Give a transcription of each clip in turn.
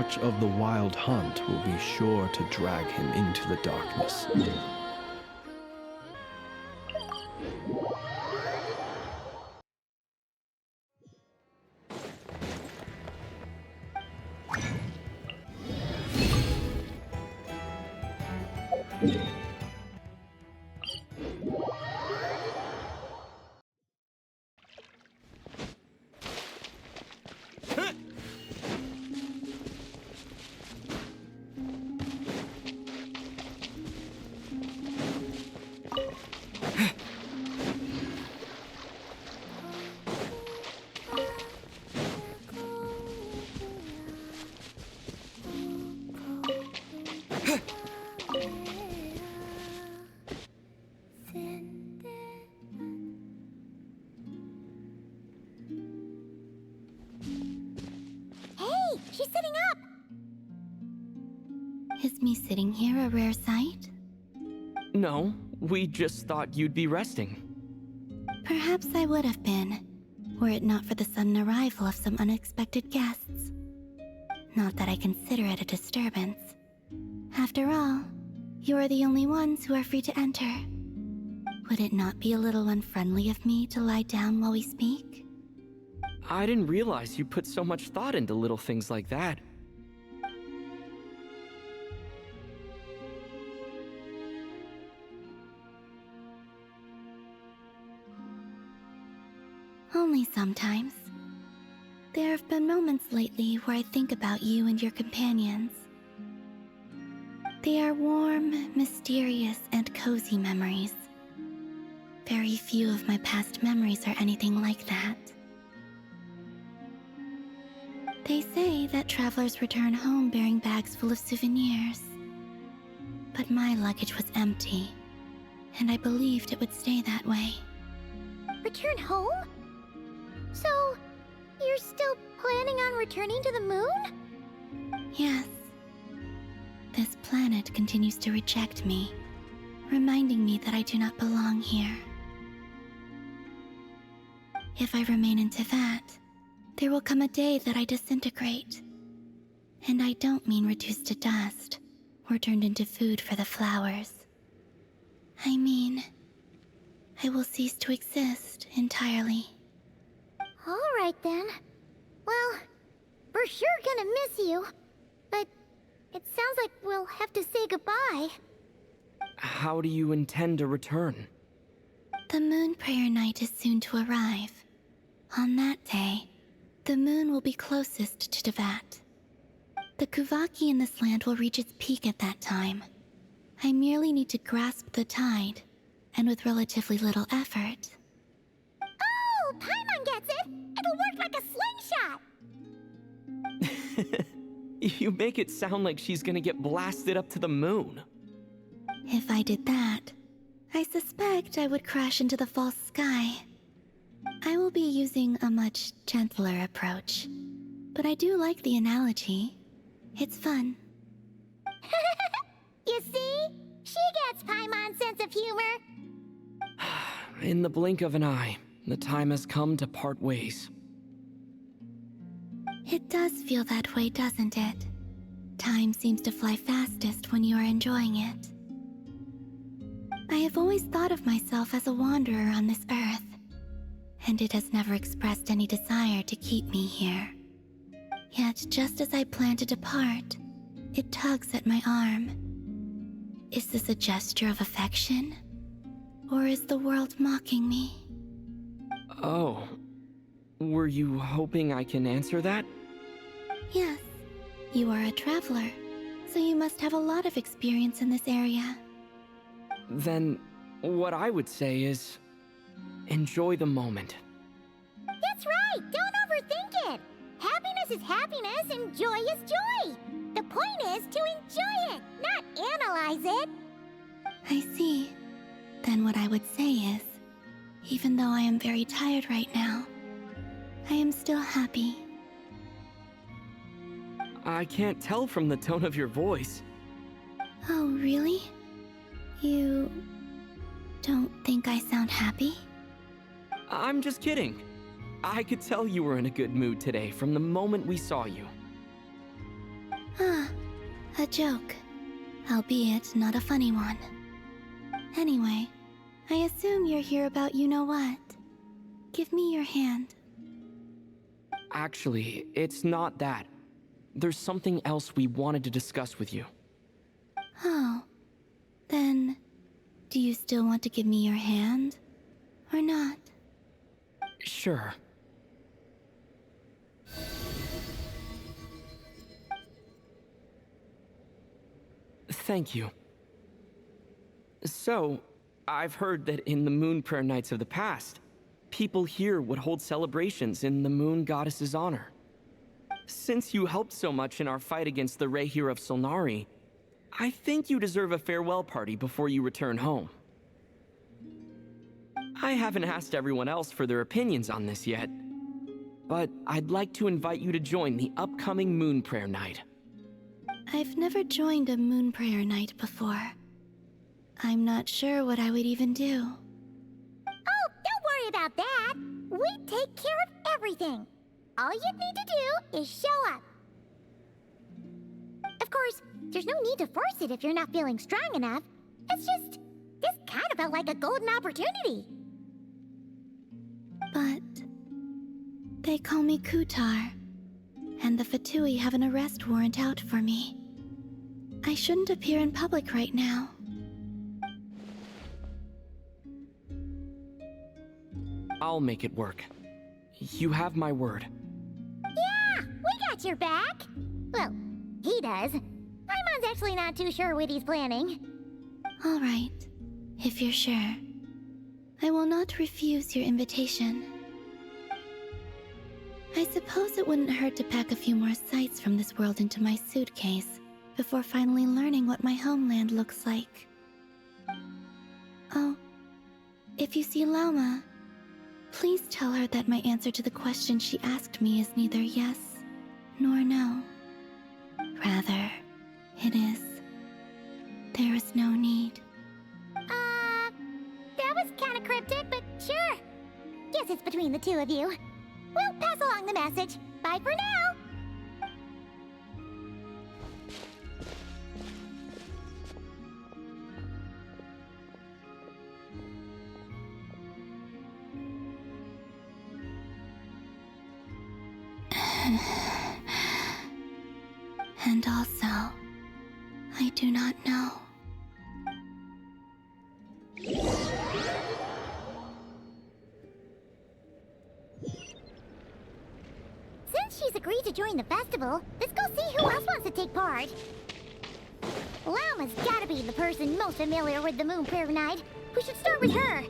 march of the wild hunt will be sure to drag him into the darkness. She's sitting up! Is me sitting here a rare sight? No, we just thought you'd be resting. Perhaps I would have been, were it not for the sudden arrival of some unexpected guests. Not that I consider it a disturbance. After all, you are the only ones who are free to enter. Would it not be a little unfriendly of me to lie down while we speak? I didn't realize you put so much thought into little things like that. Only sometimes. There have been moments lately where I think about you and your companions. They are warm, mysterious, and cozy memories. Very few of my past memories are anything like that. They say that travelers return home bearing bags full of souvenirs. But my luggage was empty, and I believed it would stay that way. Return home? So, you're still planning on returning to the moon? Yes. This planet continues to reject me, reminding me that I do not belong here. If I remain in Teyvat, there will come a day that I disintegrate. And I don't mean reduced to dust, or turned into food for the flowers. I mean, I will cease to exist entirely. Alright then. Well, we're sure gonna miss you. But it sounds like we'll have to say goodbye. How do you intend to return? The moon prayer night is soon to arrive. On that day, the moon will be closest to Teyvat. The Kuvaki in this land will reach its peak at that time. I merely need to grasp the tide, and with relatively little effort. Oh, Paimon gets it! It'll work like a slingshot! You make it sound like she's gonna get blasted up to the moon. If I did that, I suspect I would crash into the false sky. I will be using a much gentler approach, but I do like the analogy. It's fun. You see? She gets Paimon's sense of humor. In the blink of an eye, the time has come to part ways. It does feel that way, doesn't it? Time seems to fly fastest when you are enjoying it. I have always thought of myself as a wanderer on this earth, and it has never expressed any desire to keep me here. Yet, just as I plan to depart, it tugs at my arm. Is this a gesture of affection? Or is the world mocking me? Oh, were you hoping I can answer that? Yes, you are a traveler, so you must have a lot of experience in this area. Then, what I would say is, enjoy the moment. That's right! Don't overthink it! Happiness is happiness and joy is joy! The point is to enjoy it, not analyze it! I see. Then what I would say is, even though I am very tired right now, I am still happy. I can't tell from the tone of your voice. Oh, really? You don't think I sound happy? I'm just kidding. I could tell you were in a good mood today from the moment we saw you. A joke, albeit not a funny one. Anyway, I assume you're here about you-know-what. Give me your hand. Actually, it's not that. There's something else we wanted to discuss with you. Oh. Then, do you still want to give me your hand? Or not? Sure. Thank you. So, I've heard that in the Moon Prayer Nights of the past, people here would hold celebrations in the Moon Goddess's honor. Since you helped so much in our fight against the Rehir of Solnari, I think you deserve a farewell party before you return home. I haven't asked everyone else for their opinions on this yet, but I'd like to invite you to join the upcoming Moon Prayer Night. I've never joined a Moon Prayer Night before. I'm not sure what I would even do. Oh, don't worry about that. We take care of everything. All you'd need to do is show up. Of course, there's no need to force it if you're not feeling strong enough. It's just, this kind of felt like a golden opportunity. But they call me Kutar, and the Fatui have an arrest warrant out for me. I shouldn't appear in public right now. I'll make it work. You have my word. Yeah, we got your back. Well, he does. Paimon's actually not too sure what he's planning. All right, if you're sure. I will not refuse your invitation. I suppose it wouldn't hurt to pack a few more sights from this world into my suitcase before finally learning what my homeland looks like. Oh, if you see Lauma, please tell her that my answer to the question she asked me is neither yes nor no. Rather, it is, there is no need. That was kind of cryptic, but sure. Guess it's between the two of you. We'll pass along the message. Bye for now. And also, I do not know. Since she's agreed to join the festival, let's go see who else wants to take part. Lauma's gotta be the person most familiar with the Moon Prayer Night. We should start with her.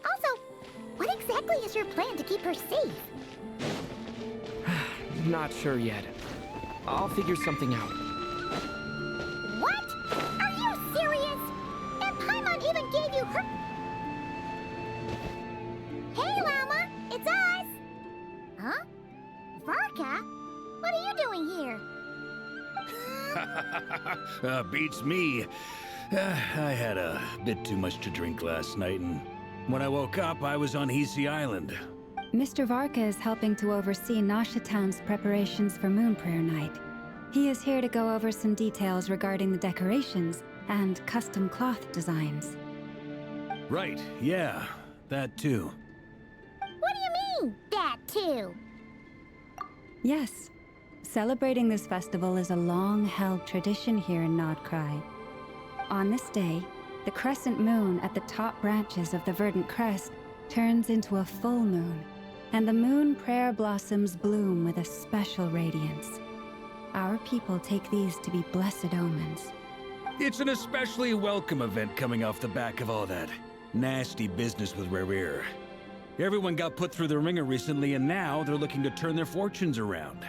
Also, what exactly is your plan to keep her safe? Not sure yet. I'll figure something out. What? Are you serious? And Paimon even gave you her... Hey, Lauma! It's us! Huh? Varka? What are you doing here? Beats me. I had a bit too much to drink last night, and when I woke up, I was on Hisi Island. Mr. Varka is helping to oversee Nasha Town's preparations for Moon Prayer Night. He is here to go over some details regarding the decorations and custom cloth designs. Right, yeah, that too. What do you mean, that too? Yes, celebrating this festival is a long-held tradition here in Nodcry. On this day, the crescent moon at the top branches of the verdant crest turns into a full moon, and the moon prayer blossoms bloom with a special radiance. Our people take these to be blessed omens. It's an especially welcome event coming off the back of all that nasty business with Rehir. Everyone got put through the ringer recently, and now they're looking to turn their fortunes around.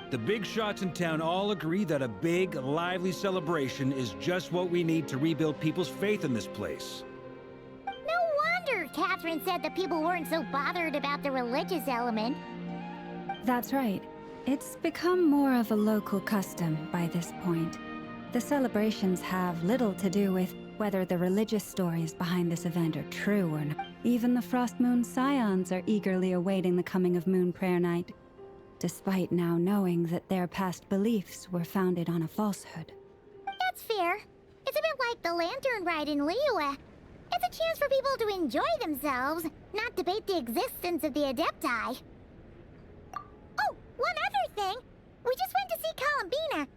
The big shots in town all agree that a big, lively celebration is just what we need to rebuild people's faith in this place. No wonder Catherine said that people weren't so bothered about the religious element. That's right. It's become more of a local custom by this point. The celebrations have little to do with whether the religious stories behind this event are true or not. Even the Frost Moon Scions are eagerly awaiting the coming of Moon Prayer Night, despite now knowing that their past beliefs were founded on a falsehood. That's fair. It's a bit like the Lantern Ride in Liyue. It's a chance for people to enjoy themselves, not debate the existence of the Adepti. Oh, one other thing! We just went to see Columbina.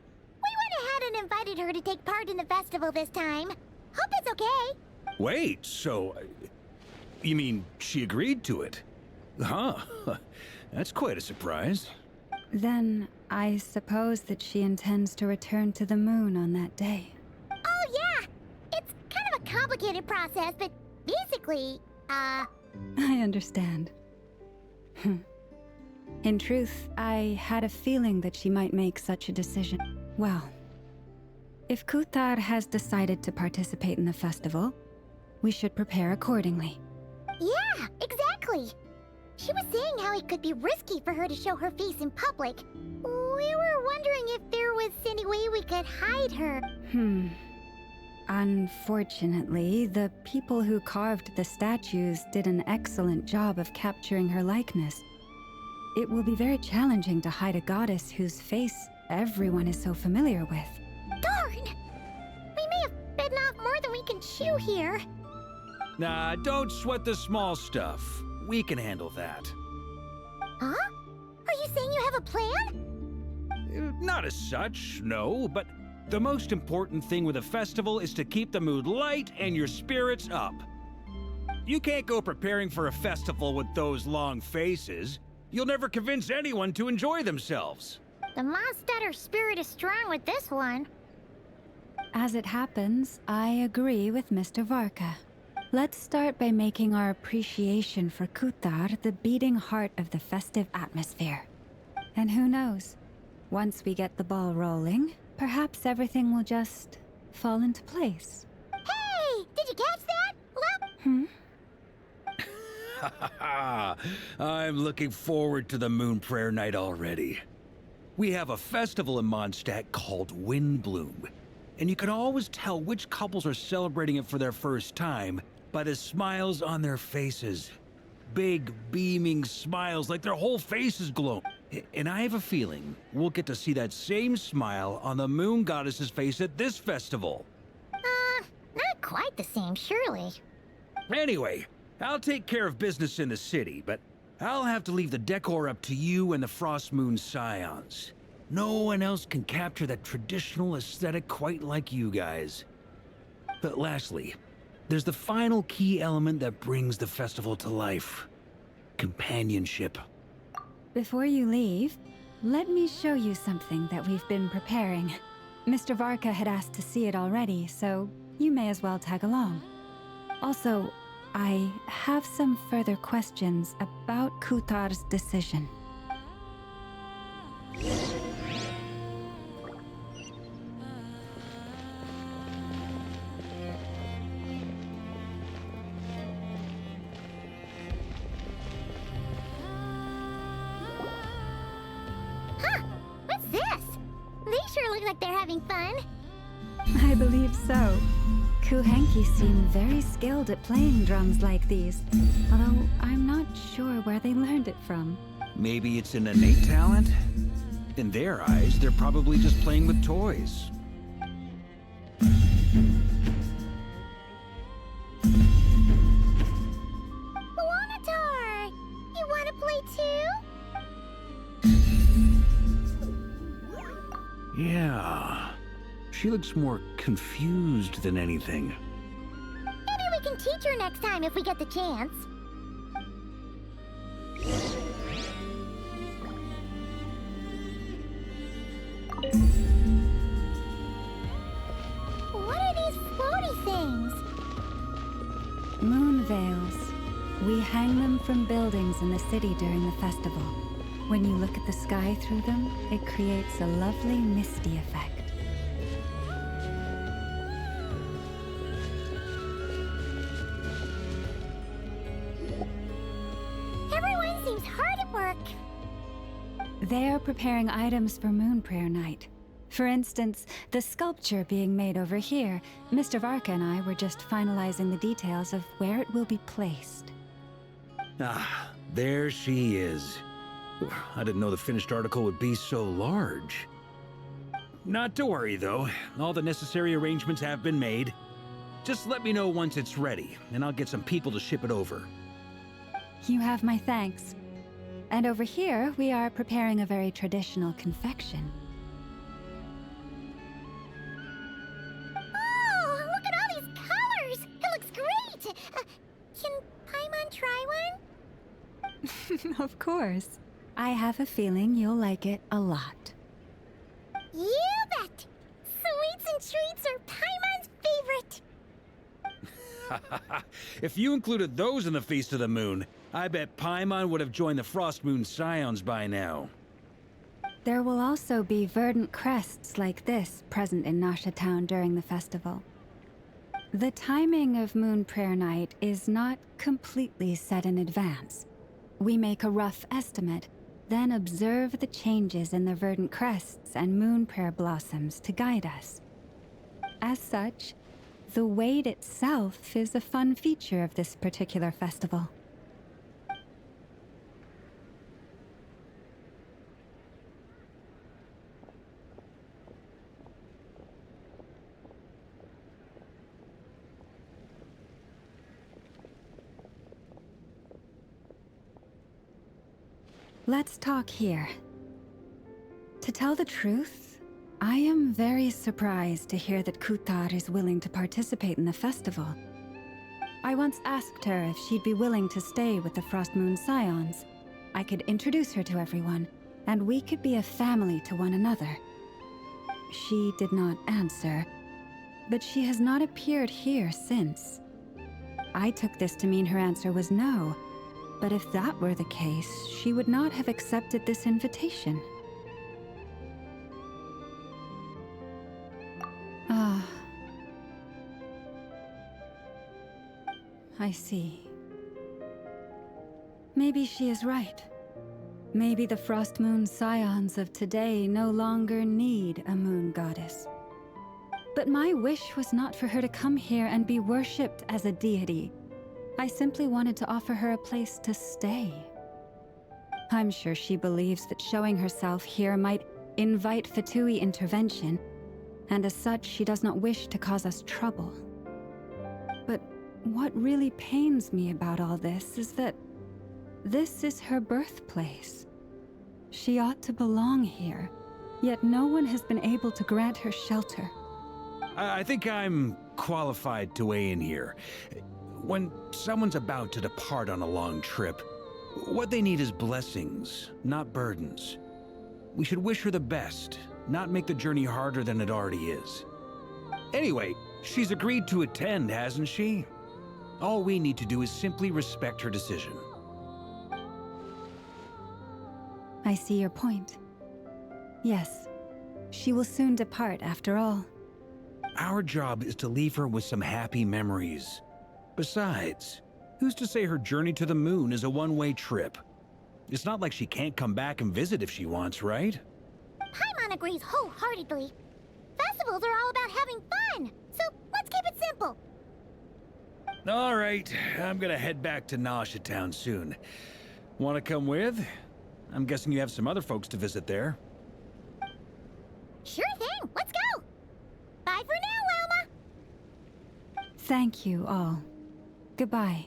We went ahead and invited her to take part in the festival this time. Hope it's okay. Wait, so... you mean she agreed to it? Huh. That's quite a surprise. Then, I suppose that she intends to return to the moon on that day. Oh, yeah! It's kind of a complicated process, but basically, I understand. In truth, I had a feeling that she might make such a decision. Well, if Kuthar has decided to participate in the festival, we should prepare accordingly. Yeah, exactly. She was saying how it could be risky for her to show her face in public. We were wondering if there was any way we could hide her. Unfortunately, the people who carved the statues did an excellent job of capturing her likeness. It will be very challenging to hide a goddess whose face everyone is so familiar with. Darn! We may have bitten off more than we can chew here. Nah, don't sweat the small stuff. We can handle that. Huh? Are you saying you have a plan? Not as such, no, but the most important thing with a festival is to keep the mood light and your spirits up. You can't go preparing for a festival with those long faces. You'll never convince anyone to enjoy themselves. The Mondstatter spirit is strong with this one. As it happens, I agree with Mr. Varka. Let's start by making our appreciation for Kuthar the beating heart of the festive atmosphere. And who knows, once we get the ball rolling, perhaps everything will just fall into place. Hey! Did you catch that? Look! I'm looking forward to the Moon Prayer Night already. We have a festival in Mondstadt called Windbloom, and you can always tell which couples are celebrating it for their first time by the smiles on their faces. Big, beaming smiles like their whole faces glow. And I have a feeling we'll get to see that same smile on the Moon Goddess's face at this festival. Not quite the same, surely. Anyway, I'll take care of business in the city, but I'll have to leave the decor up to you and the Frost Moon Scions. No one else can capture that traditional aesthetic quite like you guys. But lastly, there's the final key element that brings the festival to life. Companionship. Before you leave, let me show you something that we've been preparing. Mr. Varka had asked to see it already, so you may as well tag along. Also, I have some further questions about Kuthar's decision. Huh! What's this? They sure look like they're having fun. I believe so. Kuhenki seem very skilled at playing drums like these, although I'm not sure where they learned it from. Maybe it's an innate talent? In their eyes, they're probably just playing with toys. Luanatar! You wanna play too? Yeah. She looks more confused than anything. Maybe we can teach her next time if we get the chance. What are these floaty things? Moon veils. We hang them from buildings in the city during the festival. When you look at the sky through them, it creates a lovely misty effect. Everyone seems hard at work. They are preparing items for Moon Prayer Night. For instance, the sculpture being made over here, Mr. Varka and I were just finalizing the details of where it will be placed. Ah, there she is. I didn't know the finished article would be so large. Not to worry, though. All the necessary arrangements have been made. Just let me know once it's ready, and I'll get some people to ship it over. You have my thanks. And over here, we are preparing a very traditional confection. Oh, look at all these colors! It looks great! Can Paimon try one? Of course. I have a feeling you'll like it a lot. You bet! Sweets and treats are Paimon's favorite! If you included those in the Feast of the Moon, I bet Paimon would have joined the Frost Moon Scions by now. There will also be verdant crests like this present in Nasha Town during the festival. The timing of Moon Prayer Night is not completely set in advance. We make a rough estimate, then observe the changes in the verdant crests and moon prayer blossoms to guide us. As such, the wait itself is a fun feature of this particular festival. Let's talk here. To tell the truth, I am very surprised to hear that Kutar is willing to participate in the festival. I once asked her if she'd be willing to stay with the Frost Moon Scions. I could introduce her to everyone, and we could be a family to one another. She did not answer, but she has not appeared here since. I took this to mean her answer was no. But if that were the case, she would not have accepted this invitation. Ah. I see. Maybe she is right. Maybe the Frost Moon Scions of today no longer need a moon goddess. But my wish was not for her to come here and be worshipped as a deity. I simply wanted to offer her a place to stay. I'm sure she believes that showing herself here might invite Fatui intervention, and as such she does not wish to cause us trouble. But what really pains me about all this is that this is her birthplace. She ought to belong here, yet no one has been able to grant her shelter. I think I'm qualified to weigh in here. When someone's about to depart on a long trip, what they need is blessings, not burdens. We should wish her the best, not make the journey harder than it already is. Anyway, she's agreed to attend, hasn't she? All we need to do is simply respect her decision. I see your point. Yes, she will soon depart after all. Our job is to leave her with some happy memories. Besides, who's to say her journey to the moon is a one-way trip? It's not like she can't come back and visit if she wants, right? Paimon agrees wholeheartedly. Festivals are all about having fun, so let's keep it simple. All right, I'm gonna head back to Nasha Town soon. Want to come with? I'm guessing you have some other folks to visit there. Sure thing, let's go! Bye for now, Wilma! Thank you all. Goodbye.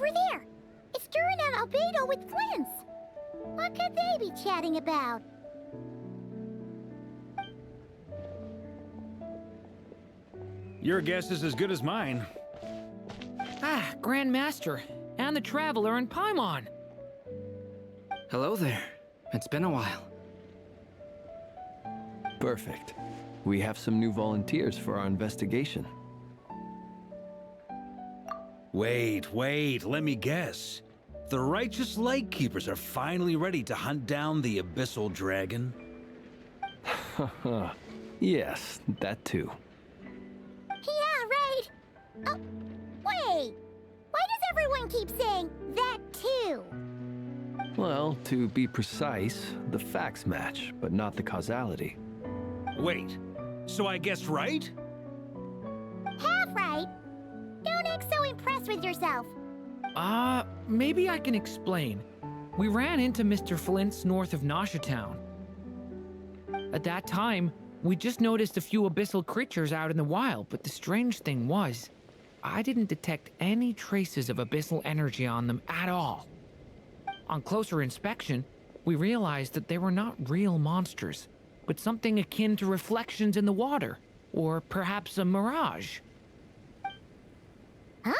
over there. It's Durin and Albedo with Flints. What could they be chatting about? Your guess is as good as mine. Ah, Grand Master, and the Traveler in Paimon. Hello there. It's been a while. Perfect. We have some new volunteers for our investigation. Wait, let me guess. The righteous Lightkeepers are finally ready to hunt down the Abyssal Dragon? Yes, that too. Yeah, right. Oh, wait. Why does everyone keep saying that too? Well, to be precise, the facts match, but not the causality. Wait, so I guessed right? Half right. Don't act so impressed with yourself. Maybe I can explain. We ran into Mr. Flint's north of Nasha Town. At that time, we just noticed a few abyssal creatures out in the wild, but the strange thing was, I didn't detect any traces of abyssal energy on them at all. On closer inspection, we realized that they were not real monsters, but something akin to reflections in the water, or perhaps a mirage. Huh?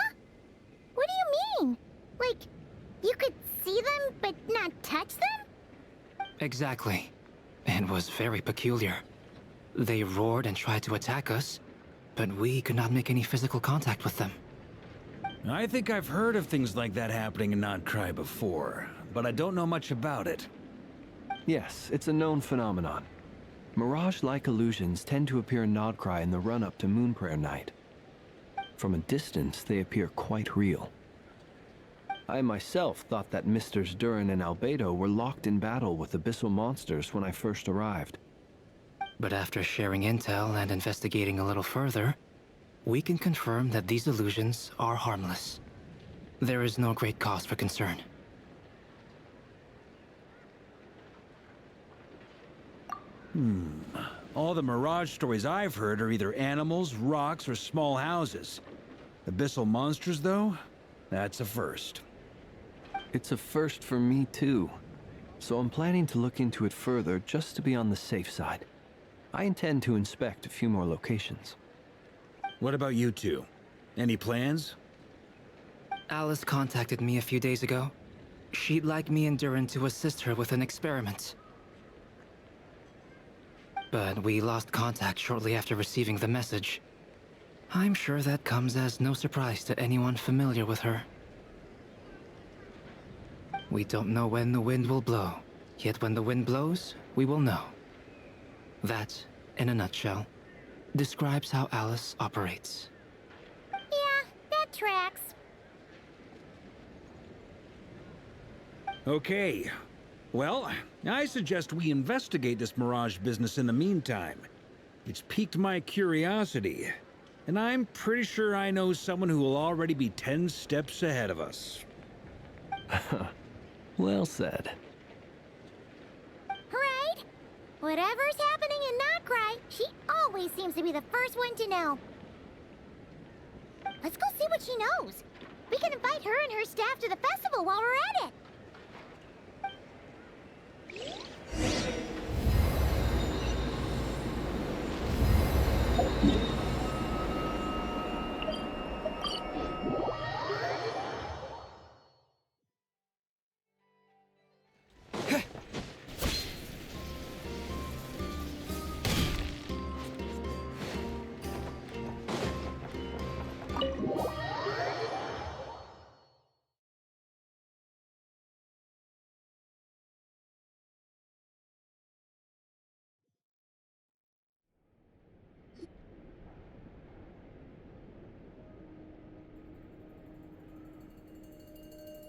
What do you mean? Like, you could see them but not touch them? Exactly. It was very peculiar. They roared and tried to attack us, but we could not make any physical contact with them. I think I've heard of things like that happening in Notcry before, but I don't know much about it. Yes, it's a known phenomenon. Mirage-like illusions tend to appear in Nodcry in the run-up to Moonprayer Night. From a distance, they appear quite real. I myself thought that Misters Durin and Albedo were locked in battle with abyssal monsters when I first arrived. But after sharing intel and investigating a little further, we can confirm that these illusions are harmless. There is no great cause for concern. All the Mirage stories I've heard are either animals, rocks, or small houses. Abyssal monsters, though? That's a first. It's a first for me too, so I'm planning to look into it further just to be on the safe side. I intend to inspect a few more locations. What about you two? Any plans? Alice contacted me a few days ago. She'd like me and Durin to assist her with an experiment. But we lost contact shortly after receiving the message. I'm sure that comes as no surprise to anyone familiar with her. We don't know when the wind will blow, yet when the wind blows, we will know. That, in a nutshell, describes how Alice operates. Yeah, that tracks. Okay. Well, I suggest we investigate this Mirage business in the meantime. It's piqued my curiosity, and I'm pretty sure I know someone who will already be 10 steps ahead of us. Well said. Right? Whatever's happening in Notcry, she always seems to be the first one to know. Let's go see what she knows. We can invite her and her staff to the festival while we're at it.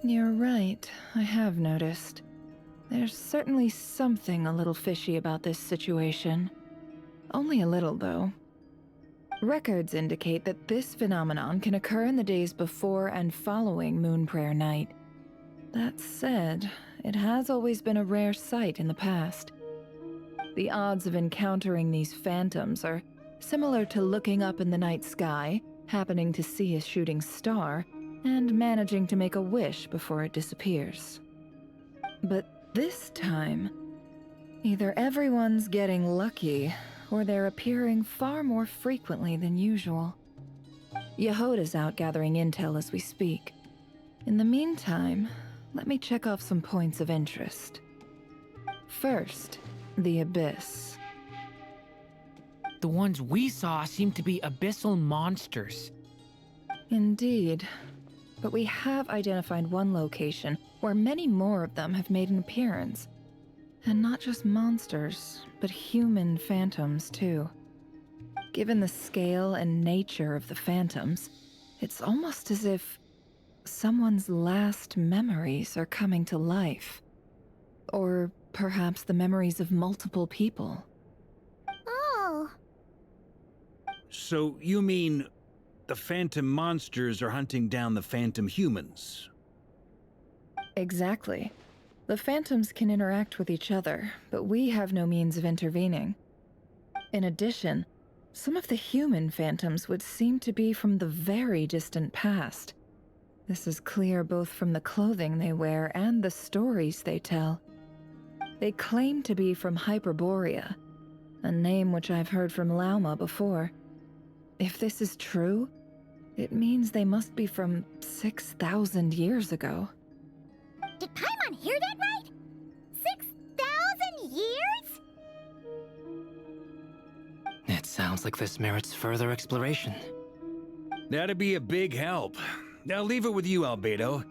You're right, I have noticed. There's certainly something a little fishy about this situation. Only a little, though. Records indicate that this phenomenon can occur in the days before and following Moonprayer Night. That said, it has always been a rare sight in the past. The odds of encountering these phantoms are similar to looking up in the night sky, happening to see a shooting star, and managing to make a wish before it disappears. But this time, either everyone's getting lucky, or they're appearing far more frequently than usual. Yehoda's out gathering intel as we speak. In the meantime, let me check off some points of interest. First, the Abyss. The ones we saw seem to be abyssal monsters. Indeed. But we have identified one location where many more of them have made an appearance. And not just monsters, but human phantoms too. Given the scale and nature of the phantoms, it's almost as if someone's last memories are coming to life. Or perhaps the memories of multiple people. Oh. So you mean the phantom monsters are hunting down the phantom humans? Exactly. The phantoms can interact with each other, but we have no means of intervening. In addition, some of the human phantoms would seem to be from the very distant past. This is clear both from the clothing they wear and the stories they tell. They claim to be from Hyperborea, a name which I've heard from Lauma before. If this is true, it means they must be from 6,000 years ago. Did Paimon hear that right? 6,000 years? It sounds like this merits further exploration. That'd be a big help. I'll leave it with you, Albedo.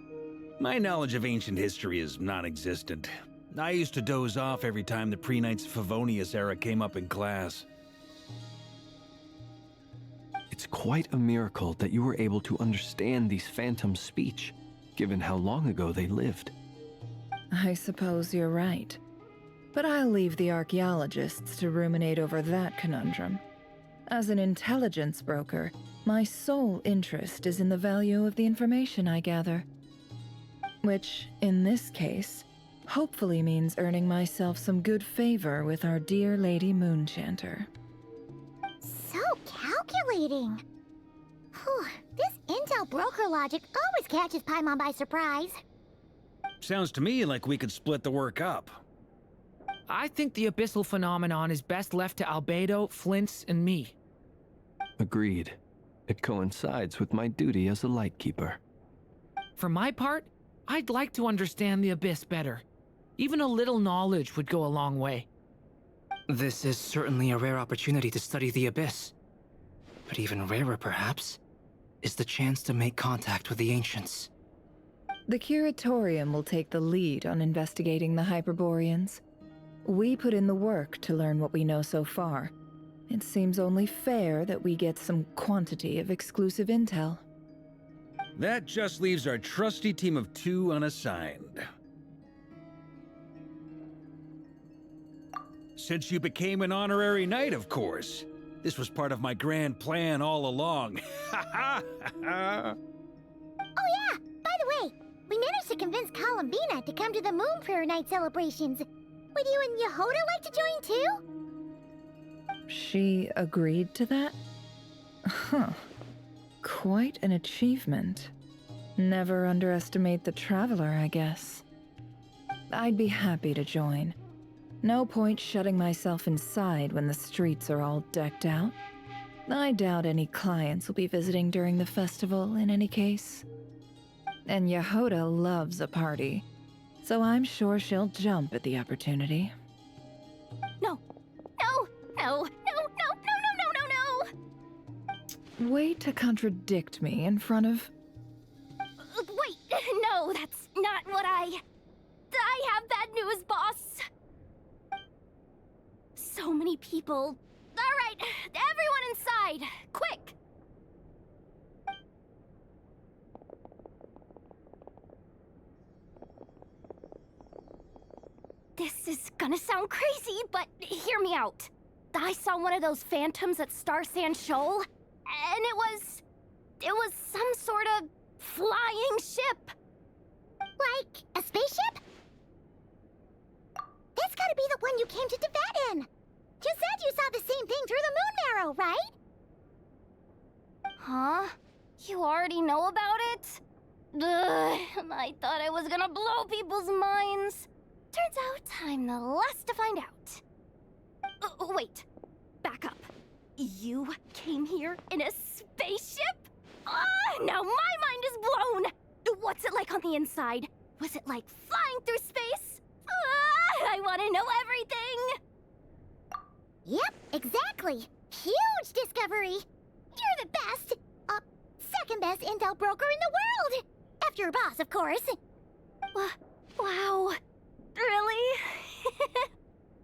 My knowledge of ancient history is non-existent. I used to doze off every time the pre-Knights Favonius era came up in class. It's quite a miracle that you were able to understand these phantoms' speech, given how long ago they lived. I suppose you're right. But I'll leave the archaeologists to ruminate over that conundrum. As an intelligence broker, my sole interest is in the value of the information I gather. Which, in this case, hopefully means earning myself some good favor with our dear Lady Moonchanter. So calculating. Whew, this intel broker logic always catches Paimon by surprise. Sounds to me like we could split the work up. I think the abyssal phenomenon is best left to Albedo, Flint's, and me. Agreed. It coincides with my duty as a lightkeeper. For my part, I'd like to understand the Abyss better. Even a little knowledge would go a long way. This is certainly a rare opportunity to study the Abyss. But even rarer, perhaps, is the chance to make contact with the Ancients. The Curatorium will take the lead on investigating the Hyperboreans. We put in the work to learn what we know so far. It seems only fair that we get some quantity of exclusive intel. That just leaves our trusty team of 2 unassigned. Since you became an honorary knight, of course. This was part of my grand plan all along. Oh yeah! By the way, we managed to convince Columbina to come to the Moon Prayer Night celebrations. Would you and Yehoda like to join too? She agreed to that? Huh. Quite an achievement. Never underestimate the traveler, I guess. I'd be happy to join. No point shutting myself inside when the streets are all decked out. I doubt any clients will be visiting during the festival in any case. And Yehoda loves a party, so I'm sure she'll jump at the opportunity. No. No. No. No. No. No. No. No. No. No. Way to contradict me in front of... Wait. No, that's not what I have bad news, boss. So many people. All right, everyone inside, quick. This is gonna sound crazy, but hear me out. I saw one of those phantoms at Star Sand Shoal, and it was some sort of flying ship. Like a spaceship? That's gotta be the one you came to Teyvat in. You said you saw the same thing through the moon marrow, right? Huh? You already know about it? I thought I was gonna blow people's minds. Turns out I'm the last to find out. Wait. Back up. You came here in a spaceship? Now my mind is blown! What's it like on the inside? Was it like flying through space? I want to know everything! Yep, exactly. Huge discovery. You're the best, second best intel broker in the world. After your boss, of course. Wow. Really?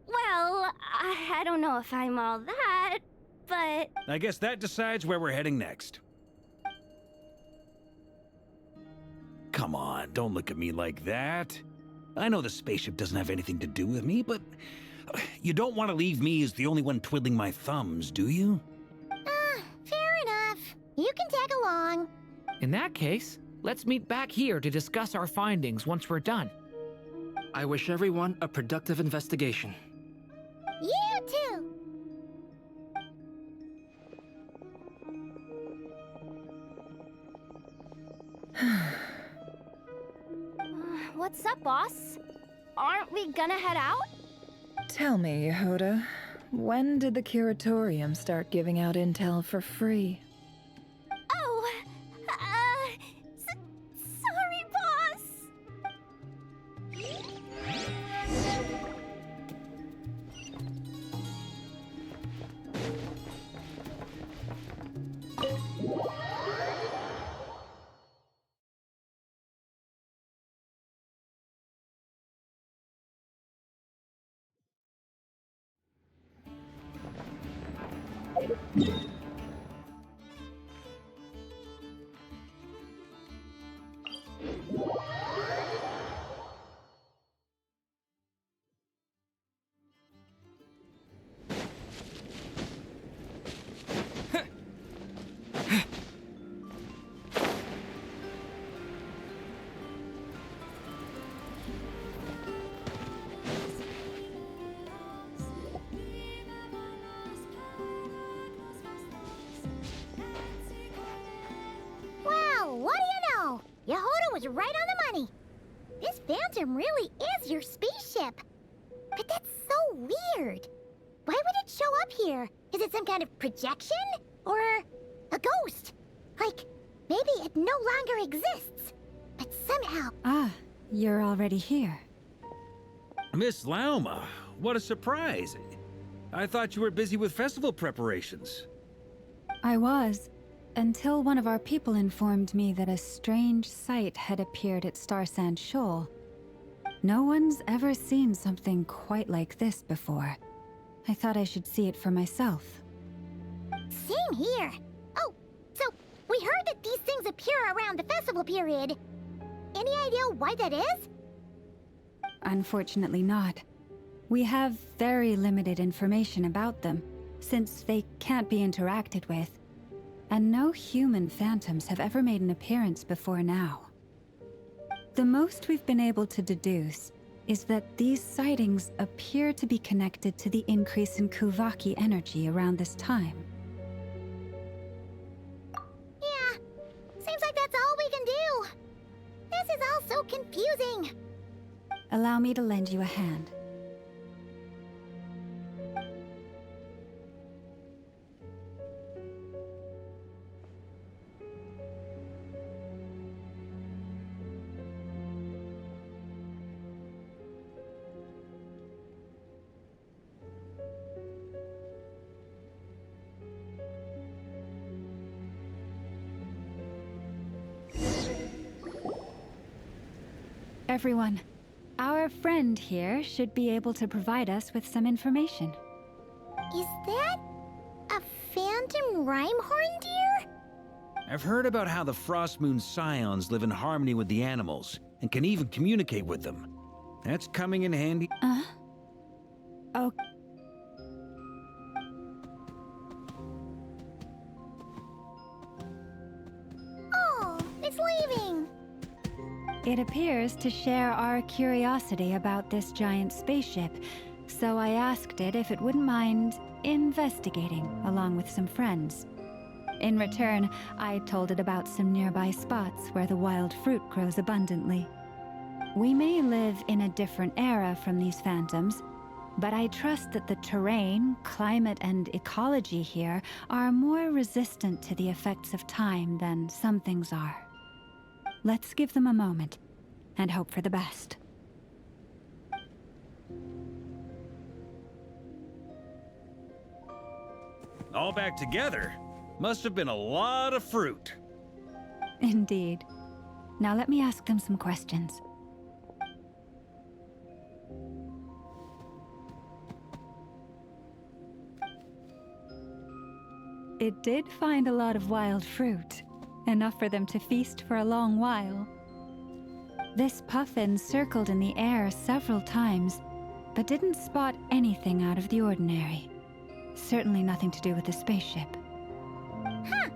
Well, I don't know if I'm all that, but... I guess that decides where we're heading next. Come on, don't look at me like that. I know the spaceship doesn't have anything to do with me, but you don't want to leave me as the only one twiddling my thumbs, do you? Fair enough. You can tag along. In that case, let's meet back here to discuss our findings once we're done. I wish everyone a productive investigation. You too. What's up, boss? Aren't we gonna head out? Tell me, Yehuda, when did the Curatorium start giving out intel for free? Oh, sorry, boss. Well, what do you know? Yehuda was right on the money. This Phantom really is your spaceship. But that's so weird. Why would it show up here? Is it some kind of projection? Or a ghost? Like, maybe it no longer exists. But somehow... Ah, you're already here. Miss Lauma, what a surprise. I thought you were busy with festival preparations. I was, until one of our people informed me that a strange sight had appeared at Starsand Shoal. No one's ever seen something quite like this before. I thought I should see it for myself. Same here. Oh, so we heard that these things appear around the festival period. Any idea why that is? Unfortunately not. We have very limited information about them, since they can't be interacted with. And no human phantoms have ever made an appearance before now. The most we've been able to deduce is that these sightings appear to be connected to the increase in Kuvaki energy around this time. Yeah, seems like that's all we can do. This is all so confusing. Allow me to lend you a hand. Everyone, our friend here should be able to provide us with some information. Is that a phantom Rhyme-horn deer? I've heard about how the Frost Moon Scions live in harmony with the animals and can even communicate with them. That's coming in handy. Oh. Oh, it's leaving. It appears to share our curiosity about this giant spaceship, so I asked it if it wouldn't mind investigating along with some friends. In return, I told it about some nearby spots where the wild fruit grows abundantly. We may live in a different era from these phantoms, but I trust that the terrain, climate, and ecology here are more resistant to the effects of time than some things are. Let's give them a moment and hope for the best. All back together? Must have been a lot of fruit. Indeed. Now let me ask them some questions. It did find a lot of wild fruit, enough for them to feast for a long while. This puffin circled in the air several times, but didn't spot anything out of the ordinary. Certainly nothing to do with the spaceship. Huh.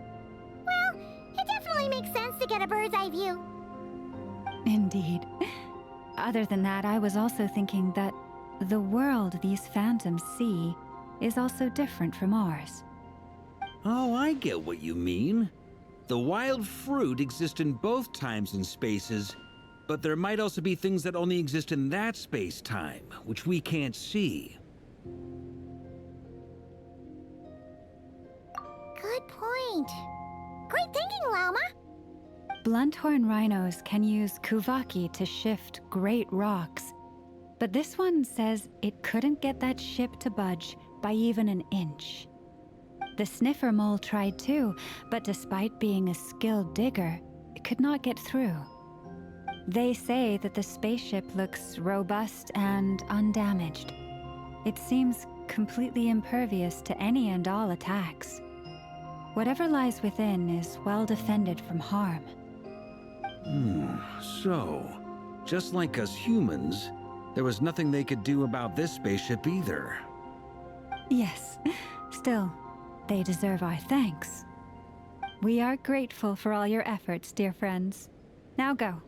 Well, it definitely makes sense to get a bird's eye view. Indeed. Other than that, I was also thinking that the world these phantoms see is also different from ours. Oh, I get what you mean. The wild fruit exist in both times and spaces, but there might also be things that only exist in that space-time, which we can't see. Good point. Great thinking, Llama. Blunthorn rhinos can use kuvaki to shift great rocks, but this one says it couldn't get that ship to budge by even an inch. The sniffer mole tried too, but despite being a skilled digger, it could not get through. They say that the spaceship looks robust and undamaged. It seems completely impervious to any and all attacks. Whatever lies within is well defended from harm. So, just like us humans, there was nothing they could do about this spaceship either. Yes, still, they deserve our thanks. We are grateful for all your efforts, dear friends. Now go,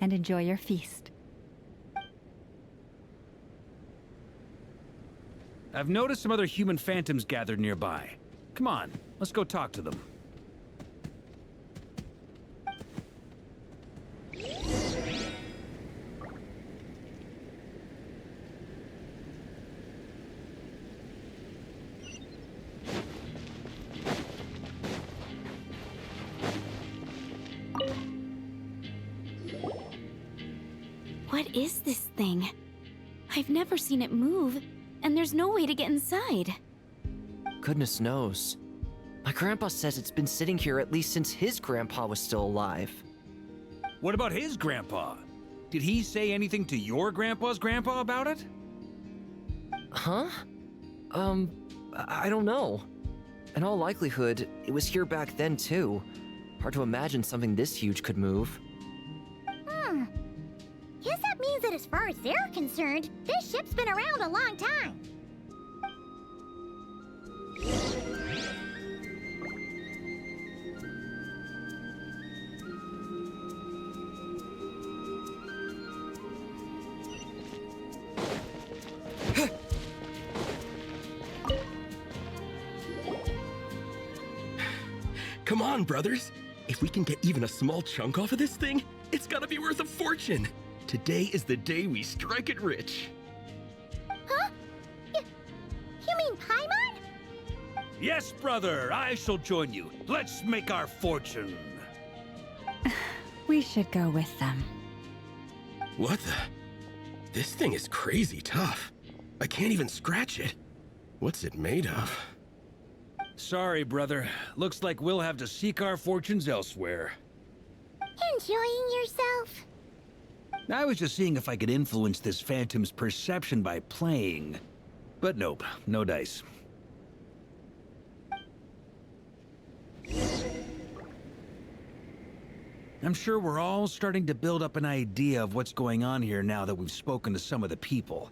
and enjoy your feast. I've noticed some other human phantoms gathered nearby. Come on, let's go talk to them. What is this thing? I've never seen it move, and there's no way to get inside. Goodness knows. My grandpa says it's been sitting here at least since his grandpa was still alive. What about his grandpa? Did he say anything to your grandpa's grandpa about it? Huh? I don't know. In all likelihood, it was here back then too. Hard to imagine something this huge could move. Guess that means that as far as they're concerned, this ship's been around a long time. Come on, brothers. If we can get even a small chunk off of this thing, it's gotta be worth a fortune. Today is the day we strike it rich. Huh? You mean Paimon? Yes, brother, I shall join you. Let's make our fortune. We should go with them. What the? This thing is crazy tough. I can't even scratch it. What's it made of? Sorry, brother. Looks like we'll have to seek our fortunes elsewhere. Enjoying yourself? I was just seeing if I could influence this phantom's perception by playing. But nope, no dice. I'm sure we're all starting to build up an idea of what's going on here now that we've spoken to some of the people.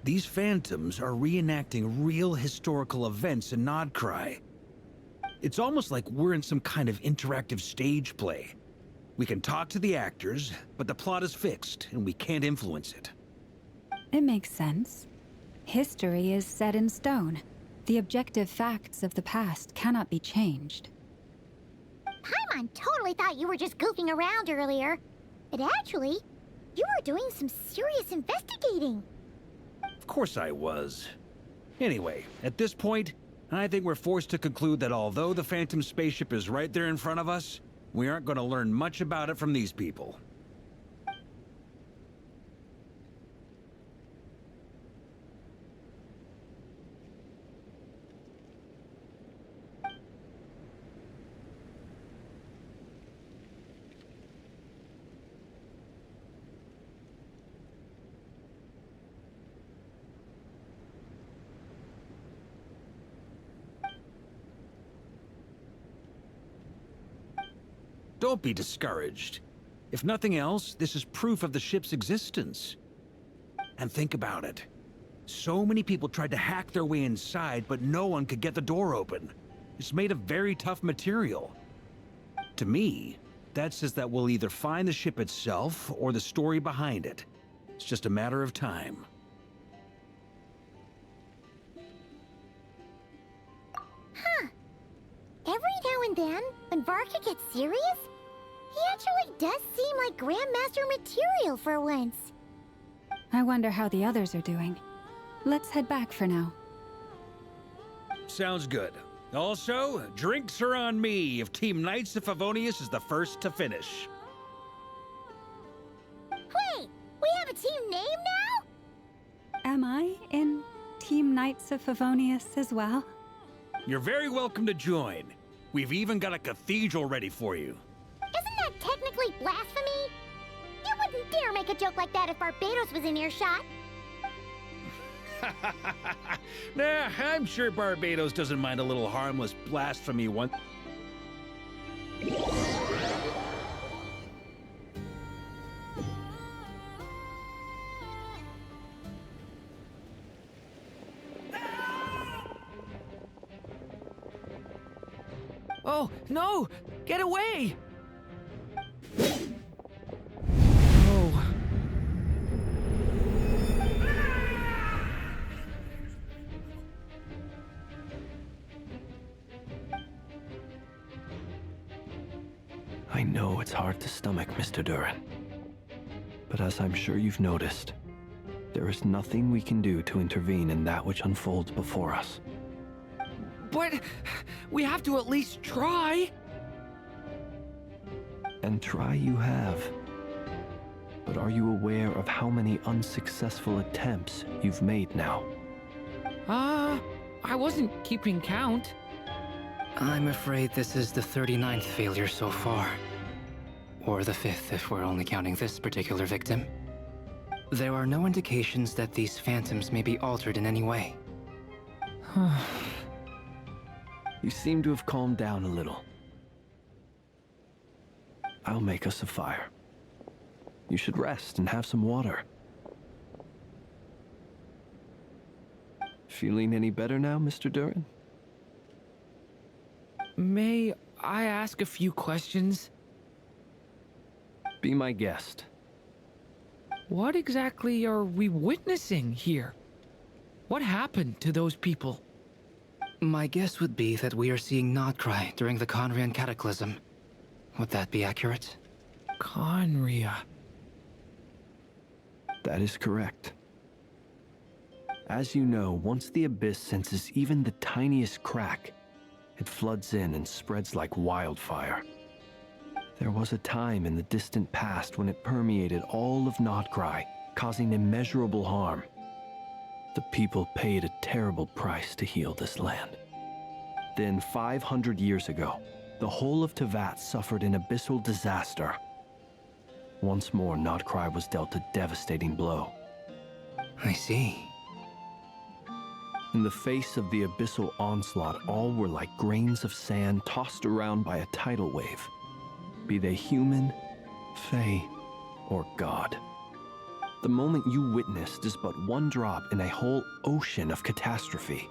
These phantoms are reenacting real historical events in Nodcry. It's almost like we're in some kind of interactive stage play. We can talk to the actors, but the plot is fixed, and we can't influence it. It makes sense. History is set in stone. The objective facts of the past cannot be changed. Paimon totally thought you were just goofing around earlier. But actually, you were doing some serious investigating. Of course I was. Anyway, at this point, I think we're forced to conclude that although the Phantom spaceship is right there in front of us, we aren't going to learn much about it from these people. Don't be discouraged. If nothing else, this is proof of the ship's existence. And think about it. So many people tried to hack their way inside, but no one could get the door open. It's made of very tough material. To me, that says that we'll either find the ship itself or the story behind it. It's just a matter of time. Huh. Every now and then, when Varka gets serious, he actually does seem like Grandmaster material for once. I wonder how the others are doing. Let's head back for now. Sounds good. Also, drinks are on me if Team Knights of Favonius is the first to finish. Wait, we have a team name now? Am I in Team Knights of Favonius as well? You're very welcome to join. We've even got a cathedral ready for you. Isn't that technically blasphemy? You wouldn't dare make a joke like that if Barbados was in earshot. Nah, I'm sure Barbados doesn't mind a little harmless blasphemy once. Oh, no! Get away! Oh. I know it's hard to stomach, Mr. Duran. But as I'm sure you've noticed, there is nothing we can do to intervene in that which unfolds before us. But we have to at least try. And try you have. But are you aware of how many unsuccessful attempts you've made now? I wasn't keeping count. I'm afraid this is the 39th failure so far. Or the 5th if we're only counting this particular victim. There are no indications that these phantoms may be altered in any way. You seem to have calmed down a little. I'll make us a fire. You should rest and have some water. Feeling any better now, Mr. Duran? May I ask a few questions? Be my guest. What exactly are we witnessing here? What happened to those people? My guess would be that we are seeing Nodcry during the Conrian Cataclysm. Would that be accurate? Conria. That is correct. As you know, once the Abyss senses even the tiniest crack, it floods in and spreads like wildfire. There was a time in the distant past when it permeated all of Nodcry, causing immeasurable harm. The people paid a terrible price to heal this land. Then 500 years ago, the whole of Teyvat suffered an abyssal disaster. Once more, Nodcry was dealt a devastating blow. I see. In the face of the abyssal onslaught, all were like grains of sand tossed around by a tidal wave. Be they human, fae, or god. The moment you witnessed is but one drop in a whole ocean of catastrophe.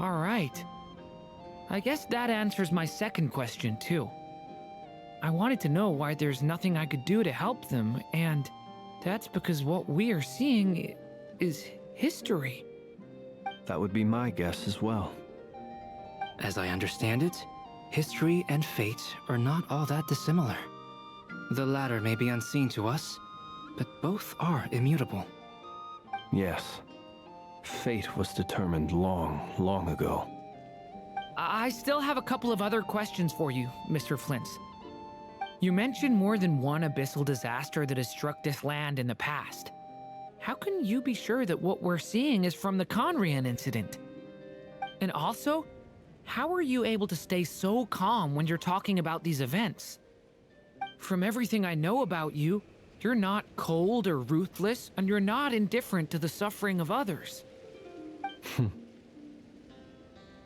All right. I guess that answers my second question, too. I wanted to know why there's nothing I could do to help them, and that's because what we are seeing is history. That would be my guess as well. As I understand it, history and fate are not all that dissimilar. The latter may be unseen to us, but both are immutable. Yes. Fate was determined long, long ago. I still have a couple of other questions for you, Mr. Flint. You mentioned more than one abyssal disaster that has struck this land in the past. How can you be sure that what we're seeing is from the Conrian incident? And also, how are you able to stay so calm when you're talking about these events? From everything I know about you, you're not cold or ruthless, and you're not indifferent to the suffering of others.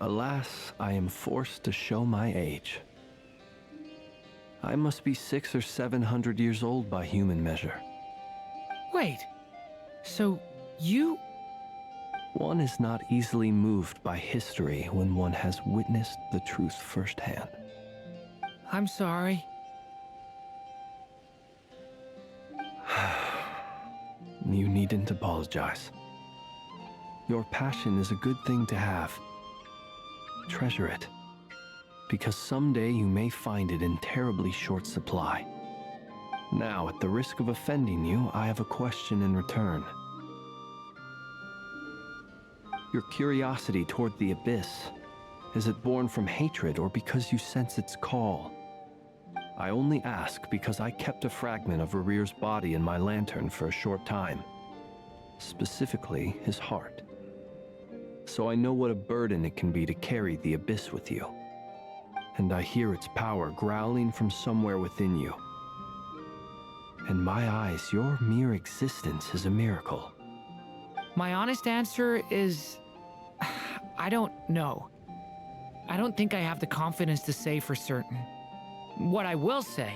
Alas, I am forced to show my age. I must be 600 or 700 years old by human measure. Wait, so you... One is not easily moved by history when one has witnessed the truth firsthand. I'm sorry. You needn't apologize. Your passion is a good thing to have. Treasure it, because someday you may find it in terribly short supply. Now, at the risk of offending you, I have a question in return. Your curiosity toward the Abyss, is it born from hatred or because you sense its call? I only ask because I kept a fragment of Rarir's body in my lantern for a short time. Specifically, his heart. So I know what a burden it can be to carry the Abyss with you. And I hear its power growling from somewhere within you. In my eyes, your mere existence is a miracle. My honest answer is... I don't know. I don't think I have the confidence to say for certain. What I will say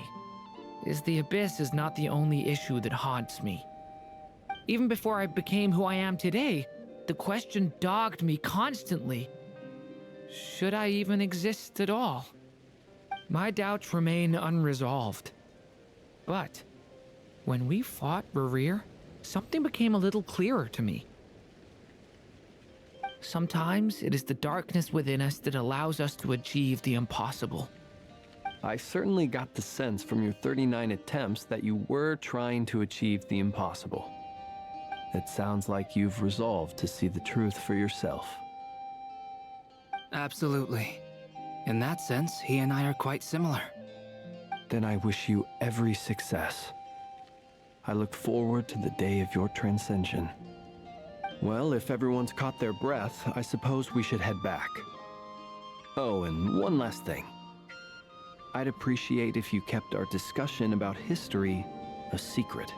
is the Abyss is not the only issue that haunts me. Even before I became who I am today, the question dogged me constantly. Should I even exist at all? My doubts remain unresolved. But when we fought Rarir, something became a little clearer to me. Sometimes it is the darkness within us that allows us to achieve the impossible. I certainly got the sense from your 39 attempts that you were trying to achieve the impossible. It sounds like you've resolved to see the truth for yourself. Absolutely. In that sense, he and I are quite similar. Then I wish you every success. I look forward to the day of your transcension. Well, if everyone's caught their breath, I suppose we should head back. Oh, and one last thing. I'd appreciate if you kept our discussion about history a secret.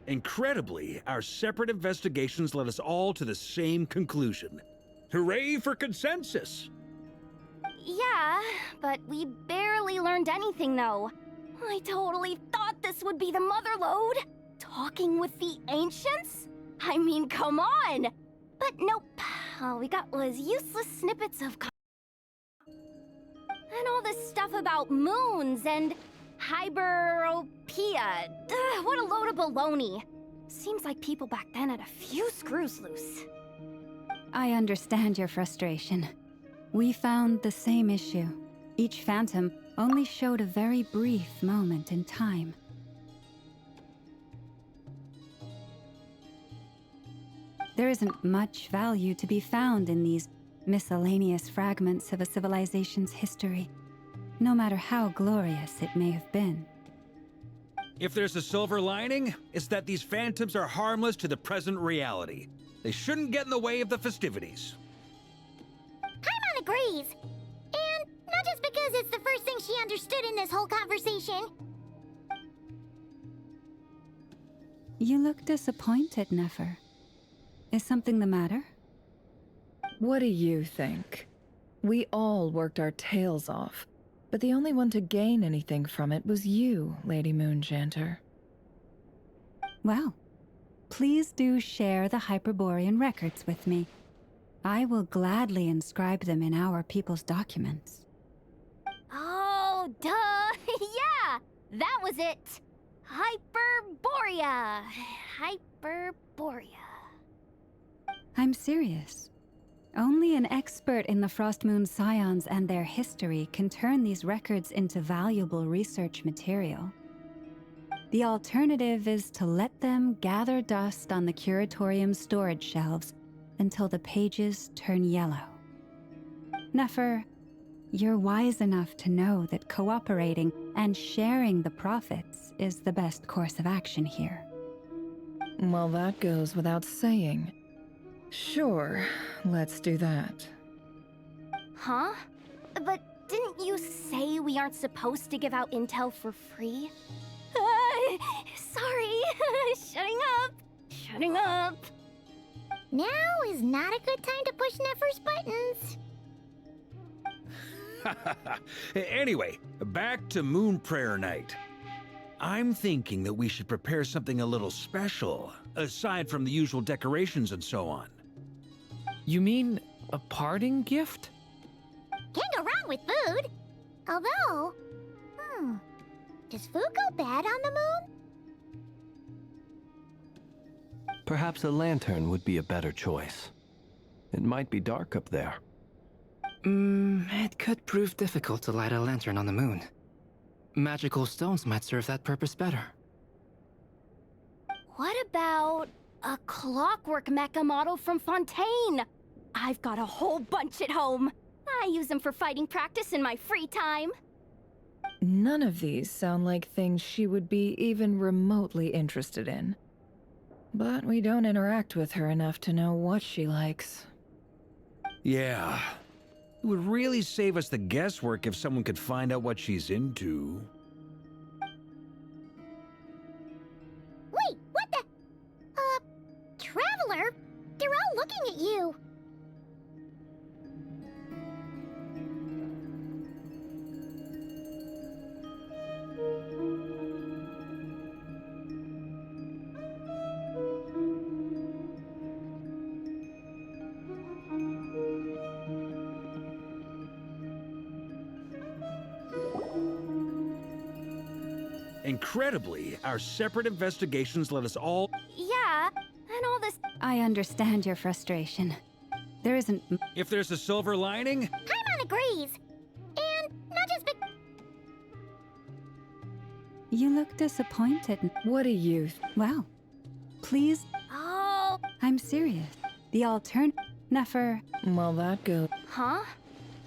Incredibly, our separate investigations led us all to the same conclusion. Hooray for consensus! Yeah, but we barely learned anything, though. I totally thought this would be the motherlode. Talking with the ancients? I mean, come on! But nope. All we got was useless snippets of... And all this stuff about moons and... Hyperopia. Ugh, what a load of baloney. Seems like people back then had a few screws loose. I understand your frustration. We found the same issue. Each phantom only showed a very brief moment in time. There isn't much value to be found in these miscellaneous fragments of a civilization's history, no matter how glorious it may have been. If there's a silver lining, it's that these phantoms are harmless to the present reality. They shouldn't get in the way of the festivities. Paimon agrees. And not just because it's the first thing she understood in this whole conversation. You look disappointed, Nefer. Is something the matter? What do you think? We all worked our tails off, but the only one to gain anything from it was you, Lady Moonjanter. Well, please do share the Hyperborean records with me. I will gladly inscribe them in our people's documents. Oh, duh! Yeah! That was it! Hyperborea! Hyperborea. I'm serious. Only an expert in the Frost Moon Scions and their history can turn these records into valuable research material. The alternative is to let them gather dust on the Curatorium's storage shelves until the pages turn yellow. Nefer, you're wise enough to know that cooperating and sharing the profits is the best course of action here. Well, that goes without saying. Sure, let's do that. Huh? But didn't you say we aren't supposed to give out intel for free? Sorry. Shutting up. Shutting up. Now is not a good time to push Nefer's buttons. Anyway, back to Moon Prayer Night. I'm thinking that we should prepare something a little special, aside from the usual decorations and so on. You mean a parting gift? Can't go wrong with food. Although, does food go bad on the moon? Perhaps a lantern would be a better choice. It might be dark up there. It could prove difficult to light a lantern on the moon. Magical stones might serve that purpose better. What about a clockwork mecha model from Fontaine? I've got a whole bunch at home. I use them for fighting practice in my free time. None of these sound like things she would be even remotely interested in. But we don't interact with her enough to know what she likes. Yeah. It would really save us the guesswork if someone could find out what she's into. Wait, what the? Traveler? They're all looking at you. Incredibly, our separate investigations let us all... Yeah, and all this... I understand your frustration. There isn't... If there's a silver lining... Paimon agrees. And not just be... You look disappointed. What do you... Well, please, Oh... I'm serious. The Nefer... Well, that goes... Huh?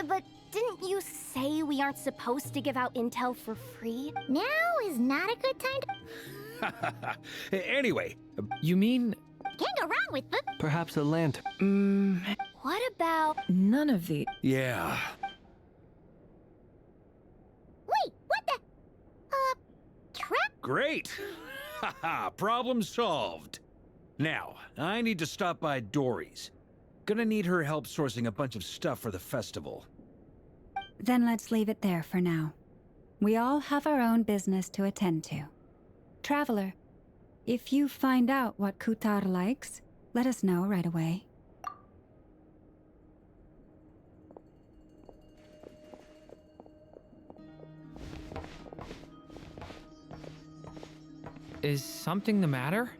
But didn't you say we aren't supposed to give out intel for free? Now is not a good time to... Anyway... You mean... Can't go wrong with food. Perhaps a lantern. What about... None of the... Yeah. Wait, what the? Trap? Great! Haha, problem solved. Now, I need to stop by Dory's. Gonna need her help sourcing a bunch of stuff for the festival. Then let's leave it there for now. We all have our own business to attend to. Traveler, if you find out what Kutar likes, let us know right away. Is something the matter?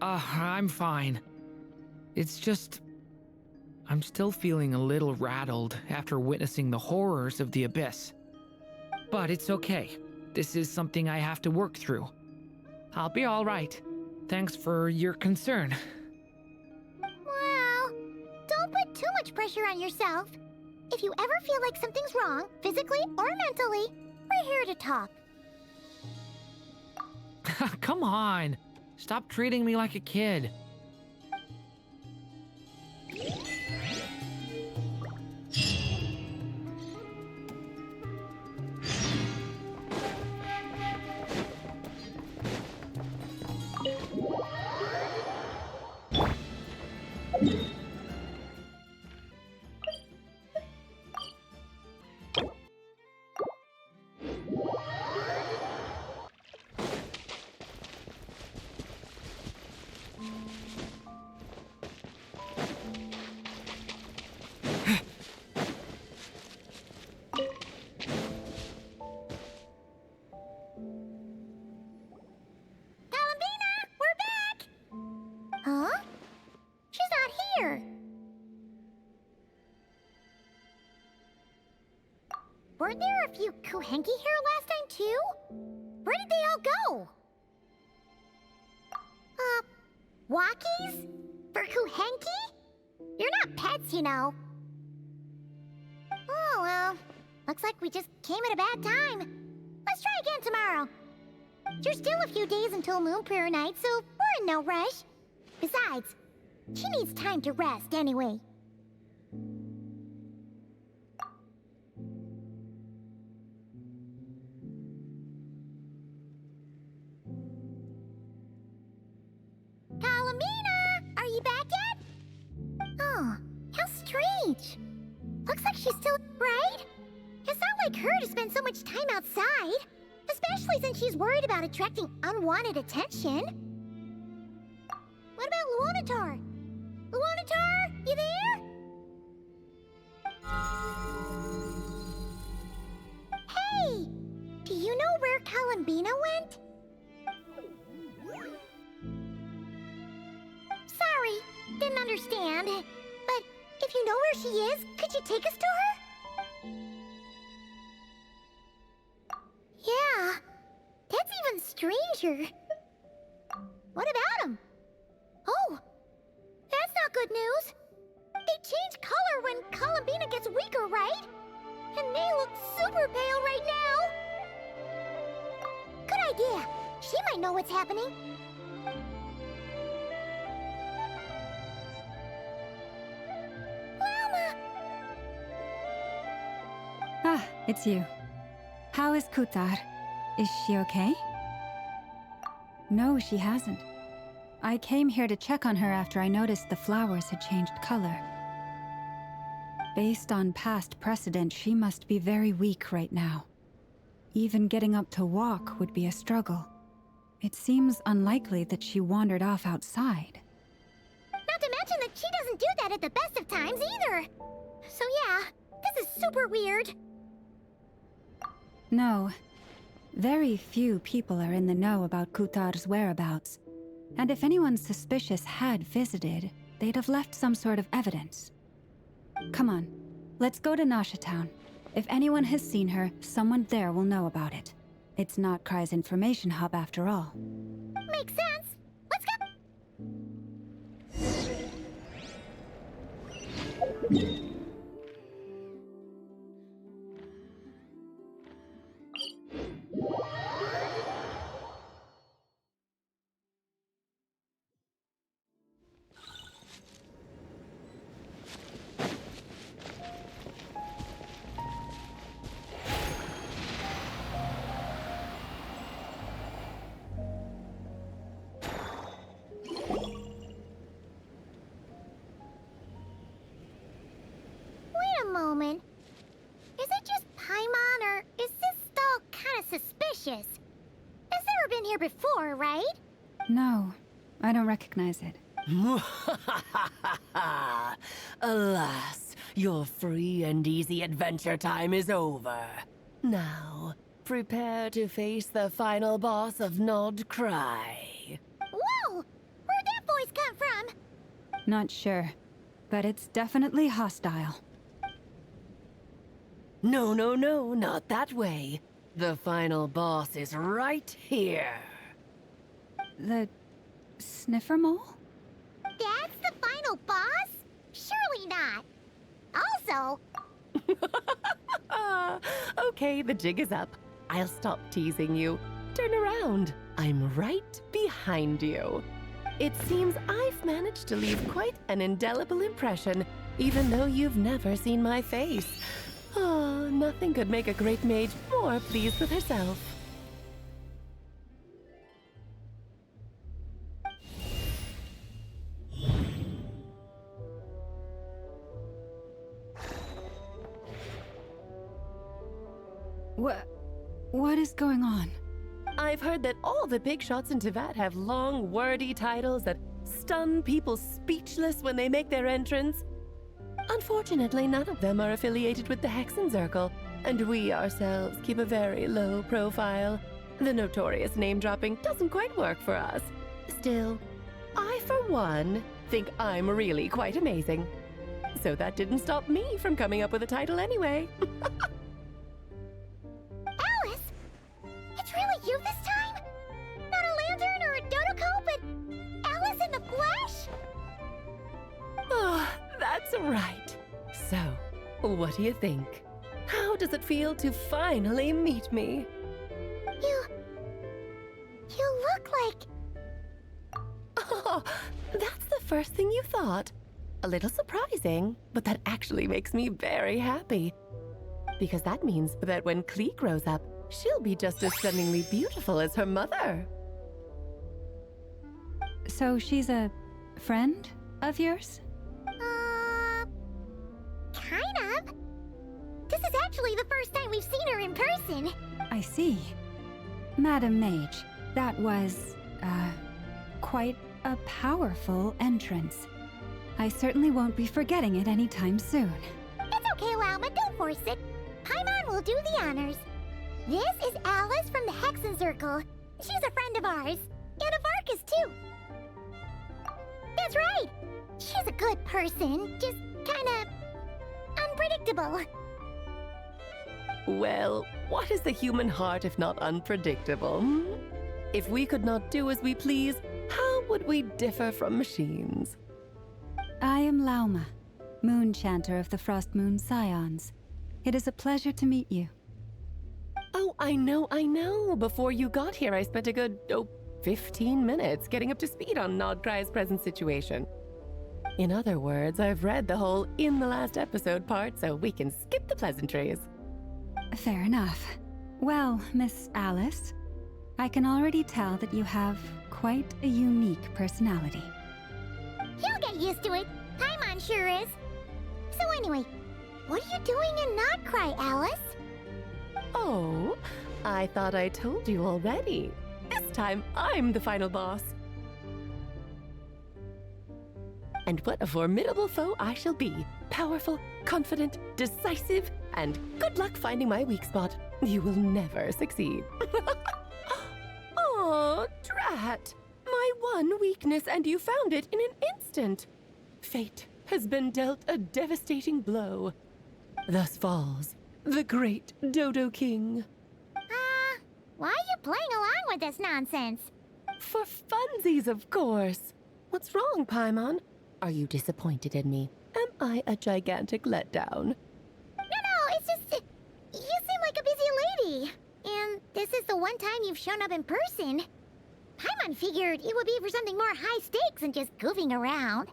I'm fine. It's just... I'm still feeling a little rattled after witnessing the horrors of the Abyss. But it's okay. This is something I have to work through. I'll be all right. Thanks for your concern. Well, don't put too much pressure on yourself. If you ever feel like something's wrong, physically or mentally, we're here to talk. Come on. Stop treating me like a kid. here? Weren't there a few Kuhenki here last time, too? Where did they all go? Walkies? For Kuhenki? You're not pets, you know. Oh, well. Looks like we just came at a bad time. Let's try again tomorrow. There's still a few days until Moon Prayer Night, so we're in no rush. Besides, she needs time to rest anyway. Kalamina! Are you back yet? Oh, how strange. Looks like she's still right? It's not like her to spend so much time outside. Especially since she's worried about attracting unwanted attention. What about Luonatar? Luonatar, you there? Hey! Do you know where Kalambina went? Sorry, didn't understand. But if you know where she is, could you take us to her? Yeah, that's even stranger. What about him? Oh, that's not good news. They change color when Kalambina gets weaker, right? And they look super pale right now. Good idea. She might know what's happening. Mama! Ah, it's you. How is Kutar? Is she okay? No, she hasn't. I came here to check on her after I noticed the flowers had changed color. Based on past precedent, she must be very weak right now. Even getting up to walk would be a struggle. It seems unlikely that she wandered off outside. Not to mention that she doesn't do that at the best of times either. So yeah, this is super weird. No. Very few people are in the know about Kutar's whereabouts. And if anyone suspicious had visited, they'd have left some sort of evidence. Come on, let's go to Nasha Town. If anyone has seen her, someone there will know about it. It's not Cry's information hub after all. Makes sense. Let's go. Moment. Is it just Paimon, or is this stall kind of suspicious? It's never been here before, right? No, I don't recognize it. Alas, your free and easy adventure time is over. Now, prepare to face the final boss of Nod Cry. Whoa! Where'd that voice come from? Not sure, but it's definitely hostile. No, not that way. The final boss is right here. The sniffer mole? That's the final boss? Surely not. Also... Okay, the jig is up. I'll stop teasing you. Turn around. I'm right behind you. It seems I've managed to leave quite an indelible impression, even though you've never seen my face. Oh, nothing could make a great mage more pleased with herself. What is going on? I've heard that all the big shots in Teyvat have long, wordy titles that stun people speechless when they make their entrance. Unfortunately, none of them are affiliated with the Hexen Circle, and we ourselves keep a very low profile. The notorious name-dropping doesn't quite work for us. Still, I, for one, think I'm really quite amazing. So that didn't stop me from coming up with a title anyway. Alice? It's really you this time? Not a lantern or a Dodoko, but Alice in the flesh? Oh, that's right. So, what do you think? How does it feel to finally meet me? You look like... Oh, that's the first thing you thought. A little surprising, but that actually makes me very happy. Because that means that when Klee grows up, she'll be just as stunningly beautiful as her mother. So she's a friend of yours? Kind of. This is actually the first time we've seen her in person. I see. Madam Mage, that was, quite a powerful entrance. I certainly won't be forgetting it anytime soon. It's okay, Lauma, don't force it. Paimon will do the honors. This is Alice from the Hexen Circle. She's a friend of ours. And of Arcus, too. That's right. She's a good person, just kinda... unpredictable. Well, what is the human heart if not unpredictable? If we could not do as we please, how would we differ from machines? I am Lauma, Moon Chanter of the Frost Moon Scions. It is a pleasure to meet you. Oh, I know. Before you got here, I spent a good, 15 minutes getting up to speed on Nodcry's present situation. In other words, I've read the whole in the last episode part, so we can skip the pleasantries. Fair enough. Well, Miss Alice, I can already tell that you have quite a unique personality. He'll get used to it. Paimon sure is. So anyway, what are you doing in Nodcry, Alice? Oh, I thought I told you already. This time, I'm the final boss. And what a formidable foe I shall be. Powerful, confident, decisive, and good luck finding my weak spot. You will never succeed. Aw, drat. My one weakness, and you found it in an instant. Fate has been dealt a devastating blow. Thus falls the great Dodo King. Why are you playing along with this nonsense? For funsies, of course. What's wrong, Paimon? Are you disappointed in me? Am I a gigantic letdown? No, it's just... you seem like a busy lady. And this is the one time you've shown up in person. Paimon figured it would be for something more high stakes than just goofing around.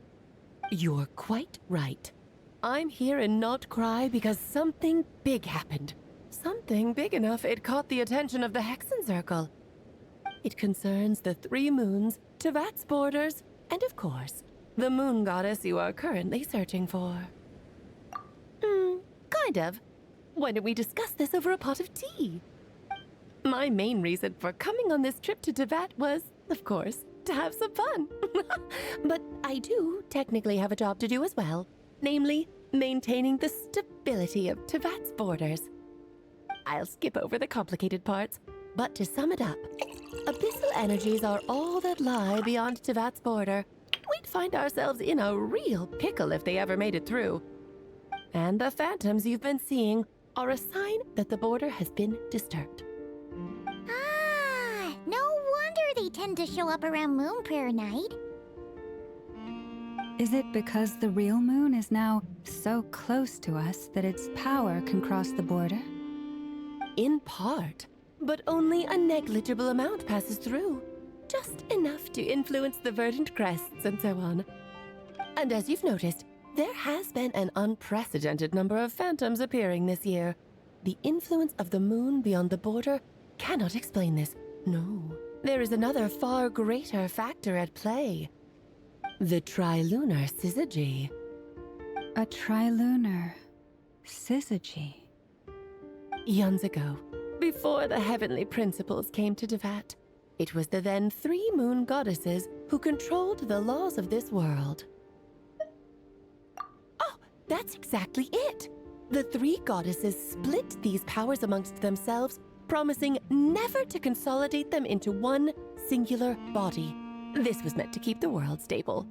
You're quite right. I'm here in Nodcry because something big happened. Something big enough it caught the attention of the Hexen Circle. It concerns the 3 moons, Teyvat's borders, and of course, the moon goddess you are currently searching for. Kind of. Why don't we discuss this over a pot of tea? My main reason for coming on this trip to Teyvat was, of course, to have some fun. But I do technically have a job to do as well, namely, maintaining the stability of Teyvat's borders. I'll skip over the complicated parts, but to sum it up, abyssal energies are all that lie beyond Teyvat's border. We'd find ourselves in a real pickle if they ever made it through. And the phantoms you've been seeing are a sign that the border has been disturbed. No wonder they tend to show up around Moon Prayer Night. Is it because the real moon is now so close to us that its power can cross the border? In part, but only a negligible amount passes through. Just enough to influence the verdant crests and so on. And as you've noticed, there has been an unprecedented number of phantoms appearing this year. The influence of the moon beyond the border cannot explain this. No, there is another far greater factor at play. The trilunar syzygy. A trilunar syzygy. Eons ago, before the heavenly principles came to Teyvat, it was the then 3 moon goddesses who controlled the laws of this world. Oh, that's exactly it! The 3 goddesses split these powers amongst themselves, promising never to consolidate them into one singular body. This was meant to keep the world stable.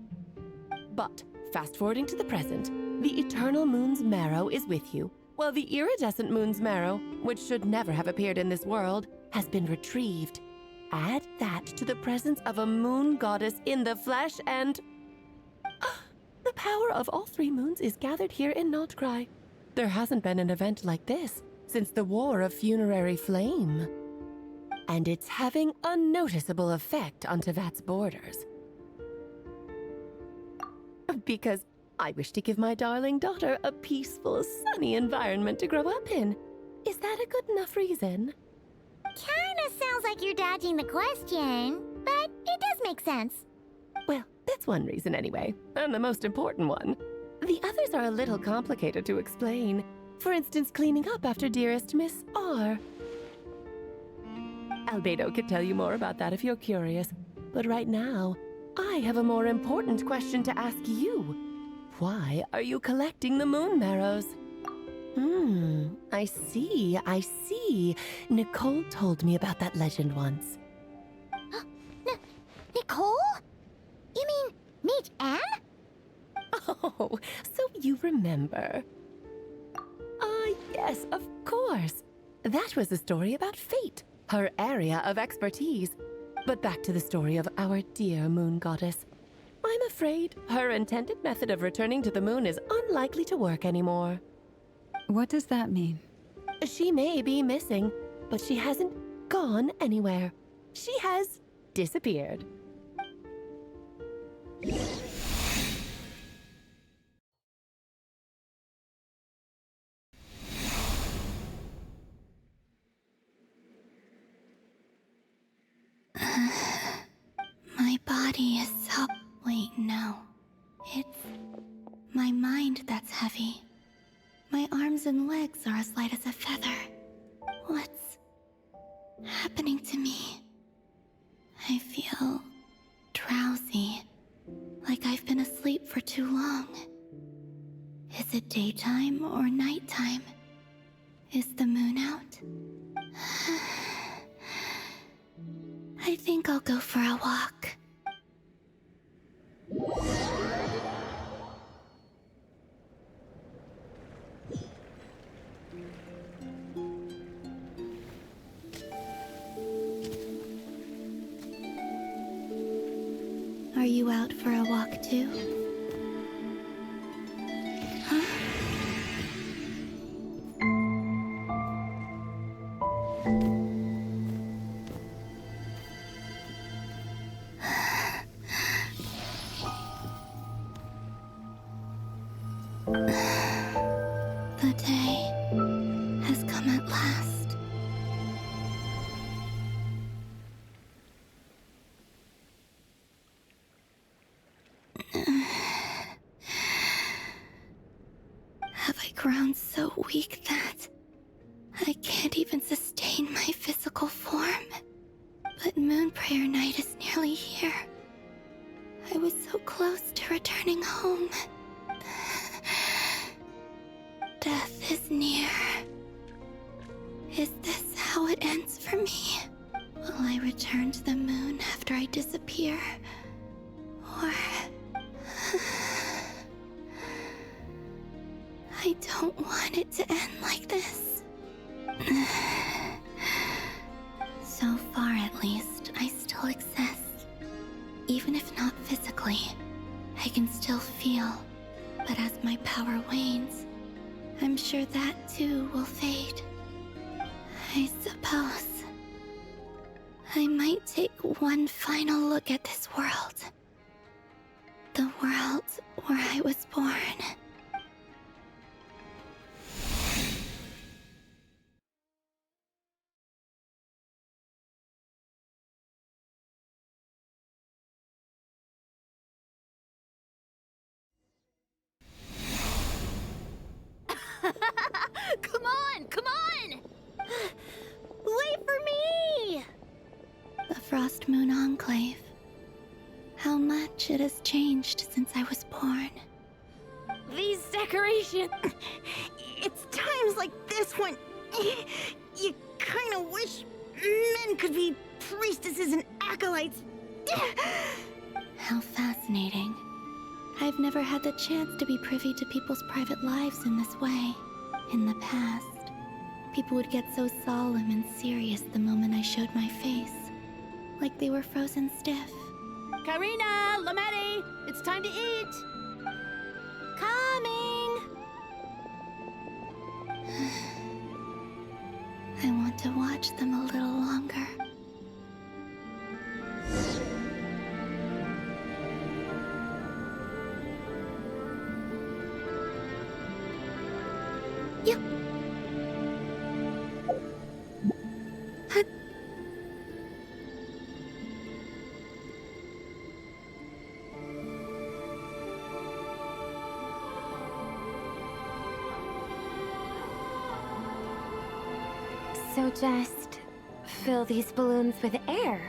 But, fast forwarding to the present, the eternal moon's marrow is with you, while the iridescent moon's marrow, which should never have appeared in this world, has been retrieved. Add that to the presence of a moon goddess in the flesh and... the power of all three moons is gathered here in Notcry. There hasn't been an event like this since the War of Funerary Flame. And it's having a noticeable effect on Teyvat's borders. Because I wish to give my darling daughter a peaceful, sunny environment to grow up in. Is that a good enough reason? Kinda sounds like you're dodging the question, but it does make sense. Well, that's one reason anyway, and the most important one. The others are a little complicated to explain. For instance, cleaning up after dearest Miss R. Albedo could tell you more about that if you're curious, but right now, I have a more important question to ask you. Why are you collecting the moon marrows? I see. Nicole told me about that legend once. Nicole? You mean meet Anne? Oh, so you remember. Yes, of course. That was a story about fate, her area of expertise. But back to the story of our dear moon goddess. I'm afraid her intended method of returning to the moon is unlikely to work anymore. What does that mean? She may be missing, but she hasn't gone anywhere. She has disappeared. My body is so... Wait, no. It's my mind that's heavy. My arms and legs are as light as a feather. What's happening to me? I feel drowsy, like I've been asleep for too long. Is it daytime or nighttime? Is the moon out? I think I'll go for a walk. Are you out for a walk too? Huh? The day has come at last. Have I grown so weak that I can't even sustain my physical form? But Moon Prayer Night is nearly here. I was so close to returning home. Death is near. Is this how it ends for me? Will I return to the moon after I disappear? Or... I don't want it to end like this. So far, at least, I still exist. Even if not physically, I can still feel. But as my power wanes, I'm sure that too will fade. I suppose I might take one final look at this world. The world where I was born. Come on! Wait for me! The Frost Moon Enclave. How much it has changed since I was born. These decorations... It's times like this when... You kinda wish men could be priestesses and acolytes. How fascinating. I've never had the chance to be privy to people's private lives in this way. In the past, people would get so solemn and serious the moment I showed my face. Like they were frozen stiff. Karina! Lametti! It's time to eat! Coming! I want to watch them a little longer. Yep. So just fill these balloons with air,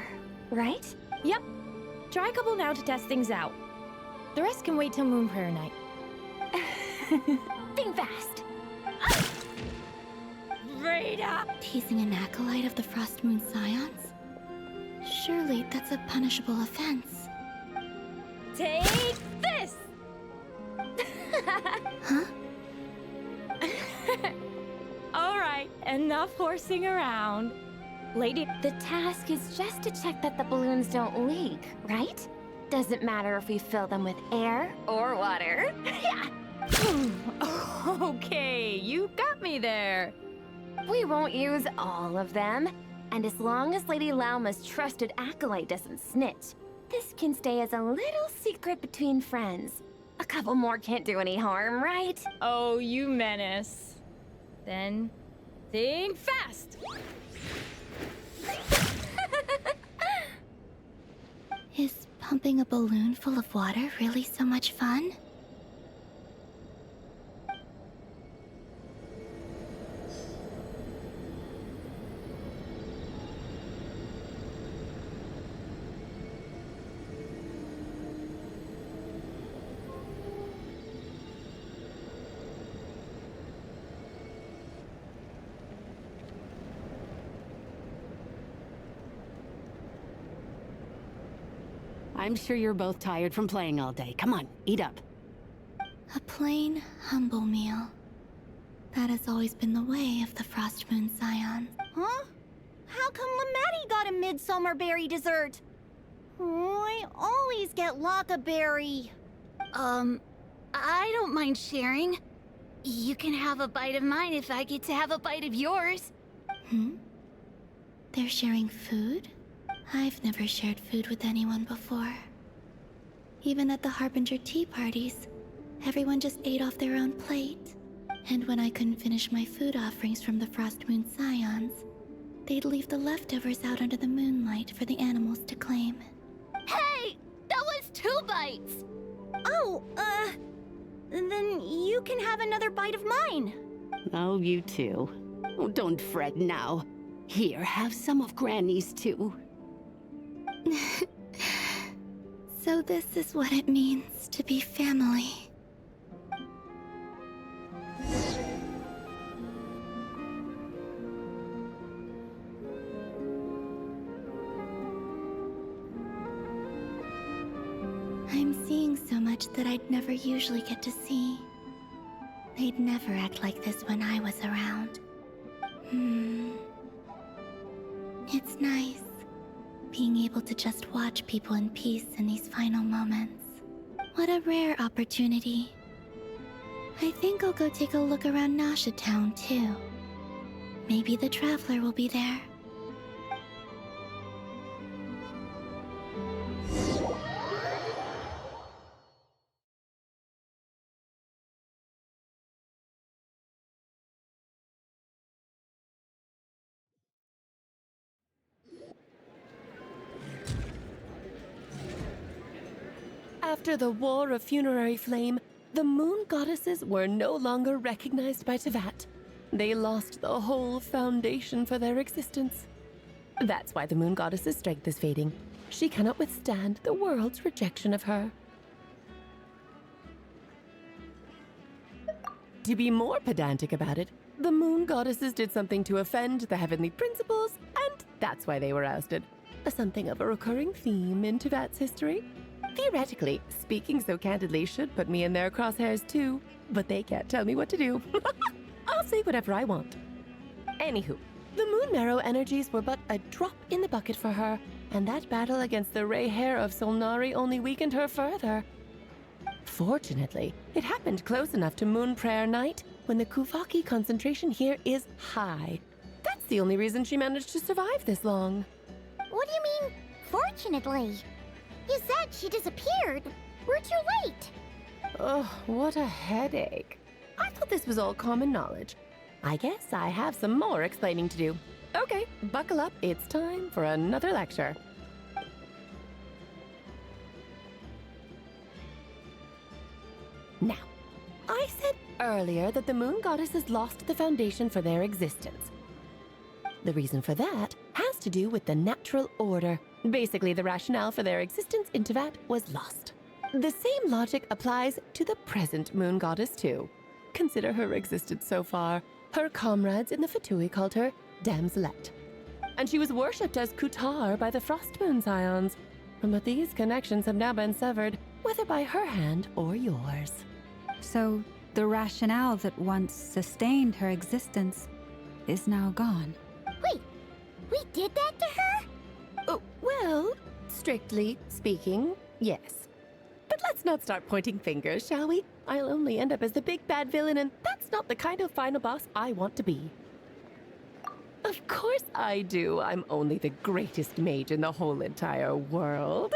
right? Yep. Try a couple now to test things out. The rest can wait till Moon Prayer Night. Think fast. Rita! Teasing an acolyte of the Frost Moon Scions? Surely that's a punishable offense. Take this! Huh? Alright, enough horsing around. Lady, The task is just to check that the balloons don't leak, right? Doesn't matter if we fill them with air or water. okay, you got me there. We won't use all of them. And as long as Lady Lauma's trusted acolyte doesn't snitch, this can stay as a little secret between friends. A couple more can't do any harm, right? Oh, you menace. Then, think fast! Is pumping a balloon full of water really so much fun? I'm sure you're both tired from playing all day. Come on, eat up. A plain, humble meal. That has always been the way of the Frost Moon Scions. Huh? How come Lametti got a midsummer berry dessert? Oh, I always get Lockaberry. I don't mind sharing. You can have a bite of mine if I get to have a bite of yours. They're sharing food? I've never shared food with anyone before. Even at the Harbinger tea parties, everyone just ate off their own plate. And when I couldn't finish my food offerings from the Frost Moon Scions, they'd leave the leftovers out under the moonlight for the animals to claim. Hey! That was 2 bites! Oh, then you can have another bite of mine. Oh, you too. Oh, don't fret now. Here, have some of Granny's too. So this is what it means to be family. I'm seeing so much that I'd never usually get to see. They'd never act like this when I was around. It's nice, being able to just watch people in peace in these final moments. What a rare opportunity. I think I'll go take a look around Nasha Town, too. Maybe the Traveler will be there. After the War of Funerary Flame, the Moon Goddesses were no longer recognized by Teyvat. They lost the whole foundation for their existence. That's why the Moon Goddess's strength is fading. She cannot withstand the world's rejection of her. To be more pedantic about it, the Moon Goddesses did something to offend the heavenly principles, and that's why they were ousted. Something of a recurring theme in Teyvat's history. theoretically, speaking so candidly should put me in their crosshairs too, but they can't tell me what to do. I'll say whatever I want. Anywho, the Moon Marrow energies were but a drop in the bucket for her, and that battle against the Ray Hair of Solnari only weakened her further. Fortunately, it happened close enough to Moon Prayer Night when the Kuvaki concentration here is high. That's the only reason she managed to survive this long. What do you mean, fortunately? You said she disappeared. We're too late. Oh, what a headache. I thought this was all common knowledge. I guess I have some more explaining to do. Okay, buckle up. It's time for another lecture. Now, I said earlier that the Moon Goddesses lost the foundation for their existence. The reason for that has to do with the natural order. Basically, the rationale for their existence in Teyvat was lost. The same logic applies to the present Moon Goddess too. Consider her existence so far. Her comrades in the Fatui called her Damselette. And she was worshipped as Kutar by the Frost Moon Scions. But these connections have now been severed, whether by her hand or yours. So, the rationale that once sustained her existence is now gone. Wait, we did that to her? Oh, well, strictly speaking, yes. But let's not start pointing fingers, shall we? I'll only end up as the big bad villain, and that's not the kind of final boss I want to be. Of course I do. I'm only the greatest mage in the whole entire world.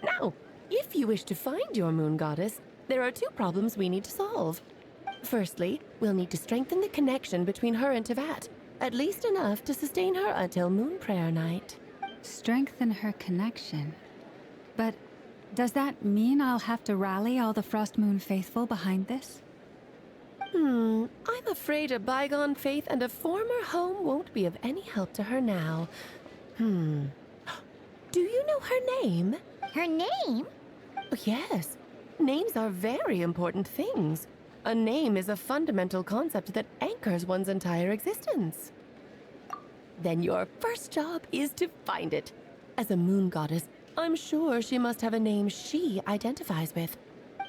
Now, if you wish to find your Moon Goddess, there are two problems we need to solve. Firstly, we'll need to strengthen the connection between her and Teyvat, at least enough to sustain her until Moon Prayer Night. Strengthen her connection. But does that mean I'll have to rally all the Frost Moon faithful behind this? I'm afraid a bygone faith and a former home won't be of any help to her now. Do you know her name? Her name? Oh, yes. Names are very important things. A name is a fundamental concept that anchors one's entire existence. Then your first job is to find it. As a moon goddess, I'm sure she must have a name she identifies with.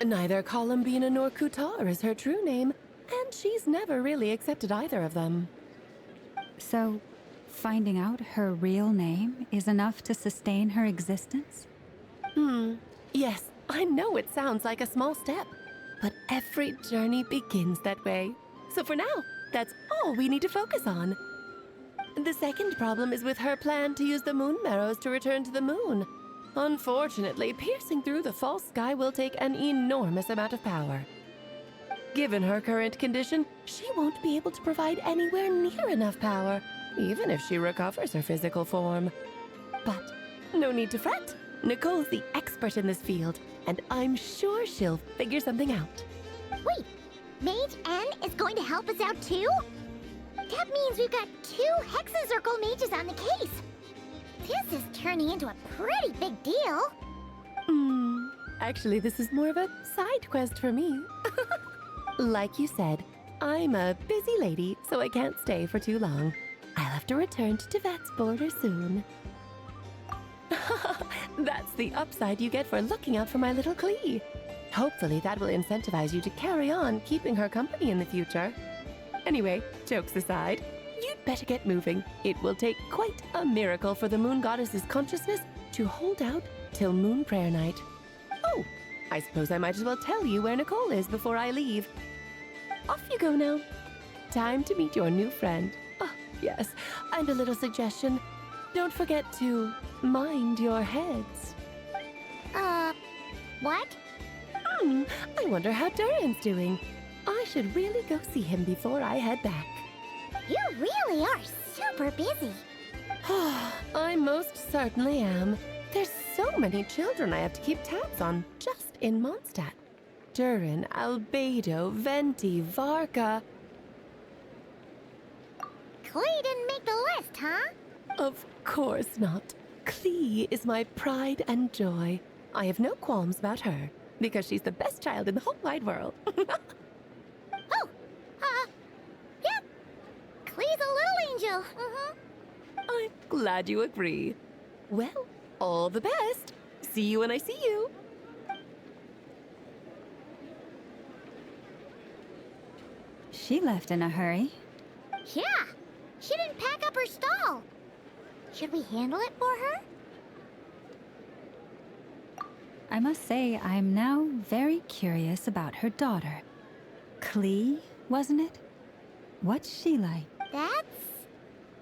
Neither Columbina nor Kutar is her true name, and she's never really accepted either of them. So, finding out her real name is enough to sustain her existence? Yes, I know it sounds like a small step, but every journey begins that way. So for now, that's all we need to focus on. The second problem is with her plan to use the moon marrows to return to the moon. Unfortunately, piercing through the false sky will take an enormous amount of power. Given her current condition, she won't be able to provide anywhere near enough power, even if she recovers her physical form. But no need to fret. Nicole's the expert in this field, and I'm sure she'll figure something out. Wait, Mage N is going to help us out too? That means we've got 2 Hexacircle mages on the case. This is turning into a pretty big deal. Actually, this is more of a side quest for me. Like you said, I'm a busy lady, so I can't stay for too long. I'll have to return to Teyvat's border soon. That's the upside you get for looking out for my little Klee. Hopefully that will incentivize you to carry on keeping her company in the future. Anyway, jokes aside, you'd better get moving. It will take quite a miracle for the Moon Goddess's consciousness to hold out till Moon Prayer Night. Oh, I suppose I might as well tell you where Nicole is before I leave. Off you go now. Time to meet your new friend. Oh, yes, and a little suggestion. Don't forget to mind your heads. What? I wonder how Durian's doing. I should really go see him before I head back. You really are super busy. I most certainly am. There's so many children I have to keep tabs on just in Mondstadt. Durin, Albedo, Venti, Varka. Klee didn't make the list, huh? Of course not. Klee is my pride and joy. I have no qualms about her, because she's the best child in the whole wide world. Yep. Klee's a little angel. I'm glad you agree. Well, all the best. See you when I see you. She left in a hurry. Yeah, she didn't pack up her stall. Should we handle it for her? I must say, I'm now very curious about her daughter. Klee, wasn't it? What's she like? That's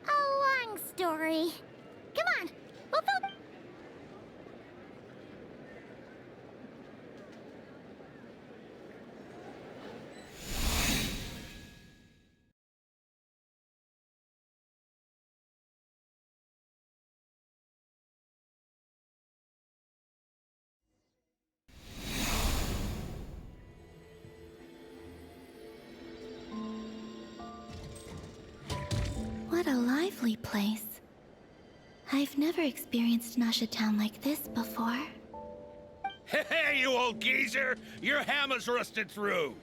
a long story. Come on, we'll go. What a lively place. I've never experienced Nasha Town like this before. Hey, you old geezer! Your hammer's rusted through!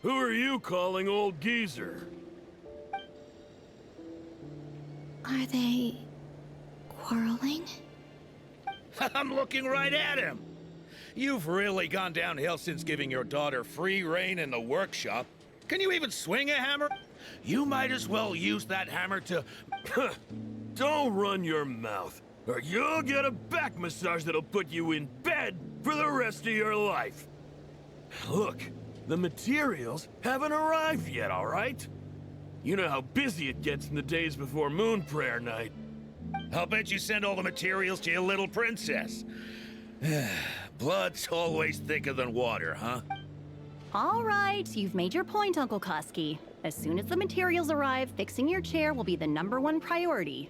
Who are you calling old geezer? Are they quarreling? I'm looking right at him! You've really gone downhill since giving your daughter free rein in the workshop. Can you even swing a hammer? You might as well use that hammer to... Don't run your mouth, or you'll get a back massage that'll put you in bed for the rest of your life. Look, the materials haven't arrived yet, all right? You know how busy it gets in the days before Moon Prayer Night. I'll bet you send all the materials to your little princess. Blood's always thicker than water, huh? All right, you've made your point, Uncle Koski. As soon as the materials arrive, fixing your chair will be the #1 priority.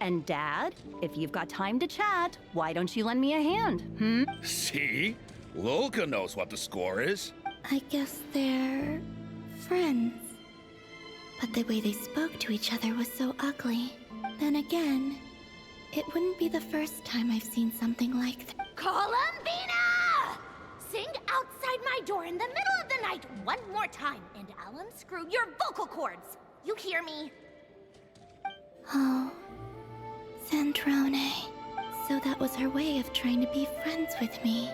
And Dad, if you've got time to chat, why don't you lend me a hand, See? Lolka knows what the score is. I guess they're friends. But the way they spoke to each other was so ugly. Then again, it wouldn't be the first time I've seen something like that. Columbina! Sing outside my door in the middle of the night one more time, and I'll unscrew your vocal cords. You hear me? Oh, Zandrone. So that was her way of trying to be friends with me.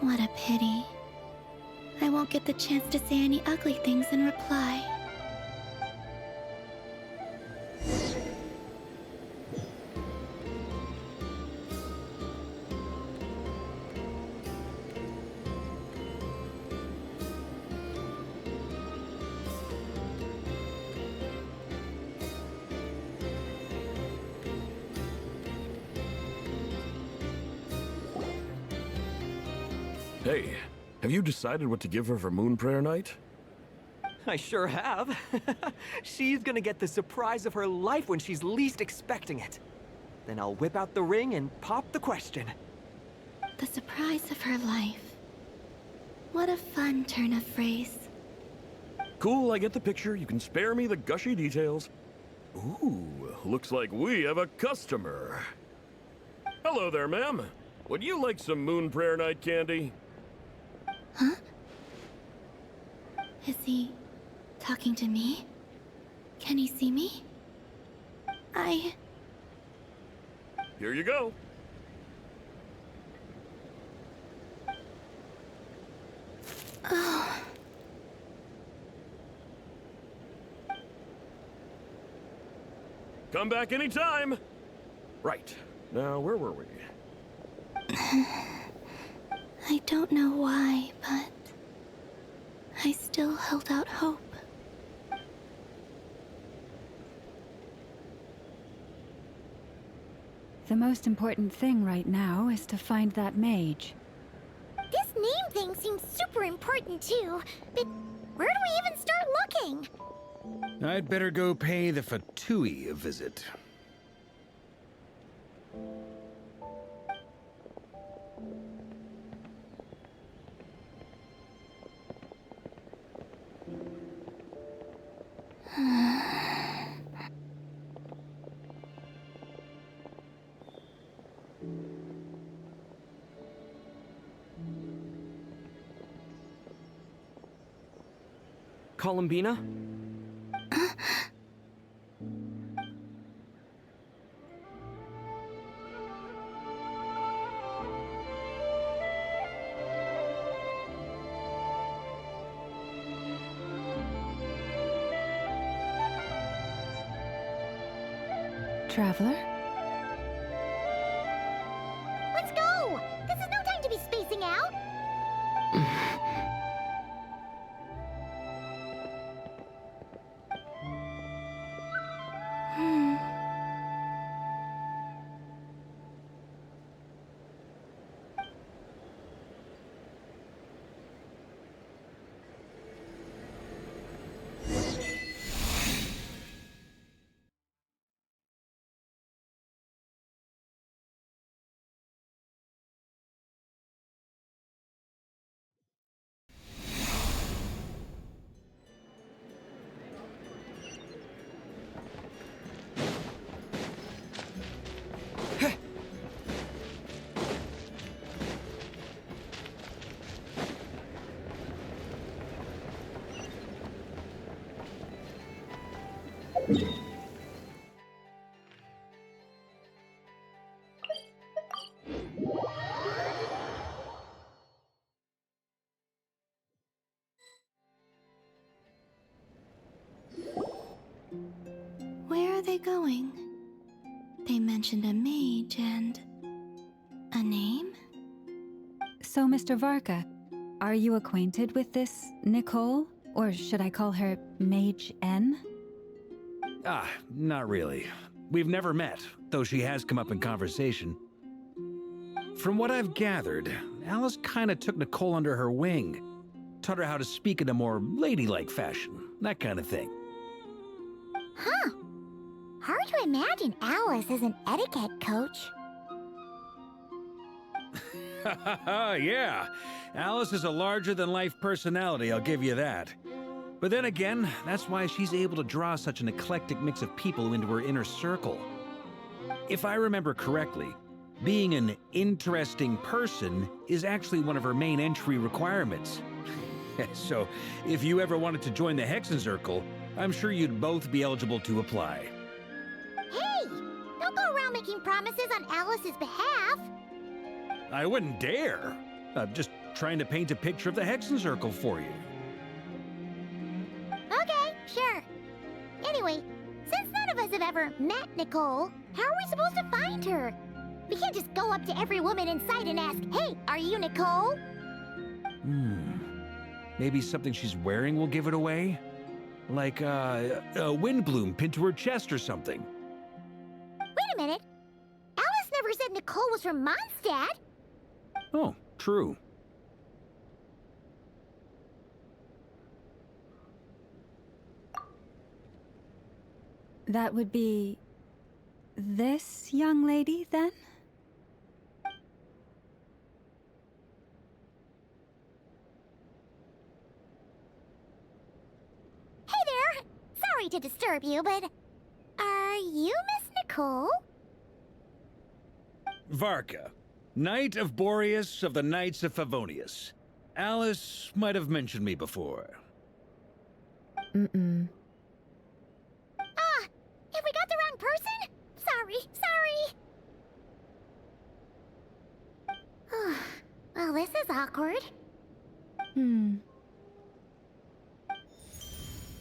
What a pity. I won't get the chance to say any ugly things in reply. Hey, have you decided what to give her for Moon Prayer Night? I sure have. She's gonna get the surprise of her life when she's least expecting it. Then I'll whip out the ring and pop the question. The surprise of her life. What a fun turn of phrase. Cool, I get the picture. You can spare me the gushy details. Ooh, looks like we have a customer. Hello there, ma'am. Would you like some Moon Prayer Night candy? Huh? Is he talking to me? Can he see me? Here you go. Oh. Come back anytime. Right. Now, where were we? I don't know why, but I still held out hope. The most important thing right now is to find that mage. This name thing seems super important too, but where do we even start looking? I'd better go pay the Fatui a visit. Columbina? traveler. Let's go! This is no time to be spacing out! Where are they going? They mentioned a mage and... a name? So, Mr. Varka, are you acquainted with this Nicole? Or should I call her Mage N? Ah, not really. We've never met, though she has come up in conversation. From what I've gathered, Alice kinda took Nicole under her wing. Taught her how to speak in a more ladylike fashion, that kind of thing. Huh. Hard to imagine Alice as an etiquette coach. Yeah, Alice is a larger-than-life personality, I'll give you that. But then again, that's why she's able to draw such an eclectic mix of people into her inner circle. If I remember correctly, being an interesting person is actually one of her main entry requirements. So, if you ever wanted to join the Hexen Circle, I'm sure you'd both be eligible to apply. Hey! Don't go around making promises on Alice's behalf! I wouldn't dare. I'm just trying to paint a picture of the Hexen Circle for you. Okay, sure. Anyway, since none of us have ever met Nicole, how are we supposed to find her? We can't just go up to every woman in sight and ask, "Hey, are you Nicole?" Maybe something she's wearing will give it away? Like, a windbloom pinned to her chest or something. Wait a minute. Alice never said Nicole was from Mondstadt. Oh, true. That would be... this young lady, then? Hey there! Sorry to disturb you, but... are you Miss Nicole? Varka, Knight of Boreas of the Knights of Favonius. Alice might have mentioned me before. Mm-mm. Ah! Have we got the wrong person? Sorry! Well, this is awkward.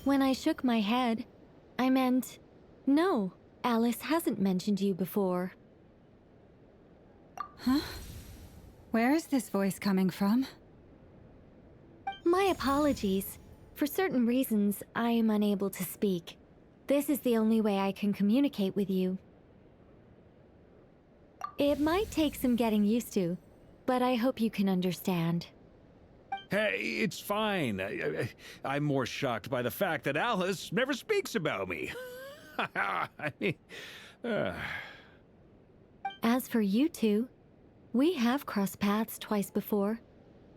When I shook my head, I meant, no, Alice hasn't mentioned you before. Huh? Where is this voice coming from? My apologies. For certain reasons, I am unable to speak. This is the only way I can communicate with you. It might take some getting used to, but I hope you can understand. Hey, it's fine. I'm more shocked by the fact that Alice never speaks about me. I mean... As for you two, we have crossed paths twice before,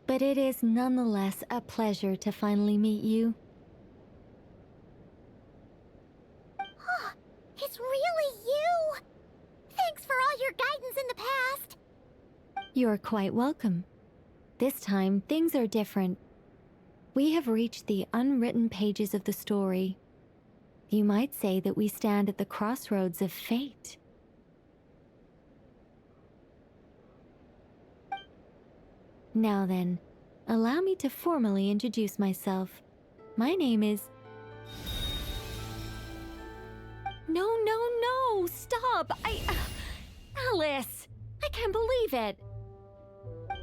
but it is nonetheless a pleasure to finally meet you. It's really you! Thanks for all your guidance in the past! You're quite welcome. This time, things are different. We have reached the unwritten pages of the story. You might say that we stand at the crossroads of fate. Now then, allow me to formally introduce myself. My name is... No, no, no! Stop! Alice! I can't believe it!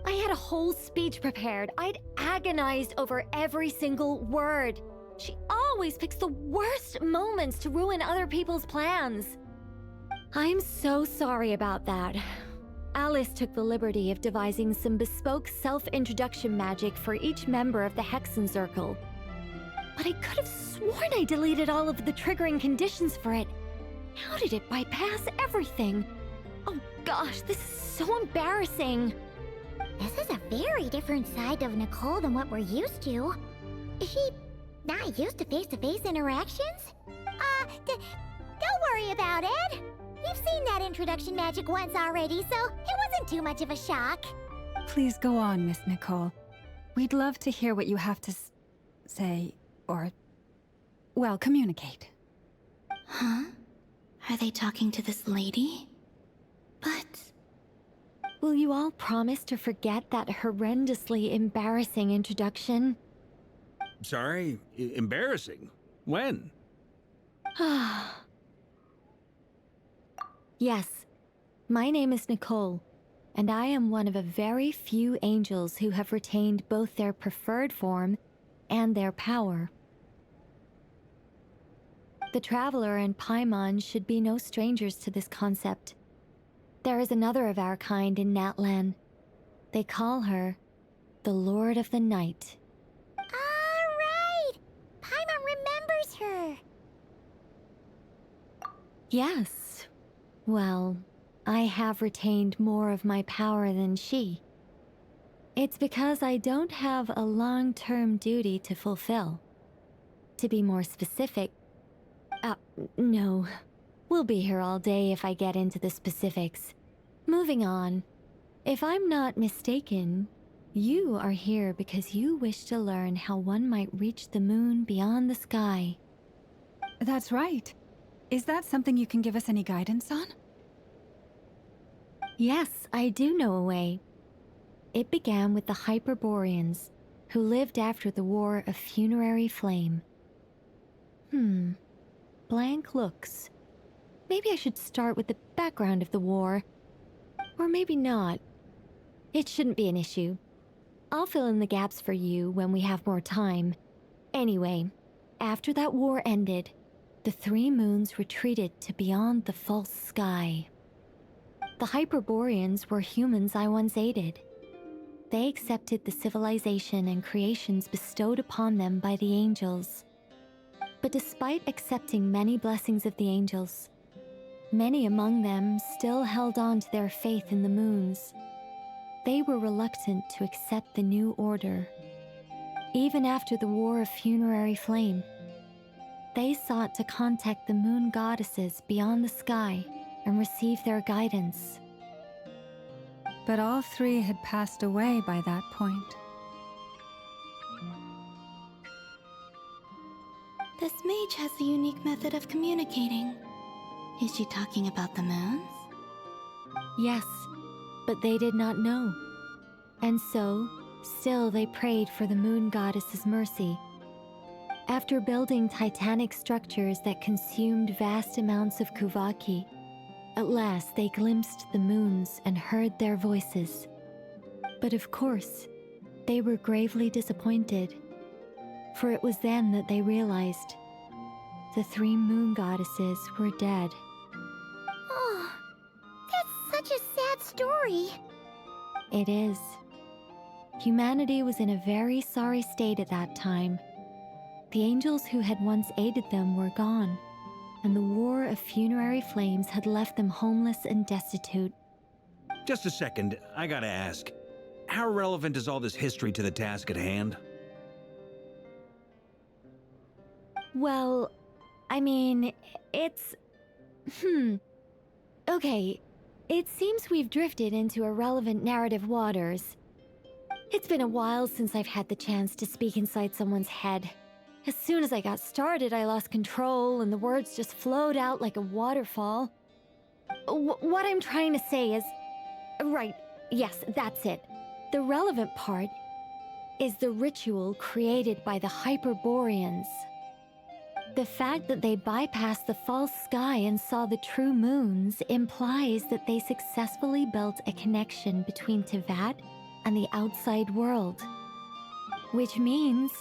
I had a whole speech prepared. I'd agonized over every single word. She always picks the worst moments to ruin other people's plans. I'm so sorry about that. Alice took the liberty of devising some bespoke self-introduction magic for each member of the Hexen Circle. But I could have sworn I deleted all of the triggering conditions for it. How did it bypass everything? Oh gosh, this is so embarrassing. This is a very different side of Nicole than what we're used to. Is she not used to face-to-face interactions? Don't worry about it. You've seen that introduction magic once already, so it wasn't too much of a shock. Please go on, Miss Nicole. We'd love to hear what you have to say, or, well, communicate. Huh? Are they talking to this lady? But... Will you all promise to forget that horrendously embarrassing introduction? Sorry? Embarrassing? When? Yes. My name is Nicole, and I am one of a very few angels who have retained both their preferred form and their power. The Traveler and Paimon should be no strangers to this concept. There is another of our kind in Natlan. They call her the Lord of the Night. Alright! Paimon remembers her! Yes. Well, I have retained more of my power than she. It's because I don't have a long-term duty to fulfill. To be more specific... no. We'll be here all day if I get into the specifics. Moving on. If I'm not mistaken, you are here because you wish to learn how one might reach the moon beyond the sky. That's right. Is that something you can give us any guidance on? Yes, I do know a way. It began with the Hyperboreans, who lived after the War of Funerary Flame. Blank looks. Maybe I should start with the background of the war. Or maybe not. It shouldn't be an issue. I'll fill in the gaps for you when we have more time. Anyway, after that war ended, the three moons retreated to beyond the false sky. The Hyperboreans were humans I once aided. They accepted the civilization and creations bestowed upon them by the angels. But despite accepting many blessings of the angels, many among them still held on to their faith in the moons. They were reluctant to accept the new order. Even after the War of Funerary Flame, they sought to contact the moon goddesses beyond the sky and receive their guidance. But all three had passed away by that point. This mage has a unique method of communicating. Is she talking about the moons? Yes, but they did not know. And so, still they prayed for the moon goddess's mercy. After building titanic structures that consumed vast amounts of Kuvaki, at last they glimpsed the moons and heard their voices. But of course, they were gravely disappointed, for it was then that they realized the three moon goddesses were dead. Oh, that's such a sad story. It is. Humanity was in a very sorry state at that time. The angels who had once aided them were gone, and the War of Funerary Flames had left them homeless and destitute. Just a second, I gotta ask. How relevant is all this history to the task at hand? Well, I mean, it's... Okay, it seems we've drifted into irrelevant narrative waters. It's been a while since I've had the chance to speak inside someone's head. As soon as I got started, I lost control and the words just flowed out like a waterfall. What I'm trying to say is... Right, yes, that's it. The relevant part is the ritual created by the Hyperboreans. The fact that they bypassed the false sky and saw the true moons implies that they successfully built a connection between Teyvat and the outside world. Which means,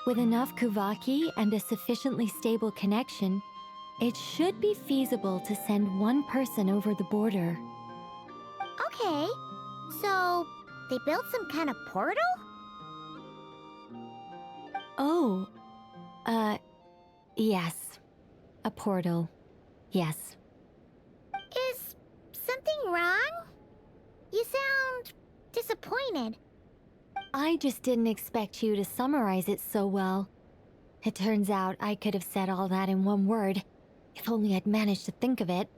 with enough Kuvaki and a sufficiently stable connection, it should be feasible to send one person over the border. Okay, so they built some kind of portal? Oh, yes. A portal. Yes. Is something wrong? You sound disappointed. I just didn't expect you to summarize it so well. It turns out I could have said all that in one word, if only I'd managed to think of it.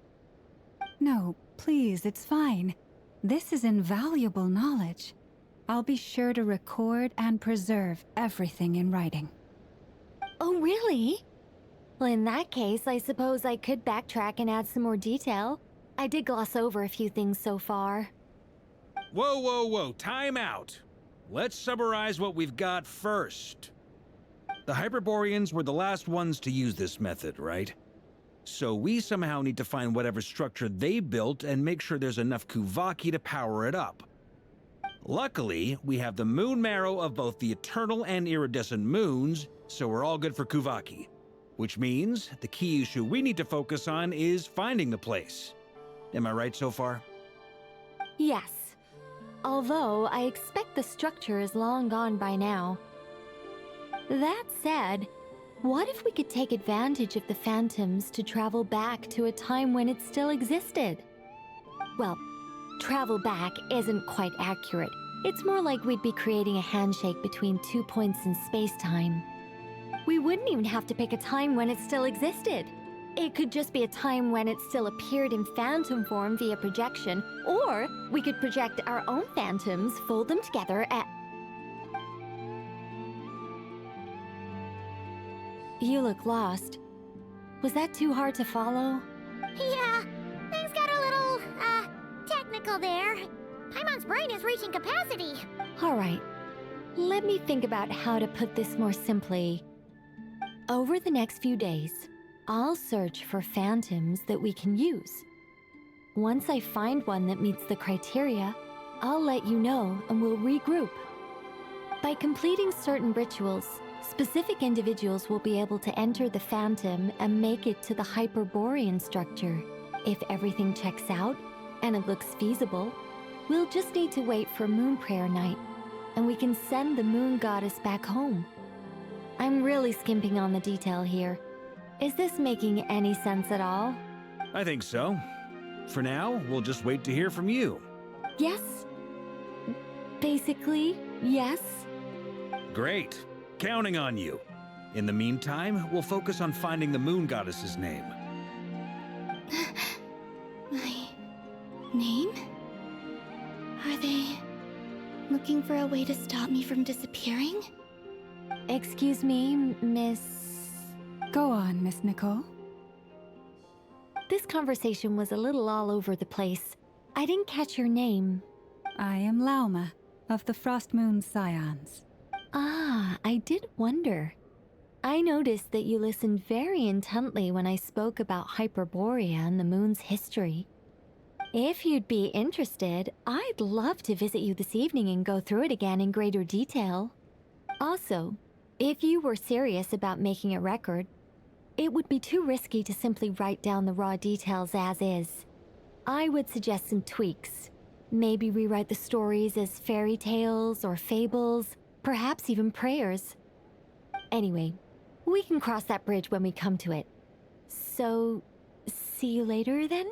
No, please, it's fine. This is invaluable knowledge. I'll be sure to record and preserve everything in writing. Oh, really? Well, in that case, I suppose I could backtrack and add some more detail. I did gloss over a few things so far. Whoa, whoa, whoa, time out. Let's summarize what we've got first. The Hyperboreans were the last ones to use this method, right? So we somehow need to find whatever structure they built and make sure there's enough Kuvaki to power it up. Luckily, we have the moon marrow of both the eternal and iridescent moons, so we're all good for Kuvaki. Which means the key issue we need to focus on is finding the place. Am I right so far? Yes. Although I expect the structure is long gone by now. That said, what if we could take advantage of the phantoms to travel back to a time when it still existed? Well, travel back isn't quite accurate. It's more like we'd be creating a handshake between 2 points in space-time. We wouldn't even have to pick a time when it still existed. It could just be a time when it still appeared in phantom form via projection, or we could project our own phantoms, fold them together, and... You look lost. Was that too hard to follow? Yeah, things got a little, technical there. Paimon's brain is reaching capacity. Alright, let me think about how to put this more simply. Over the next few days, I'll search for phantoms that we can use. Once I find one that meets the criteria, I'll let you know and we'll regroup. By completing certain rituals, specific individuals will be able to enter the phantom and make it to the Hyperborean structure. If everything checks out, and it looks feasible, we'll just need to wait for Moon Prayer Night, and we can send the Moon Goddess back home. I'm really skimping on the detail here. Is this making any sense at all? I think so. For now, we'll just wait to hear from you. Yes. Basically, yes. Great. Counting on you. In the meantime, we'll focus on finding the Moon Goddess's name. My name? Are they looking for a way to stop me from disappearing? Excuse me, Miss... Go on, Miss Nicole. This conversation was a little all over the place. I didn't catch your name. I am Lauma, of the Frost Moon Scions. Ah, I did wonder. I noticed that you listened very intently when I spoke about Hyperborea and the moon's history. If you'd be interested, I'd love to visit you this evening and go through it again in greater detail. Also, if you were serious about making a record, it would be too risky to simply write down the raw details as is. I would suggest some tweaks. Maybe rewrite the stories as fairy tales or fables, perhaps even prayers. Anyway, we can cross that bridge when we come to it. So, see you later then?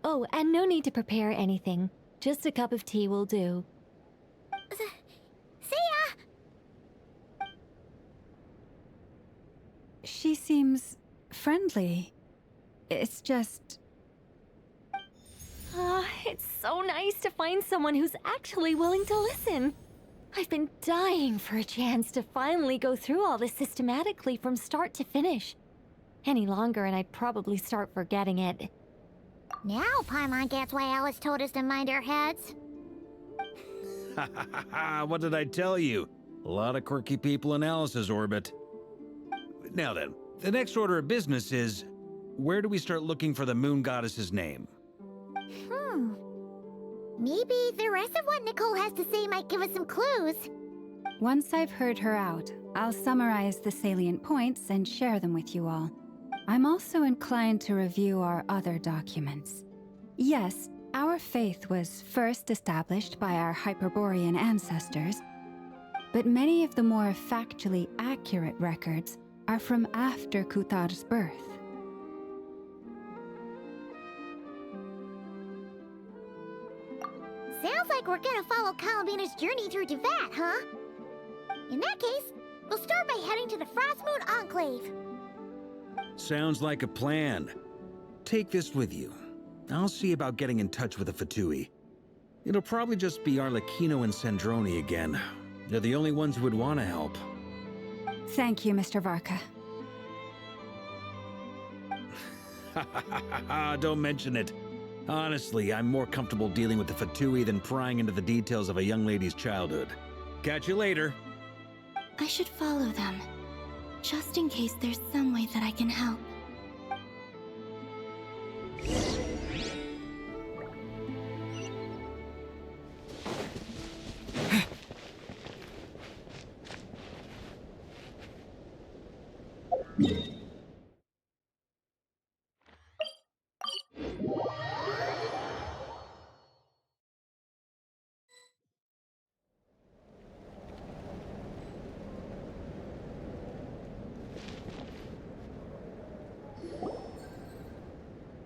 Oh, and no need to prepare anything. Just a cup of tea will do. See ya! She seems friendly. It's just... It's so nice to find someone who's actually willing to listen. I've been dying for a chance to finally go through all this systematically from start to finish. Any longer and I'd probably start forgetting it. Now Paimon gets why Alice told us to mind our heads. Ha ha ha ha, what did I tell you? A lot of quirky people in Alice's orbit. Now then, The next order of business is, where do we start looking for the moon goddess's name? Maybe the rest of what Nicole has to say might give us some clues. Once I've heard her out, I'll summarize the salient points and share them with you all. I'm also inclined to review our other documents. Yes, our faith was first established by our Hyperborean ancestors, but many of the more factually accurate records are from after Kuthar's birth. Sounds like we're gonna follow Columbina's journey through Teyvat, huh? In that case, we'll start by heading to the Frostmoon Enclave. Sounds like a plan. Take this with you. I'll see about getting in touch with the Fatui. It'll probably just be Arlecchino and Sandroni again. They're the only ones who would want to help. Thank you, Mr. Varka. Don't mention it. Honestly, I'm more comfortable dealing with the Fatui than prying into the details of a young lady's childhood. Catch you later. I should follow them, just in case there's some way that I can help.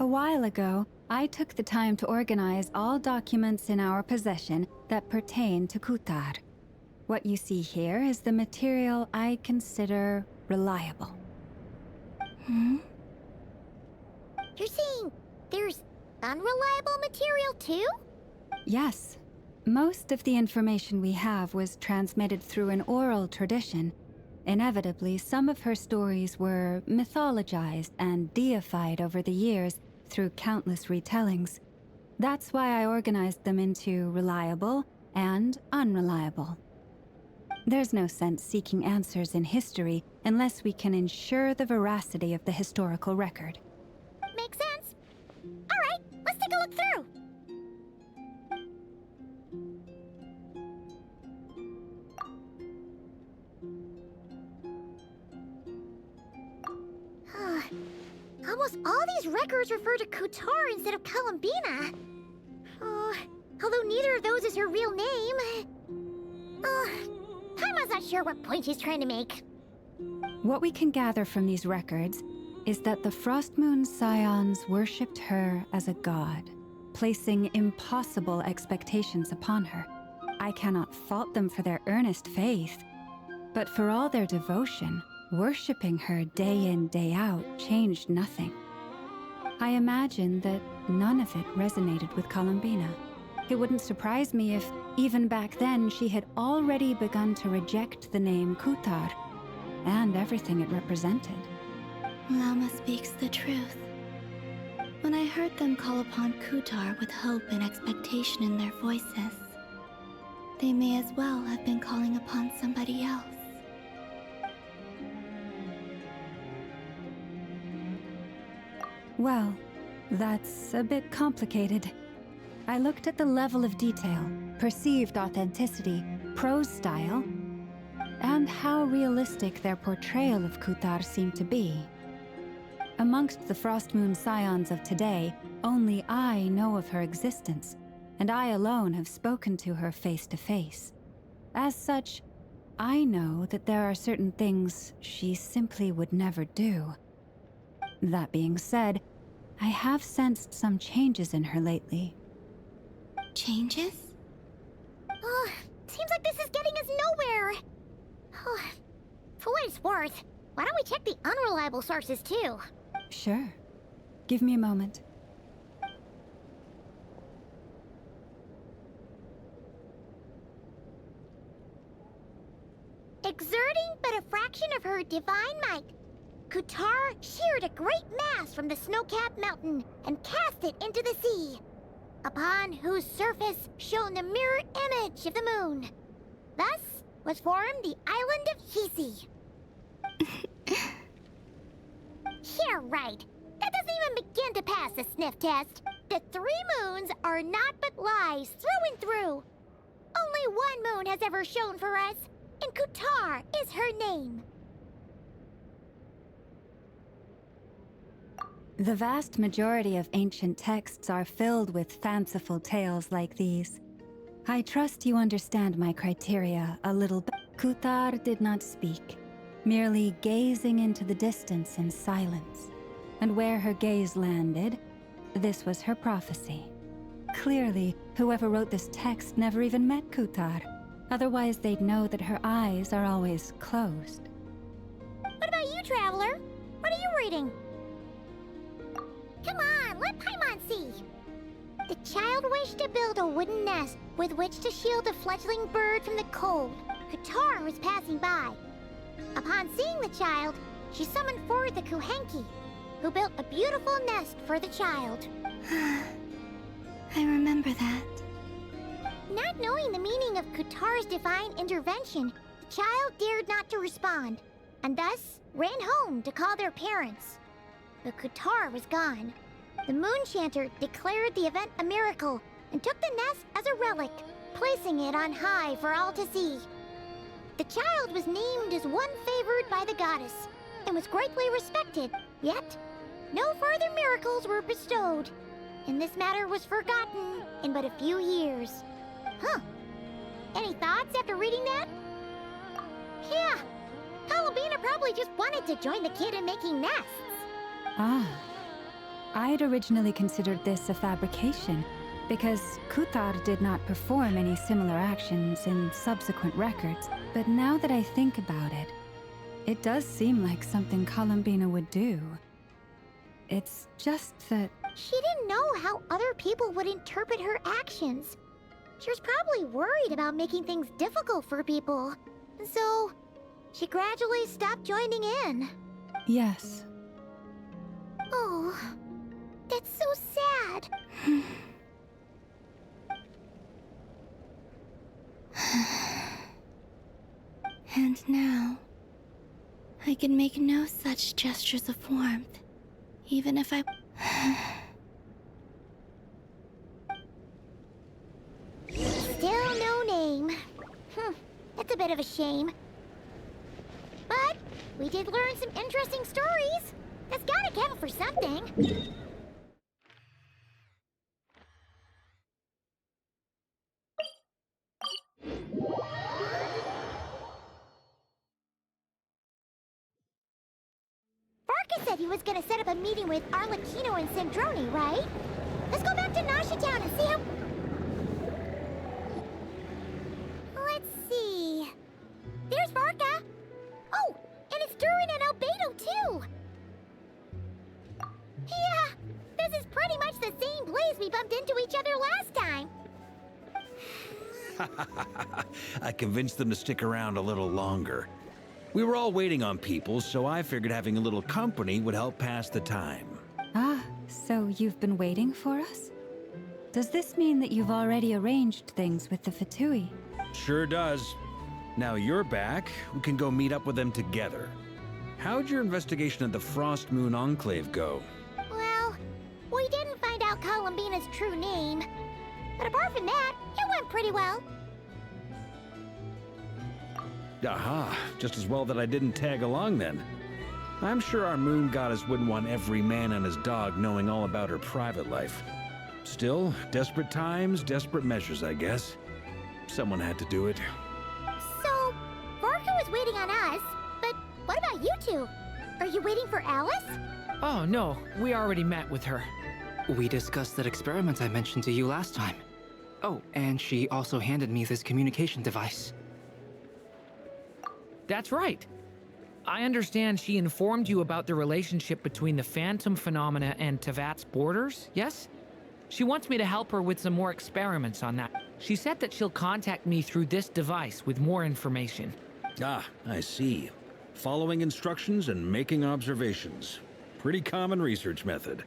A while ago, I took the time to organize all documents in our possession that pertain to Kuthar. What you see here is the material I consider reliable. You're saying there's unreliable material too? Yes. Most of the information we have was transmitted through an oral tradition. Inevitably, some of her stories were mythologized and deified over the years through countless retellings. That's why I organized them into reliable and unreliable. There's no sense seeking answers in history unless we can ensure the veracity of the historical record. Makes sense. All right, let's take a look through. Almost all these records refer to Kuthar instead of Columbina. Although neither of those is her real name. Paimon's not sure what point she's trying to make. What we can gather from these records is that the Frostmoon Scions worshipped her as a god, placing impossible expectations upon her. I cannot fault them for their earnest faith, but for all their devotion, worshipping her day in, day out changed nothing. I imagine that none of it resonated with Columbina. It wouldn't surprise me if, even back then, she had already begun to reject the name Kuthar and everything it represented. Lama speaks the truth. When I heard them call upon Kuthar with hope and expectation in their voices, they may as well have been calling upon somebody else. Well, that's a bit complicated. I looked at the level of detail, perceived authenticity, prose style, and how realistic their portrayal of Kuthar seemed to be. Amongst the Frostmoon Scions of today, only I know of her existence, and I alone have spoken to her face to face. As such, I know that there are certain things she simply would never do. That being said, I have sensed some changes in her lately. Changes? Seems like this is getting us nowhere. For what it's worth, why don't we check the unreliable sources too? Sure. Give me a moment. Exerting but a fraction of her divine might, Kuthar sheared a great mass from the snow-capped mountain and cast it into the sea, upon whose surface shone the mirror image of the moon. Thus was formed the island of Hisi. right. That doesn't even begin to pass the sniff test. The 3 moons are naught but lies through and through. Only one moon has ever shone for us, and Kutar is her name. The vast majority of ancient texts are filled with fanciful tales like these. I trust you understand my criteria a little bit. Kutar did not speak, merely gazing into the distance in silence. And where her gaze landed, this was her prophecy. Clearly, whoever wrote this text never even met Kutar. Otherwise, they'd know that her eyes are always closed. What about you, Traveler? What are you reading? Come on, let Paimon see. The child wished to build a wooden nest with which to shield the fledgling bird from the cold. Kutar was passing by. Upon seeing the child, she summoned forth the Kuhenki, who built a beautiful nest for the child. I remember that. Not knowing the meaning of Kutar's divine intervention, the child dared not to respond, and thus ran home to call their parents. But Kutar was gone. The Moon Chanter declared the event a miracle and took the nest as a relic, placing it on high for all to see. The child was named as one favored by the goddess and was greatly respected, yet no further miracles were bestowed, and this matter was forgotten in but a few years. Huh. Any thoughts after reading that? Yeah, Columbina probably just wanted to join the kid in making nests. Ah. I'd originally considered this a fabrication, because Kutar did not perform any similar actions in subsequent records. But now that I think about it, it does seem like something Columbina would do. It's just that... She didn't know how other people would interpret her actions. She was probably worried about making things difficult for people. So, she gradually stopped joining in. Yes. Oh, that's so sad. And now, I can make no such gestures of warmth, even if I... Still no name. That's a bit of a shame. But we did learn some interesting stories. That's gotta count for something. Varka said he was gonna set up a meeting with Arlecchino and Sandroni, right? Let's go back to Nasha Town and see how... Let's see... There's Varka! Oh, and it's Durin and Albedo, too! Yeah, this is pretty much the same place we bumped into each other last time. I convinced them to stick around a little longer. We were all waiting on people, so I figured having a little company would help pass the time. Ah, so you've been waiting for us? Does this mean that you've already arranged things with the Fatui? Sure does. Now you're back, we can go meet up with them together. How'd your investigation of the Frost Moon Enclave go? Well, we didn't find out Columbina's true name. But apart from that, it went pretty well. Aha, just as well that I didn't tag along then. I'm sure our moon goddess wouldn't want every man and his dog knowing all about her private life. Still, desperate times, desperate measures, I guess. Someone had to do it. So, Varka was waiting on us, but what about you two? Are you waiting for Alice? Oh no, we already met with her. We discussed that experiment I mentioned to you last time. Oh, and she also handed me this communication device. That's right. I understand she informed you about the relationship between the phantom phenomena and Teyvat's borders, yes? She wants me to help her with some more experiments on that. She said that she'll contact me through this device with more information. Ah, I see. Following instructions and making observations. Pretty common research method.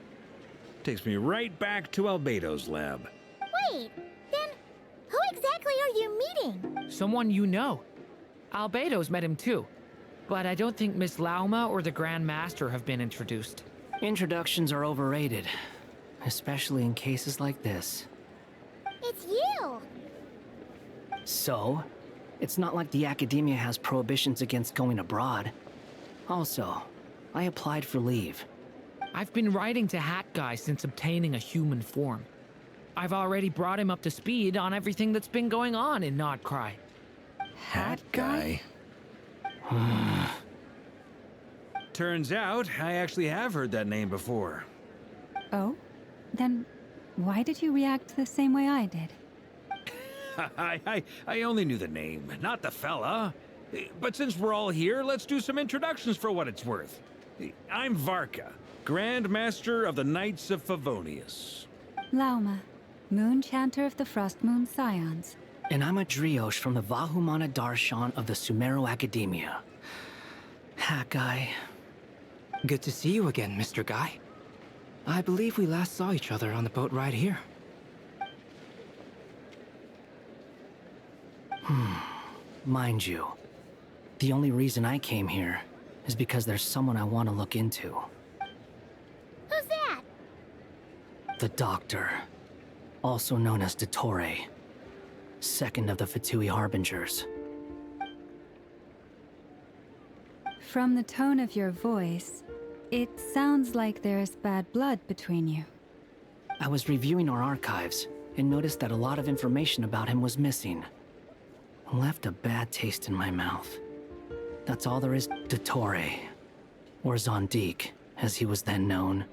Takes me right back to Albedo's lab. Wait, then who exactly are you meeting? Someone you know. Albedo's met him too. But I don't think Miss Lauma or the Grand Master have been introduced. Introductions are overrated, especially in cases like this. It's you! So, it's not like the academia has prohibitions against going abroad. Also, I applied for leave. I've been writing to Hat Guy since obtaining a human form. I've already brought him up to speed on everything that's been going on in Nodcry. Hat Guy? Turns out, I actually have heard that name before. Oh? Then why did you react the same way I did? I only knew the name, not the fella. But since we're all here, let's do some introductions for what it's worth. I'm Varka, Grand Master of the Knights of Favonius. Lauma, Moon Chanter of the Frost Moon Scions. And I'm a Driosh from the Vahumana Darshan of the Sumeru Academia. Hat Guy. Good to see you again, Mr. Guy. I believe we last saw each other on the boat ride here. Mind you, the only reason I came here is because there's someone I want to look into. Who's that? The Doctor, also known as Dottore, second of the Fatui Harbingers. From the tone of your voice, it sounds like there is bad blood between you. I was reviewing our archives and noticed that a lot of information about him was missing. Left a bad taste in my mouth. That's all there is. Dottore, or Zondik, as he was then known,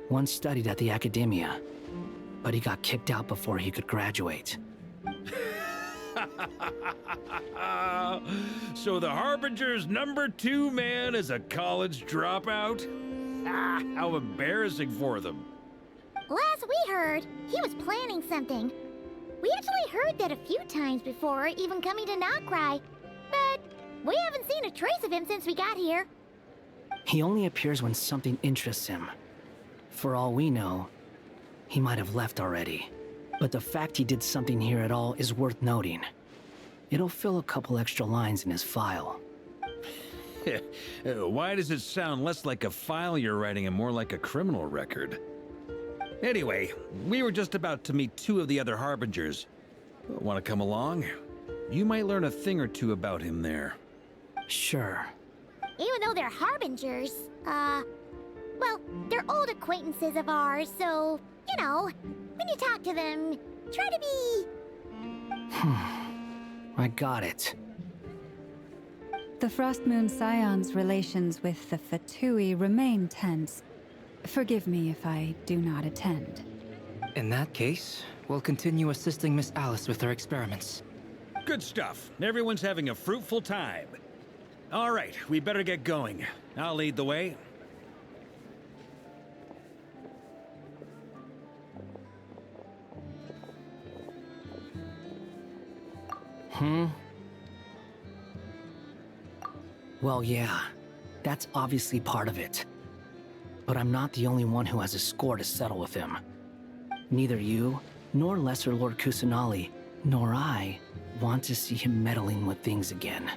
once studied at the Academia, but he got kicked out before he could graduate. So the Harbinger's #2 man is a college dropout? How embarrassing for them. Last we heard, he was planning something. We actually heard that a few times before, even coming to Nodcry, but we haven't seen a trace of him since we got here. He only appears when something interests him. For all we know, he might have left already. But the fact he did something here at all is worth noting. It'll fill a couple extra lines in his file. Why does it sound less like a file you're writing and more like a criminal record? Anyway, we were just about to meet 2 of the other Harbingers. Want to come along? You might learn a thing or two about him there. Sure. Even though they're Harbingers, well, they're old acquaintances of ours, so, you know, when you talk to them, try to be... I got it. The Frost Moon Scion's relations with the Fatui remain tense. Forgive me if I do not attend. In that case, we'll continue assisting Miss Alice with her experiments. Good stuff. Everyone's having a fruitful time. All right, we better get going. I'll lead the way. Well, yeah, that's obviously part of it. But I'm not the only one who has a score to settle with him. Neither you, nor Lesser Lord Kusanali, nor I want to see him meddling with things again.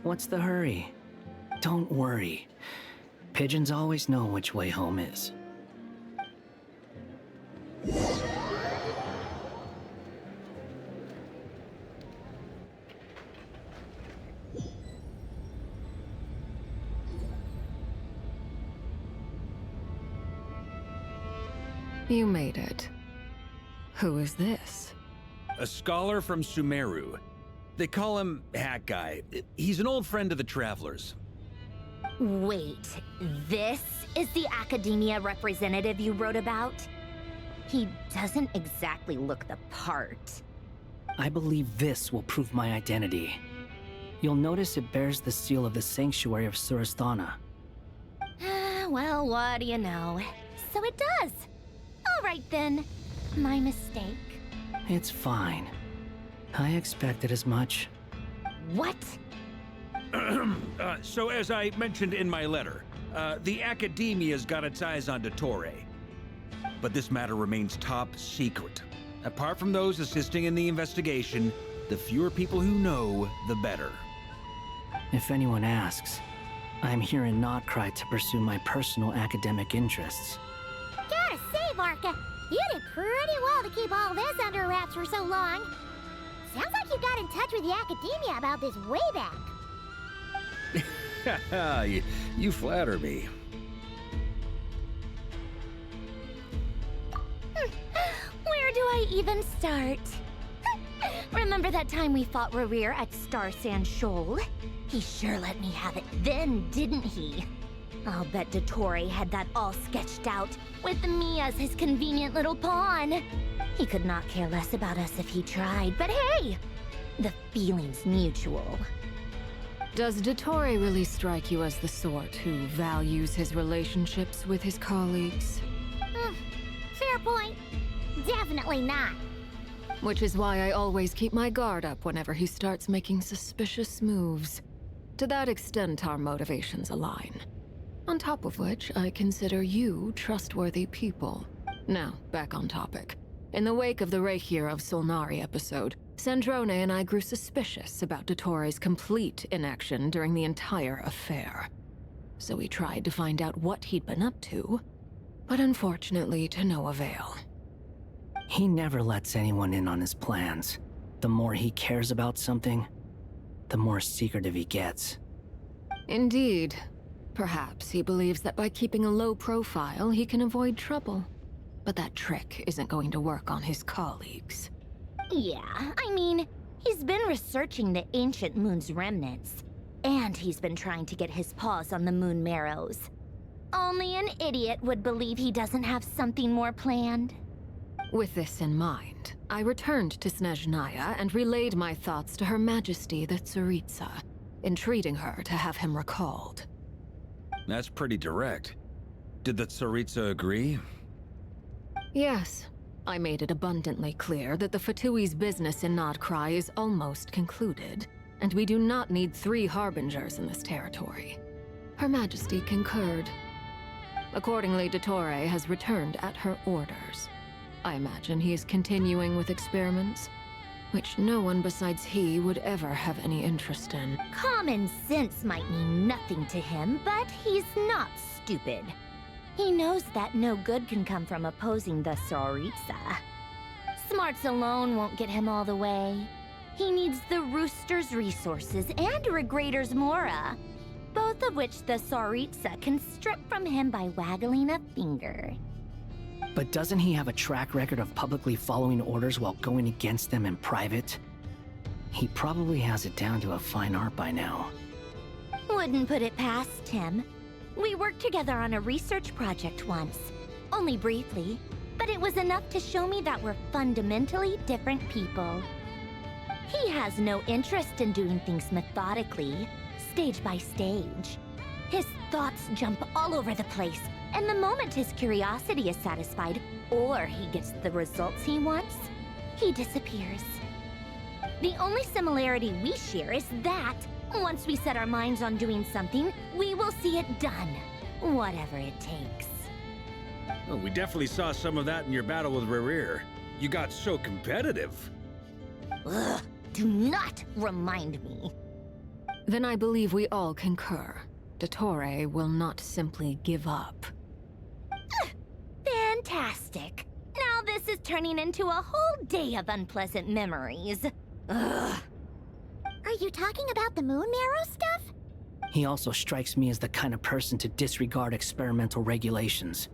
What's the hurry? Don't worry. Pigeons always know which way home is. You made it. Who is this? A scholar from Sumeru. They call him Hat Guy. He's an old friend of the Travelers. Wait, this is the Academia representative you wrote about? He doesn't exactly look the part. I believe this will prove my identity. You'll notice it bears the seal of the Sanctuary of Surasthana. Well, what do you know? So it does. All right then. My mistake. It's fine. I expected as much. What? So as I mentioned in my letter, the Academia's got its eyes on Dottore. But this matter remains top secret. Apart from those assisting in the investigation, the fewer people who know, the better. If anyone asks, I'm here in Notcry to pursue my personal academic interests. Gotta say, Varka, you did pretty well to keep all this under wraps for so long. Sounds like you got in touch with the academia about this way back. you flatter me. Where do I even start? Remember that time we fought Rerir at Star Sand Shoal? He sure let me have it then, didn't he? I'll bet Dottore had that all sketched out, with me as his convenient little pawn. He could not care less about us if he tried, but hey! The feeling's mutual. Does Dottore really strike you as the sort who values his relationships with his colleagues? Fair point. Definitely not. Which is why I always keep my guard up whenever he starts making suspicious moves. To that extent, our motivations align. On top of which, I consider you trustworthy people. Now, back on topic. In the wake of the Reikir of Solnari episode, Sandrone and I grew suspicious about Dottore's complete inaction during the entire affair. So we tried to find out what he'd been up to, but unfortunately to no avail. He never lets anyone in on his plans. The more he cares about something, the more secretive he gets. Indeed. Perhaps he believes that by keeping a low profile, he can avoid trouble. But that trick isn't going to work on his colleagues. Yeah, I mean, he's been researching the ancient moon's remnants. And he's been trying to get his paws on the moon marrows. Only an idiot would believe he doesn't have something more planned. With this in mind, I returned to Snezhnaya and relayed my thoughts to Her Majesty the Tsaritsa, entreating her to have him recalled. That's pretty direct. Did the Tsaritsa agree? Yes. I made it abundantly clear that the Fatui's business in Notcry is almost concluded, and we do not need 3 harbingers in this territory. Her Majesty concurred. Accordingly, Dottore has returned at her orders. I imagine he is continuing with experiments, which no one besides he would ever have any interest in. Common sense might mean nothing to him, but he's not stupid. He knows that no good can come from opposing the Tsaritsa. Smarts alone won't get him all the way. He needs the Rooster's resources and Regrator's Mora, both of which the Tsaritsa can strip from him by waggling a finger. But doesn't he have a track record of publicly following orders while going against them in private? He probably has it down to a fine art by now. Wouldn't put it past him. We worked together on a research project once. Only briefly, but it was enough to show me that we're fundamentally different people. He has no interest in doing things methodically, stage by stage. His thoughts jump all over the place, and the moment his curiosity is satisfied, or he gets the results he wants, he disappears. The only similarity we share is that, once we set our minds on doing something, we will see it done, whatever it takes. Oh, we definitely saw some of that in your battle with Rerir. You got so competitive. Ugh, do not remind me. Then I believe we all concur. Dottore will not simply give up. Fantastic. Now this is turning into a whole day of unpleasant memories. Ugh. Are you talking about the moon marrow stuff? He also strikes me as the kind of person to disregard experimental regulations,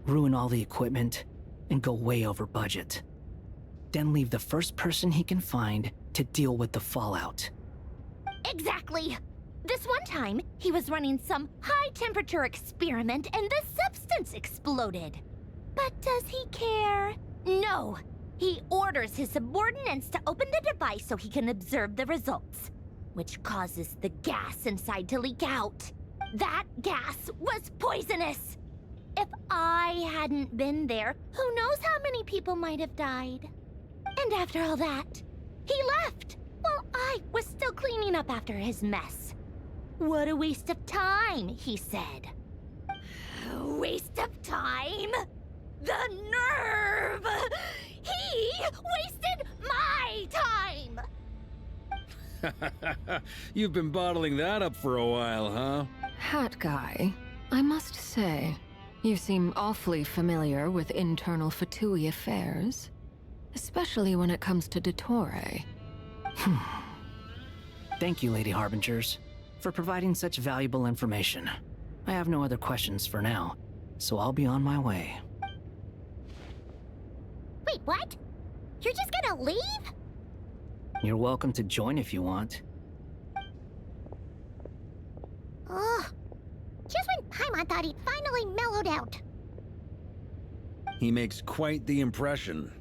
ruin all the equipment, and go way over budget. Then leave the first person he can find to deal with the fallout. Exactly. This one time, he was running some high-temperature experiment and the substance exploded. But does he care? No. He orders his subordinates to open the device so he can observe the results, which causes the gas inside to leak out. That gas was poisonous. If I hadn't been there, who knows how many people might have died. And after all that, he left while I was still cleaning up after his mess. What a waste of time, he said. Waste of time? The nerve! He wasted my time! You've been bottling that up for a while, huh? Hat guy, I must say, you seem awfully familiar with internal Fatui affairs. Especially when it comes to Dottore. Thank you, Lady Harbingers, for providing such valuable information. I have no other questions for now, so I'll be on my way. Wait, what? You're just gonna leave? You're welcome to join if you want. Ugh. Just when Paimon thought he'd finally mellowed out. He makes quite the impression.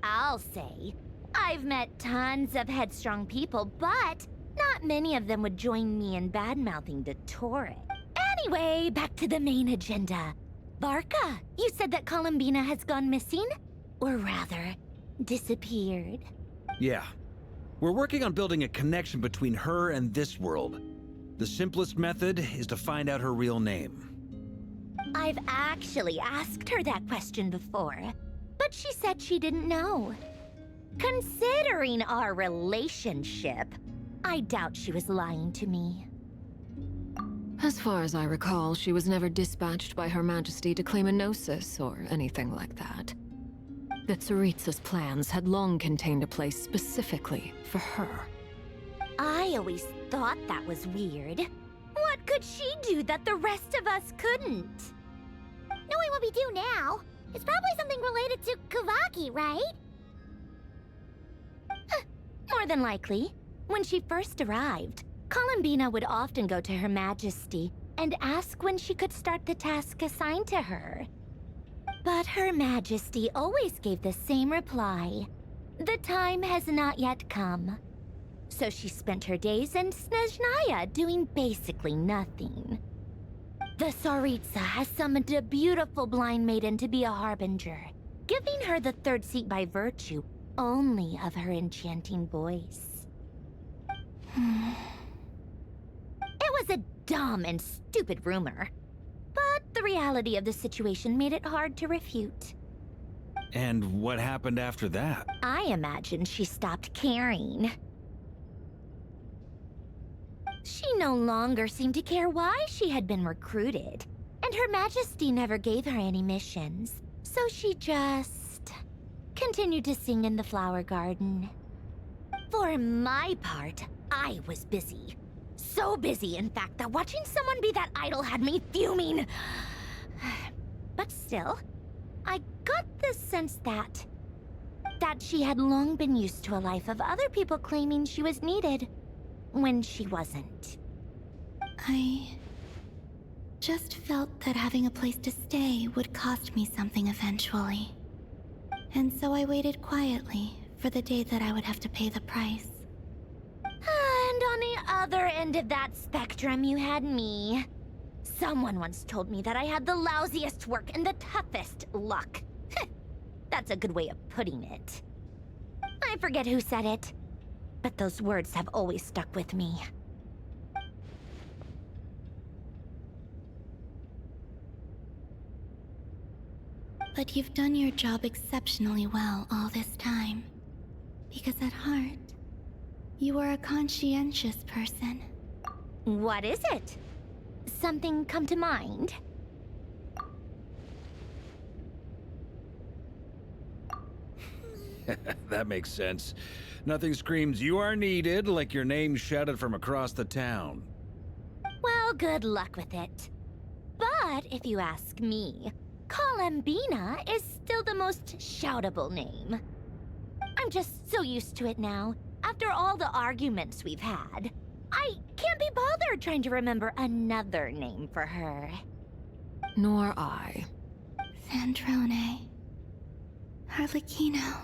I'll say. I've met tons of headstrong people, but not many of them would join me in bad-mouthing Dottore. Anyway, back to the main agenda. Barca, you said that Columbina has gone missing? Or rather, disappeared. Yeah. We're working on building a connection between her and this world. The simplest method is to find out her real name. I've actually asked her that question before, but she said she didn't know. Considering our relationship, I doubt she was lying to me. As far as I recall, she was never dispatched by Her Majesty to claim a gnosis or anything like that. The Tsaritsa's plans had long contained a place specifically for her. I always thought that was weird. What could she do that the rest of us couldn't? Knowing what we do now, it's probably something related to Kavaki, right? More than likely. When she first arrived, Columbina would often go to Her Majesty and ask when she could start the task assigned to her. But Her Majesty always gave the same reply. The time has not yet come. So she spent her days in Snezhnaya doing basically nothing. The Tsaritsa has summoned a beautiful blind maiden to be a harbinger, giving her the third seat by virtue only of her enchanting voice. It was a dumb and stupid rumor, but the reality of the situation made it hard to refute. And what happened after that? I imagine she stopped caring. She no longer seemed to care why she had been recruited, and Her Majesty never gave her any missions, so she just continued to sing in the flower garden. For my part, I was busy. So busy, in fact, that watching someone be that idol had me fuming. But still, I got the sense that she had long been used to a life of other people claiming she was needed when she wasn't. I just felt that having a place to stay would cost me something eventually. And so I waited quietly for the day that I would have to pay the price. And on the other end of that spectrum, you had me. Someone once told me that I had the lousiest work and the toughest luck. That's a good way of putting it. I forget who said it, but those words have always stuck with me. But you've done your job exceptionally well all this time. Because at heart, you are a conscientious person. What is it? Something come to mind? That makes sense. Nothing screams you are needed like your name shouted from across the town. Well, good luck with it. But if you ask me, Columbina is still the most shoutable name. I'm just so used to it now, after all the arguments we've had. I can't be bothered trying to remember another name for her. Nor I. Sandrone. Harlequino.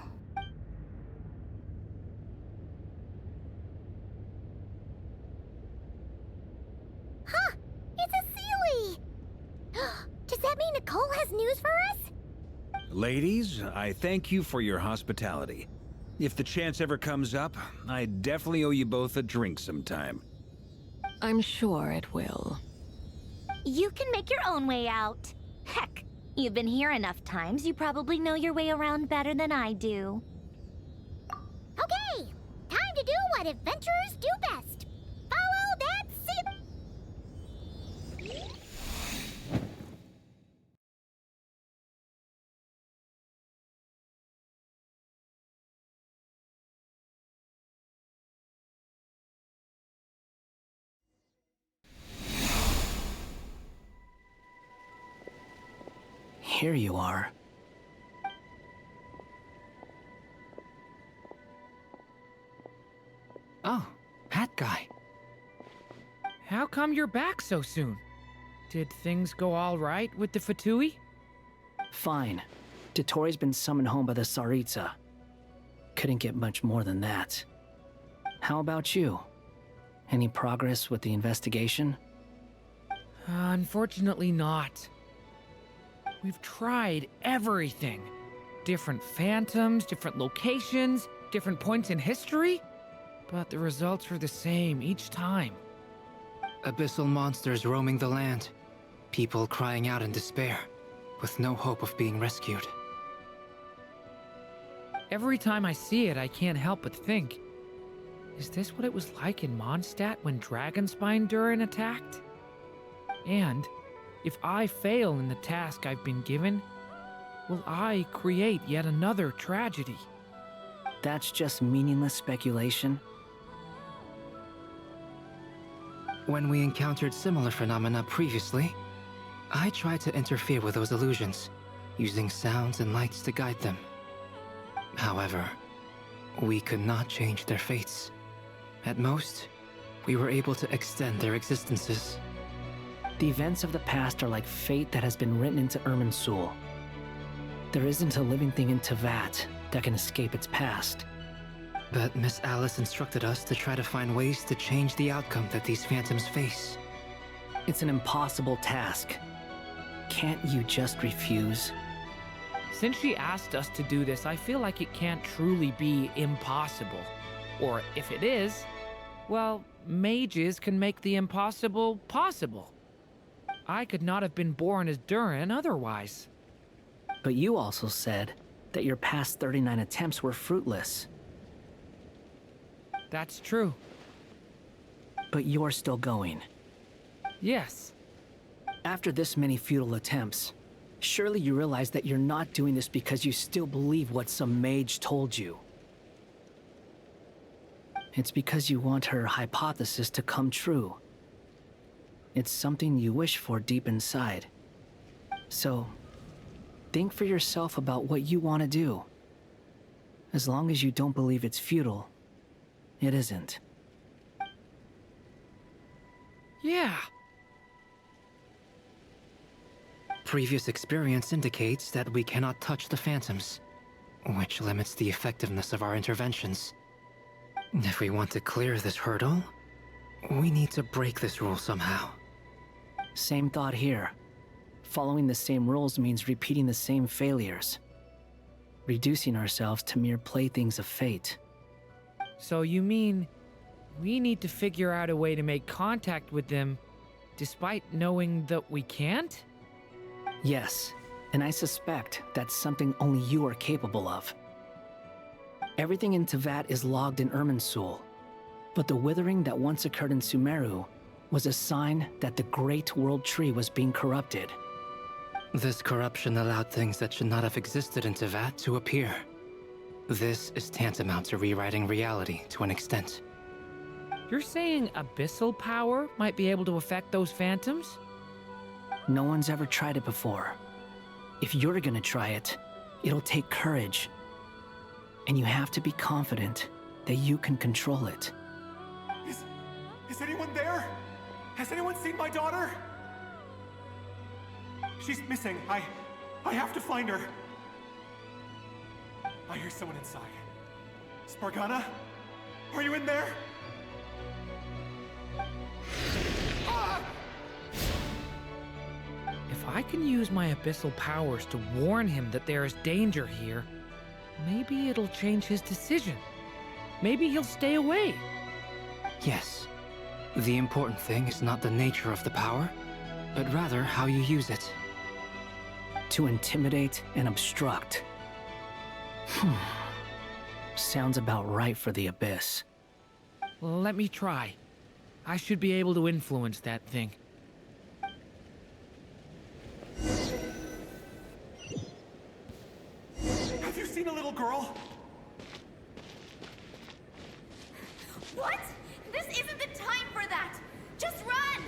Huh! It's a Sealy! Does that mean Nicole has news for us? Ladies, I thank you for your hospitality. If the chance ever comes up, I definitely owe you both a drink sometime. I'm sure it will. You can make your own way out. Heck, you've been here enough times, you probably know your way around better than I do. Okay! Time to do what adventurers do best. Follow that Here you are. Oh, that guy. How come you're back so soon? Did things go all right with the Fatui? Fine. Dotori's been summoned home by the Tsaritsa. Couldn't get much more than that. How about you? Any progress with the investigation? Unfortunately not. We've tried everything. Different phantoms, different locations, different points in history. But the results were the same each time. Abyssal monsters roaming the land. People crying out in despair, with no hope of being rescued. Every time I see it, I can't help but think, is this what it was like in Mondstadt when Dragonspine Durin attacked? And if I fail in the task I've been given, will I create yet another tragedy? That's just meaningless speculation. When we encountered similar phenomena previously, I tried to interfere with those illusions, using sounds and lights to guide them. However, we could not change their fates. At most, we were able to extend their existences. The events of the past are like fate that has been written into Irminsul. There isn't a living thing in Teyvat that can escape its past. But Miss Alice instructed us to try to find ways to change the outcome that these phantoms face. It's an impossible task. Can't you just refuse? Since she asked us to do this, I feel like it can't truly be impossible. Or if it is, well, mages can make the impossible possible. I could not have been born as Durin otherwise. But you also said that your past 39 attempts were fruitless. That's true. But you're still going. Yes. After this many futile attempts, surely you realize that you're not doing this because you still believe what some mage told you. It's because you want her hypothesis to come true. It's something you wish for deep inside. So, think for yourself about what you want to do. As long as you don't believe it's futile, it isn't. Yeah. Previous experience indicates that we cannot touch the phantoms, which limits the effectiveness of our interventions. If we want to clear this hurdle, we need to break this rule somehow. Same thought here. Following the same rules means repeating the same failures. Reducing ourselves to mere playthings of fate. So you mean we need to figure out a way to make contact with them despite knowing that we can't? Yes, and I suspect that's something only you are capable of. Everything in Teyvat is logged in Irminsul, but the withering that once occurred in Sumeru was a sign that the Great World Tree was being corrupted. This corruption allowed things that should not have existed in Teyvat to appear. This is tantamount to rewriting reality to an extent. You're saying abyssal power might be able to affect those phantoms? No one's ever tried it before. If you're gonna try it, it'll take courage. And you have to be confident that you can control it. Is anyone there? Has anyone seen my daughter? She's missing. I have to find her. I hear someone inside. Spargana? Are you in there? Ah! If I can use my abyssal powers to warn him that there is danger here, maybe it'll change his decision. Maybe he'll stay away. Yes. The important thing is not the nature of the power, but rather how you use it. To intimidate and obstruct. Sounds about right for the Abyss. Let me try. I should be able to influence that thing. Have you seen a little girl? What? This isn't the time for that! Just run!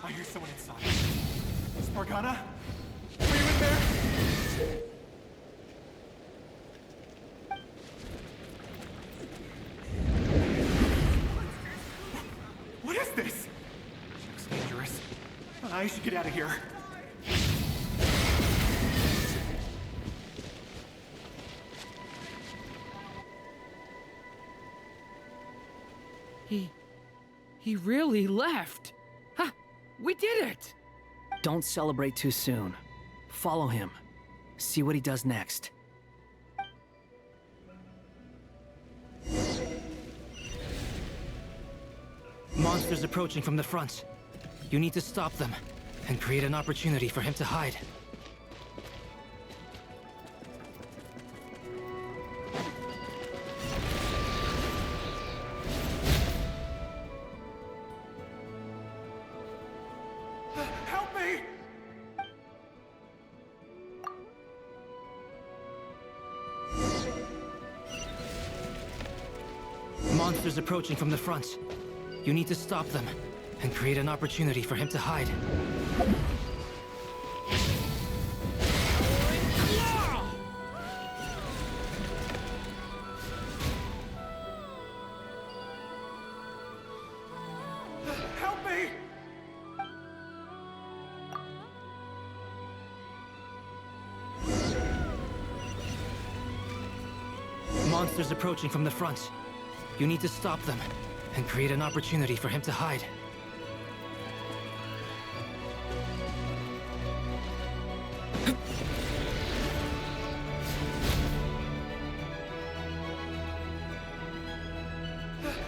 I hear someone inside. Spargana? Are you in there? What is this? She looks dangerous. I should get out of here. He really left. Ha! We did it! Don't celebrate too soon. Follow him. See what he does next. Monsters approaching from the front. You need to stop them and create an opportunity for him to hide. Help me! Monsters approaching from the front. You need to stop them and create an opportunity for him to hide. Help me! Monsters approaching from the front. You need to stop them and create an opportunity for him to hide.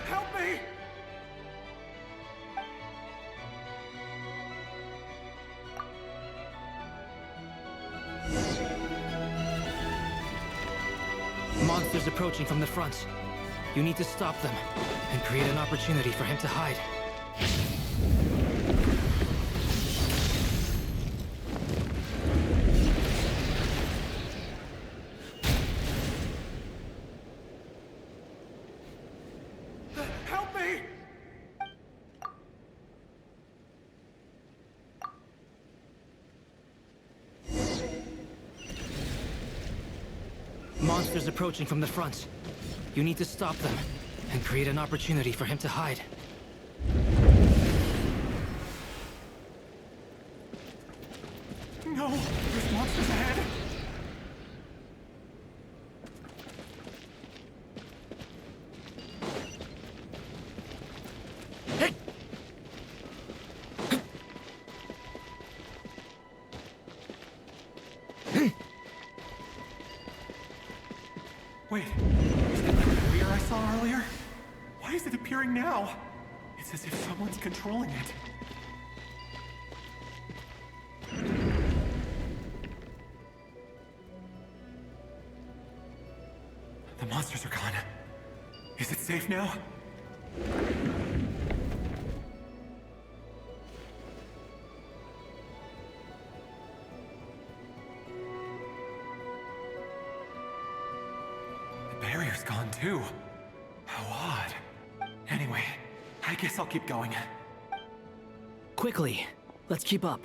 Help me! Monsters approaching from the front. You need to stop them and create an opportunity for him to hide. Help me! Monsters approaching from the front. You need to stop them and create an opportunity for him to hide. No! There's monsters ahead! Wait, is that the barrier I saw earlier? Why is it appearing now? It's as if someone's controlling it. The monsters are gone. Is it safe now? The barrier's gone too. How odd. Anyway, I guess I'll keep going. Quickly, let's keep up.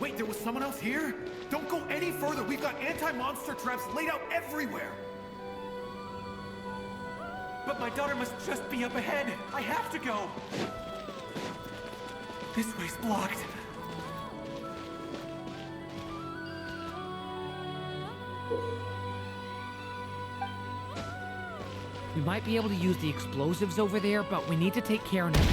Wait, there was someone else here? Don't go any further. We've got anti-monster traps laid out everywhere. But my daughter must just be up ahead. I have to go. This way's blocked. We might be able to use the explosives over there, but we need to take care now.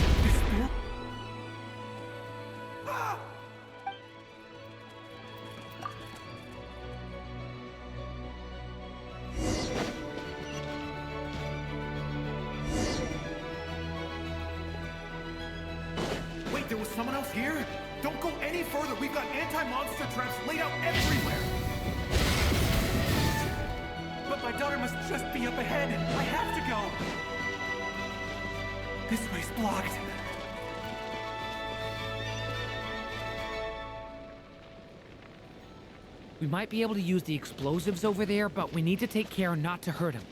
someone else here? Don't go any further. We've got anti-monster traps laid out everywhere. But my daughter must just be up ahead. I have to go. This way's blocked. We might be able to use the explosives over there, but we need to take care not to hurt him.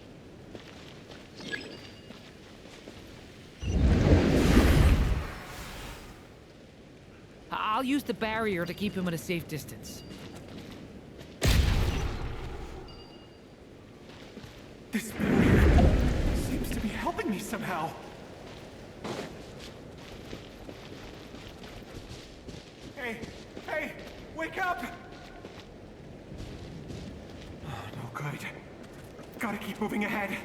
I'll use the barrier to keep him at a safe distance. This barrier seems to be helping me somehow. Hey, wake up! Oh, no good. Gotta keep moving ahead.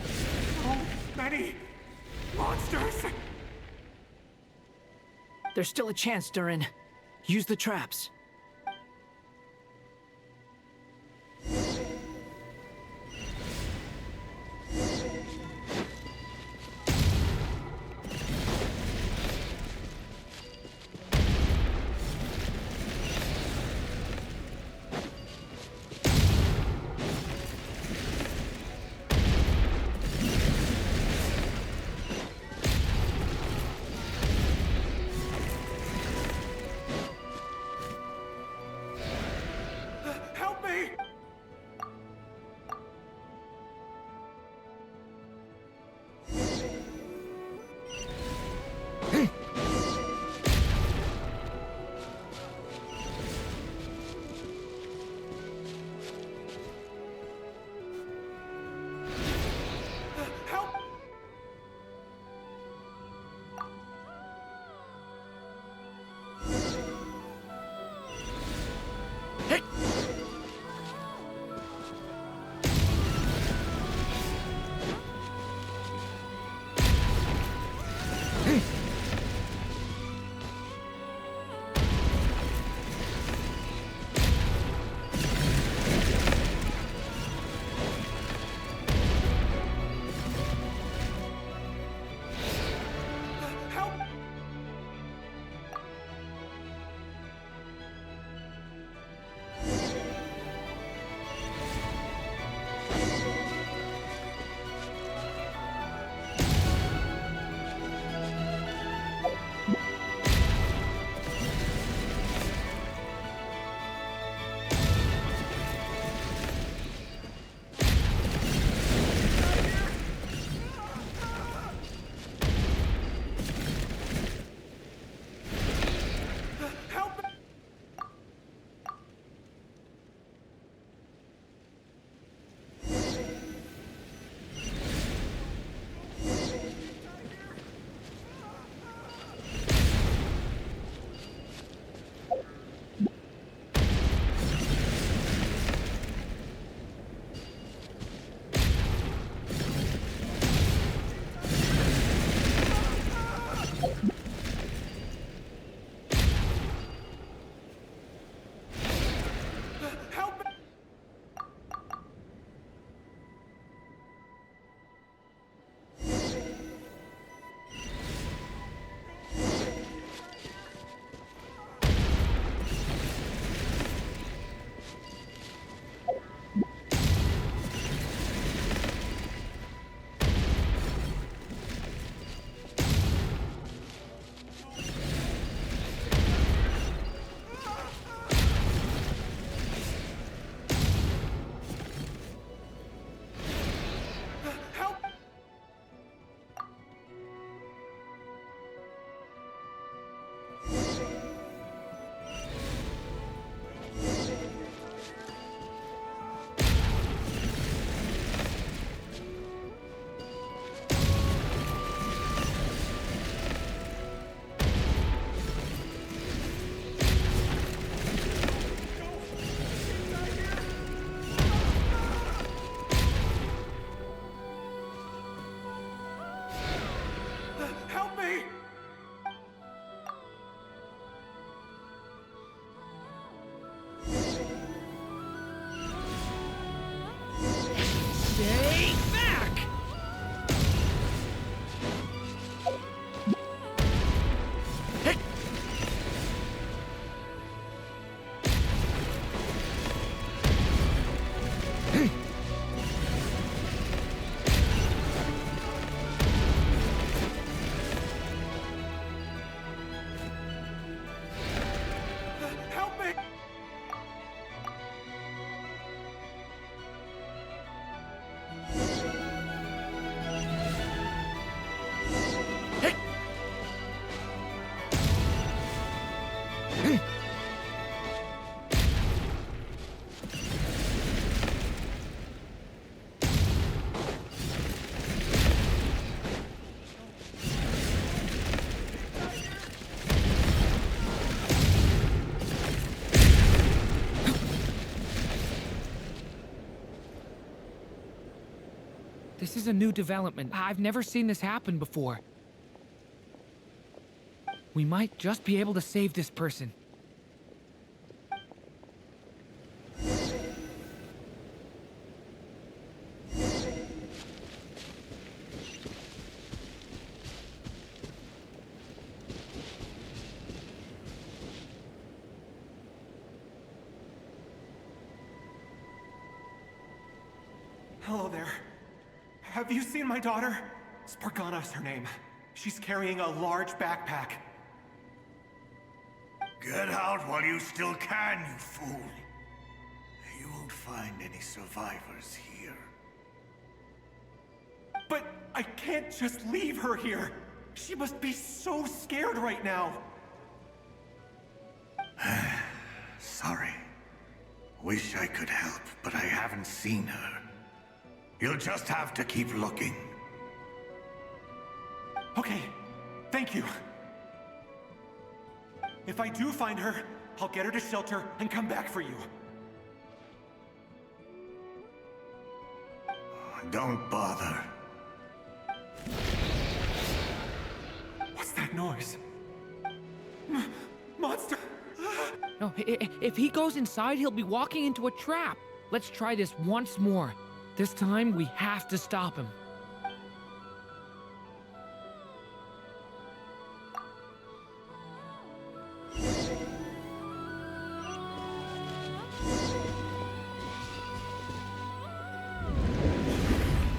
So many monsters! There's still a chance, Durin. Use the traps. This is a new development. I've never seen this happen before. We might just be able to save this person. Hello there. Have you seen my daughter? Spargana is her name. She's carrying a large backpack. Get out while you still can, you fool. You won't find any survivors here. But I can't just leave her here. She must be so scared right now. Sorry. Wish I could help, but I haven't seen her. You'll just have to keep looking. Okay, thank you. If I do find her, I'll get her to shelter and come back for you. Don't bother. What's that noise? Monster! No, if he goes inside, he'll be walking into a trap. Let's try this once more. This time, we have to stop him.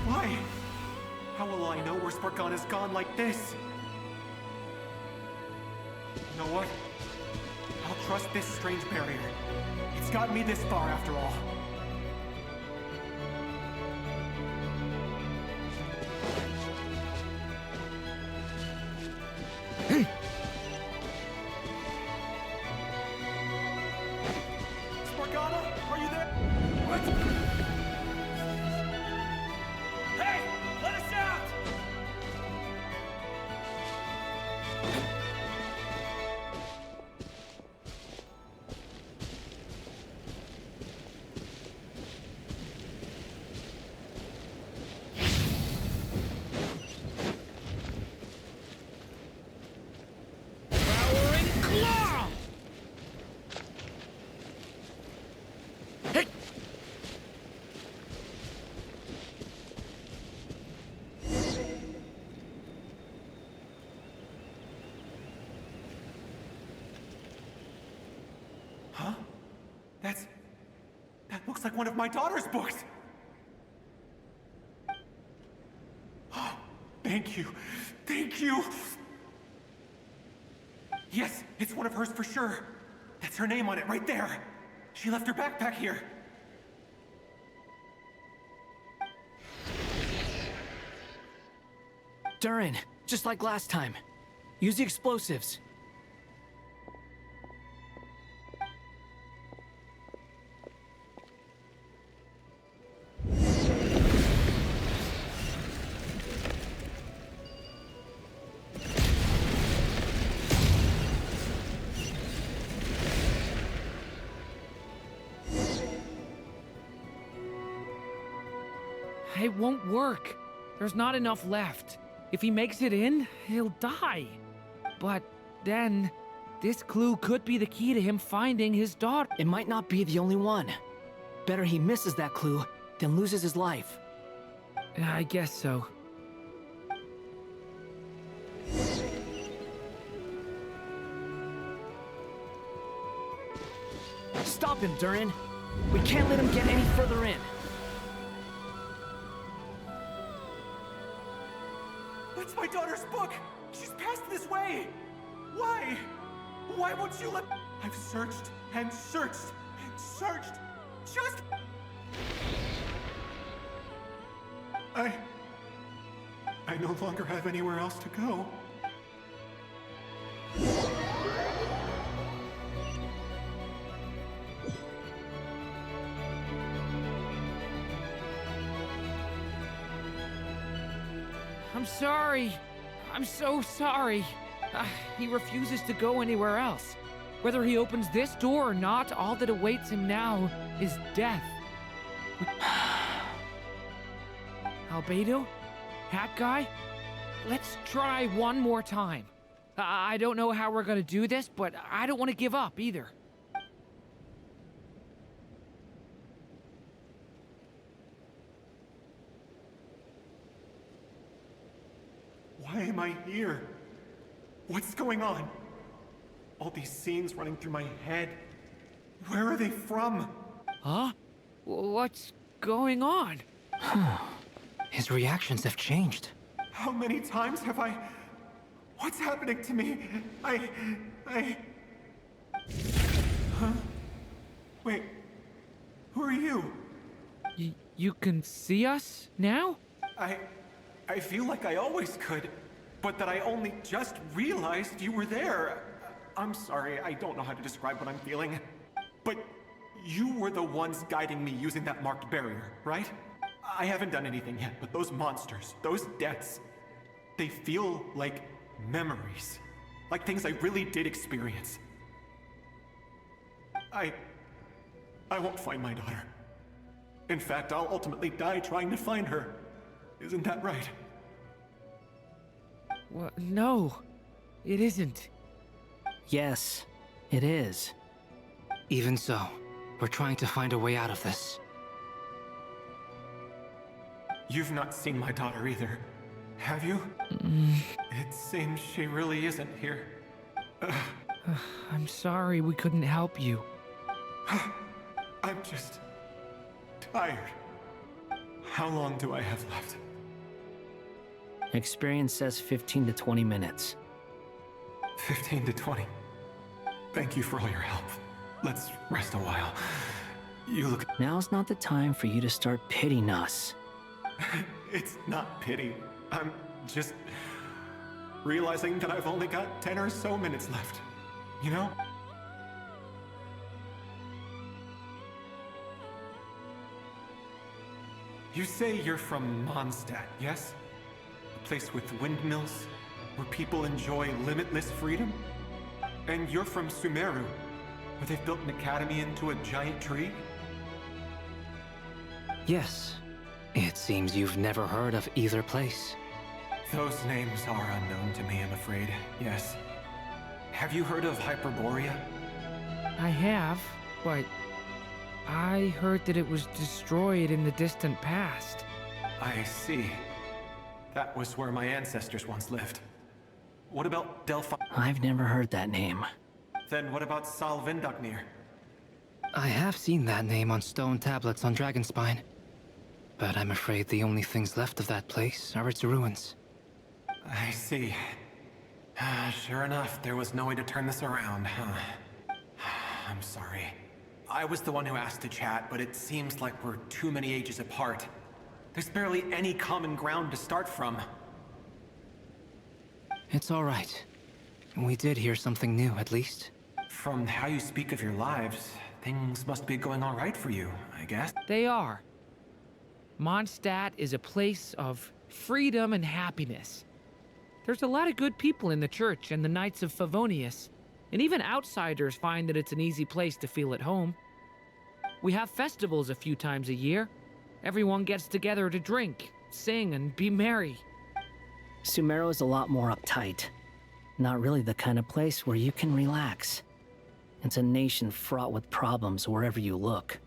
Why? How will I know where Spargana's gone like this? You know what? I'll trust this strange barrier. It's got me this far after all. Spargana, are you there? What? Hey, let us out! Powering claw! Hey! Huh? That looks like one of my daughter's books! Oh, thank you. Thank you! Yes, it's one of hers for sure. That's her name on it right there. She left her backpack here. Durin, just like last time. Use the explosives. It won't work. There's not enough left. If he makes it in, he'll die. But then, this clue could be the key to him finding his daughter. It might not be the only one. Better he misses that clue than loses his life. I guess so. Stop him, Durin. We can't let him get any further in. That's my daughter's book! She's passed this way! Why? Why won't you let... I've searched and searched and searched. Just... I no longer have anywhere else to go. I'm sorry. I'm so sorry. He refuses to go anywhere else. Whether he opens this door or not, all that awaits him now is death. Albedo? Hat guy? Let's try one more time. I don't know how we're gonna do this, but I don't want to give up either. Why am I here? What's going on? All these scenes running through my head. Where are they from? Huh? What's going on? His reactions have changed. How many times have I... What's happening to me? Huh? Wait. Who are you? You can see us now? I feel like I always could, but that I only just realized you were there. I'm sorry, I don't know how to describe what I'm feeling. But you were the ones guiding me using that marked barrier, right? I haven't done anything yet, but those monsters, those deaths, they feel like memories. Like things I really did experience. I won't find my daughter. In fact, I'll ultimately die trying to find her. Isn't that right? Well, no, it isn't. Yes, it is. Even so, we're trying to find a way out of this. You've not seen my daughter either, have you? It seems she really isn't here. I'm sorry we couldn't help you. I'm just... tired. How long do I have left? Experience says 15 to 20 minutes. 15 to 20. Thank you for all your help. Let's rest a while. You look... Now's not the time for you to start pitying us. It's not pity. I'm just... realizing that I've only got 10 or so minutes left. You know? You say you're from Mondstadt, yes? A place with windmills, where people enjoy limitless freedom? And you're from Sumeru, where they've built an academy into a giant tree? Yes. It seems you've never heard of either place. Those names are unknown to me, I'm afraid, yes. Have you heard of Hyperborea? I have, but I heard that it was destroyed in the distant past. I see. That was where my ancestors once lived. What about Delphi? I've never heard that name. Then what about Salvindagnir? I have seen that name on stone tablets on Dragonspine. But I'm afraid the only things left of that place are its ruins. I see. Sure enough, there was no way to turn this around, huh? I'm sorry. I was the one who asked to chat, but it seems like we're too many ages apart. There's barely any common ground to start from. It's all right. We did hear something new, at least. From how you speak of your lives, things must be going all right for you, I guess. They are. Mondstadt is a place of freedom and happiness. There's a lot of good people in the church and the Knights of Favonius, and even outsiders find that it's an easy place to feel at home. We have festivals a few times a year. Everyone gets together to drink, sing, and be merry. Sumeru is a lot more uptight. Not really the kind of place where you can relax. It's a nation fraught with problems wherever you look.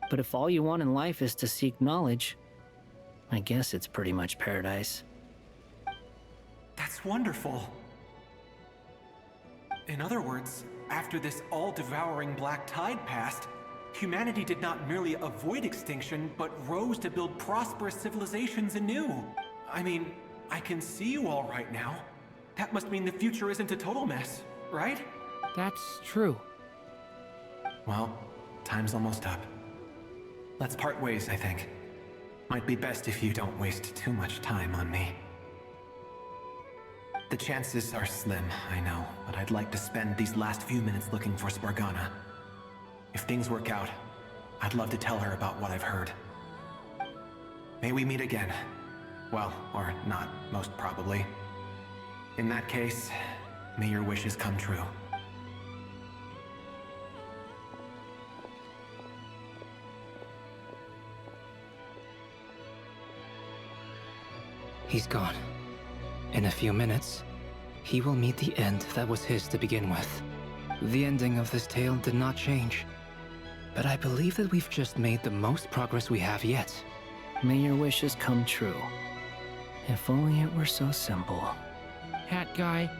But if all you want in life is to seek knowledge, I guess it's pretty much paradise. That's wonderful. In other words, after this all-devouring black tide passed, humanity did not merely avoid extinction, but rose to build prosperous civilizations anew. I mean, I can see you all right now. That must mean the future isn't a total mess, right? That's true. Well, time's almost up. Let's part ways, I think. Might be best if you don't waste too much time on me. The chances are slim, I know, but I'd like to spend these last few minutes looking for Spargana. If things work out, I'd love to tell her about what I've heard. May we meet again, Well, or not, most probably. In that case, may your wishes come true. He's gone. In a few minutes, he will meet the end that was his to begin with. The ending of this tale did not change, but I believe that we've just made the most progress we have yet. May your wishes come true. If only it were so simple. Hat guy,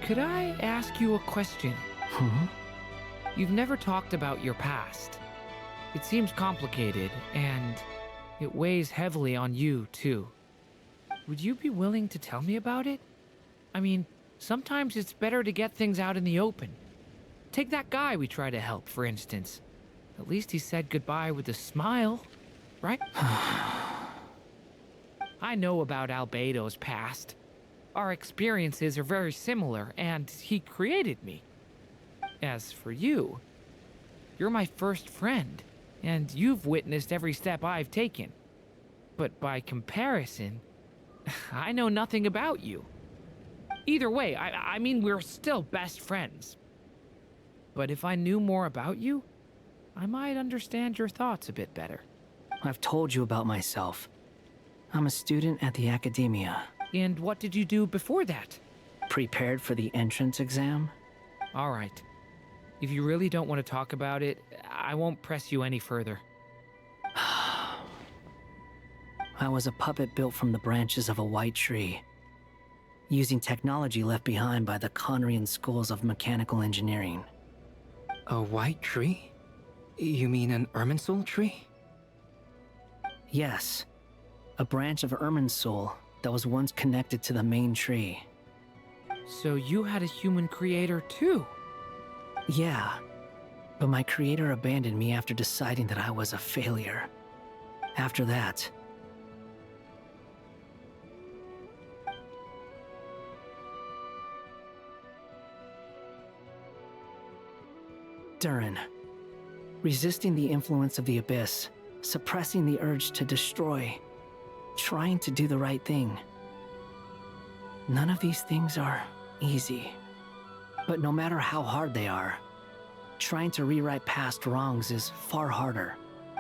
could I ask you a question? You've never talked about your past. It seems complicated, and it weighs heavily on you, too. Would you be willing to tell me about it? I mean, sometimes it's better to get things out in the open. Take that guy we try to help, for instance. At least he said goodbye with a smile, right? I know about Albedo's past. Our experiences are very similar, and he created me. As for you, you're my first friend, and you've witnessed every step I've taken. But by comparison, I know nothing about you. Either way, I mean, we're still best friends. But if I knew more about you, I might understand your thoughts a bit better. I've told you about myself. I'm a student at the academia. And what did you do before that? Prepared for the entrance exam? All right. If you really don't want to talk about it, I won't press you any further. I was a puppet built from the branches of a white tree, using technology left behind by the Conrian schools of mechanical engineering. A white tree? You mean an Irminsul tree? Yes. A branch of Irminsul that was once connected to the main tree. So you had a human creator too? Yeah. But my creator abandoned me after deciding that I was a failure. After that, Durin. Resisting the influence of the Abyss, suppressing the urge to destroy, trying to do the right thing. None of these things are easy. But no matter how hard they are, trying to rewrite past wrongs is far harder.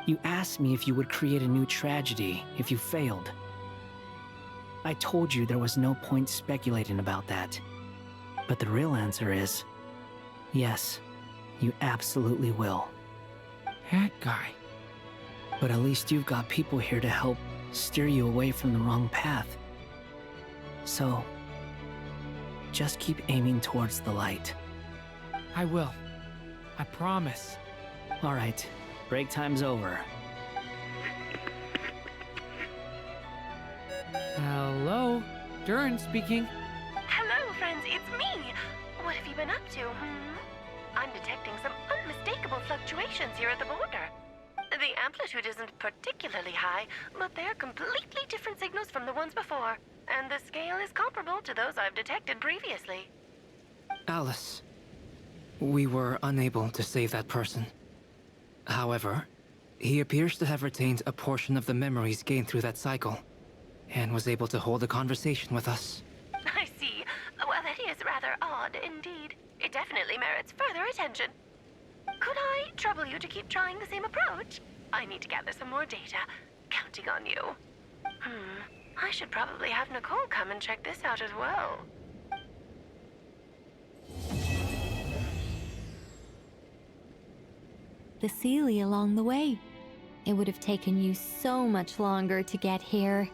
You asked me if you would create a new tragedy if you failed. I told you there was no point speculating about that. But the real answer is, yes, you absolutely will. That guy. But at least you've got people here to help steer you away from the wrong path. So, just keep aiming towards the light. I will. I promise. All right, break time's over. Hello? Durin speaking. Hello, friends, it's me. What have you been up to, I'm detecting some unmistakable fluctuations here at the border. The amplitude isn't particularly high, but they're completely different signals from the ones before, and the scale is comparable to those I've detected previously. Alice, we were unable to save that person. However, he appears to have retained a portion of the memories gained through that cycle, and was able to hold a conversation with us. I see. Well, that is rather odd indeed. It definitely merits further attention. Could I trouble you to keep trying the same approach? I need to gather some more data. Counting on you. I should probably have Nicole come and check this out as well. The Sealy along the way. It would have taken you so much longer to get here.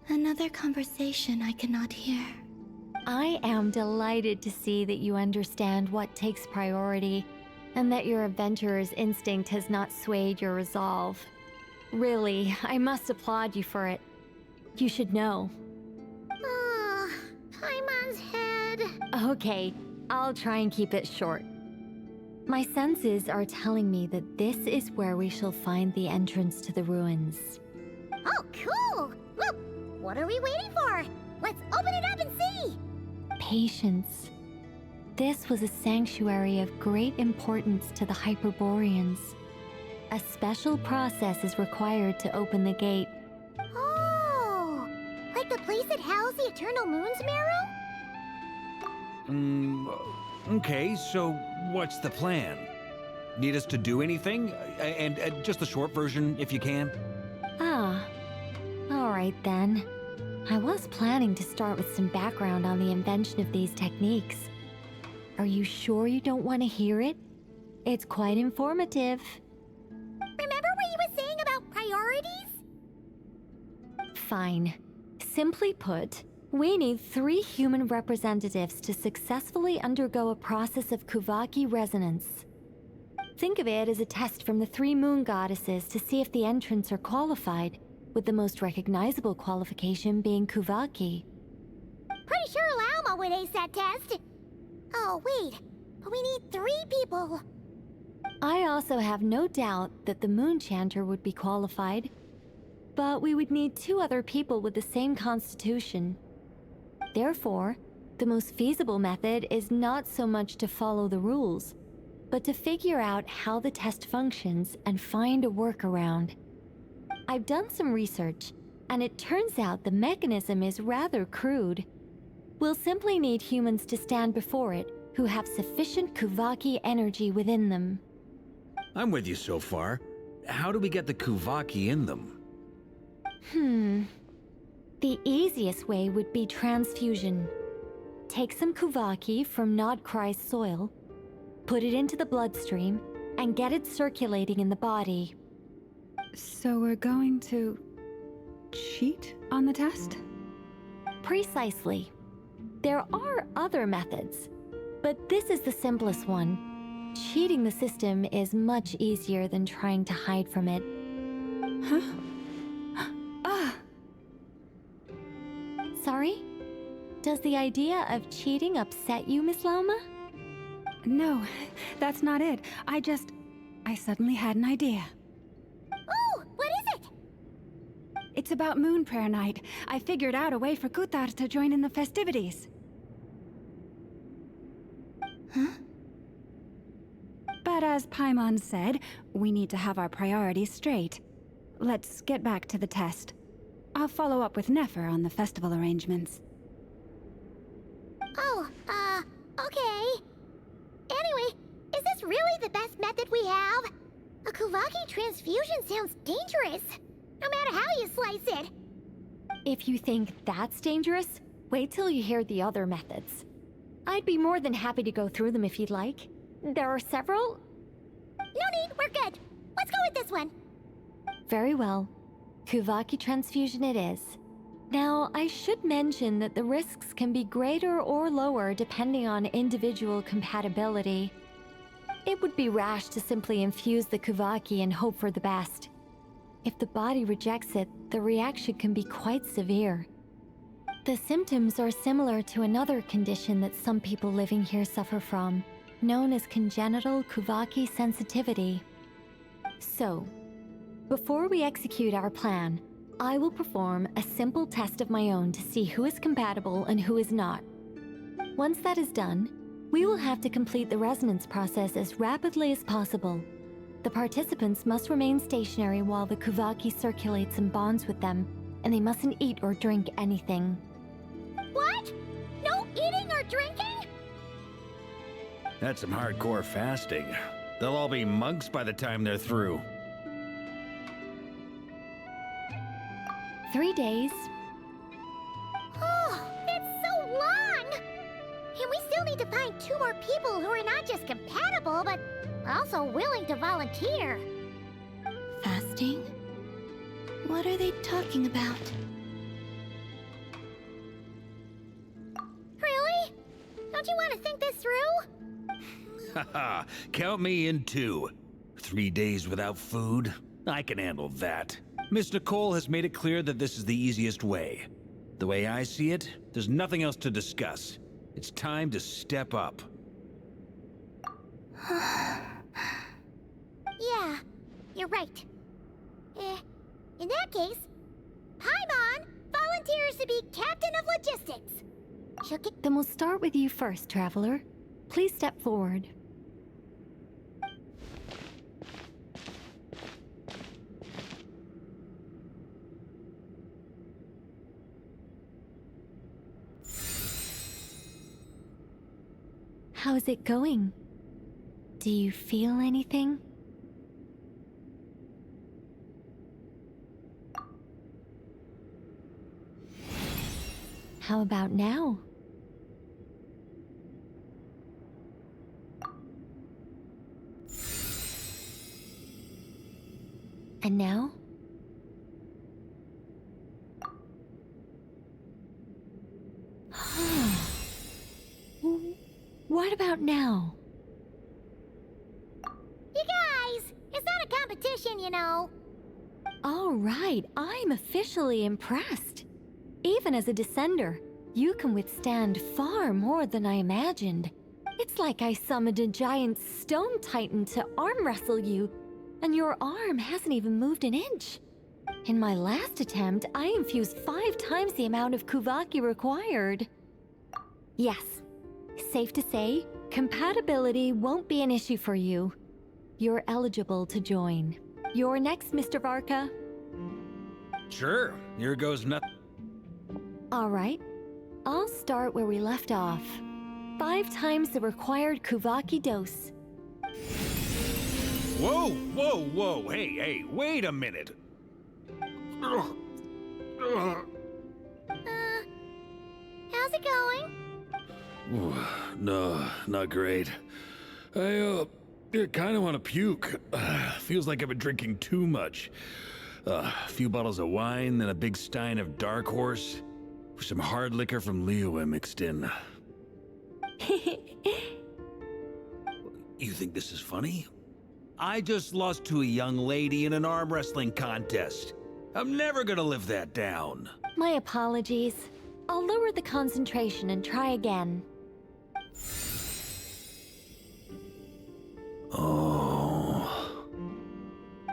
Another conversation I cannot hear. I am delighted to see that you understand what takes priority, and that your adventurer's instinct has not swayed your resolve. Really, I must applaud you for it. You should know. Paimon's head. Okay, I'll try and keep it short. My senses are telling me that this is where we shall find the entrance to the ruins. Oh, cool! Well, what are we waiting for? Let's open it up and see! Patience. This was a sanctuary of great importance to the Hyperboreans. A special process is required to open the gate. Oh, like the place that housed the Eternal Moon's marrow? Okay, so what's the plan? Need us to do anything? And just the short version, if you can. Ah, all right then. I was planning to start with some background on the invention of these techniques. Are you sure you don't want to hear it? It's quite informative. Remember what you were saying about priorities? Fine. Simply put, we need 3 human representatives to successfully undergo a process of Kuvaki resonance. Think of it as a test from the 3 moon goddesses to see if the entrants are qualified, with the most recognizable qualification being Kuvaki. Pretty sure Lauma would ace that test. Oh, wait. But we need 3 people. I also have no doubt that the Moon Chanter would be qualified, but we would need 2 other people with the same constitution. Therefore, the most feasible method is not so much to follow the rules, but to figure out how the test functions and find a workaround. I've done some research, and it turns out the mechanism is rather crude. We'll simply need humans to stand before it who have sufficient Kuvaki energy within them. I'm with you so far. How do we get the Kuvaki in them? The easiest way would be transfusion. Take some Kuvaki from Nodcry's soil, put it into the bloodstream, and get it circulating in the body. So we're going to cheat on the test? Precisely. There are other methods, but this is the simplest one. Cheating the system is much easier than trying to hide from it. Huh? Ah! Sorry? Does the idea of cheating upset you, Miss Lauma? No, that's not it. I suddenly had an idea. Oh, what is it? It's about Moon Prayer Night. I figured out a way for Kutar to join in the festivities. Huh? But as Paimon said, we need to have our priorities straight. Let's get back to the test. I'll follow up with Nefer on the festival arrangements. Oh, okay. Anyway, is this really the best method we have? A Kuvaki transfusion sounds dangerous, no matter how you slice it. If you think that's dangerous, wait till you hear the other methods. I'd be more than happy to go through them if you'd like. There are several. No need, we're good. Let's go with this one. Very well. Kuvaki transfusion it is. Now, I should mention that the risks can be greater or lower depending on individual compatibility. It would be rash to simply infuse the Kuvaki and hope for the best. If the body rejects it, the reaction can be quite severe. The symptoms are similar to another condition that some people living here suffer from, known as congenital Kuvaki sensitivity. So, before we execute our plan, I will perform a simple test of my own to see who is compatible and who is not. Once that is done, we will have to complete the resonance process as rapidly as possible. The participants must remain stationary while the Kuvaki circulates and bonds with them, and they mustn't eat or drink anything. What? No eating or drinking? That's some hardcore fasting. They'll all be monks by the time they're through. 3 days. Oh, that's so long! And we still need to find 2 more people who are not just compatible, but also willing to volunteer. Fasting? What are they talking about? Really? Don't you want to think this through? Haha, count me in too. 3 days without food? I can handle that. Miss Nicole has made it clear that this is the easiest way. The way I see it, there's nothing else to discuss. It's time to step up. Yeah, you're right. In that case, Paimon volunteers to be Captain of Logistics. Then we'll start with you first, Traveler. Please step forward. How's it going? Do you feel anything? How about now? And now? What about now? You guys, it's not a competition, you know. All right, I'm officially impressed. Even as a descender, you can withstand far more than I imagined. It's like I summoned a giant stone titan to arm wrestle you, and your arm hasn't even moved an inch. In my last attempt, I infused 5 times the amount of Kuvaki required. Yes, safe to say, compatibility won't be an issue for you. You're eligible to join. You're next, Mr. Varka. Sure, here goes nothing. All right, I'll start where we left off. 5 times the required Kuvaki dose. Whoa, whoa, whoa, hey, wait a minute. How's it going? No, not great. I kind of want to puke. Feels like I've been drinking too much. A few bottles of wine, then a big stein of Dark Horse, with some hard liquor from Liyue mixed in. You think this is funny? I just lost to a young lady in an arm wrestling contest. I'm never gonna live that down. My apologies. I'll lower the concentration and try again. Oh.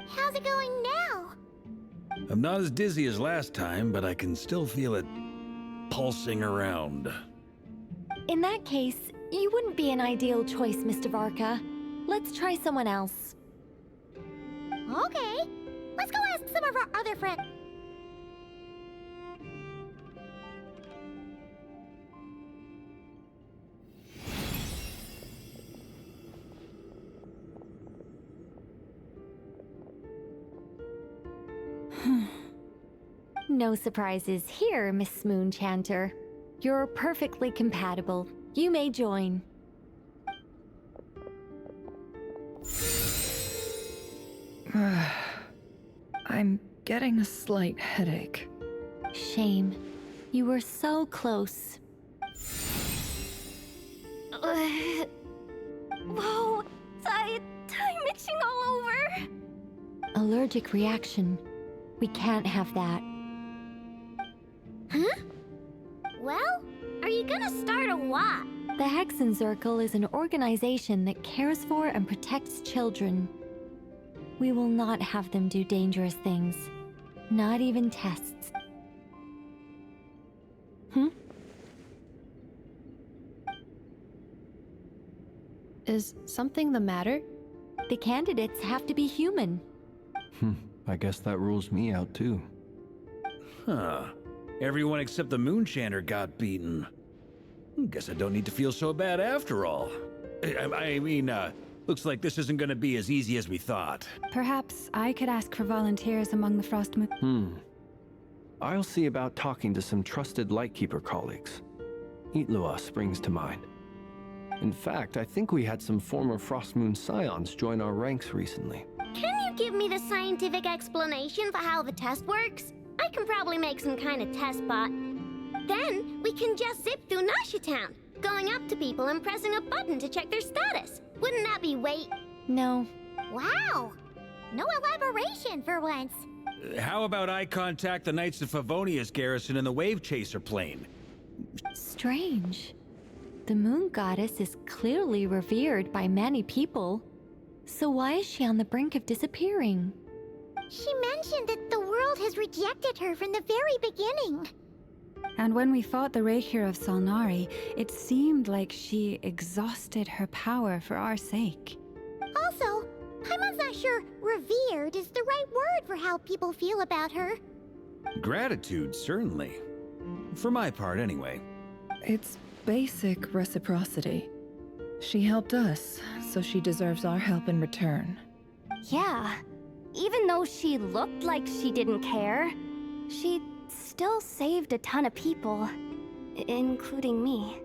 How's it going now? I'm not as dizzy as last time, but I can still feel it pulsing around. In that case, you wouldn't be an ideal choice, Mr. Varka. Let's try someone else. Okay, let's go ask some of our other friends. No surprises here, Miss Moonchanter. You're perfectly compatible. You may join. I'm getting a slight headache. Shame. You were so close. Whoa, I'm itching all over. Allergic reaction. We can't have that. Huh? Well, are you gonna start a what? The Hexen Circle is an organization that cares for and protects children. We will not have them do dangerous things. Not even tests. Is something the matter? The candidates have to be human. I guess that rules me out too. Huh. Everyone except the Moonchanter got beaten. Guess I don't need to feel so bad after all. I mean, looks like this isn't gonna be as easy as we thought. Perhaps I could ask for volunteers among the Frost Moon. I'll see about talking to some trusted Lightkeeper colleagues. Itlua springs to mind. In fact, I think we had some former Frostmoon Scions join our ranks recently. Can you give me the scientific explanation for how the test works? I can probably make some kind of test bot. Then we can just zip through Nasha Town, going up to people and pressing a button to check their status. Wouldn't that be No. Wow! No elaboration for once. How about I contact the Knights of Favonia's garrison in the Wave Chaser plane? Strange. The Moon Goddess is clearly revered by many people. So why is she on the brink of disappearing? She mentioned that the world has rejected her from the very beginning. And when we fought the Reikir of Salnari, it seemed like she exhausted her power for our sake. Also, I'm not sure revered is the right word for how people feel about her. Gratitude, certainly. For my part, anyway. It's basic reciprocity. She helped us, so she deserves our help in return. Yeah. Even though she looked like she didn't care, she still saved a ton of people, including me.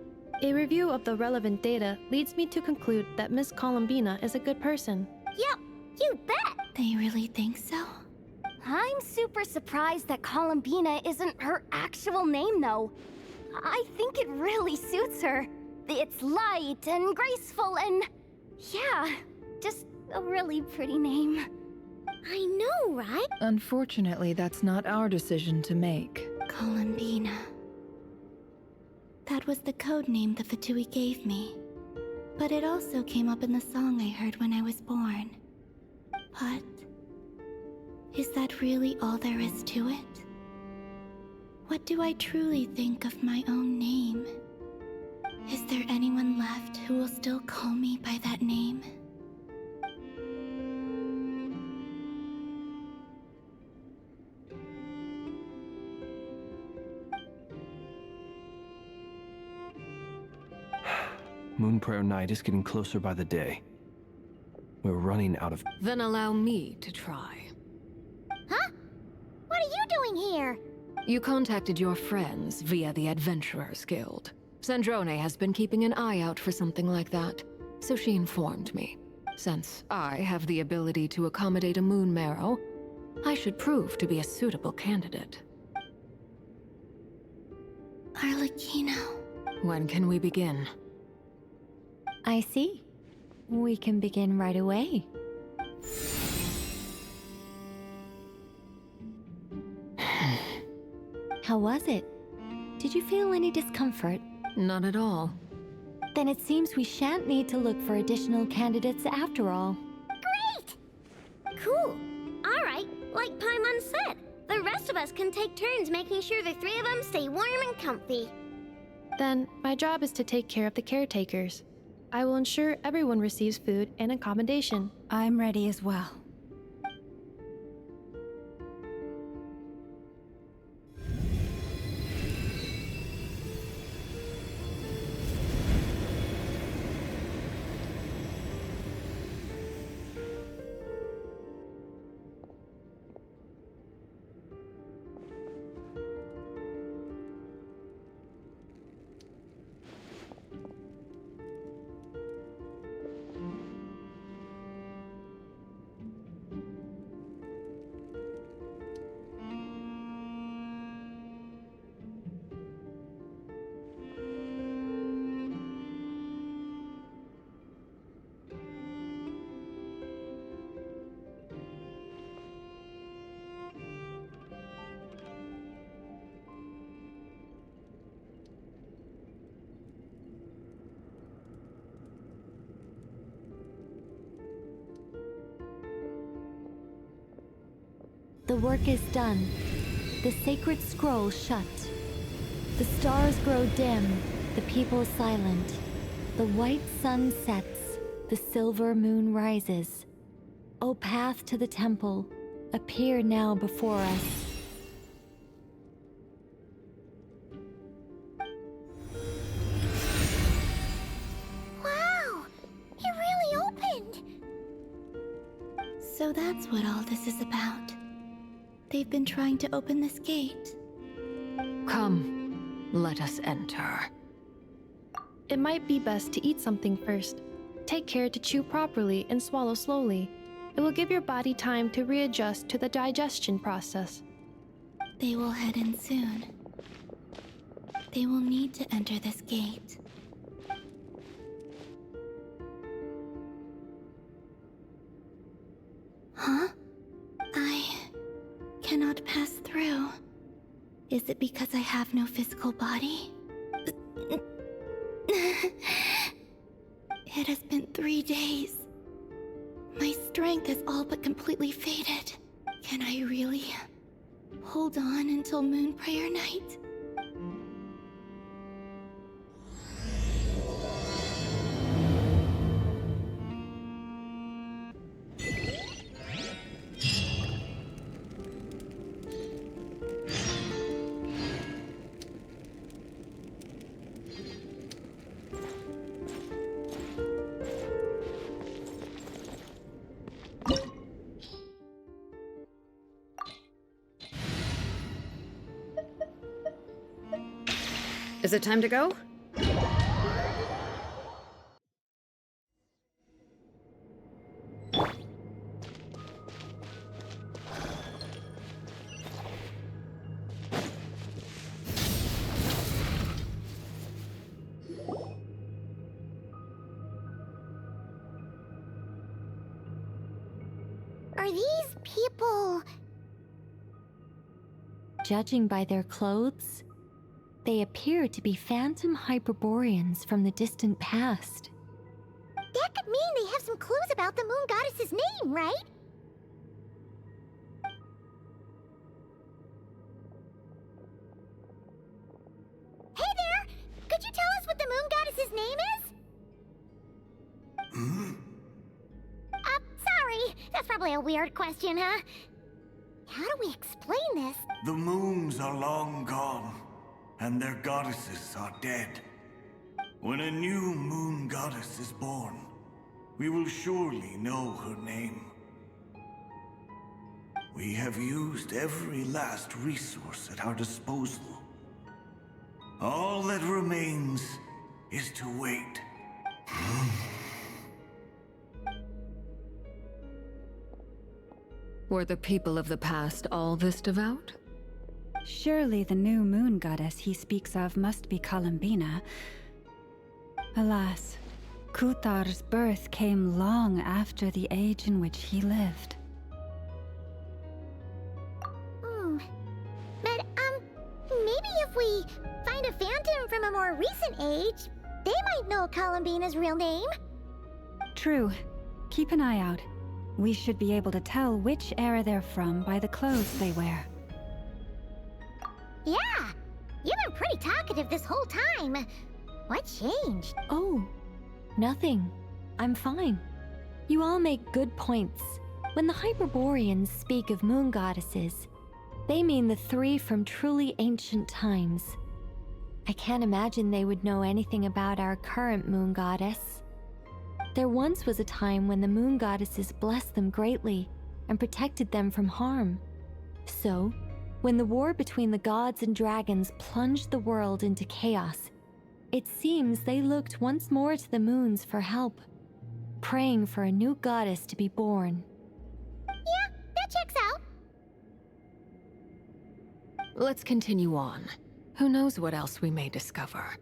A review of the relevant data leads me to conclude that Miss Columbina is a good person. Yep, you bet! They really think so? I'm super surprised that Columbina isn't her actual name, though. I think it really suits her. It's light and graceful and... yeah, just a really pretty name. I know, right? Unfortunately, that's not our decision to make. Columbina. That was the code name the Fatui gave me. But it also came up in the song I heard when I was born. But... is that really all there is to it? What do I truly think of my own name? Is there anyone left who will still call me by that name? Moonprayer night is getting closer by the day. We're running out of... Then allow me to try. Huh? What are you doing here? You contacted your friends via the Adventurers Guild. Sandrone has been keeping an eye out for something like that, so she informed me. Since I have the ability to accommodate a moon marrow, I should prove to be a suitable candidate. Arlecchino. When can we begin? I see. We can begin right away. How was it? Did you feel any discomfort? Not at all. Then it seems we shan't need to look for additional candidates after all. Great! Cool. Alright, like Paimon said, the rest of us can take turns making sure the three of them stay warm and comfy. Then, my job is to take care of the caretakers. I will ensure everyone receives food and accommodation. I'm ready as well. The work is done. The sacred scroll shut. The stars grow dim, the people silent. The white sun sets, the silver moon rises. O path to the temple, appear now before us. Wow! It really opened! So that's what all this is about. They've been trying to open this gate. Come, let us enter. It might be best to eat something first. Take care to chew properly and swallow slowly. It will give your body time to readjust to the digestion process. They will head in soon. They will need to enter this gate. Huh? I cannot pass through. Is it because I have no physical body? It has been 3 days. My strength is all but completely faded. Can I really hold on until Moonprayer night? Is it time to go? Are these people... Judging by their clothes, they appear to be phantom Hyperboreans from the distant past. That could mean they have some clues about the moon goddess's name, right? Hey there! Could you tell us what the moon goddess's name is? Sorry. That's probably a weird question, huh? How do we explain this? The moons are long gone, and their goddesses are dead. When a new moon goddess is born, we will surely know her name. We have used every last resource at our disposal. All that remains is to wait. Were the people of the past all this devout? Surely the new moon goddess he speaks of must be Columbina. Alas, Kutar's birth came long after the age in which he lived. But, maybe if we find a phantom from a more recent age, they might know Columbina's real name. True. Keep an eye out. We should be able to tell which era they're from by the clothes they wear. Yeah! You've been pretty talkative this whole time. What changed? Oh, nothing. I'm fine. You all make good points. When the Hyperboreans speak of moon goddesses, they mean the three from truly ancient times. I can't imagine they would know anything about our current moon goddess. There once was a time when the moon goddesses blessed them greatly and protected them from harm. So, when the war between the gods and dragons plunged the world into chaos, it seems they looked once more to the moons for help, praying for a new goddess to be born. Yeah, that checks out. Let's continue on. Who knows what else we may discover?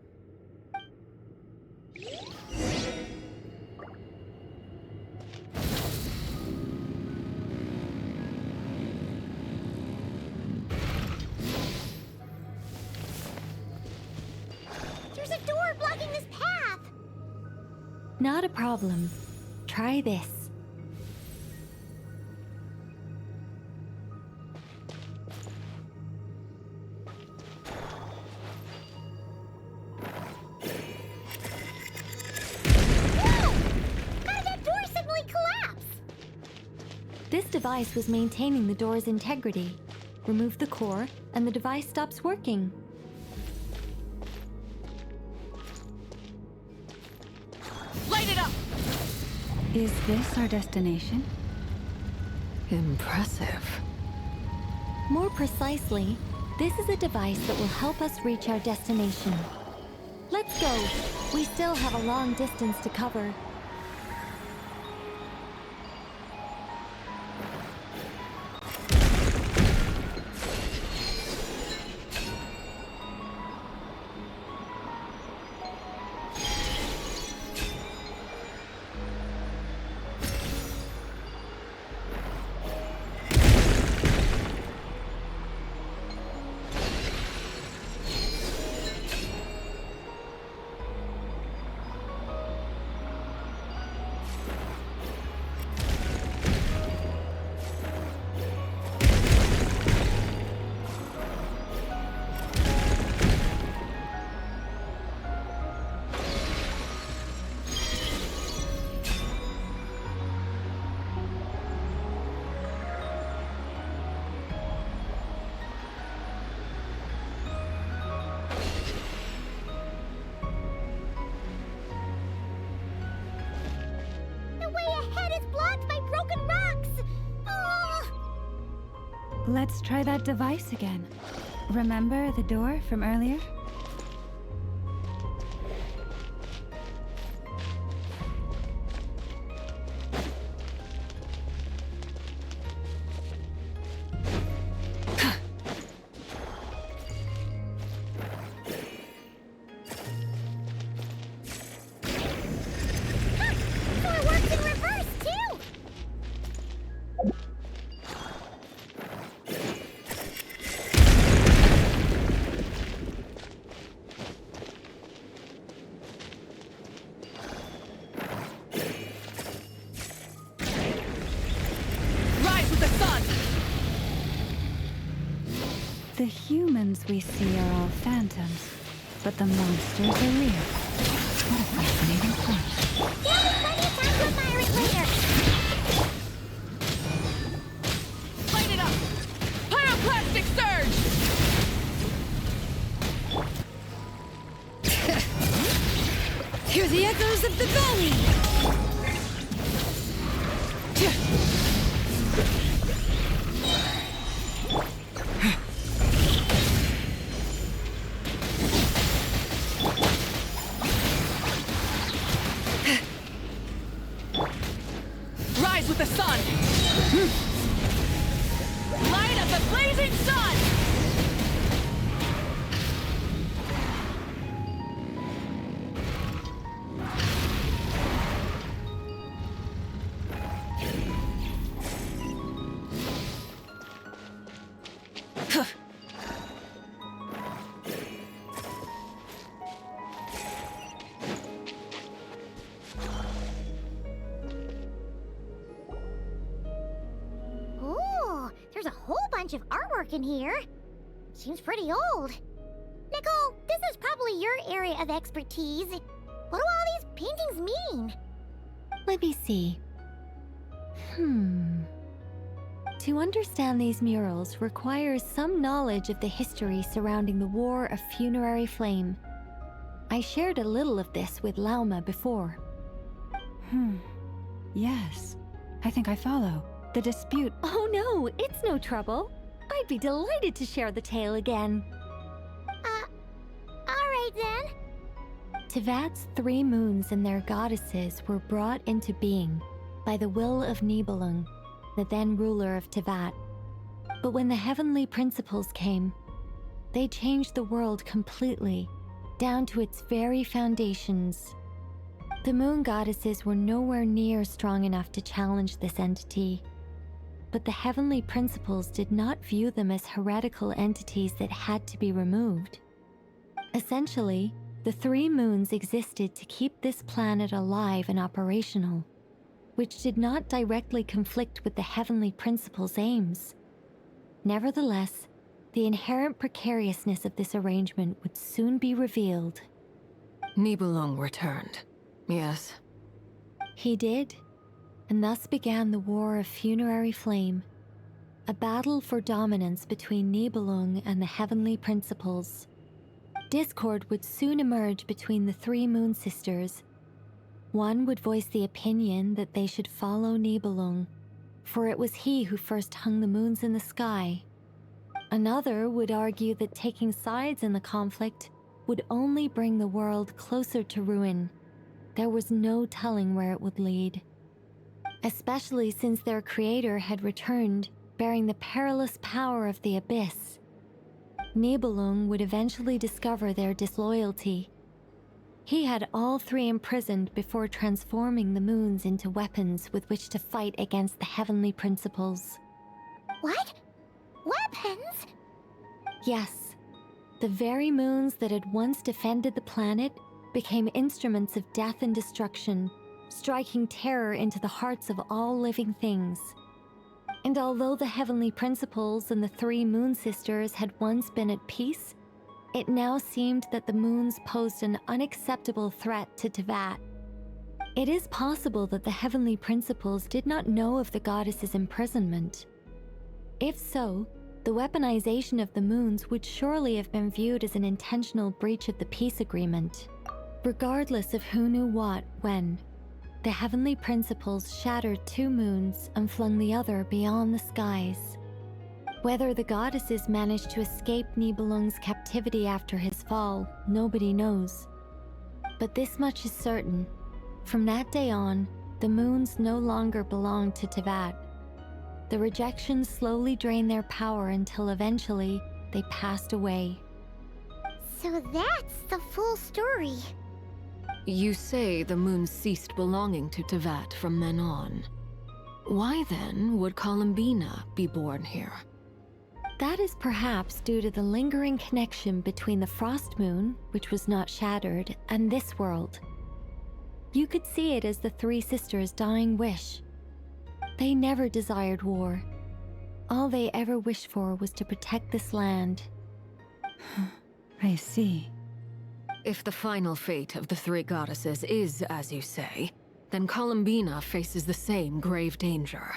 There's a door blocking this path! Not a problem. Try this. This device was maintaining the door's integrity. Remove the core, and the device stops working. Light it up! Is this our destination? Impressive. More precisely, this is a device that will help us reach our destination. Let's go. We still have a long distance to cover. Let's try that device again. Remember the door from earlier? The humans we see are all phantoms, but the monsters are real. What a fascinating point. There'll be plenty of time to admire it later. Light it up! Pyroclastic surge! Hear the echoes of the valley! Rise with the sun! Light of the blazing sun! Ooh, there's a whole bunch of artwork in here. Seems pretty old. Nicole, this is probably your area of expertise. What do all these paintings mean? Let me see. To understand these murals requires some knowledge of the history surrounding the War of Funerary Flame. I shared a little of this with Lauma before. Yes, I think I follow. The dispute. Oh no, it's no trouble. I'd be delighted to share the tale again. Alright then. Teyvat's 3 moons and their goddesses were brought into being by the will of Nibelung, the then ruler of Teyvat. But when the heavenly principles came, they changed the world completely, down to its very foundations. The moon goddesses were nowhere near strong enough to challenge this entity. But the heavenly principles did not view them as heretical entities that had to be removed. Essentially, the 3 moons existed to keep this planet alive and operational, which did not directly conflict with the heavenly principles' aims. Nevertheless, the inherent precariousness of this arrangement would soon be revealed. Nibelung returned, yes. He did, and thus began the War of Funerary Flame, a battle for dominance between Nibelung and the heavenly principles. Discord would soon emerge between the 3 moon sisters. One would voice the opinion that they should follow Nibelung, for it was he who first hung the moons in the sky. Another would argue that taking sides in the conflict would only bring the world closer to ruin. There was no telling where it would lead. Especially since their creator had returned, bearing the perilous power of the abyss. Nibelung would eventually discover their disloyalty. He had all 3 imprisoned before transforming the moons into weapons with which to fight against the heavenly principles. What? Weapons? Yes. The very moons that had once defended the planet became instruments of death and destruction, striking terror into the hearts of all living things. And although the heavenly principles and the 3 moon sisters had once been at peace, it now seemed that the moons posed an unacceptable threat to Teyvat. It is possible that the heavenly principles did not know of the goddess's imprisonment. If so, the weaponization of the moons would surely have been viewed as an intentional breach of the peace agreement. Regardless of who knew what, when, the heavenly principles shattered 2 moons and flung the other beyond the skies. Whether the goddesses managed to escape Nibelung's captivity after his fall, nobody knows. But this much is certain. From that day on, the moons no longer belonged to Teyvat. The rejections slowly drained their power until eventually they passed away. So that's the full story. You say the moon ceased belonging to Teyvat from then on. Why then would Columbina be born here? That is perhaps due to the lingering connection between the Frost Moon, which was not shattered, and this world. You could see it as the 3 sisters' dying wish. They never desired war. All they ever wished for was to protect this land. I see. If the final fate of the three goddesses is as you say, then Columbina faces the same grave danger.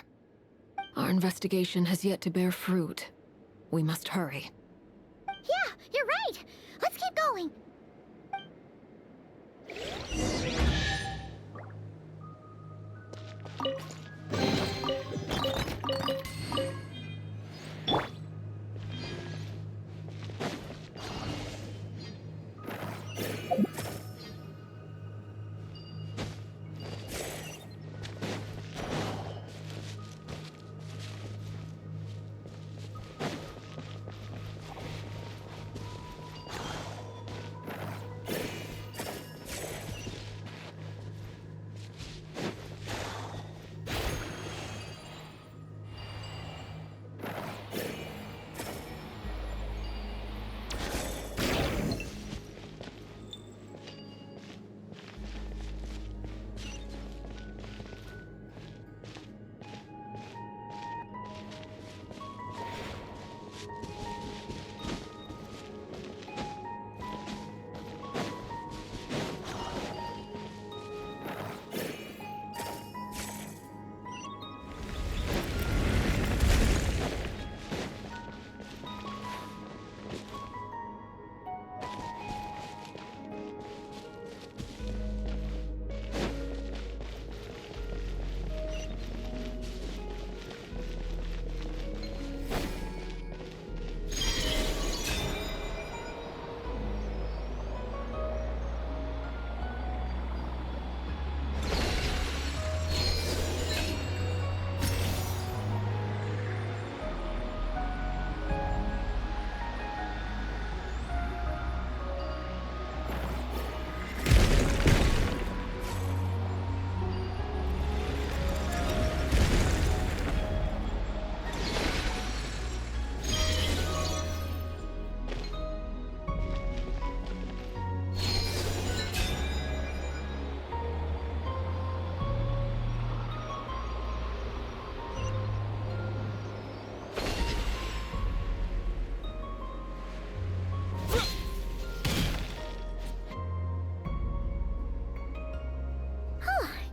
Our investigation has yet to bear fruit. We must hurry. Yeah, you're right. Let's keep going.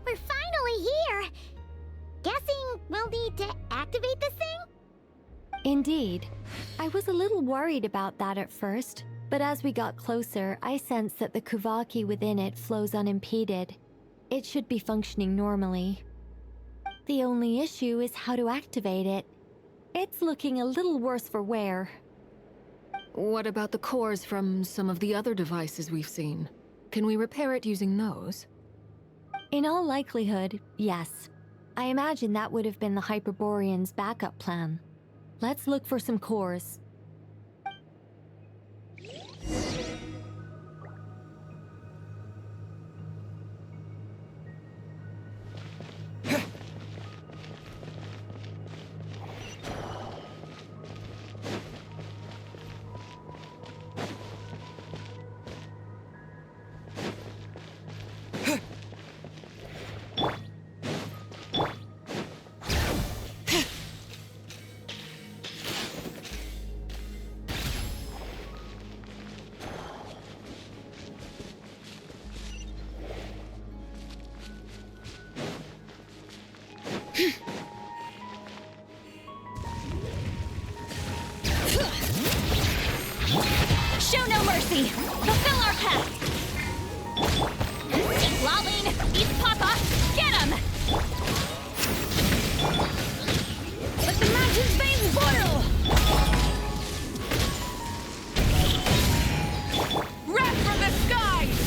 We're finally here. Guessing we'll need to activate this thing? Indeed. I was a little worried about that at first, but as we got closer, I sensed that the Kuvaki within it flows unimpeded. It should be functioning normally. The only issue is how to activate it. It's looking a little worse for wear. What about the cores from some of the other devices we've seen? Can we repair it using those? In all likelihood, yes. I imagine that would have been the Hyperborean's backup plan. Let's look for some cores. Show no mercy! Fulfill our path! Eat Lolling! Eat Papa! Get him! Let the mountain's veins boil! Wrath from the skies!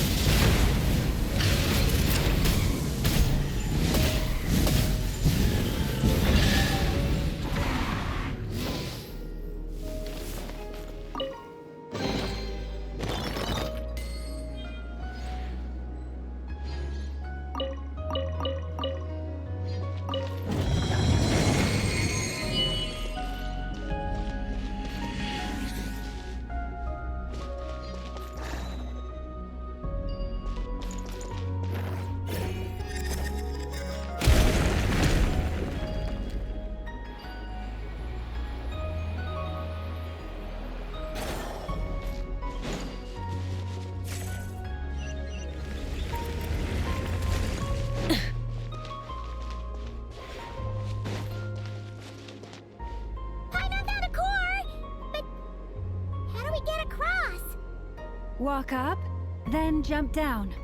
Walk up, then jump down.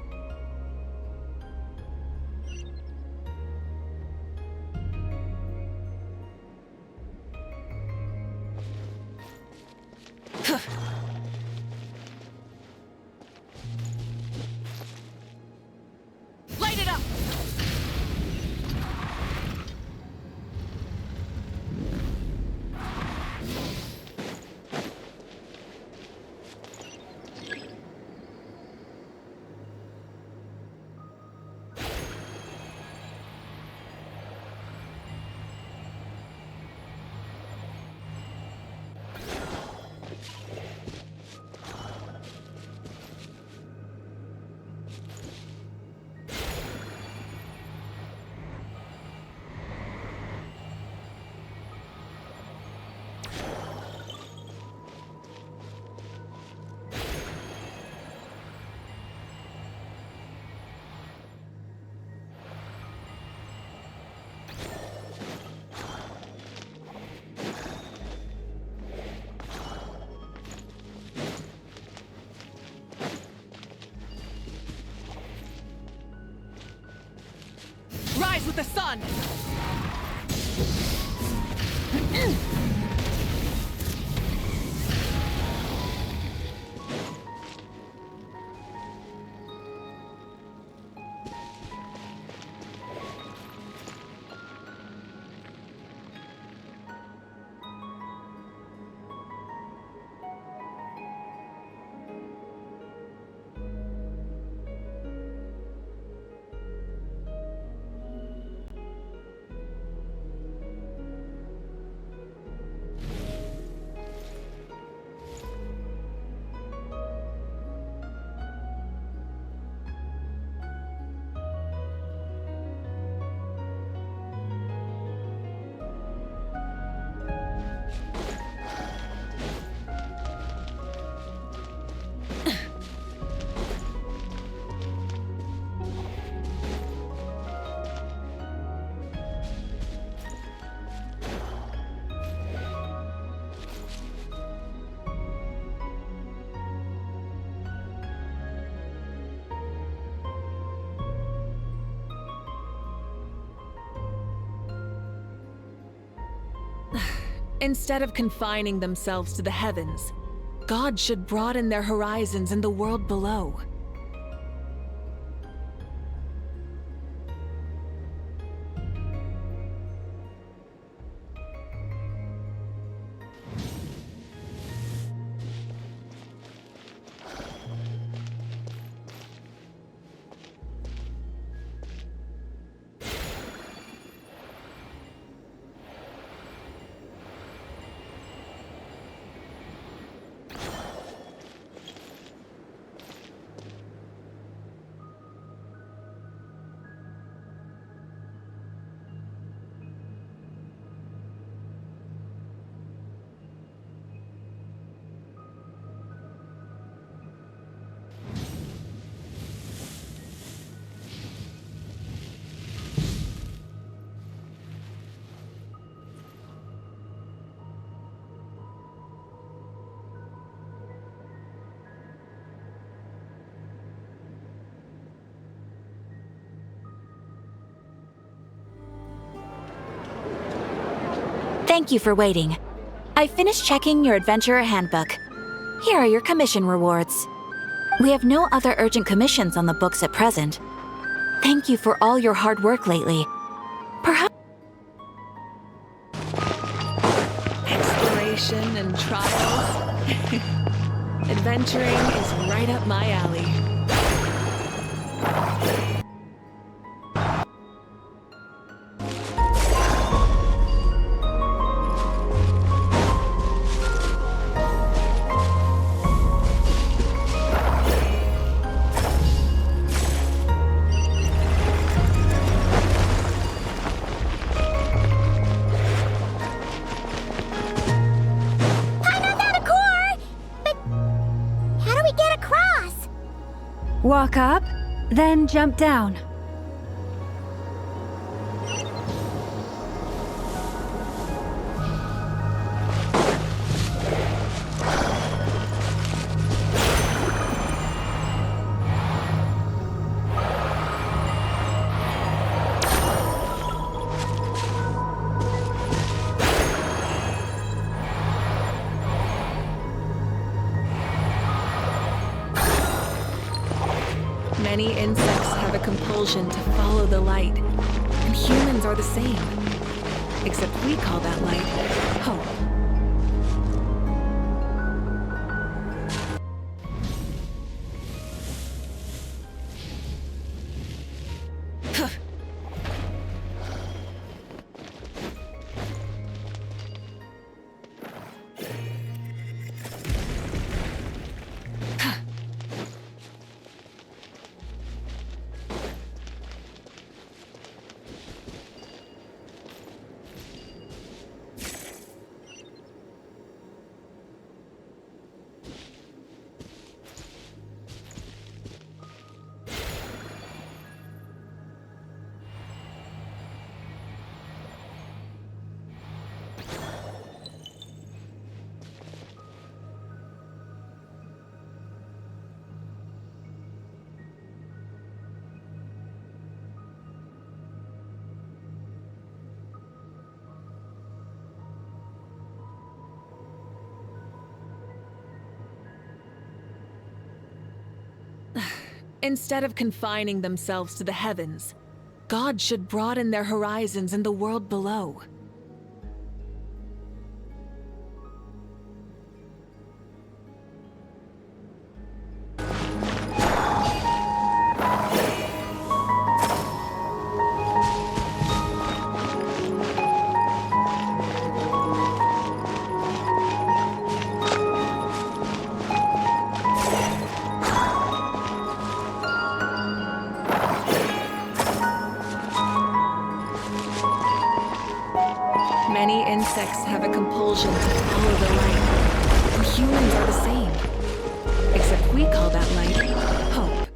Light it up! Rise with the sun! Instead of confining themselves to the heavens, God should broaden their horizons in the world below. Thank you for waiting. I finished checking your Adventurer Handbook. Here are your commission rewards. We have no other urgent commissions on the books at present. Thank you for all your hard work lately. Perhaps Exploration and trials. Adventuring is right up my alley. Walk up, then jump down. compulsion to follow the light. And humans are the same. Except we call that light hope. Instead of confining themselves to the heavens, God should broaden their horizons in the world below. Many insects have a compulsion to follow the light, and humans are the same. Except we call that light hope.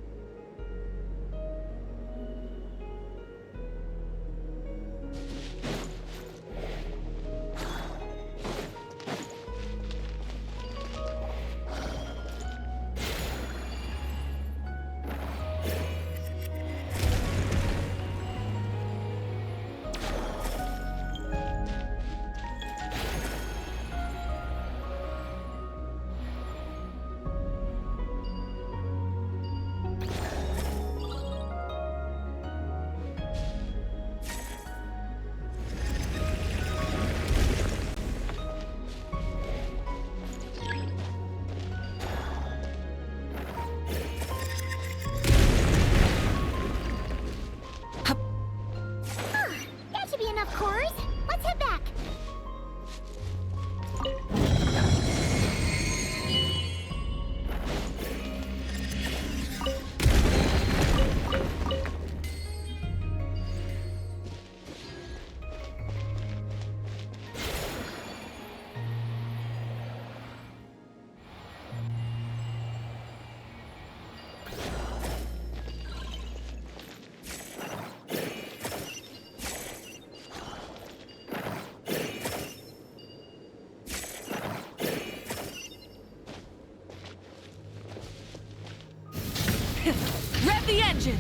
That should be enough cores. Let's head back. Rev the engines!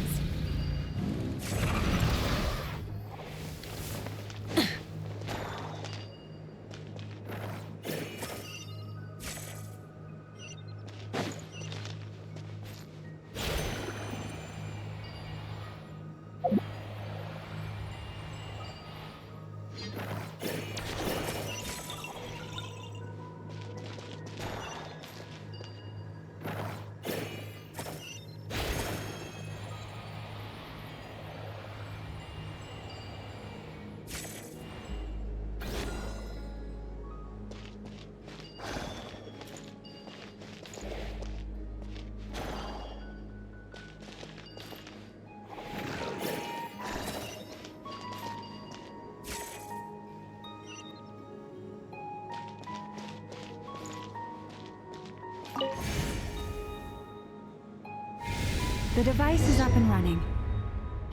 The device is up and running.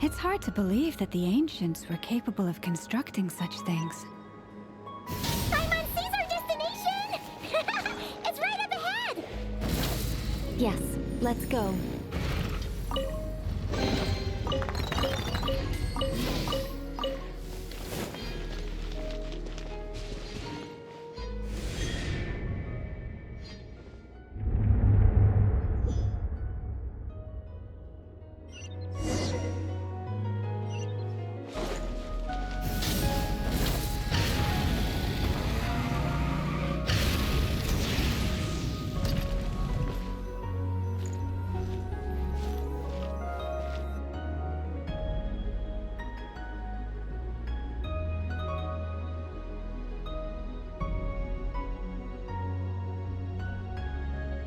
It's hard to believe that the ancients were capable of constructing such things. Paimon sees our destination! It's right up ahead! Yes, let's go.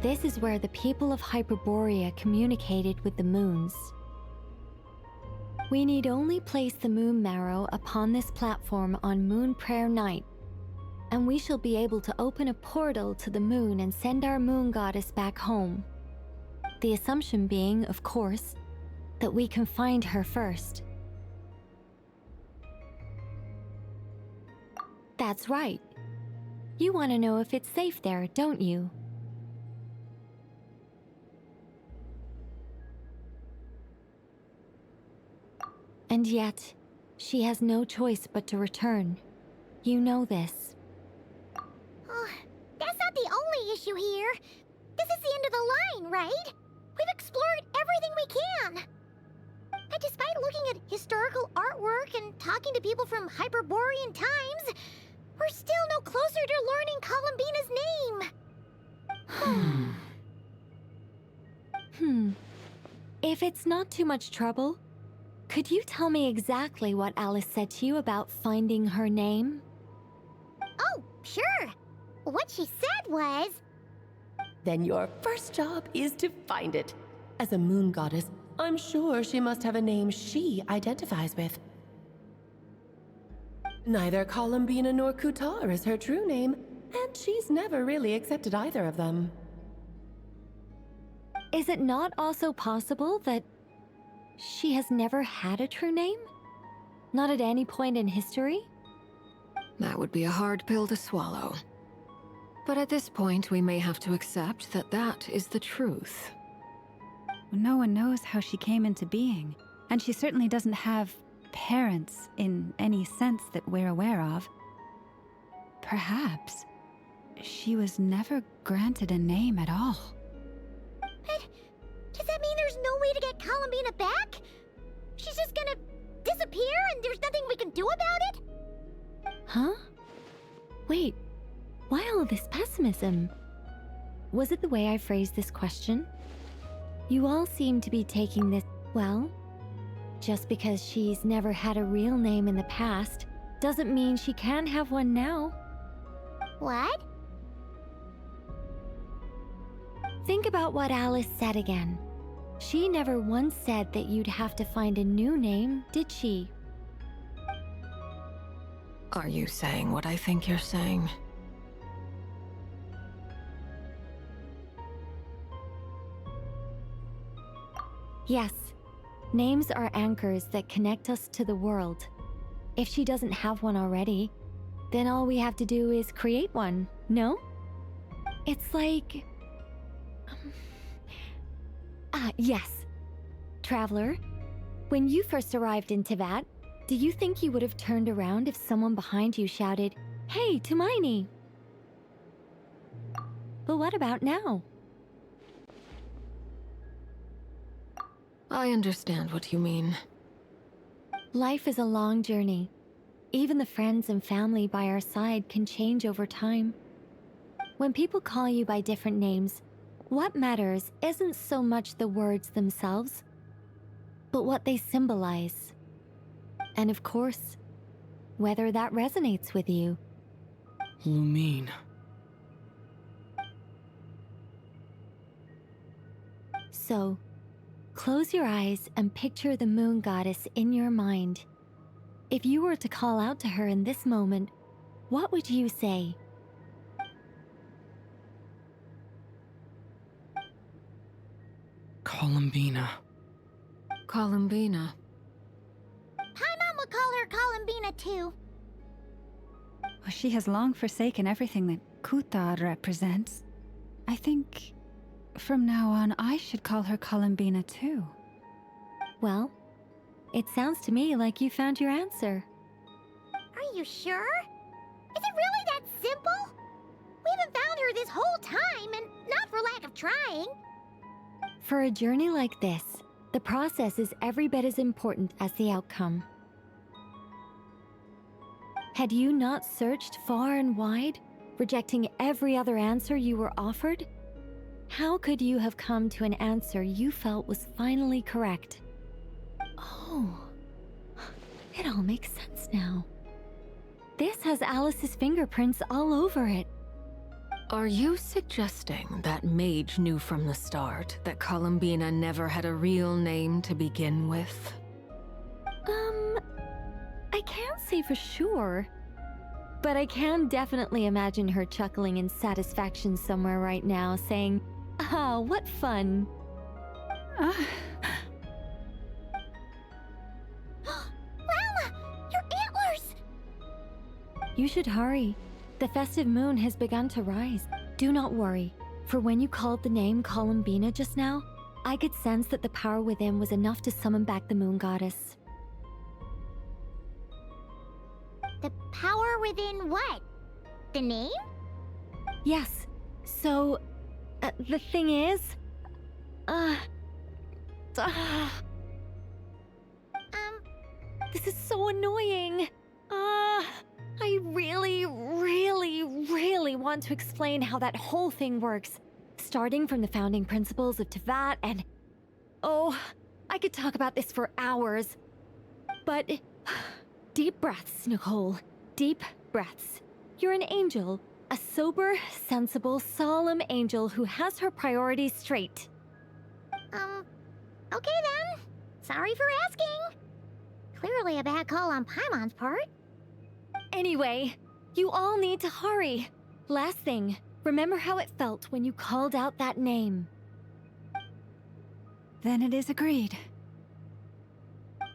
This is where the people of Hyperborea communicated with the moons. We need only place the moon marrow upon this platform on Moon Prayer Night, and we shall be able to open a portal to the moon and send our moon goddess back home. The assumption being, of course, that we can find her first. That's right. You want to know if it's safe there, don't you? And yet, she has no choice but to return. You know this. Oh, that's not the only issue here. This is the end of the line, right? We've explored everything we can. And despite looking at historical artwork and talking to people from Hyperborean times, we're still no closer to learning Columbina's name. If it's not too much trouble, could you tell me exactly what Alice said to you about finding her name? Oh, sure. What she said was... Then your first job is to find it. As a moon goddess, I'm sure she must have a name she identifies with. Neither Columbina nor Kutar is her true name, and she's never really accepted either of them. Is it not also possible that she has never had a true name? Not at any point in history? That would be a hard pill to swallow. But at this point, we may have to accept that that is the truth. No one knows how she came into being, and she certainly doesn't have parents in any sense that we're aware of. Perhaps she was never granted a name at all. But does that mean there's no way to get Columbina back? She's just gonna disappear and there's nothing we can do about it? Huh? Wait, why all this pessimism? Was it the way I phrased this question? You all seem to be taking this, well, just because she's never had a real name in the past doesn't mean she can't have one now. What? Think about what Alice said again. She never once said that you'd have to find a new name, did she? Are you saying what I think you're saying? Yes. Names are anchors that connect us to the world. If she doesn't have one already, then all we have to do is create one, no? It's like... yes. Traveler, when you first arrived in Teyvat, do you think you would have turned around if someone behind you shouted, "Hey, Hermione"? But what about now? I understand what you mean. Life is a long journey. Even the friends and family by our side can change over time. When people call you by different names, what matters isn't so much the words themselves, but what they symbolize. And of course, whether that resonates with you. Lumine. So, close your eyes and picture the moon goddess in your mind. If you were to call out to her in this moment, what would you say? Columbina. Columbina. Paimon would call her Columbina too. Well, she has long forsaken everything that Kutar represents. I think from now on I should call her Columbina too. Well, it sounds to me like you found your answer. Are you sure? Is it really that simple? We haven't found her this whole time, and not for lack of trying. For a journey like this, the process is every bit as important as the outcome. Had you not searched far and wide, rejecting every other answer you were offered, how could you have come to an answer you felt was finally correct? Oh, it all makes sense now. This has Alice's fingerprints all over it. Are you suggesting that mage knew from the start that Columbina never had a real name to begin with? I can't say for sure. But I can definitely imagine her chuckling in satisfaction somewhere right now, saying, "Ah, what fun." Llama! Your antlers! You should hurry. The festive moon has begun to rise. Do not worry, for when you called the name Columbina just now, I could sense that the power within was enough to summon back the moon goddess. The power within what? The name? Yes. So, the thing is... This is so annoying. I really want to explain how that whole thing works. Starting from the founding principles of Teyvat and... Oh, I could talk about this for hours. But... Deep breaths, Nicole. Deep breaths. You're an angel. A sober, sensible, solemn angel who has her priorities straight. Okay then. Sorry for asking. Clearly a bad call on Paimon's part. Anyway, you all need to hurry. Last thing, remember how it felt when you called out that name. Then it is agreed.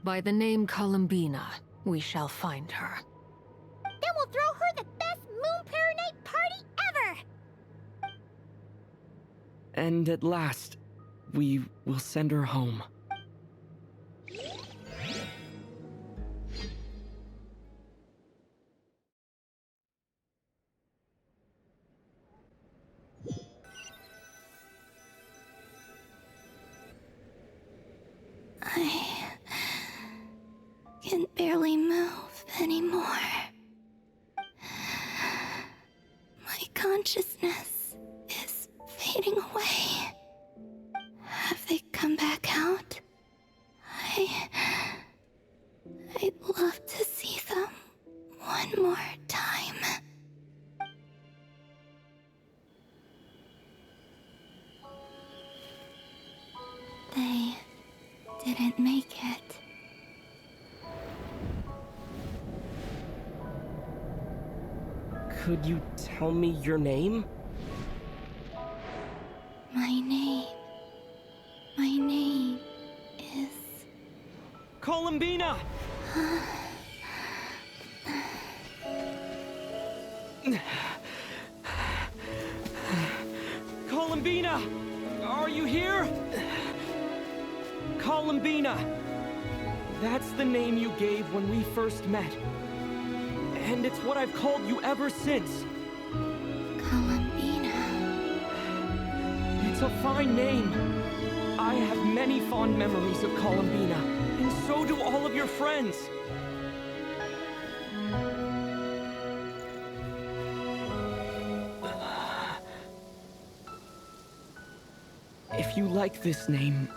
By the name Columbina, we shall find her. Then we'll throw her the best Moon Pair Night party ever! And at last, we will send her home. I can barely move anymore. My consciousness is fading away. Have they come back out? I'd love to see them one more time. They didn't make it. Could you tell me your name? My name is... Columbina! Columbina! Are you here? Columbina! That's the name you gave when we first met. And it's what I've called you ever since. Columbina. It's a fine name. I have many fond memories of Columbina, and so do all of your friends. If you like this name...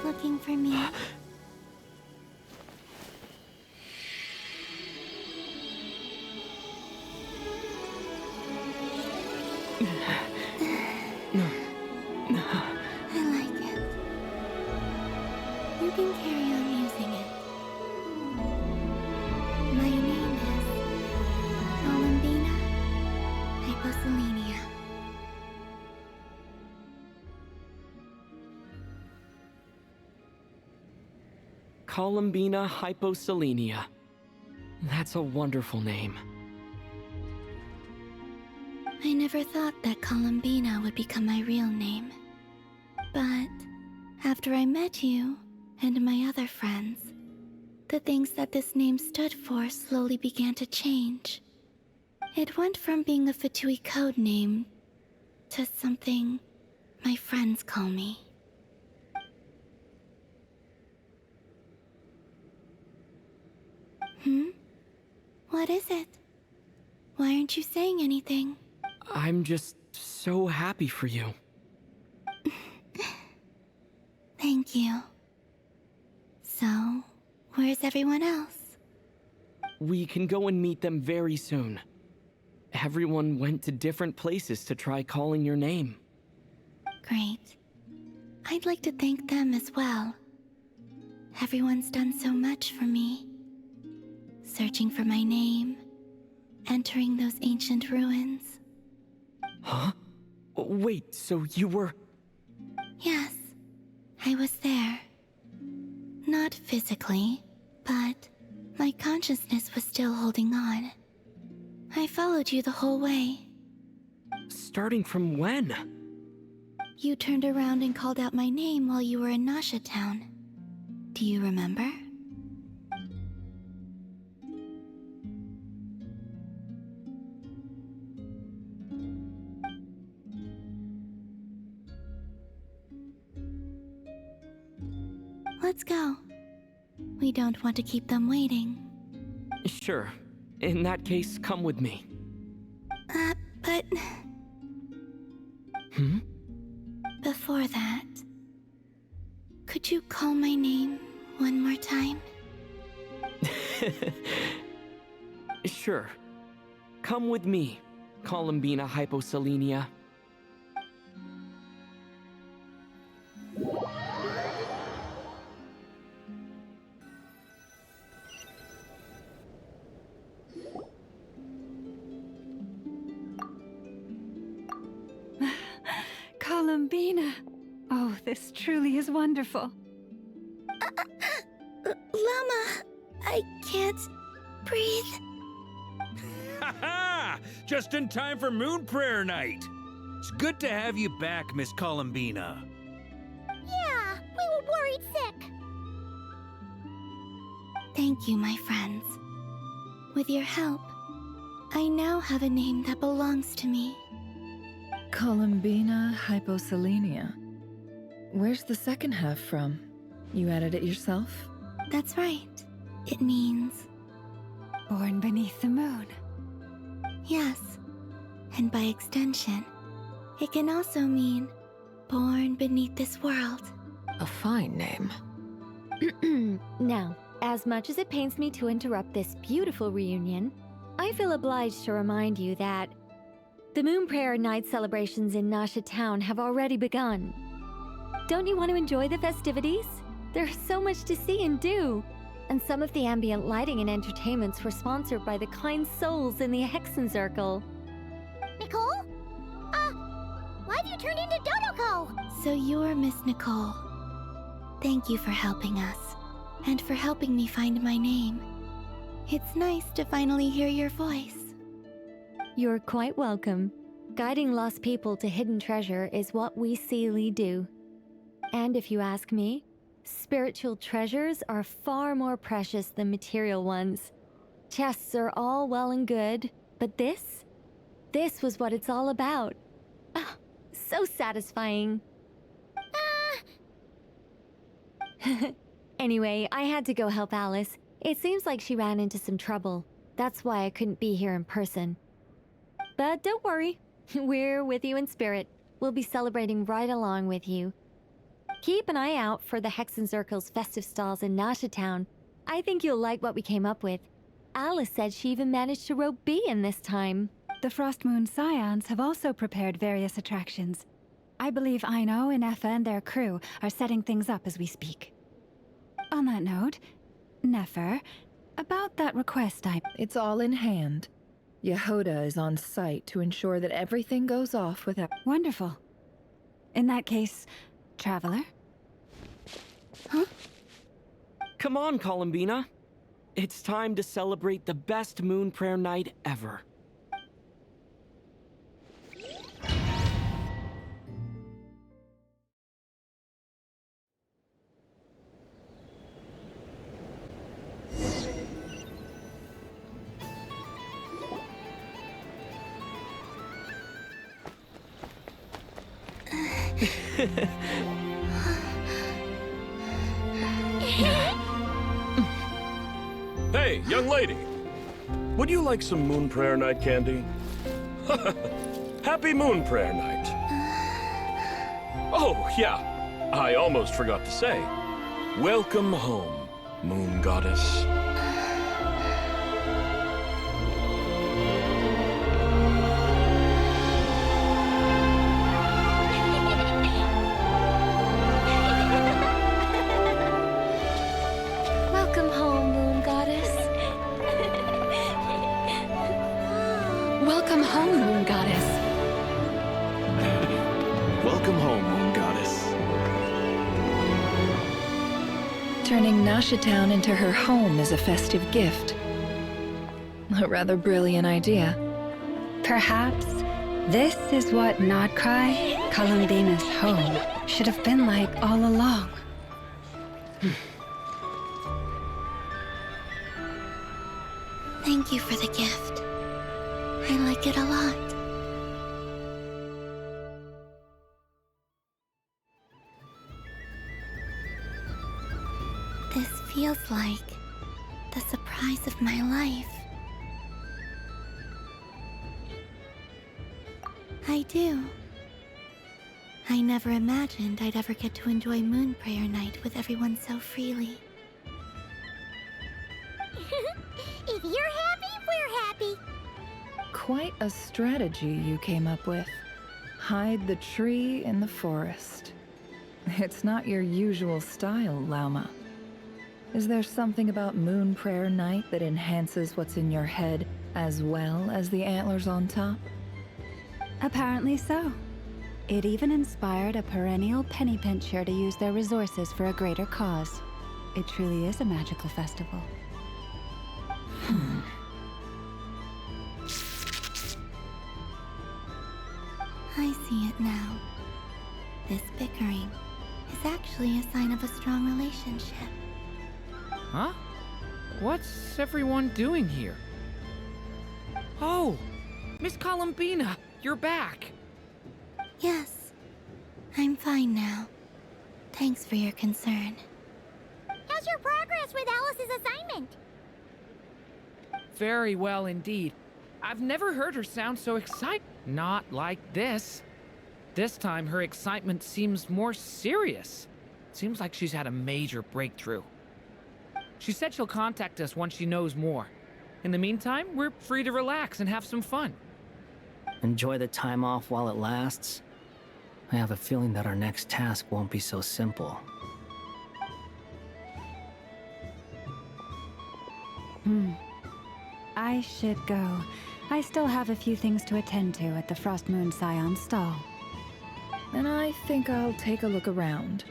Looking for me? I like it. You can carry on using it. My name is Columbina Hyposelenia. Columbina Hyposelenia. That's a wonderful name. I never thought that Columbina would become my real name. But after I met you and my other friends, the things that this name stood for slowly began to change. It went from being a Fatui code name to something my friends call me. What is it? Why aren't you saying anything? I'm just so happy for you. Thank you. So, where's everyone else? We can go and meet them very soon. Everyone went to different places to try calling your name. Great. I'd like to thank them as well. Everyone's done so much for me. Searching for my name, entering those ancient ruins. Huh? Wait, so you were... Yes, I was there. Not physically, but my consciousness was still holding on. I followed you the whole way. Starting from when? You turned around and called out my name while you were in Nasha Town. Do you remember? Let's go. We don't want to keep them waiting. Sure. In that case, come with me. But... Hmm? Before that... Could you call my name one more time? Sure. Come with me, Columbina Hyposelenia. Columbina! Oh, this truly is wonderful. Llama, I can't breathe. Ha ha! Just in time for Moon Prayer Night. It's good to have you back, Miss Columbina. Yeah, we were worried sick. Thank you, my friends. With your help, I now have a name that belongs to me. Columbina Hyposelenia. Where's the second half from? You added it yourself? That's right. It means... Born beneath the moon. Yes. And by extension, it can also mean born beneath this world. A fine name. Now, as much as it pains me to interrupt this beautiful reunion, I feel obliged to remind you that the Moon Prayer Night celebrations in Nasha Town have already begun. Don't you want to enjoy the festivities? There's so much to see and do. And some of the ambient lighting and entertainments were sponsored by the kind souls in the Hexen Circle. Nicole? Why have you turned into Dodoko? So you're Miss Nicole. Thank you for helping us, and for helping me find my name. It's nice to finally hear your voice. You're quite welcome. Guiding lost people to hidden treasure is what we Seelie do. And if you ask me, spiritual treasures are far more precious than material ones. Chests are all well and good, but this was what it's all about. Ah, so satisfying. Anyway, I had to go help Alice. It seems like she ran into some trouble. That's why I couldn't be here in person. But don't worry, we're with you in spirit. We'll be celebrating right along with you. Keep an eye out for the Hexen Circle's festive stalls in Nasha Town. I think you'll like what we came up with. Alice said she even managed to rope B in this time. The Frost Moon Scions have also prepared various attractions. I believe Aino, Ineffa, and their crew are setting things up as we speak. On that note, Nefer, about that request It's all in hand. Yehoda is on site to ensure that everything goes off without... Wonderful. In that case, Traveler? Huh? Come on, Columbina. It's time to celebrate the best Moon Prayer Night ever. Hey, young lady. Would you like some Moon Prayer Night candy? Happy Moon Prayer Night. Oh, yeah. I almost forgot to say. Welcome home, Moon Goddess. Welcome home, Moon Goddess. Welcome home, Moon Goddess. Welcome home, Moon Goddess. Turning Nashitown into her home is a festive gift. A rather brilliant idea. Perhaps this is what Nodcry, Columbina's home, should have been like all along. Thank you for the gift. I like it a lot. This feels like the surprise of my life. I do. I never imagined I'd ever get to enjoy Moon Prayer Night with everyone so freely. If you're happy, we're happy. Quite a strategy you came up with. Hide the tree in the forest. It's not your usual style, Lauma. Is there something about Moon Prayer Night that enhances what's in your head as well as the antlers on top? Apparently so. It even inspired a perennial penny pincher to use their resources for a greater cause. It truly is a magical festival. I see it now. This bickering is actually a sign of a strong relationship. Huh? What's everyone doing here? Oh! Miss Columbina, you're back! Yes, I'm fine now. Thanks for your concern. How's your progress with Alice's assignment? Very well indeed. I've never heard her sound so excited. Not like this. This time her excitement seems more serious. Seems like she's had a major breakthrough. She said she'll contact us once she knows more. In the meantime, we're free to relax and have some fun. Enjoy the time off while it lasts. I have a feeling that our next task won't be so simple. I should go. I still have a few things to attend to at the Frost Moon Scion stall. And I think I'll take a look around.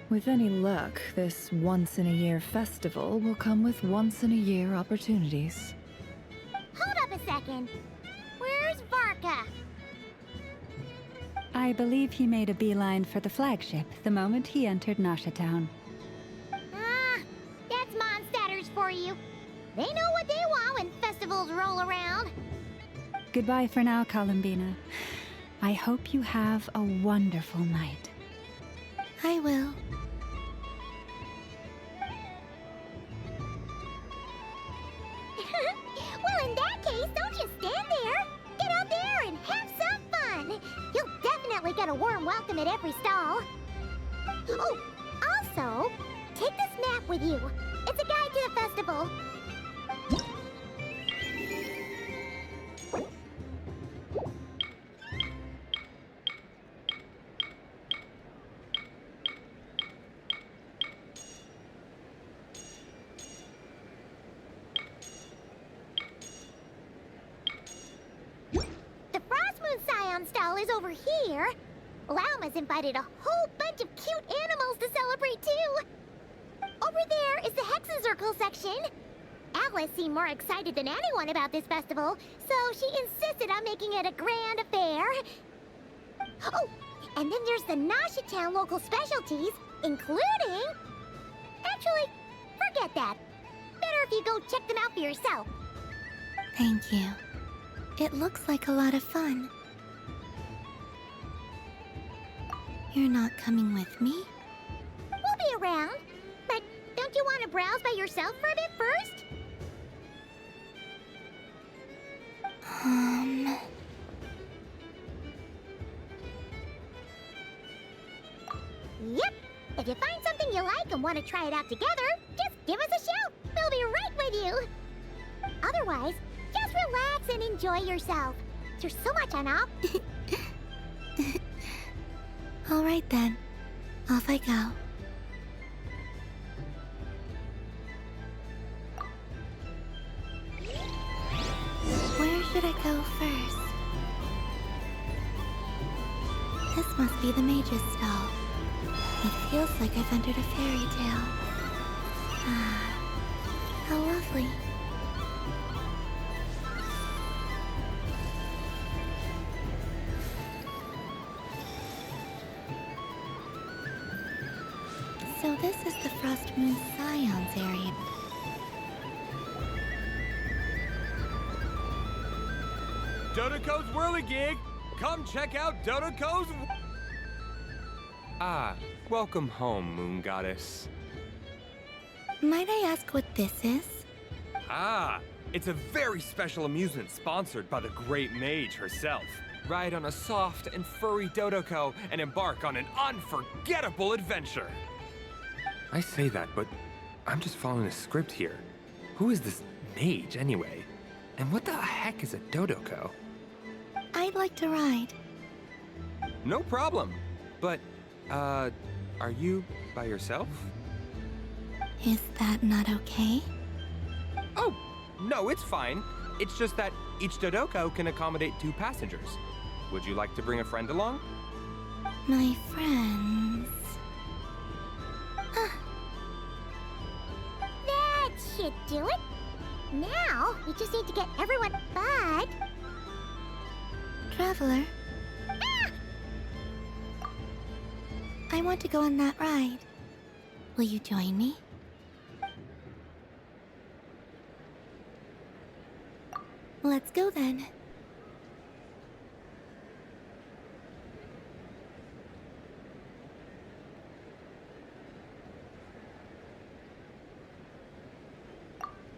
With any luck, this once-in-a-year festival will come with once-in-a-year opportunities. Hold up a second. Where's Varka? I believe he made a beeline for the flagship the moment he entered Nashitown. Ah, that's Mondstadters for you. They know what they want when festivals roll around. Goodbye for now, Columbina. I hope you have a wonderful night. I will. Well, in that case, don't just stand there. Get out there and have some fun. You'll definitely get a warm welcome at every stall. Oh, also, take this map with you. It's a guide to the festival. The Frost Moon Scion stall is over here. Lauma's invited a whole bunch of cute animals to celebrate too. Over there is the Hexen section. Alice seemed more excited than anyone about this festival, so she insisted on making it a grand affair. Oh, and then there's the Nashitown local specialties, including... Actually, forget that. Better if you go check them out for yourself. Thank you. It looks like a lot of fun. You're not coming with me? We'll be around. But don't you want to browse by yourself for a bit first? and want to try it out together, just give us a shout. We'll be right with you. Otherwise, just relax and enjoy yourself. There's so much on up. All right then. Off I go. Where should I go first? This must be the mage's stall. It feels like I've entered a fairy tale. Ah, how lovely. So this is the Frost Moon Scions area. Dodoko's Whirligig! Come check out Dodoko's... Ah, welcome home, Moon Goddess. Might I ask what this is? Ah, it's a very special amusement sponsored by the great mage herself. Ride on a soft and furry Dodoko and embark on an unforgettable adventure. I say that, but I'm just following a script here. Who is this mage, anyway? And what the heck is a Dodoko? I'd like to ride. No problem. But, are you by yourself? Is that not okay? Oh, no, it's fine. It's just that each Dodoko can accommodate 2 passengers. Would you like to bring a friend along? My friends... That should do it. Now, we just need to get everyone but... Traveler? Ah! I want to go on that ride. Will you join me? Let's go then.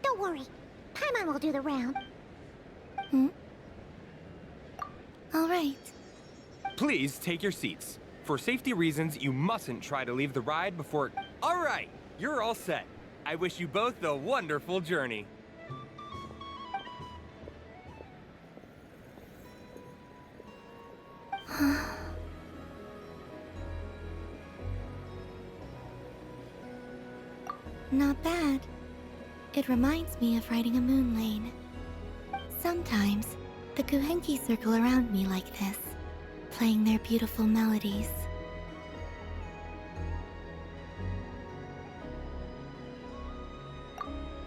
Don't worry. Paimon will do the round. All right. Please take your seats. For safety reasons, you mustn't try to leave the ride before... All right, you're all set. I wish you both a wonderful journey. Not bad. It reminds me of riding a moon lane. Sometimes, the Kuhenki circle around me like this, playing their beautiful melodies.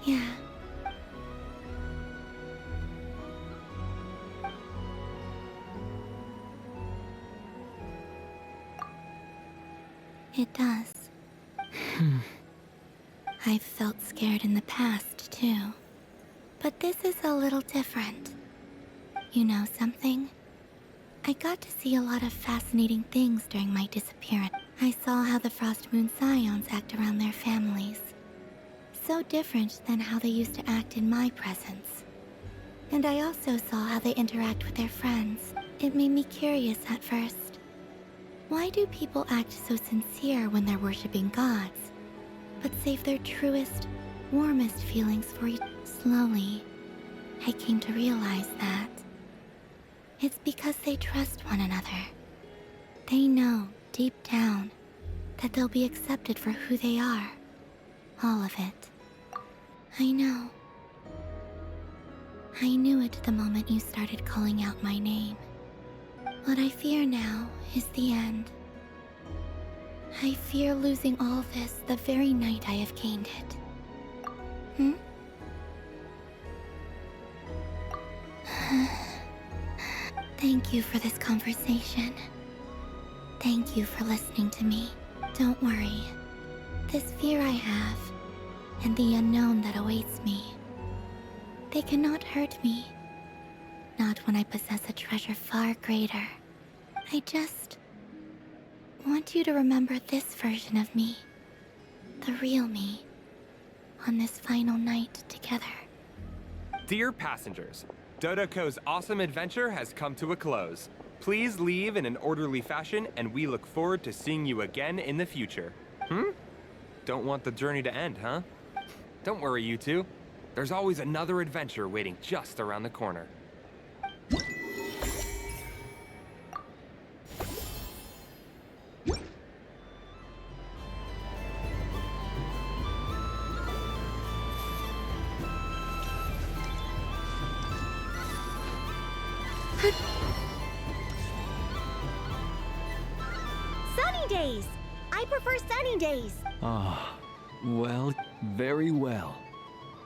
Yeah. It does. I've felt scared in the past, too. But this is a little different. You know something? I got to see a lot of fascinating things during my disappearance. I saw how the Frost Moon Scions act around their families. So different than how they used to act in my presence. And I also saw how they interact with their friends. It made me curious at first. Why do people act so sincere when they're worshipping gods, but save their truest, warmest feelings for each? Slowly, I came to realize that it's because they trust one another. They know, deep down, that they'll be accepted for who they are. All of it. I know. I knew it the moment you started calling out my name. What I fear now is the end. I fear losing all this the very night I have gained it. Thank you for this conversation. Thank you for listening to me. Don't worry. This fear I have, and the unknown that awaits me, they cannot hurt me. Not when I possess a treasure far greater. I just want you to remember this version of me, the real me, on this final night together. Dear passengers, Dodoko's awesome adventure has come to a close. Please leave in an orderly fashion, and we look forward to seeing you again in the future. Don't want the journey to end, huh? Don't worry, you two. There's always another adventure waiting just around the corner. Sunny days! I prefer sunny days. Ah, well, very well.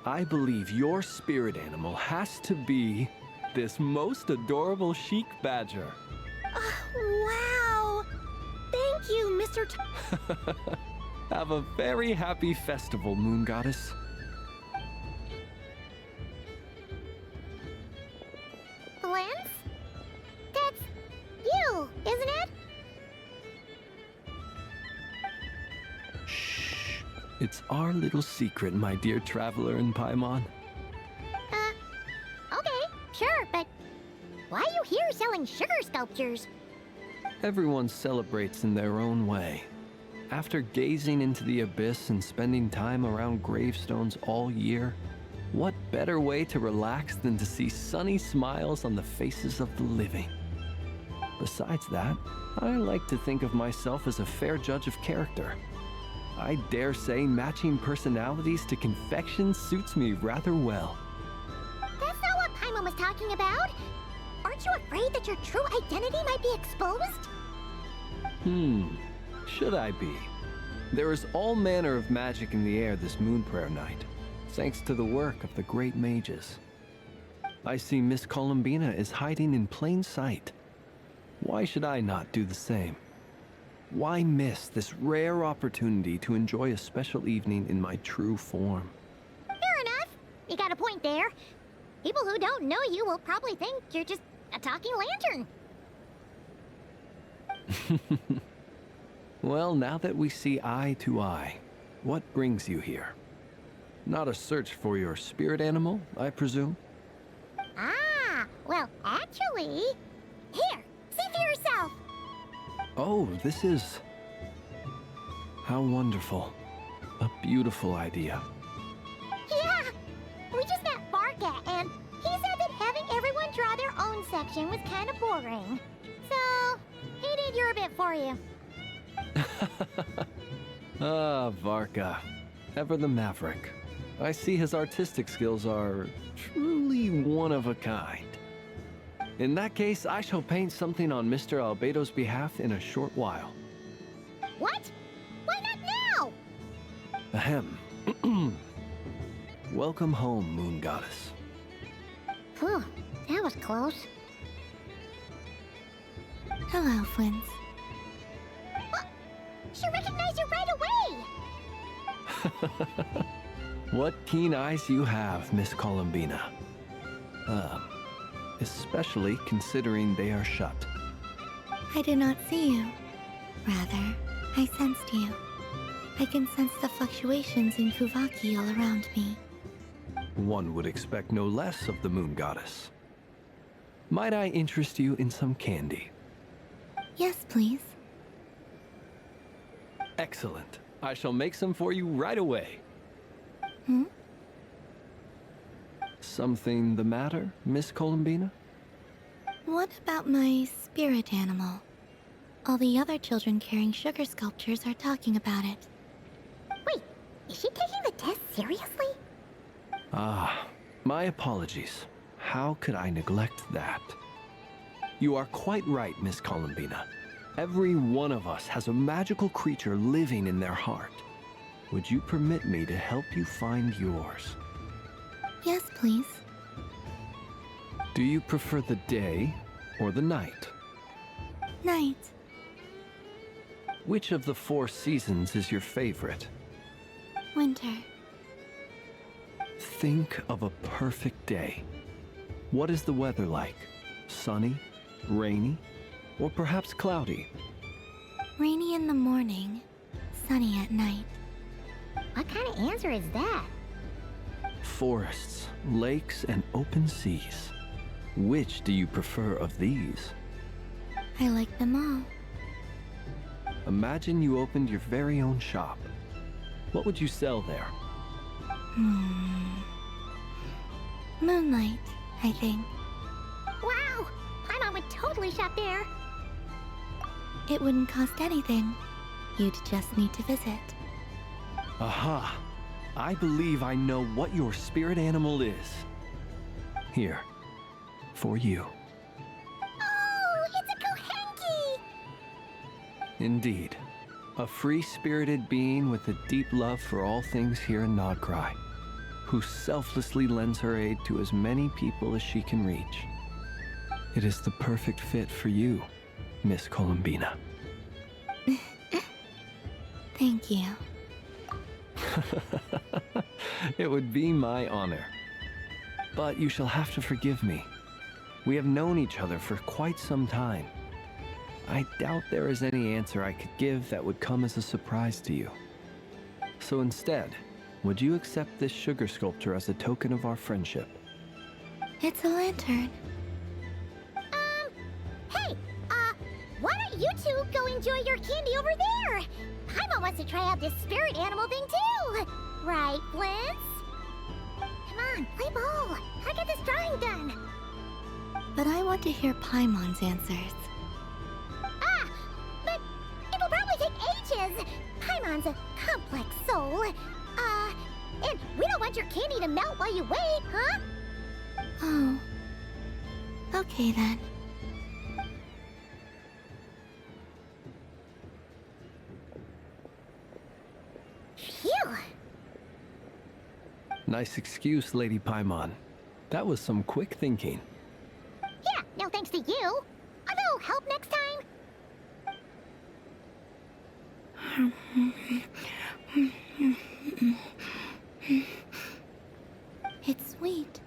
I believe your spirit animal has to be this most adorable chic badger. Wow! Thank you, Mr. Have a very happy festival, Moon Goddess. Flint? That's you, isn't it? It's our little secret, my dear traveler in Paimon. Okay, sure, but why are you here selling sugar sculptures? Everyone celebrates in their own way. After gazing into the abyss and spending time around gravestones all year, what better way to relax than to see sunny smiles on the faces of the living? Besides that, I like to think of myself as a fair judge of character. I dare say matching personalities to confection suits me rather well. That's not what Paimon was talking about. Aren't you afraid that your true identity might be exposed? Should I be? There is all manner of magic in the air this moon prayer night, thanks to the work of the great mages. I see Miss Columbina is hiding in plain sight. Why should I not do the same? Why miss this rare opportunity to enjoy a special evening in my true form? Fair enough. You got a point there. People who don't know you will probably think you're just a talking lantern. Well, now that we see eye to eye, what brings you here? Not a search for your spirit animal, I presume? Ah, well, actually... Here, see for yourself. Oh, this is... How wonderful. A beautiful idea. Yeah, we just met Barca, and he said that having everyone draw their own section was kind of boring. So, he did your bit for you. Ah, Varka. Ever the maverick. I see his artistic skills are truly one of a kind. In that case, I shall paint something on Mr. Albedo's behalf in a short while. What? Why not now? Ahem. Welcome home, Moon Goddess. Whew, that was close. Hello, Flint. She recognized you right away! What keen eyes you have, Miss Columbina. Especially considering they are shut. I did not see you. Rather, I sensed you. I can sense the fluctuations in Kuvaki all around me. One would expect no less of the Moon Goddess. Might I interest you in some candy? Yes, please. Excellent. I shall make some for you right away. Something the matter, Miss Columbina? What about my spirit animal? All the other children carrying sugar sculptures are talking about it. Wait, is she taking the test seriously? Ah, my apologies. How could I neglect that? You are quite right, Miss Columbina. Every one of us has a magical creature living in their heart. Would you permit me to help you find yours? Yes, please. Do you prefer the day or the night? Night. Which of the 4 seasons is your favorite? Winter. Think of a perfect day. What is the weather like? Sunny, rainy, or perhaps cloudy? Rainy in the morning, sunny at night. What kind of answer is that? Forests, lakes, and open seas. Which do you prefer of these? I like them all. Imagine you opened your very own shop. What would you sell there? Moonlight, I think. Wow! Paimon would totally shop there. It wouldn't cost anything. You'd just need to visit. Aha! I believe I know what your spirit animal is. Here. For you. Oh, it's a Kohenki! Indeed. A free-spirited being with a deep love for all things here in Nodcry, who selflessly lends her aid to as many people as she can reach. It is the perfect fit for you, Miss Columbina. Thank you. It would be my honor. But you shall have to forgive me. We have known each other for quite some time. I doubt there is any answer I could give that would come as a surprise to you. So instead, would you accept this sugar sculpture as a token of our friendship? It's a lantern. Hey, why don't you two go enjoy your candy over there? Paimon wants to try out this spirit animal thing too! Right, Blitz? Come on, play ball! I'll get this drawing done! But I want to hear Paimon's answers. Ah! But it'll probably take ages! Paimon's a complex soul. And we don't want your candy to melt while you wait, huh? Oh. Okay then. Phew! Nice excuse, Lady Paimon. That was some quick thinking. Yeah, no thanks to you. A little help next time? It's sweet.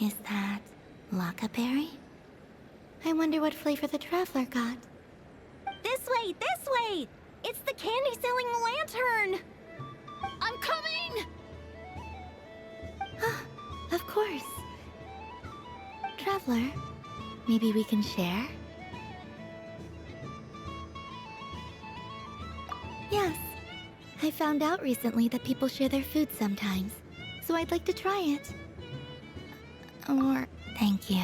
Is that Lockaberry? I wonder what flavor the traveler got. This way, this way! It's the candy-selling lantern! I'm coming! Of course. Traveler, maybe we can share? Yes. I found out recently that people share their food sometimes, so I'd like to try it. Or, thank you.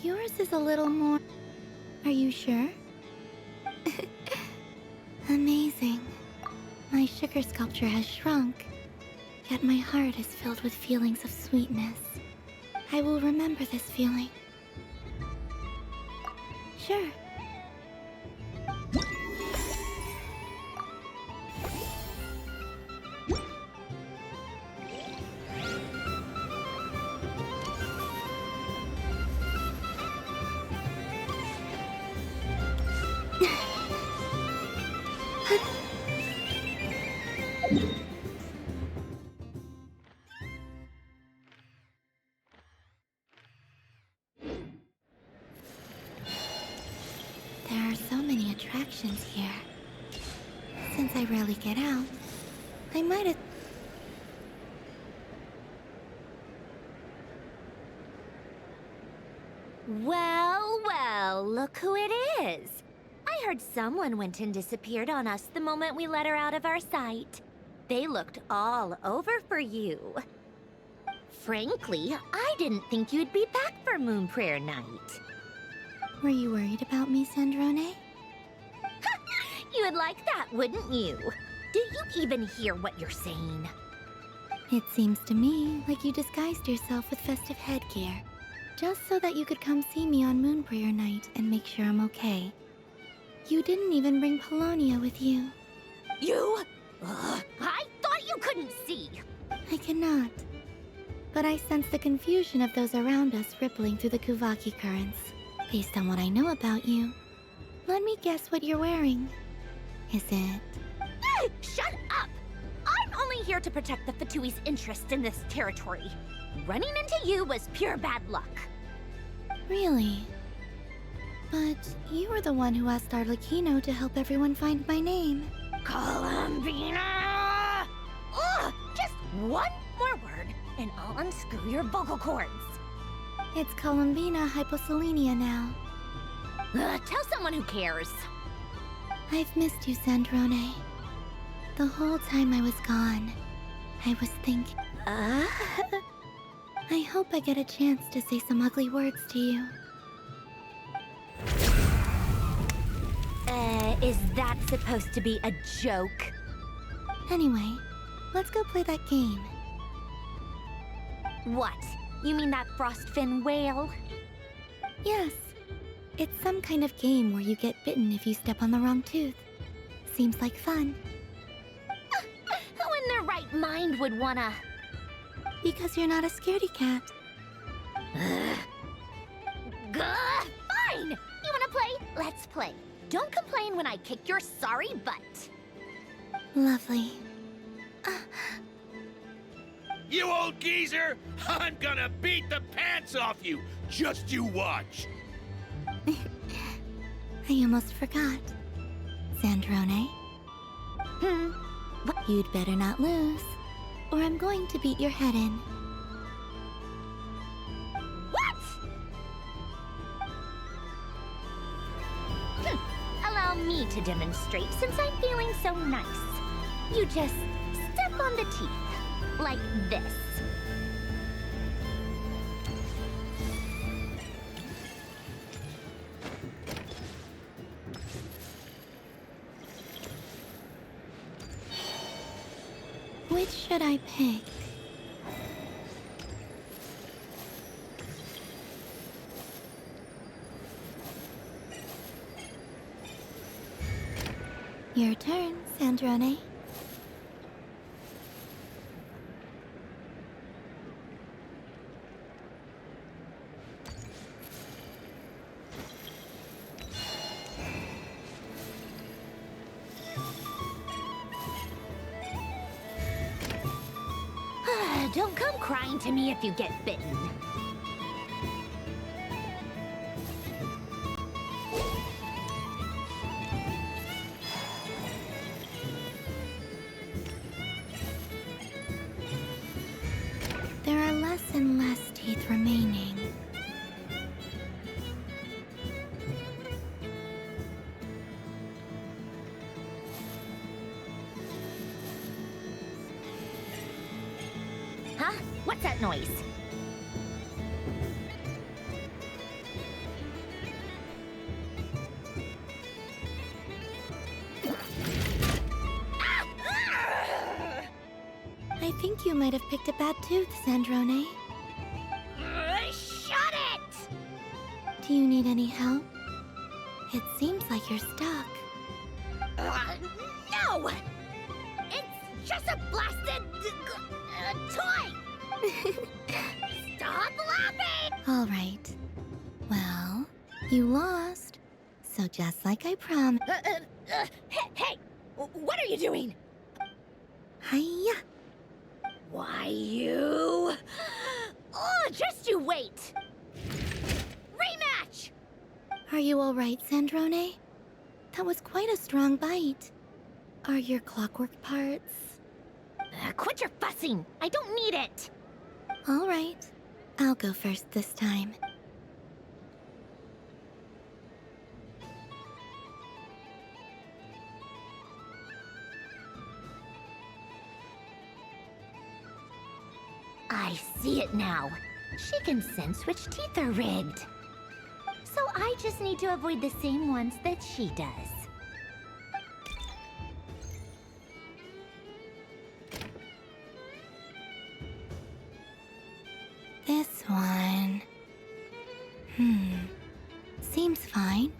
Yours is a little more... Are you sure? Amazing. My sugar sculpture has shrunk, yet my heart is filled with feelings of sweetness. I will remember this feeling. Sure. There are so many attractions here. Since I rarely get out, I might have... Well, well, look who it is. I heard someone went and disappeared on us the moment we let her out of our sight. They looked all over for you. Frankly, I didn't think you'd be back for Moon Prayer Night. Were you worried about me, Sandrone? You would like that, wouldn't you? Do you even hear what you're saying? It seems to me like you disguised yourself with festive headgear, just so that you could come see me on Moon Prayer Night and make sure I'm okay. You didn't even bring Polonia with you. You? I thought you couldn't see! I cannot. But I sense the confusion of those around us rippling through the Kuvaki currents. Based on what I know about you, let me guess what you're wearing. Is it... Shut up! I'm only here to protect the Fatui's interest in this territory. Running into you was pure bad luck. Really? But you were the one who asked Arlecchino to help everyone find my name. Columbina! Ugh! Just one more word, and I'll unscrew your vocal cords. It's Columbina hyposelenia now. Tell someone who cares. I've missed you, Sandrone. The whole time I was gone, I was thinking... I hope I get a chance to say some ugly words to you. Is that supposed to be a joke? Anyway, let's go play that game. What? You mean that frostfin whale? Yes. It's some kind of game where you get bitten if you step on the wrong tooth. Seems like fun. Who in their right mind would wanna... Because you're not a scaredy cat. Fine! You wanna play? Let's play. Don't complain when I kick your sorry butt. Lovely. You old geezer! I'm gonna beat the pants off you! Just you watch! I almost forgot. Sandrone? You'd better not lose, or I'm going to beat your head in. What? Allow me to demonstrate since I'm feeling so nice. You just step on the teeth, like this. Which should I pick? Your turn, Sandrone. Don't come crying to me if you get bitten. There are less and less teeth remaining. Huh? What's that noise? I think you might have picked a bad tooth, Sandrone. Shut it! Do you need any help? It seems like you're stuck. No! It's just a blasted... toy! Stop laughing! All right. Well, you lost. So just like I promised... Hey! What are you doing? Hiya! Why, you... Oh, just you wait! Rematch! Are you all right, Sandrone? That was quite a strong bite. Are your clockwork parts? Quit your fussing! I don't need it! All right. I'll go first this time. I see it now. She can sense which teeth are rigged. So I just need to avoid the same ones that she does. This one... Seems fine.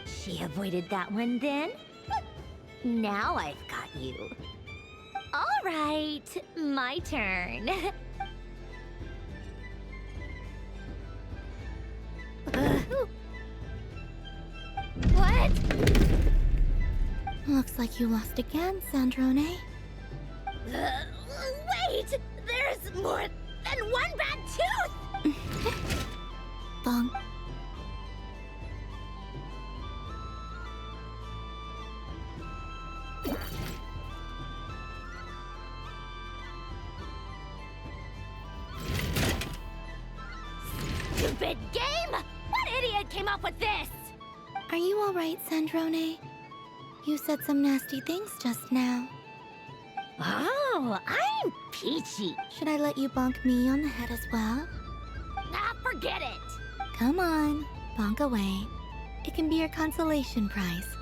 She avoided that one then? Now I've got you. All right, my turn. What? Looks like you lost again, Sandrone. Wait! There's more than one bad tooth! Bonk. Stupid game! What idiot came up with this? Are you alright, Sandrone? You said some nasty things just now. Oh, I'm peachy. Should I let you bonk me on the head as well? Ah, forget it. Come on, bonk away. It can be your consolation prize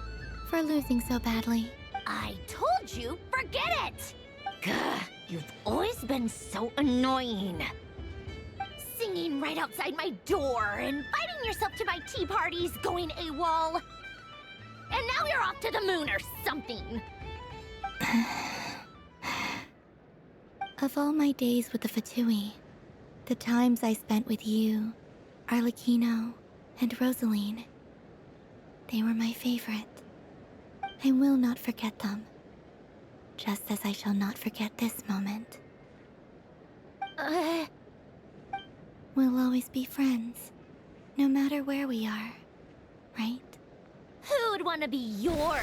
for losing so badly. I told you, forget it! Gah, you've always been so annoying. Singing right outside my door, inviting yourself to my tea parties, going AWOL. And now you're off to the moon or something. Of all my days with the Fatui, the times I spent with you, Arlecchino, and Rosaline, they were my favorite. I will not forget them, just as I shall not forget this moment. We'll always be friends, no matter where we are, right? Who would want to be your...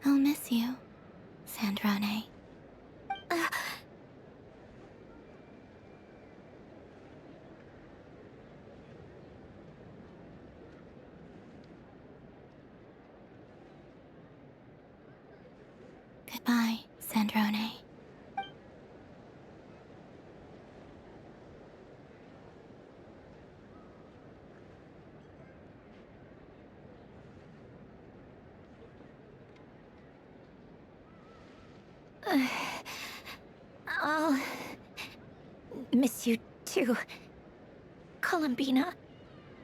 I'll miss you, Sandrone. Goodbye, Sandrone. I'll miss you too, Columbina.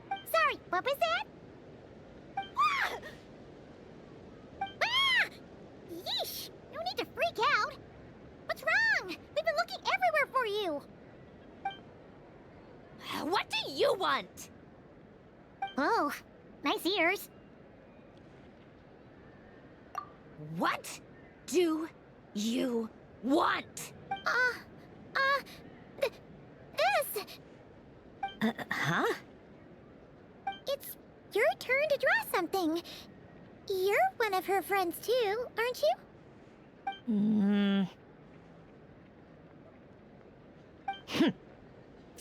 Sorry, what was that? Ah! Ah! Yeesh! No need to freak out. What's wrong? We've been looking everywhere for you. What do you want? Oh, nice ears. What do you want? This! Huh? It's your turn to draw something. You're one of her friends too, aren't you?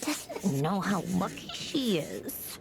Doesn't know how lucky she is.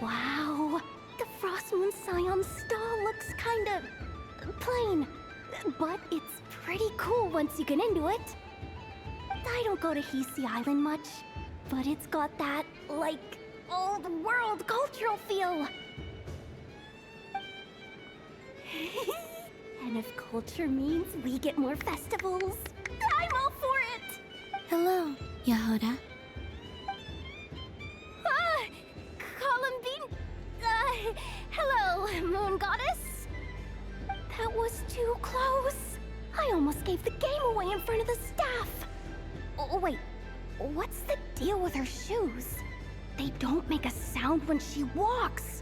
Wow, the Frost Moon Scion stall looks kinda plain, but it's pretty cool once you get into it. I don't go to Hisi Island much, but it's got that, like, old world cultural feel. And if culture means we get more festivals, I'm all for it! Hello, Yahoda. Columbine... hello, Moon Goddess? That was too close. I almost gave the game away in front of the staff. Oh, wait. What's the deal with her shoes? They don't make a sound when she walks.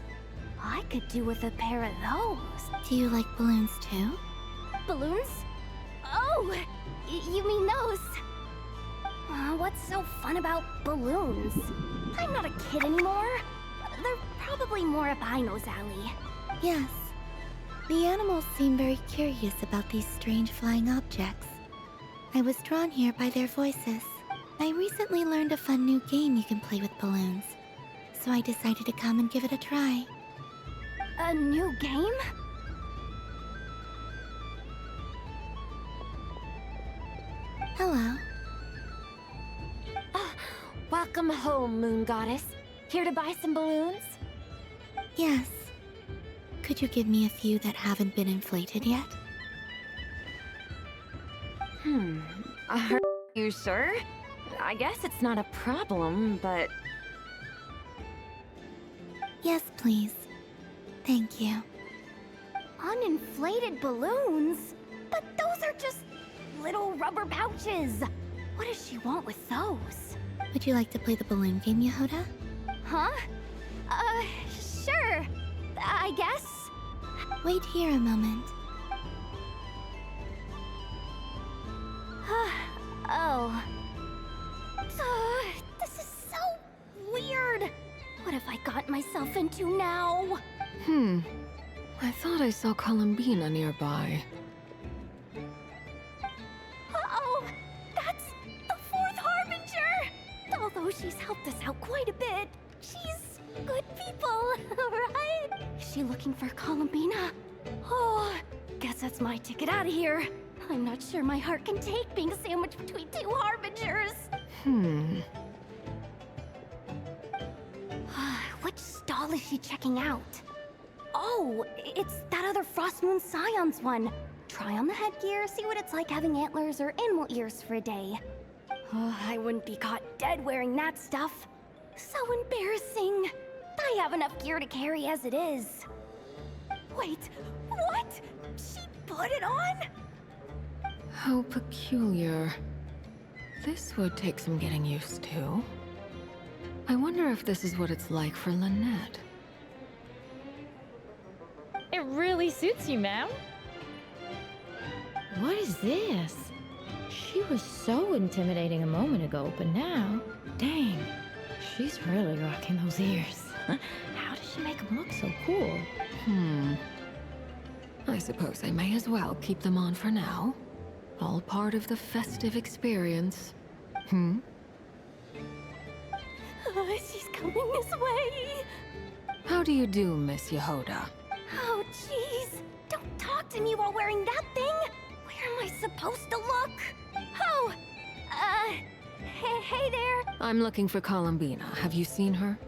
I could do with a pair of those. Do you like balloons too? Balloons? Oh, you mean those? What's so fun about balloons? I'm not a kid anymore. They're probably more up Aino's alley. Yes. The animals seem very curious about these strange flying objects. I was drawn here by their voices. I recently learned a fun new game you can play with balloons. so I decided to come and give it a try. A new game? Hello. Welcome home, Moon Goddess. Here to buy some balloons? Yes. Could you give me a few that haven't been inflated yet? Are you sure? I guess it's not a problem, but... Yes, please. Thank you. Uninflated balloons? But those are just little rubber pouches. What does she want with those? Would you like to play the balloon game, Yehoda? Huh? Sure. I guess. Wait here a moment. Oh. This is so weird. What have I got myself into now? I thought I saw Columbina nearby. Uh-oh! That's the fourth Harbinger! Although she's helped us out quite a bit, she's good people, right? Is she looking for Columbina? Oh, guess that's my ticket out of here. I'm not sure my heart can take being sandwiched between two Harbingers. Which stall is she checking out? Oh, it's that other Frost Moon Scions one. Try on the headgear, see what it's like having antlers or animal ears for a day. Oh, I wouldn't be caught dead wearing that stuff. So embarrassing. I have enough gear to carry as it is. Wait, what? She put it on? How peculiar. This would take some getting used to. I wonder if this is what it's like for Lynette. It really suits you, ma'am. What is this? She was so intimidating a moment ago, but now, dang, she's really rocking those ears. How does she make them look so cool? I suppose I may as well keep them on for now. All part of the festive experience. She's coming this way. How do you do, Miss Yehoda? Oh, jeez. Don't talk to me while wearing that thing. Where am I supposed to look? Oh, hey there. I'm looking for Columbina. Have you seen her?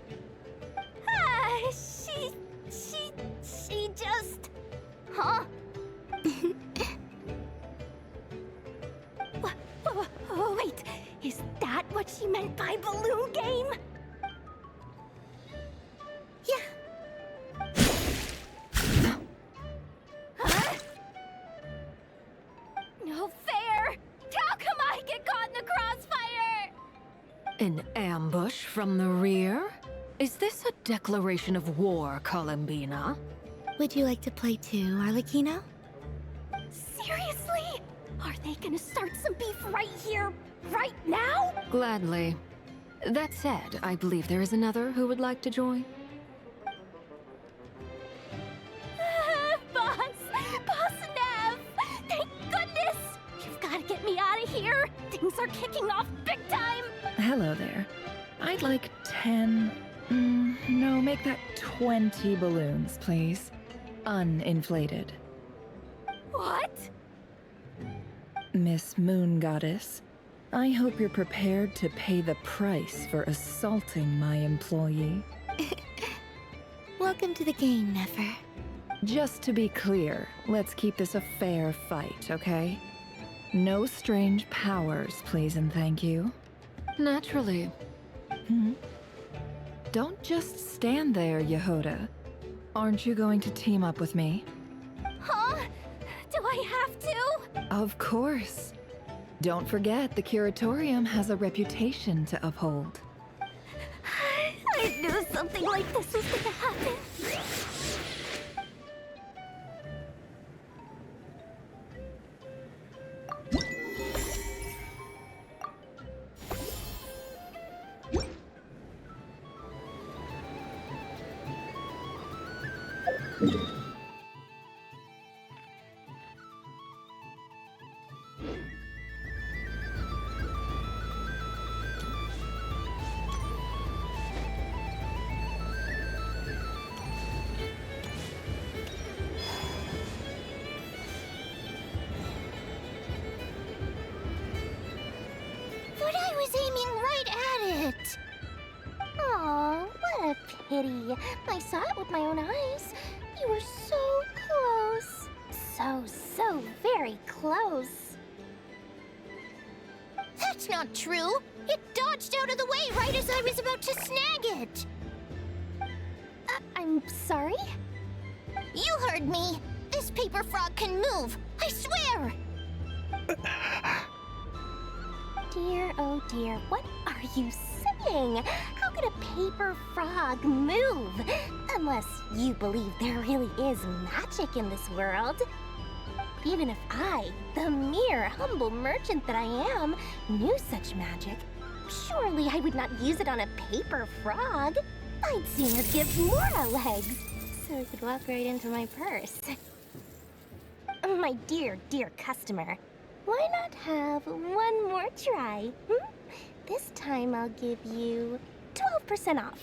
She just... Huh? Wait, is that what she meant by balloon game? Yeah. Huh? No fair! How come I get caught in the crossfire? An ambush from the rear? Is this a declaration of war, Columbina? Would you like to play too, Arlecchino? Seriously? Are they gonna start some beef right here, right now? Gladly. That said, I believe there is another who would like to join. Boss Nev! Thank goodness! You've got to get me out of here! Things are kicking off big time! Hello there. I'd like 10... no, make that 20 balloons, please. Uninflated. What? Miss Moon Goddess, I hope you're prepared to pay the price for assaulting my employee. Welcome to the game, Nefer. Just to be clear, let's keep this a fair fight, okay? No strange powers, please and thank you. Naturally. Don't just stand there, Yehoda. Aren't you going to team up with me? Huh? Do I have to? Of course. Don't forget, the Curatorium has a reputation to uphold. I knew something like this was gonna happen. pity. I saw it with my own eyes. You were so close. So very close. That's not true! It dodged out of the way right as I was about to snag it! I'm sorry? You heard me! This paper frog can move! I swear! Dear, oh dear, what are you saying? How could a paper frog move? Unless you believe there really is magic in this world. Even if I, the mere humble merchant that I am, knew such magic, surely I would not use it on a paper frog. I'd sooner give Mora legs, so it could walk right into my purse. My dear, dear customer, why not have one more try? This time I'll give you 12% off.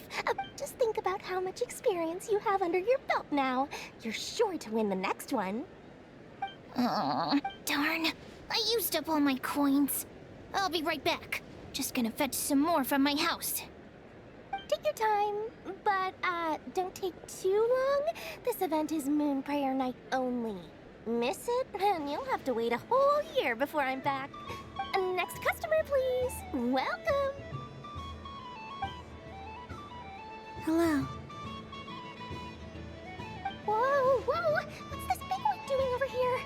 Just think about how much experience you have under your belt now. You're sure to win the next one. Aw, darn. I used up all my coins. I'll be right back. Just gonna fetch some more from my house. Take your time, but don't take too long. This event is Moon Prayer Night only. Miss it, and you'll have to wait a whole year before I'm back. Next customer, please. Welcome. Hello. Whoa, what's this big one doing over here?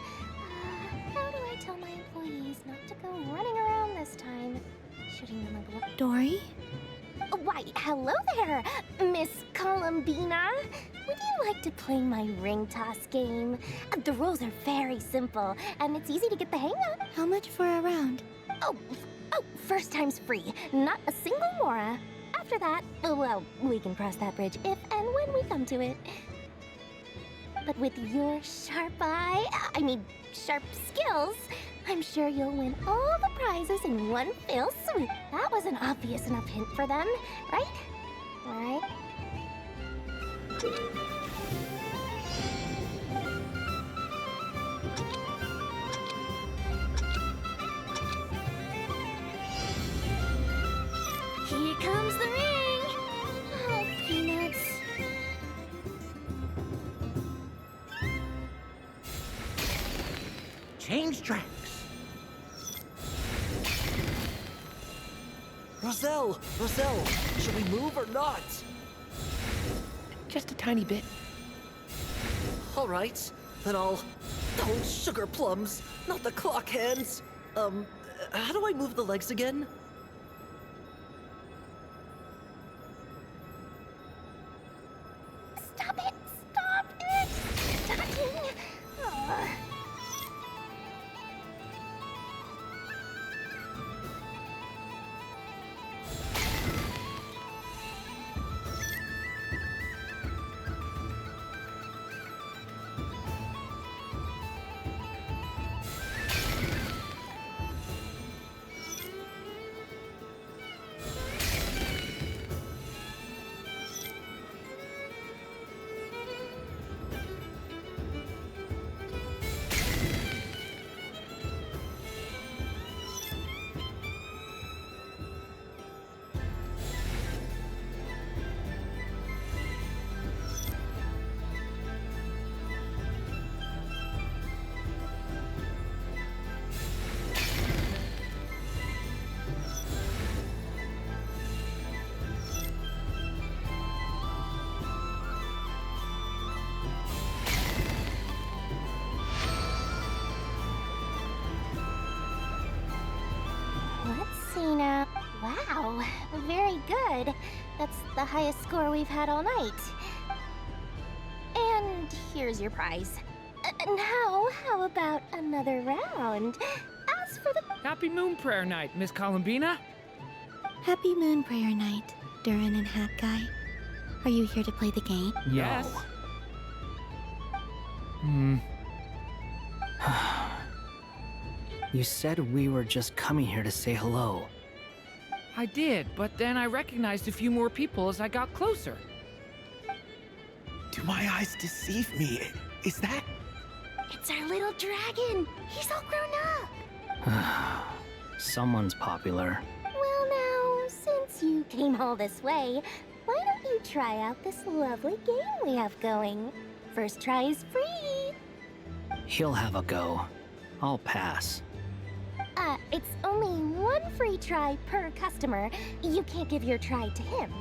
How do I tell my employees not to go running around this time? Shooting them a blow. Dory? Why, hello there, Miss Columbina. Would you like to play my ring toss game? The rules are very simple, and it's easy to get the hang of. How much for a round? Oh, first time's free. Not a single Mora. After that, well, we can cross that bridge if and when we come to it. But with your sharp sharp skills, I'm sure you'll win all the prizes in one fell swoop. That was an obvious enough hint for them, right? Right? Here comes the ring! Oh, peanuts. Change tracks. Roselle, should we move or not? Just a tiny bit. All right, then I'll... Oh, sugar plums, not the clock hands. How do I move the legs again? Stop it! Stop it! Stop. Now. Wow, very good. That's the highest score we've had all night. And here's your prize. Now, how about another round? As for the... Happy Moon Prayer Night, Miss Columbina. Happy Moon Prayer Night, Durin and Hat Guy. Are you here to play the game? Yes. You said we were just coming here to say hello. I did, but then I recognized a few more people as I got closer. Do my eyes deceive me? Is that... It's our little dragon. He's all grown up. Someone's popular. Well now, since you came all this way, why don't you try out this lovely game we have going. First try is free. He'll have a go. I'll pass. It's only one free try per customer. You can't give your try to him.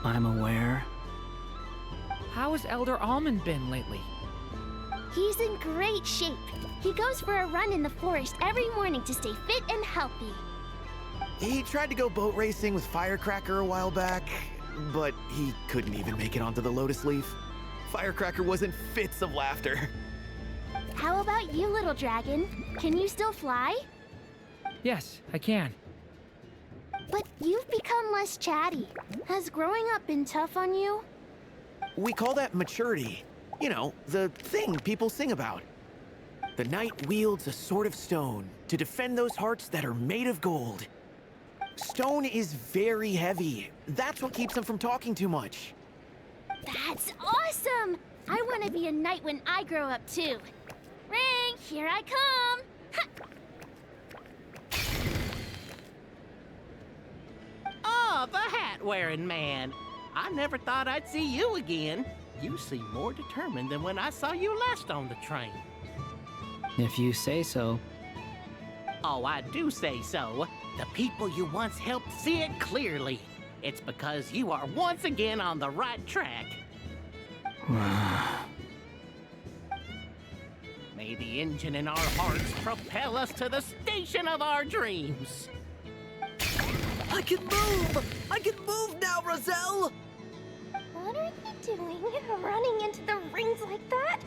I'm aware. How has Elder Almond been lately? He's in great shape. He goes for a run in the forest every morning to stay fit and healthy. He tried to go boat racing with Firecracker a while back, but he couldn't even make it onto the Lotus Leaf. Firecracker was in fits of laughter. How about you, little dragon? Can you still fly? Yes, I can. But you've become less chatty. Has growing up been tough on you? We call that maturity. You know, the thing people sing about. The knight wields a sword of stone to defend those hearts that are made of gold. Stone is very heavy. That's what keeps him from talking too much. That's awesome! I want to be a knight when I grow up too. Ring, here I come! Oh, the hat-wearing man. I never thought I'd see you again. You seem more determined than when I saw you last on the train. If you say so. Oh, I do say so. The people you once helped see it clearly. It's because you are once again on the right track. May the engine in our hearts propel us to the station of our dreams. I can move! I can move now, Roselle! What are you doing, running into the rings like that?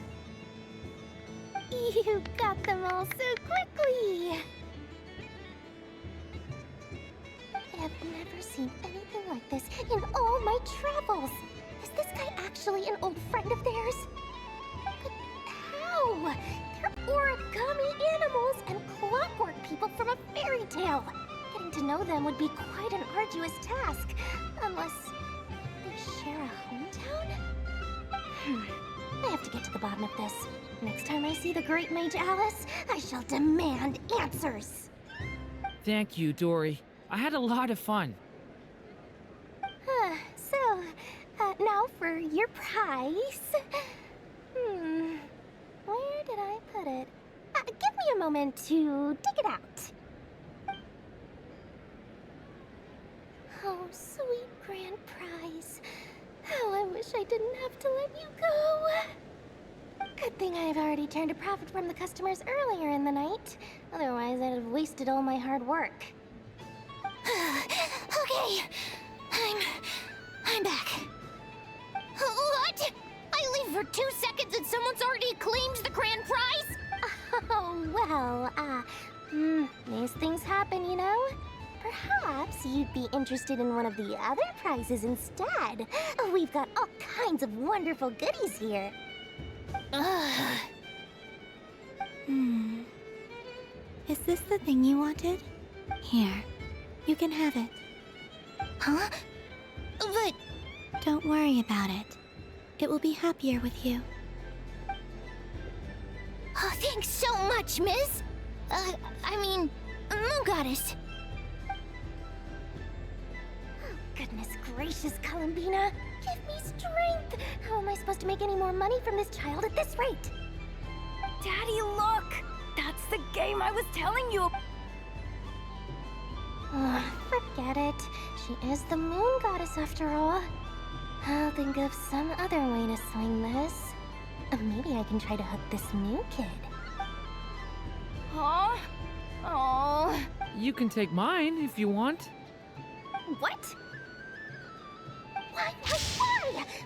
You got them all so quickly! I have never seen anything like this in all my travels. Is this guy actually an old friend of theirs? But how? They're origami animals and clockwork people from a fairy tale. Getting to know them would be quite an arduous task, unless they share a hometown? I have to get to the bottom of this. Next time I see the Great Mage Alice, I shall demand answers. Thank you, Dory. I had a lot of fun. Now for your prize. Where did I put it? Give me a moment to dig it out. Oh, sweet grand prize. How I wish I didn't have to let you go. Good thing I've already turned a profit from the customers earlier in the night. Otherwise, I'd have wasted all my hard work. Okay, I'm back. What? I leave for 2 seconds and someone's already claimed the grand prize? Oh, well, these things happen, you know? Perhaps you'd be interested in one of the other prizes instead. We've got all kinds of wonderful goodies here. Is this the thing you wanted? Here, you can have it. Huh? But... Don't worry about it. It will be happier with you. Oh, thanks so much, Miss. Moon Goddess. Oh, goodness gracious, Columbina. Give me strength. How am I supposed to make any more money from this child at this rate? Daddy, look! That's the game I was telling you about. Forget it. She is the Moon Goddess after all. I'll think of some other way to swing this. Maybe I can try to hook this new kid. Huh? Oh. You can take mine if you want. What? Why?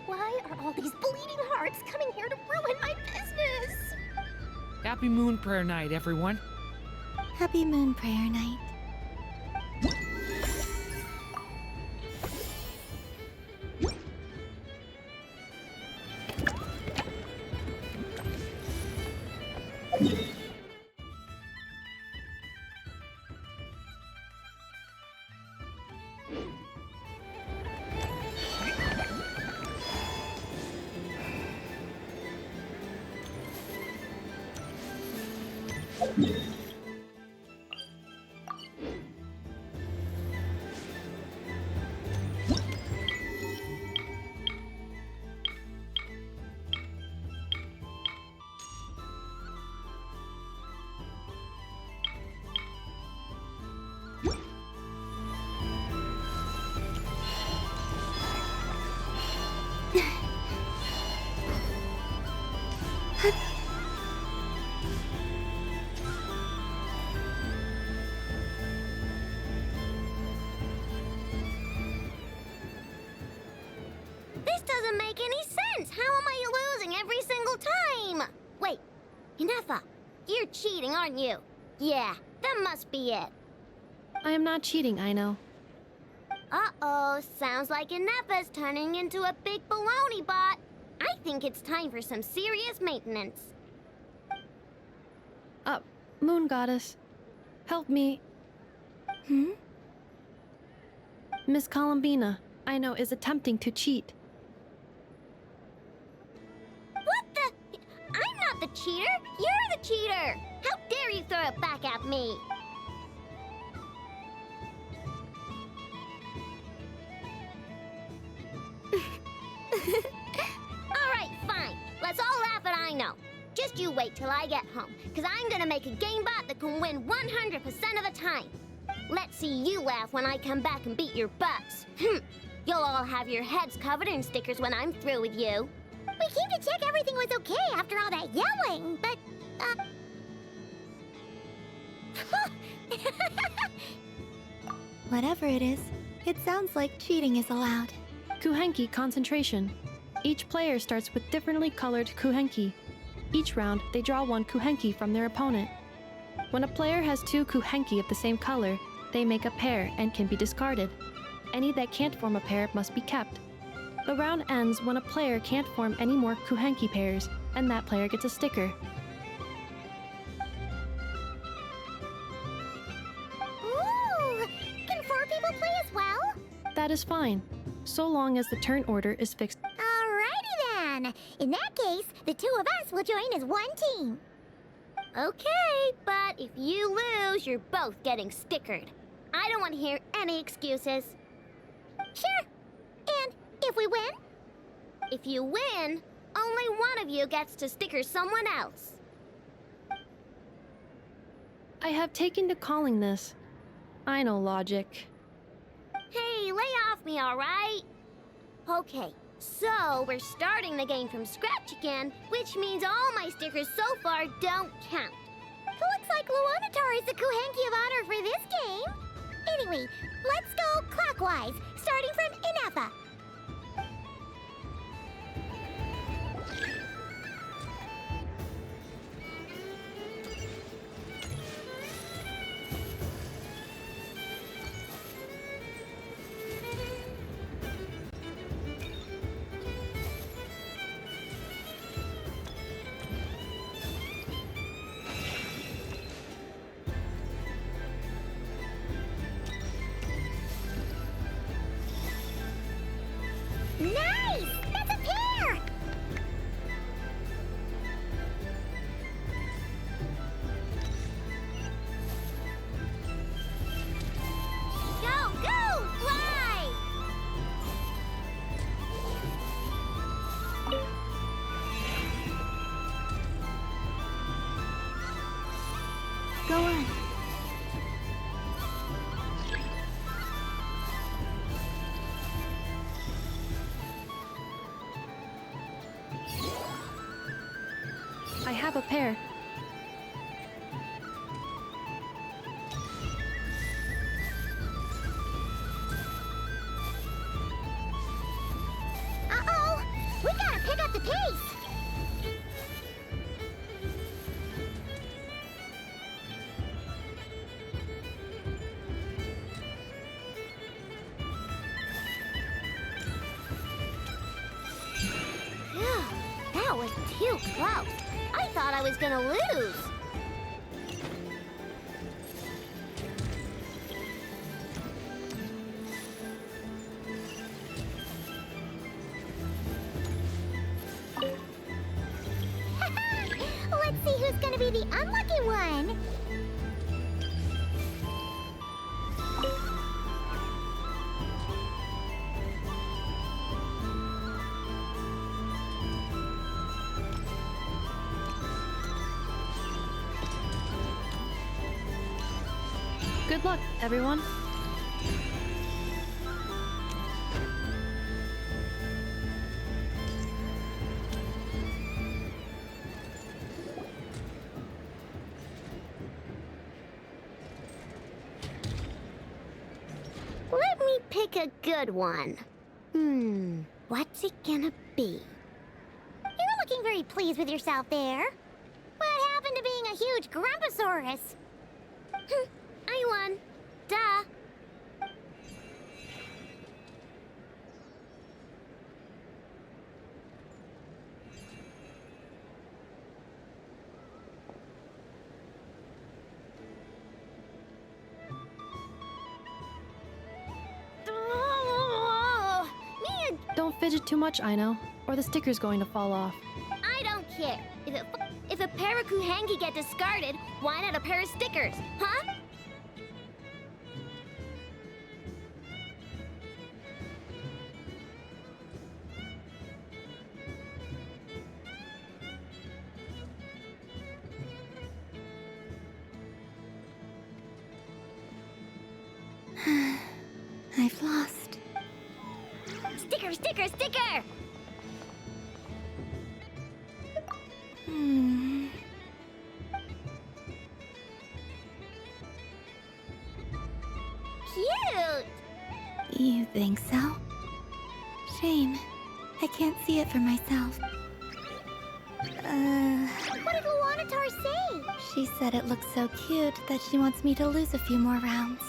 Why are all these bleeding hearts coming here to ruin my business? Happy Moon Prayer Night, everyone. Happy Moon Prayer Night. doesn't make any sense. How am I losing every single time? Wait, Yennefer, you're cheating, aren't you? Yeah, that must be it. I am not cheating, I know. Uh-oh, sounds like Yennefer's turning into a big baloney bot. I think it's time for some serious maintenance. Moon Goddess, help me. Miss Columbina, I know, is attempting to cheat. What the? I'm not the cheater. You're the cheater. How dare you throw it back at me? All right, fine. Let's all laugh at I know. Just you wait till I get home, because I'm gonna make a game bot that can win 100% of the time. Let's see you laugh when I come back and beat your butts. You'll all have your heads covered in stickers when I'm through with you. We came to check everything was okay after all that yelling, but, Whatever it is, it sounds like cheating is allowed. Kuhenki concentration. Each player starts with differently colored Kuhenki. Each round, they draw one Kuhenki from their opponent. When a player has two Kuhenki of the same color, they make a pair and can be discarded. Any that can't form a pair must be kept. The round ends when a player can't form any more Kuhenki pairs, and that player gets a sticker. Ooh! Can 4 people play as well? That is fine, so long as the turn order is fixed. Alrighty then. In that case, the 2 of us will join as one team. Okay, but if you lose, you're both getting stickered. I don't want to hear any excuses. Sure. And if we win? If you win, only one of you gets to sticker someone else. I have taken to calling this. I know logic. Hey, lay off me, alright? Okay, so we're starting the game from scratch again, which means all my stickers so far don't count. Looks like Luonatar is the Kuhenki of honor for this game. Anyway, let's go clockwise, starting from Yennefer. Nice! That's a pair! Go, go! Fly! Go on. I have a pair. Uh-oh! We gotta pick up the pace! Phew, that was too close. I thought I was gonna lose. Let's see who's gonna be the unlucky one. Good luck, everyone. Let me pick a good one. What's it gonna be? You're looking very pleased with yourself there. What happened to being a huge Grumposaurus? I won. Duh. Don't fidget too much, Aino, or the sticker's going to fall off. I don't care. If a pair of Kuhenki get discarded, why not a pair of stickers, huh? I've lost. Sticker, sticker, sticker! Cute! You think so? Shame. I can't see it for myself. What did Luanatar say? She said it looks so cute that she wants me to lose a few more rounds.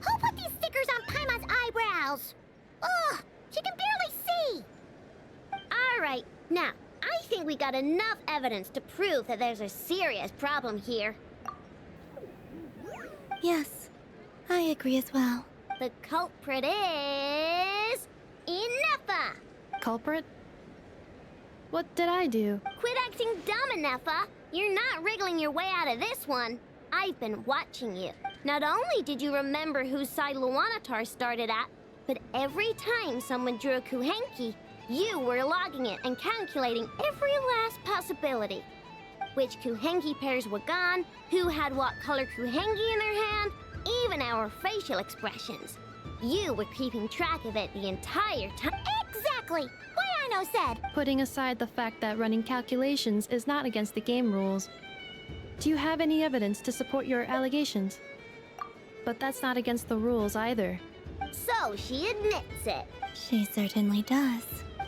Who put these stickers on Paimon's eyebrows? Ugh, she can barely see. Alright, now, I think we got enough evidence to prove that there's a serious problem here. Yes, I agree as well. The culprit is... Ineffa! Culprit? What did I do? Quit acting dumb, Ineffa! You're not wriggling your way out of this one. I've been watching you. Not only did you remember whose side Luanatar started at, but every time someone drew a Kuhenki, you were logging it and calculating every last possibility. Which Kuhenki pairs were gone, who had what color Kuhenki in their hand, even our facial expressions. You were keeping track of it the entire time. Exactly! What Aino said! Putting aside the fact that running calculations is not against the game rules, do you have any evidence to support your allegations? But that's not against the rules either. So she admits it. She certainly does.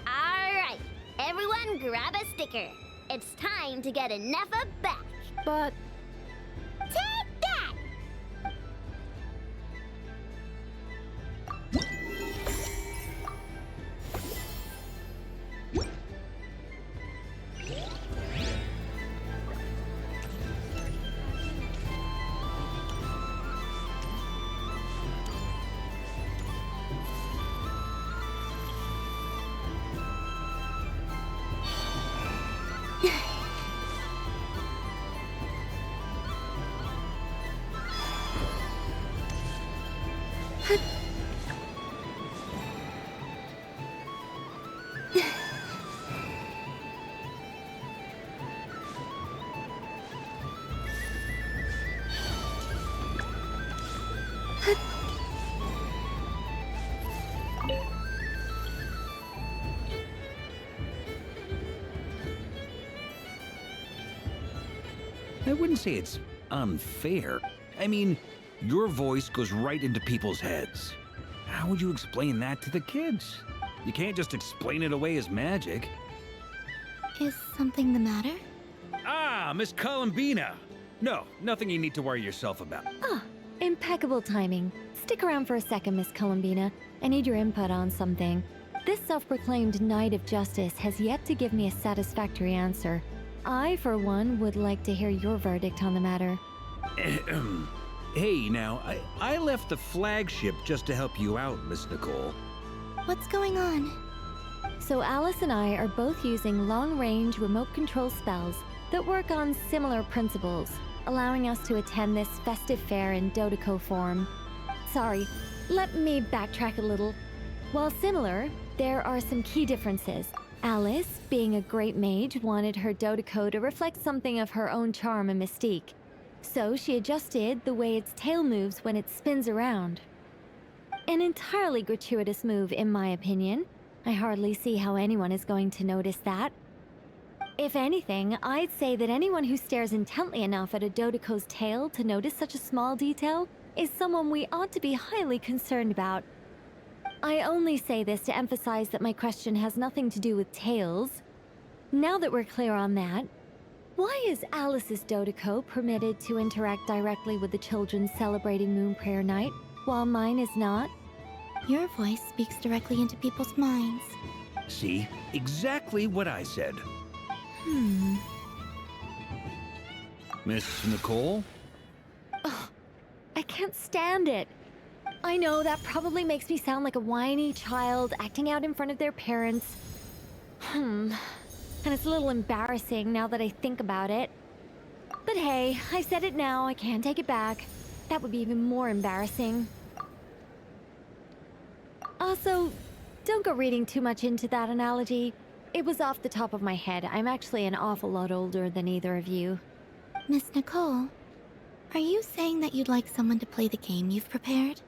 Alright, everyone grab a sticker. It's time to get Ineffa back. But... Take that! I wouldn't say it's unfair. I mean, your voice goes right into people's heads. How would you explain that to the kids? You can't just explain it away as magic. Is something the matter? Ah, Miss Columbina! No, nothing you need to worry yourself about. Ah, impeccable timing. Stick around for a second, Miss Columbina. I need your input on something. This self-proclaimed Knight of Justice has yet to give me a satisfactory answer. I, for one, would like to hear your verdict on the matter. Hey, now, I left the flagship just to help you out, Miss Nicole. What's going on? So Alice and I are both using long-range remote control spells that work on similar principles, allowing us to attend this festive fair in Dodoco form. Sorry, let me backtrack a little. While similar, there are some key differences. Alice, being a great mage, wanted her Dodoco to reflect something of her own charm and mystique. So she adjusted the way its tail moves when it spins around. An entirely gratuitous move, in my opinion. I hardly see how anyone is going to notice that. If anything, I'd say that anyone who stares intently enough at a Dodoco's tail to notice such a small detail is someone we ought to be highly concerned about. I only say this to emphasize that my question has nothing to do with tails. Now that we're clear on that, why is Alice's Dodoco permitted to interact directly with the children celebrating Moon Prayer Night, while mine is not? Your voice speaks directly into people's minds. See? Exactly what I said. Miss Nicole? Ugh, I can't stand it. I know that probably makes me sound like a whiny child acting out in front of their parents. And it's a little embarrassing now that I think about it. But hey, I said it now, I can't take it back. That would be even more embarrassing. Also, don't go reading too much into that analogy. It was off the top of my head. I'm actually an awful lot older than either of you. Miss Nicole, are you saying that you'd like someone to play the game you've prepared?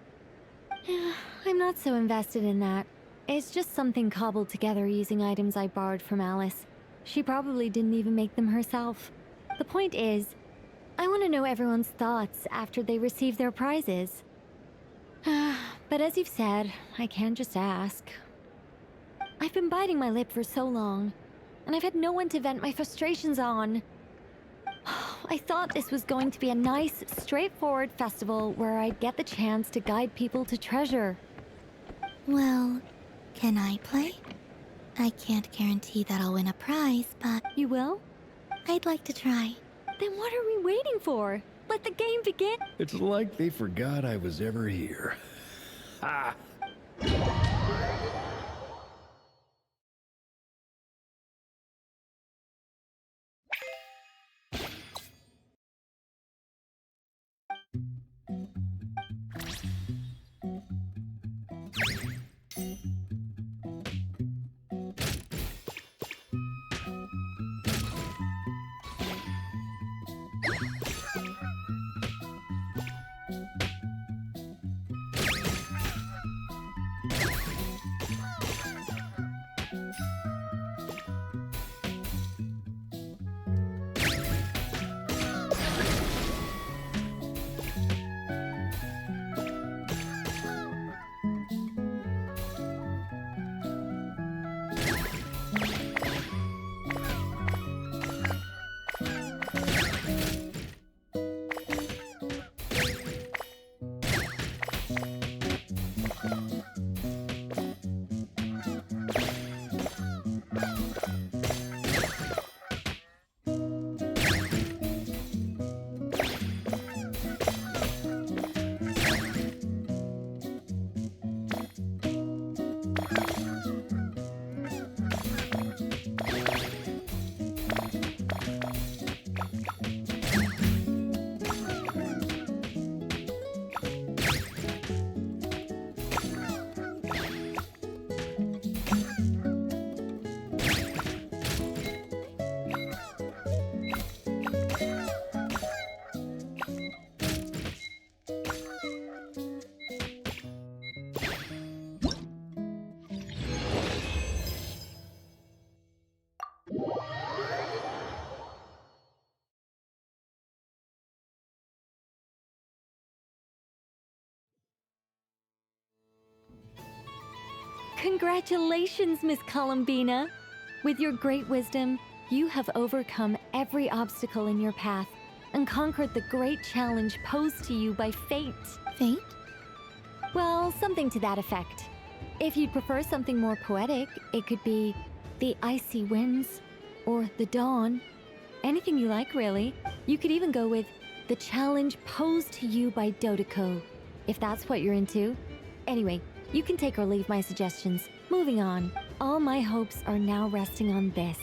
I'm not so invested in that. It's just something cobbled together using items I borrowed from Alice. She probably didn't even make them herself. The point is, I want to know everyone's thoughts after they receive their prizes. But as you've said, I can't just ask. I've been biting my lip for so long, and I've had no one to vent my frustrations on. I thought this was going to be a nice, straightforward festival where I'd get the chance to guide people to treasure. Well, can I play? I can't guarantee that I'll win a prize, but... You will? I'd like to try. Then what are we waiting for? Let the game begin! It's like they forgot I was ever here. Ha! Congratulations, Miss Columbina! With your great wisdom, you have overcome every obstacle in your path and conquered the great challenge posed to you by fate. Fate? Well, something to that effect. If you'd prefer something more poetic, it could be the icy winds or the dawn. Anything you like, really. You could even go with the challenge posed to you by Dodoco, if that's what you're into. Anyway, you can take or leave my suggestions. Moving on. All my hopes are now resting on this.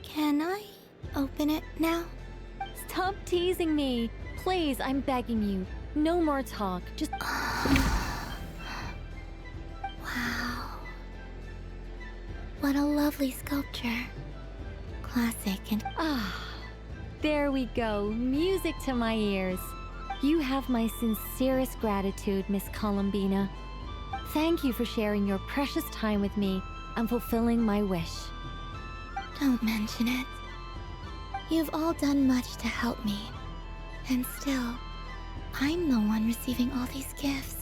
Can I open it now? Stop teasing me. Please, I'm begging you. No more talk. Just... Wow. What a lovely sculpture. Classic and... There we go. Music to my ears. You have my sincerest gratitude, Miss Columbina. Thank you for sharing your precious time with me and fulfilling my wish. Don't mention it. You've all done much to help me. And still, I'm the one receiving all these gifts.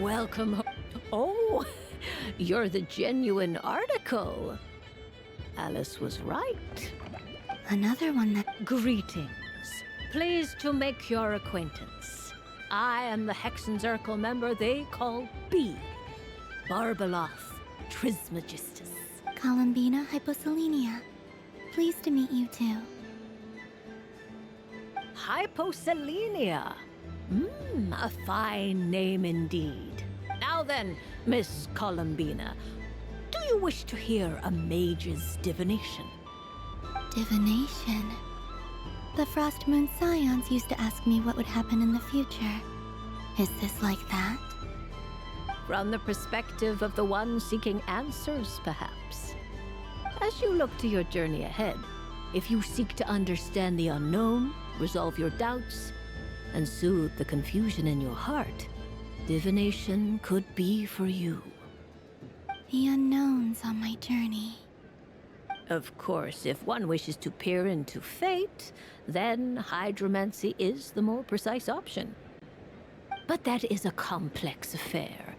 Welcome home. Oh, you're the genuine article. Alice was right. Another one that... Greetings. Pleased to make your acquaintance. I am the Hexenzirkel member they call B. Barbeloth Trismegistus. Columbina Hyposelenia. Pleased to meet you too. Hyposelenia. A fine name indeed. Now then, Miss Columbina, do you wish to hear a mage's divination? Divination? The Frost Moon Scions used to ask me what would happen in the future. Is this like that? From the perspective of the one seeking answers, perhaps. As you look to your journey ahead, if you seek to understand the unknown, resolve your doubts, and soothe the confusion in your heart, divination could be for you. The unknowns on my journey. Of course, if one wishes to peer into fate, then hydromancy is the more precise option. But that is a complex affair,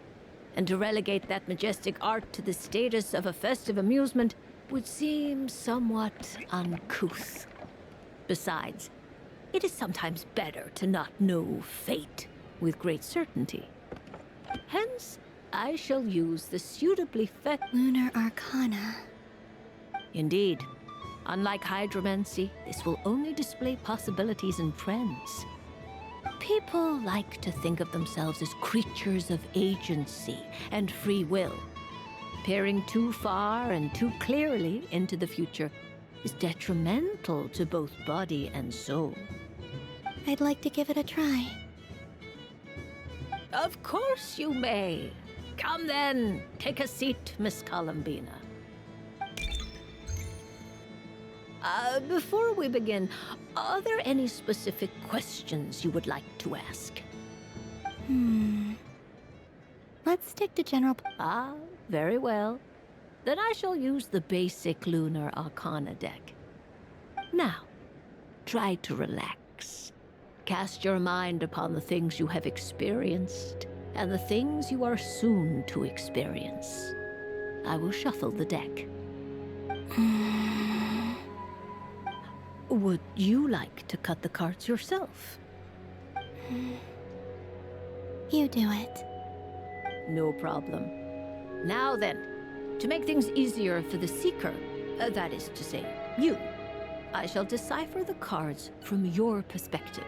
and to relegate that majestic art to the status of a festive amusement would seem somewhat uncouth. Besides, it is sometimes better to not know fate with great certainty. Hence, I shall use the suitably Lunar Arcana. Indeed. Unlike hydromancy, this will only display possibilities and trends. People like to think of themselves as creatures of agency and free will. Peering too far and too clearly into the future is detrimental to both body and soul. I'd like to give it a try. Of course you may. Come then, take a seat, Miss Columbina. Before we begin, are there any specific questions you would like to ask? Let's stick to general... Ah, very well. Then I shall use the basic Lunar Arcana deck. Now, try to relax. Cast your mind upon the things you have experienced and the things you are soon to experience. I will shuffle the deck. Would you like to cut the cards yourself? You do it. No problem. Now then, to make things easier for the Seeker, that is to say, you, I shall decipher the cards from your perspective.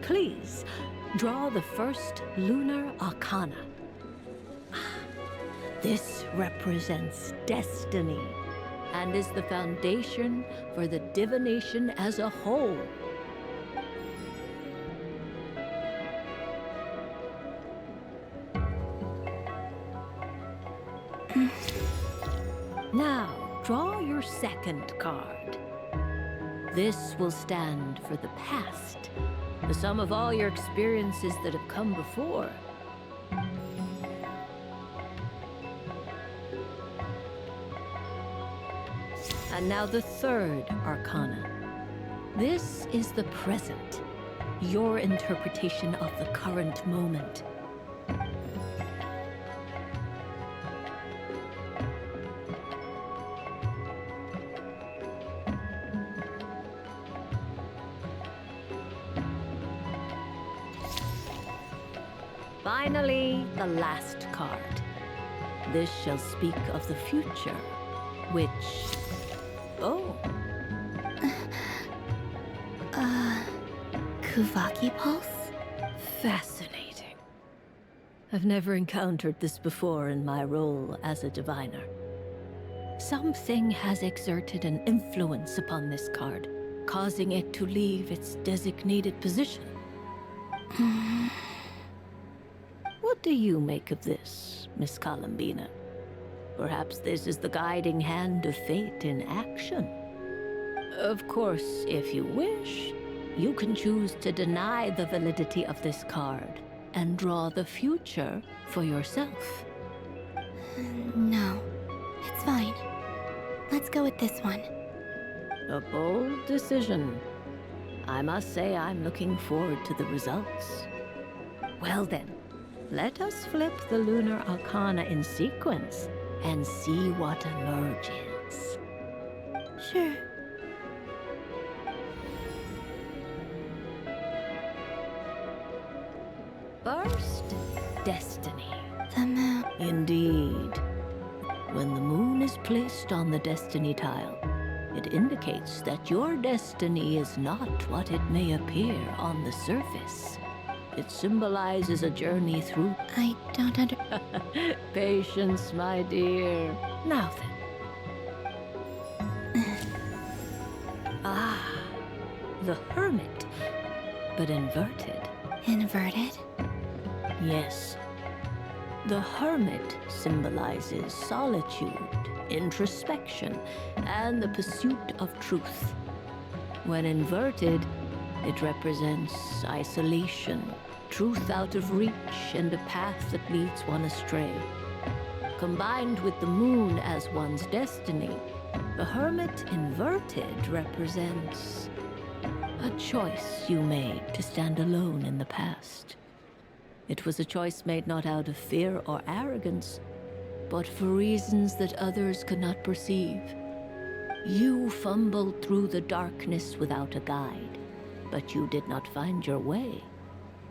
Please, draw the first Lunar Arcana. This represents destiny and is the foundation for the divination as a whole. Now, draw your second card. This will stand for the past, the sum of all your experiences that have come before. And now the third Arcana. This is the present, your interpretation of the current moment. Finally, the last card. This shall speak of the future, which... Oh. Kuvaki Pulse? Fascinating. I've never encountered this before in my role as a diviner. Something has exerted an influence upon this card, causing it to leave its designated position. What do you make of this, Miss Columbina? Perhaps this is the guiding hand of fate in action. Of course, if you wish, you can choose to deny the validity of this card and draw the future for yourself. No, it's fine. Let's go with this one. A bold decision. I must say I'm looking forward to the results. Well then, let us flip the Lunar Arcana in sequence and see what emerges. Sure. First, Destiny. The moon. Indeed. When the moon is placed on the Destiny tile, it indicates that your destiny is not what it may appear on the surface. It symbolizes a journey through... I don't Patience, my dear. Now then. The Hermit, but inverted. Inverted? Yes. The Hermit symbolizes solitude, introspection, and the pursuit of truth. When inverted, it represents isolation, truth out of reach, and a path that leads one astray. Combined with the moon as one's destiny, the Hermit inverted represents a choice you made to stand alone in the past. It was a choice made not out of fear or arrogance, but for reasons that others could not perceive. You fumbled through the darkness without a guide, but you did not find your way.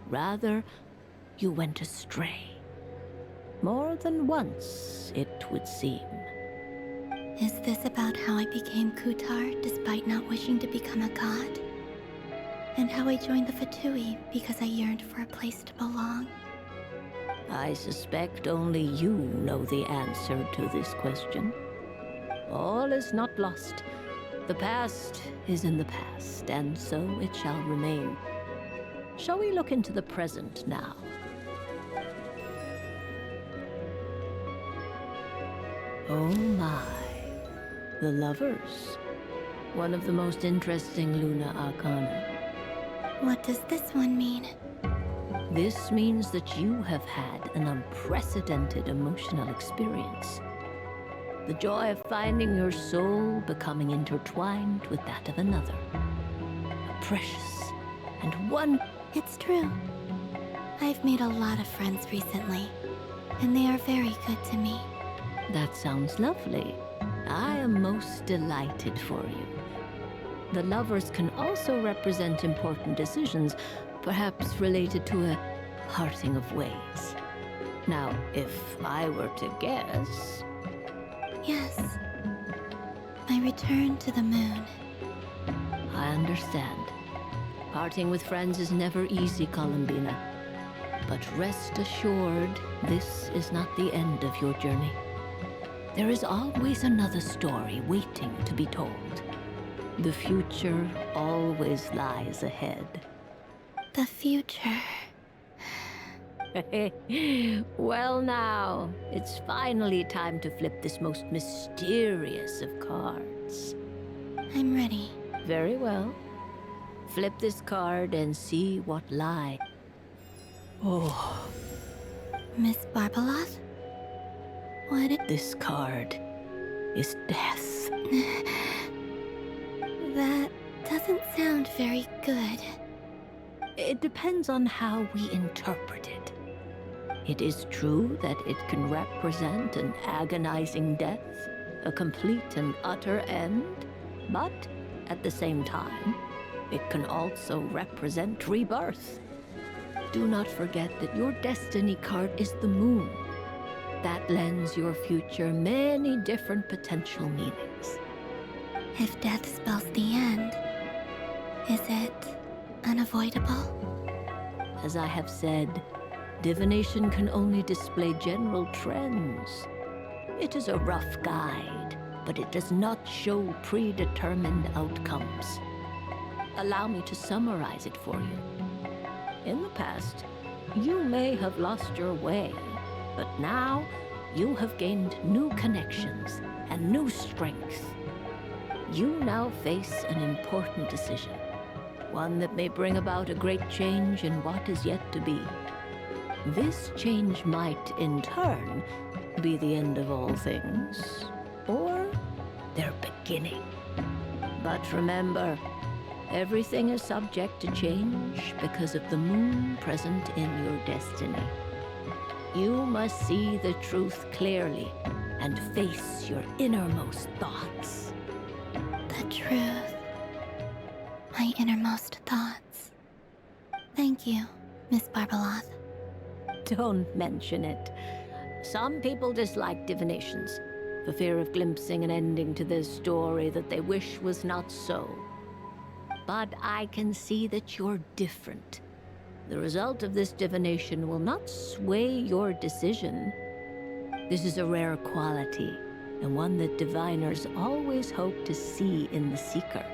Rather, you went astray. More than once, it would seem. Is this about how I became Kutar despite not wishing to become a god? And how I joined the Fatui because I yearned for a place to belong? I suspect only you know the answer to this question. All is not lost. The past is in the past, and so it shall remain. Shall we look into the present now? Oh my. The Lovers. One of the most interesting Lunar Arcana. What does this one mean? This means that you have had an unprecedented emotional experience. The joy of finding your soul becoming intertwined with that of another. A precious and one... It's true. I've made a lot of friends recently, and they are very good to me. That sounds lovely. I am most delighted for you. The Lovers can also represent important decisions, perhaps related to a parting of ways. Now, if I were to guess... Yes. My return to the moon. I understand. Parting with friends is never easy, Columbina. But rest assured, this is not the end of your journey. There is always another story waiting to be told. The future always lies ahead. The future. Well now, it's finally time to flip this most mysterious of cards. I'm ready. Very well. Flip this card and see what lies. Oh. Miss Barbeloth? What? This card is death. That doesn't sound very good. It depends on how we interpret it. It is true that it can represent an agonizing death, a complete and utter end, but at the same time, it can also represent rebirth. Do not forget that your destiny card is the moon. That lends your future many different potential meanings. If death spells the end, is it unavoidable? As I have said, divination can only display general trends. It is a rough guide, but it does not show predetermined outcomes. allow me to summarize it for you. In the past, you may have lost your way, but now you have gained new connections and new strength. You now face an important decision, one that may bring about a great change in what is yet to be. This change might, in turn, be the end of all things, or their beginning. But remember, everything is subject to change because of the moon present in your destiny. You must see the truth clearly and face your innermost thoughts. The truth. My innermost thoughts. Thank you, Miss Barbaloth. Don't mention it. Some people dislike divinations, for fear of glimpsing an ending to their story that they wish was not so. But I can see that you're different. The result of this divination will not sway your decision. This is a rare quality, and one that diviners always hope to see in the seeker.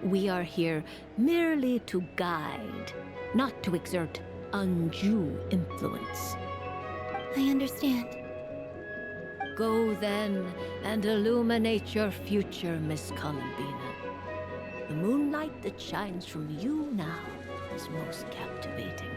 We are here merely to guide, not to exert undue influence. I understand. Go then and illuminate your future, Miss Columbina. The moonlight that shines from you now is most captivating.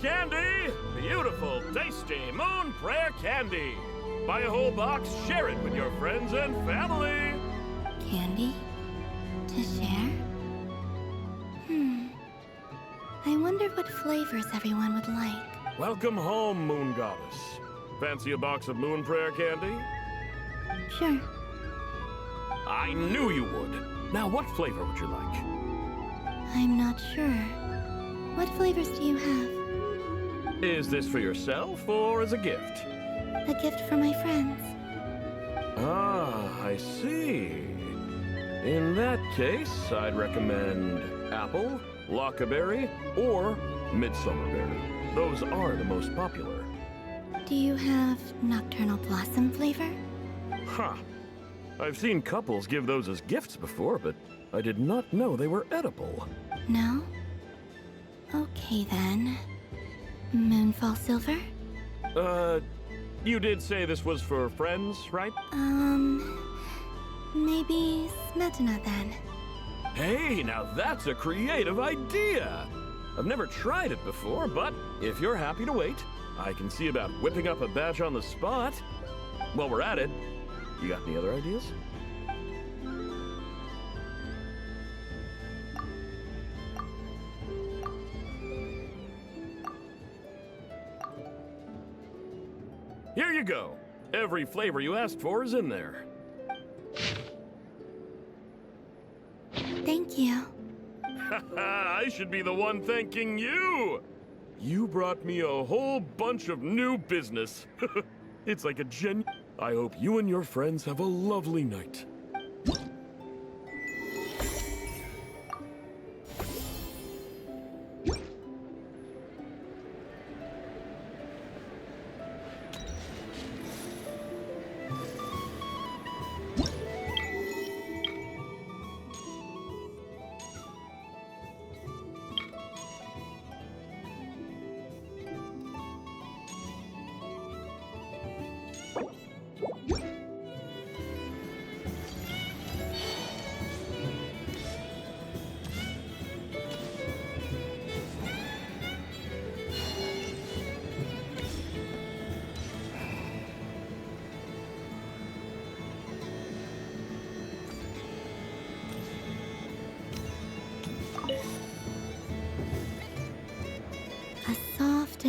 Candy! Beautiful, tasty moon prayer candy! Buy a whole box, share it with your friends and family! Candy? To share? I wonder what flavors everyone would like. Welcome home, Moon Goddess. Fancy a box of moon prayer candy? Sure. I knew you would. Now, what flavor would you like? I'm not sure. What flavors do you have? Is this for yourself or as a gift? A gift for my friends. Ah, I see. In that case, I'd recommend apple, lockaberry, or midsummerberry. Those are the most popular. Do you have nocturnal blossom flavor? Huh. I've seen couples give those as gifts before, but I did not know they were edible. No? Okay then. Moonfall silver? You did say this was for friends, right? Maybe smetana then. Hey, now that's a creative idea! I've never tried it before, but if you're happy to wait, I can see about whipping up a batch on the spot. While we're at it, you got any other ideas? Here you go. Every flavor you asked for is in there. Thank you. I should be the one thanking you! You brought me a whole bunch of new business. It's like a I hope you and your friends have a lovely night.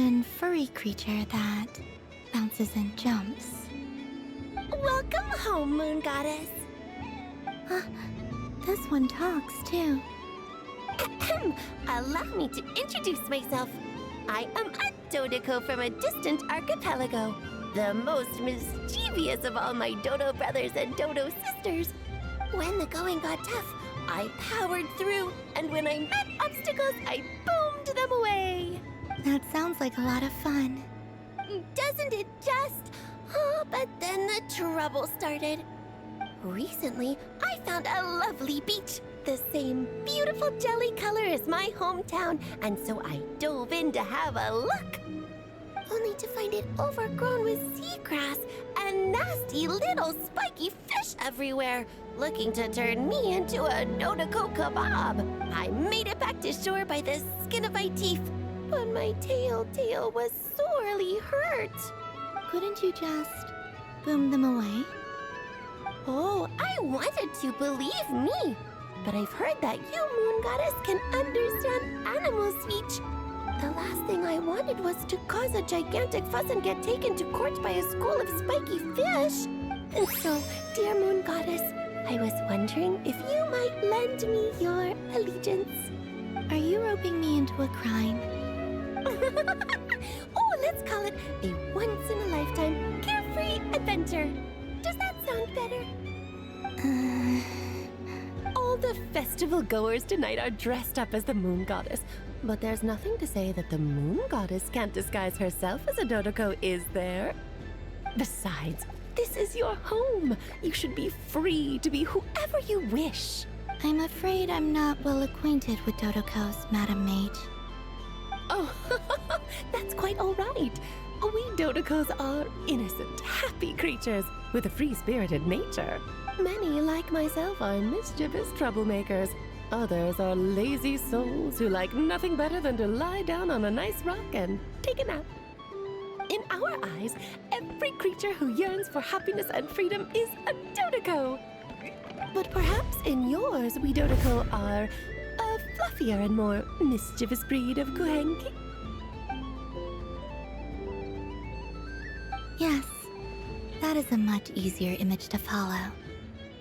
certain furry creature that bounces and jumps. Welcome home, Moon Goddess. Huh, this one talks too. Allow me to introduce myself. I am a Dodoko from a distant archipelago, the most mischievous of all my Dodo brothers and Dodo sisters. When the going got tough, I powered through, and when I met obstacles, I boomed them away. That sounds like a lot of fun. Doesn't it just? Oh, but then the trouble started. Recently, I found a lovely beach, the same beautiful jelly color as my hometown, and so I dove in to have a look. Only to find it overgrown with seagrass and nasty little spiky fish everywhere, looking to turn me into a Dodoko kebab. I made it back to shore by the skin of my teeth, but my tail was sorely hurt. Couldn't you just boom them away? Oh, I wanted to, believe me. But I've heard that you, Moon Goddess, can understand animal speech. The last thing I wanted was to cause a gigantic fuss and get taken to court by a school of spiky fish. And so, dear Moon Goddess, I was wondering if you might lend me your allegiance. Are you roping me into a crime? Oh, let's call it a once-in-a-lifetime carefree adventure. Does that sound better? All the festival goers tonight are dressed up as the Moon Goddess, but there's nothing to say that the Moon Goddess can't disguise herself as a Dodoko, is there? Besides, this is your home. You should be free to be whoever you wish. I'm afraid I'm not well acquainted with Dodokos, Madam Mage. Oh, that's quite all right. We Dodokos are innocent, happy creatures with a free-spirited nature. Many, like myself, are mischievous troublemakers. Others are lazy souls who like nothing better than to lie down on a nice rock and take a nap. In our eyes, every creature who yearns for happiness and freedom is a Dodoko. But perhaps in yours, we Dodoko are a fluffier and more mischievous breed of Kuhenki. Yes, that is a much easier image to follow.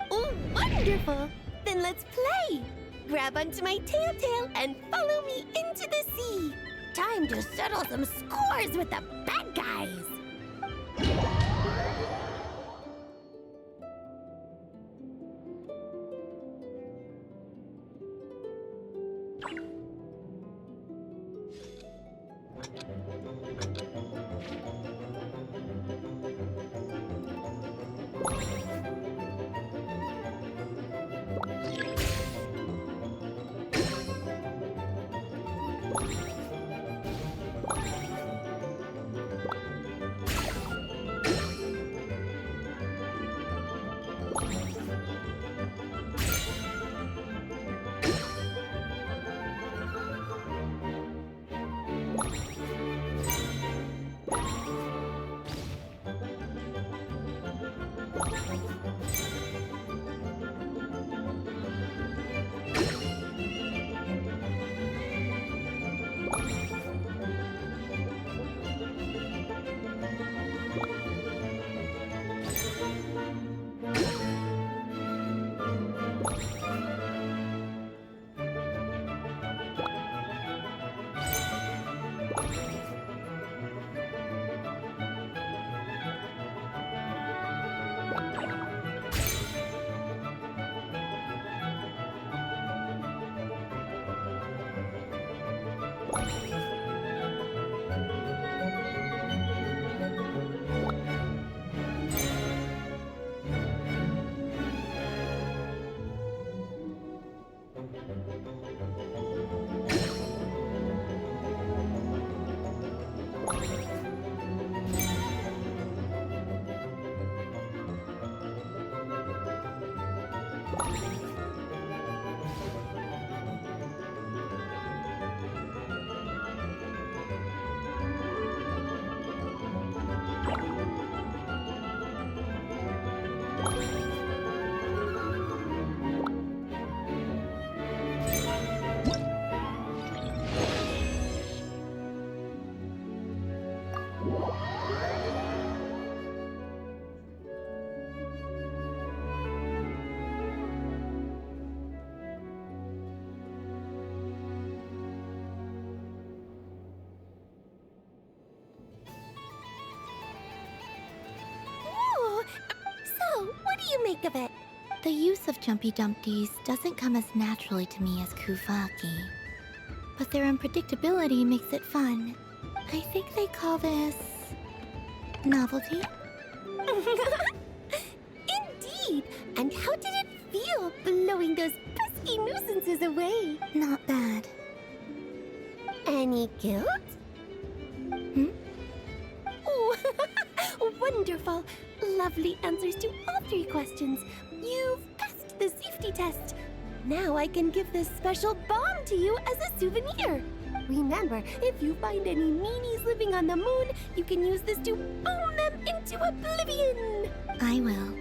Oh, wonderful! Then let's play! Grab onto my tail and follow me into the sea! Time to settle some scores with the bad guys! thick of it. The use of Jumpy Dumpties doesn't come as naturally to me as Kuvaki. But their unpredictability makes it fun. I think they call this... novelty? Indeed! And how did it feel blowing those pesky nuisances away? Not bad. Any guilt? Oh, wonderful! Lovely answers to all 3 questions. You've passed the safety test. Now I can give this special bomb to you as a souvenir. Remember, if you find any meanies living on the moon, you can use this to boom them into oblivion. I will.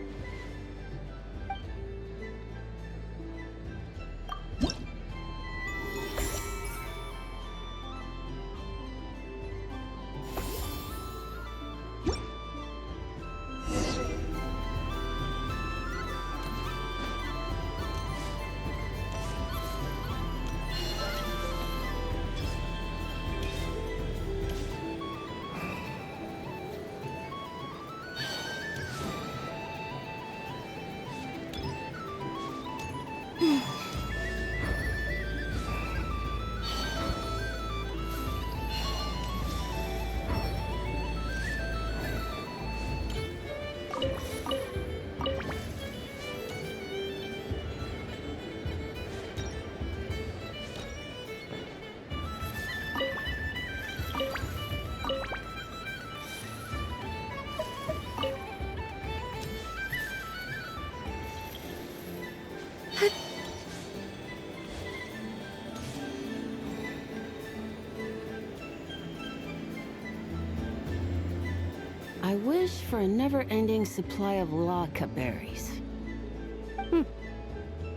I wish for a never-ending supply of Laka berries.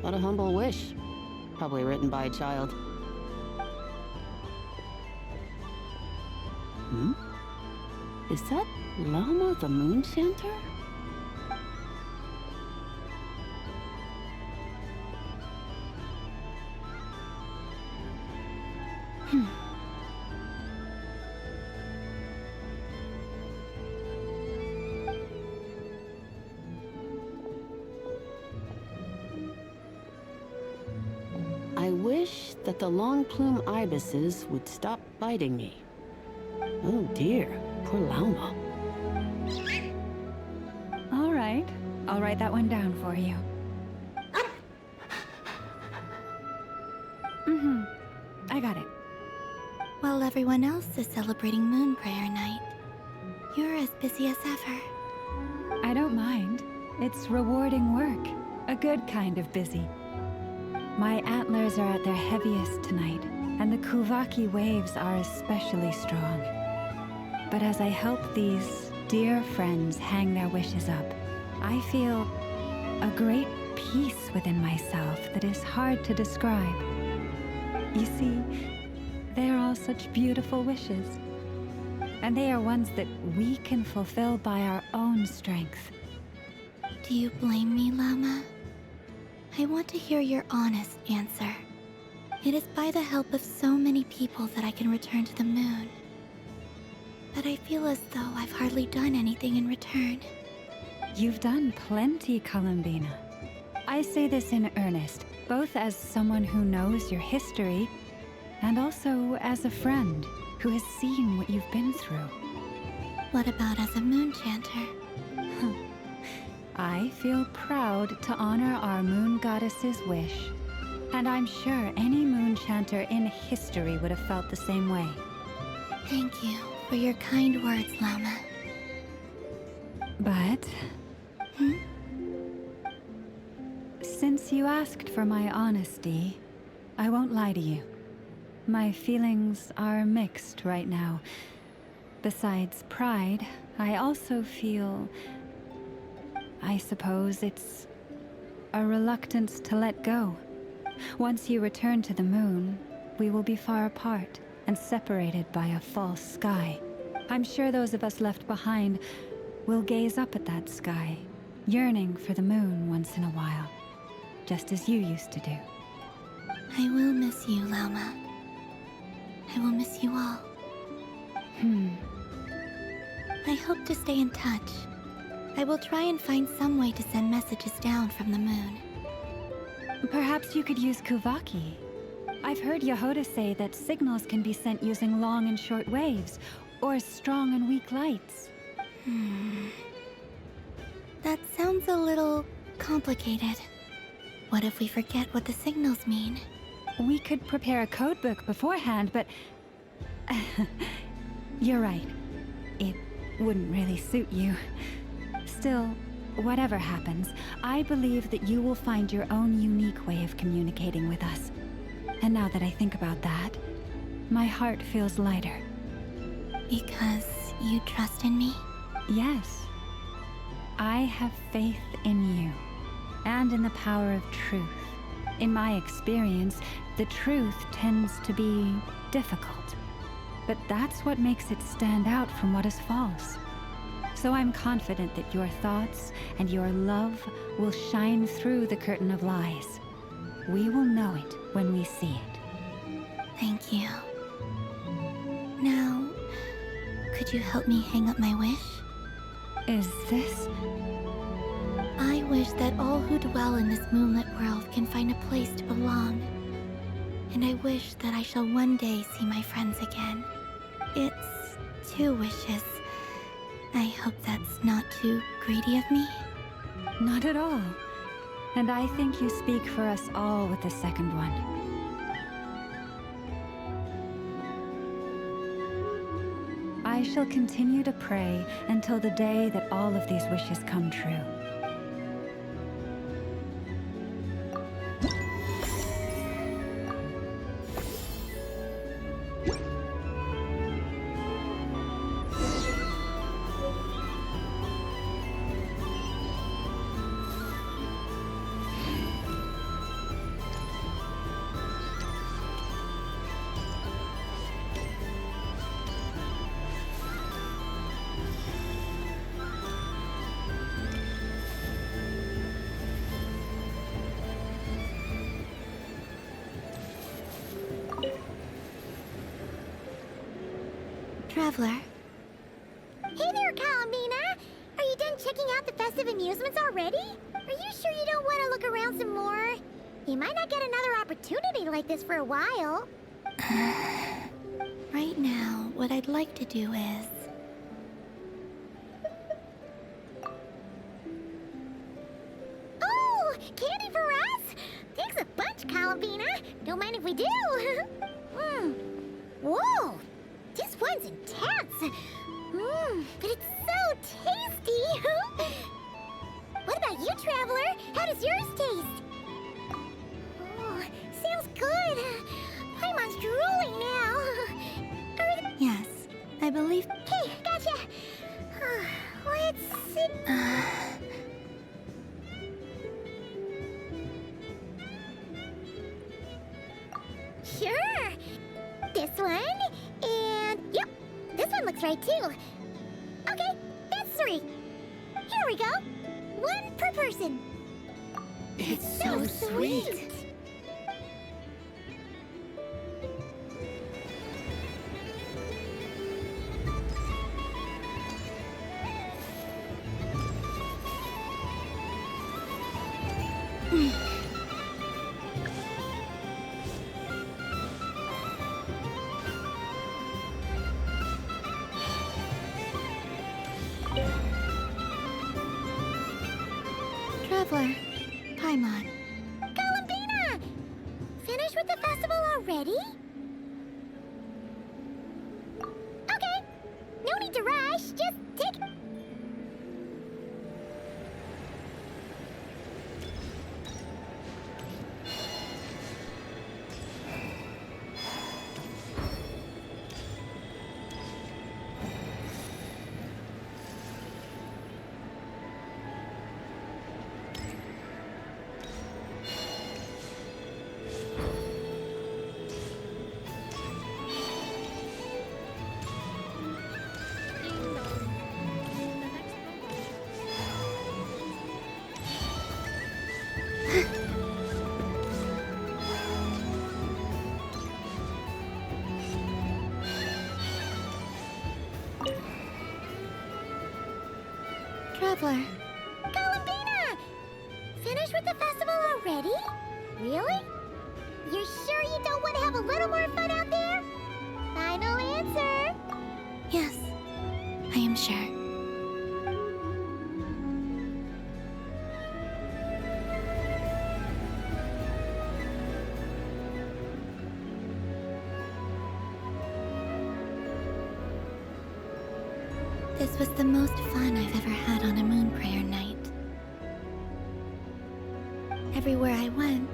What a humble wish. Probably written by a child. Is that Lama the Moon Chanter? I wish that the long plume ibises would stop biting me. Oh dear, poor Lauma. All right, I'll write that one down for you. I got it. While everyone else is celebrating Moon Prayer Night, you're as busy as ever. I don't mind. It's rewarding work. A good kind of busy. My antlers are at their heaviest tonight, and the Kuvaki waves are especially strong. But as I help these dear friends hang their wishes up, I feel a great peace within myself that is hard to describe. You see, they are all such beautiful wishes, and they are ones that we can fulfill by our own strength. Do you blame me, Lama? I want to hear your honest answer. It is by the help of so many people that I can return to the moon. But I feel as though I've hardly done anything in return. You've done plenty, Columbina. I say this in earnest, both as someone who knows your history, and also as a friend who has seen what you've been through. What about as a moon chanter? I feel proud to honor our moon goddess's wish, and I'm sure any moon chanter in history would have felt the same way. Thank you for your kind words, Lama. But... since you asked for my honesty, I won't lie to you. My feelings are mixed right now. Besides pride, I also feel... I suppose it's a reluctance to let go. Once you return to the moon, we will be far apart and separated by a false sky. I'm sure those of us left behind will gaze up at that sky, yearning for the moon once in a while, just as you used to do. I will miss you, Lama. I will miss you all. I hope to stay in touch. I will try and find some way to send messages down from the moon. Perhaps you could use Kuvaki. I've heard Yehoda say that signals can be sent using long and short waves, or strong and weak lights. That sounds a little complicated. What if we forget what the signals mean? We could prepare a codebook beforehand, but... You're right. It wouldn't really suit you. Still, whatever happens, I believe that you will find your own unique way of communicating with us. And now that I think about that, my heart feels lighter. Because you trust in me? Yes. I have faith in you, and in the power of truth. In my experience, the truth tends to be difficult. But that's what makes it stand out from what is false. So I'm confident that your thoughts and your love will shine through the curtain of lies. We will know it when we see it. Thank you. Now, could you help me hang up my wish? Is this? I wish that all who dwell in this moonlit world can find a place to belong. And I wish that I shall one day see my friends again. It's 2 wishes. I hope that's not too greedy of me. Not at all. And I think you speak for us all with the second one. I shall continue to pray until the day that all of these wishes come true. Traveler. Hey there, Kalamina! Are you done checking out the festive amusements already? Are you sure you don't want to look around some more? You might not get another opportunity like this for a while. Right now, what I'd like to do is... Oh! Candy for us? Thanks a bunch, Kalamina. Don't mind if we do. Whoa! This one's intense. But it's so tasty. What about you, Traveler? How does yours taste? Oh, sounds good. Paimon's drooling now. Yes, I believe... Hey, gotcha. Let's see. Sure. This one, and yep, this one looks right too. Okay, that's 3. Here we go. 1 per person. It's so sweet. Traveler, Paimon. Kalumbina! Finished with the festival already? Okay, no need to rush, just take... traveler. Columbina! Finished with the festival already? Really? You're sure you don't want to have a little more fun out there? Final answer. Yes, I am sure. This was the most fun I've ever had on a moon prayer night. Everywhere I went,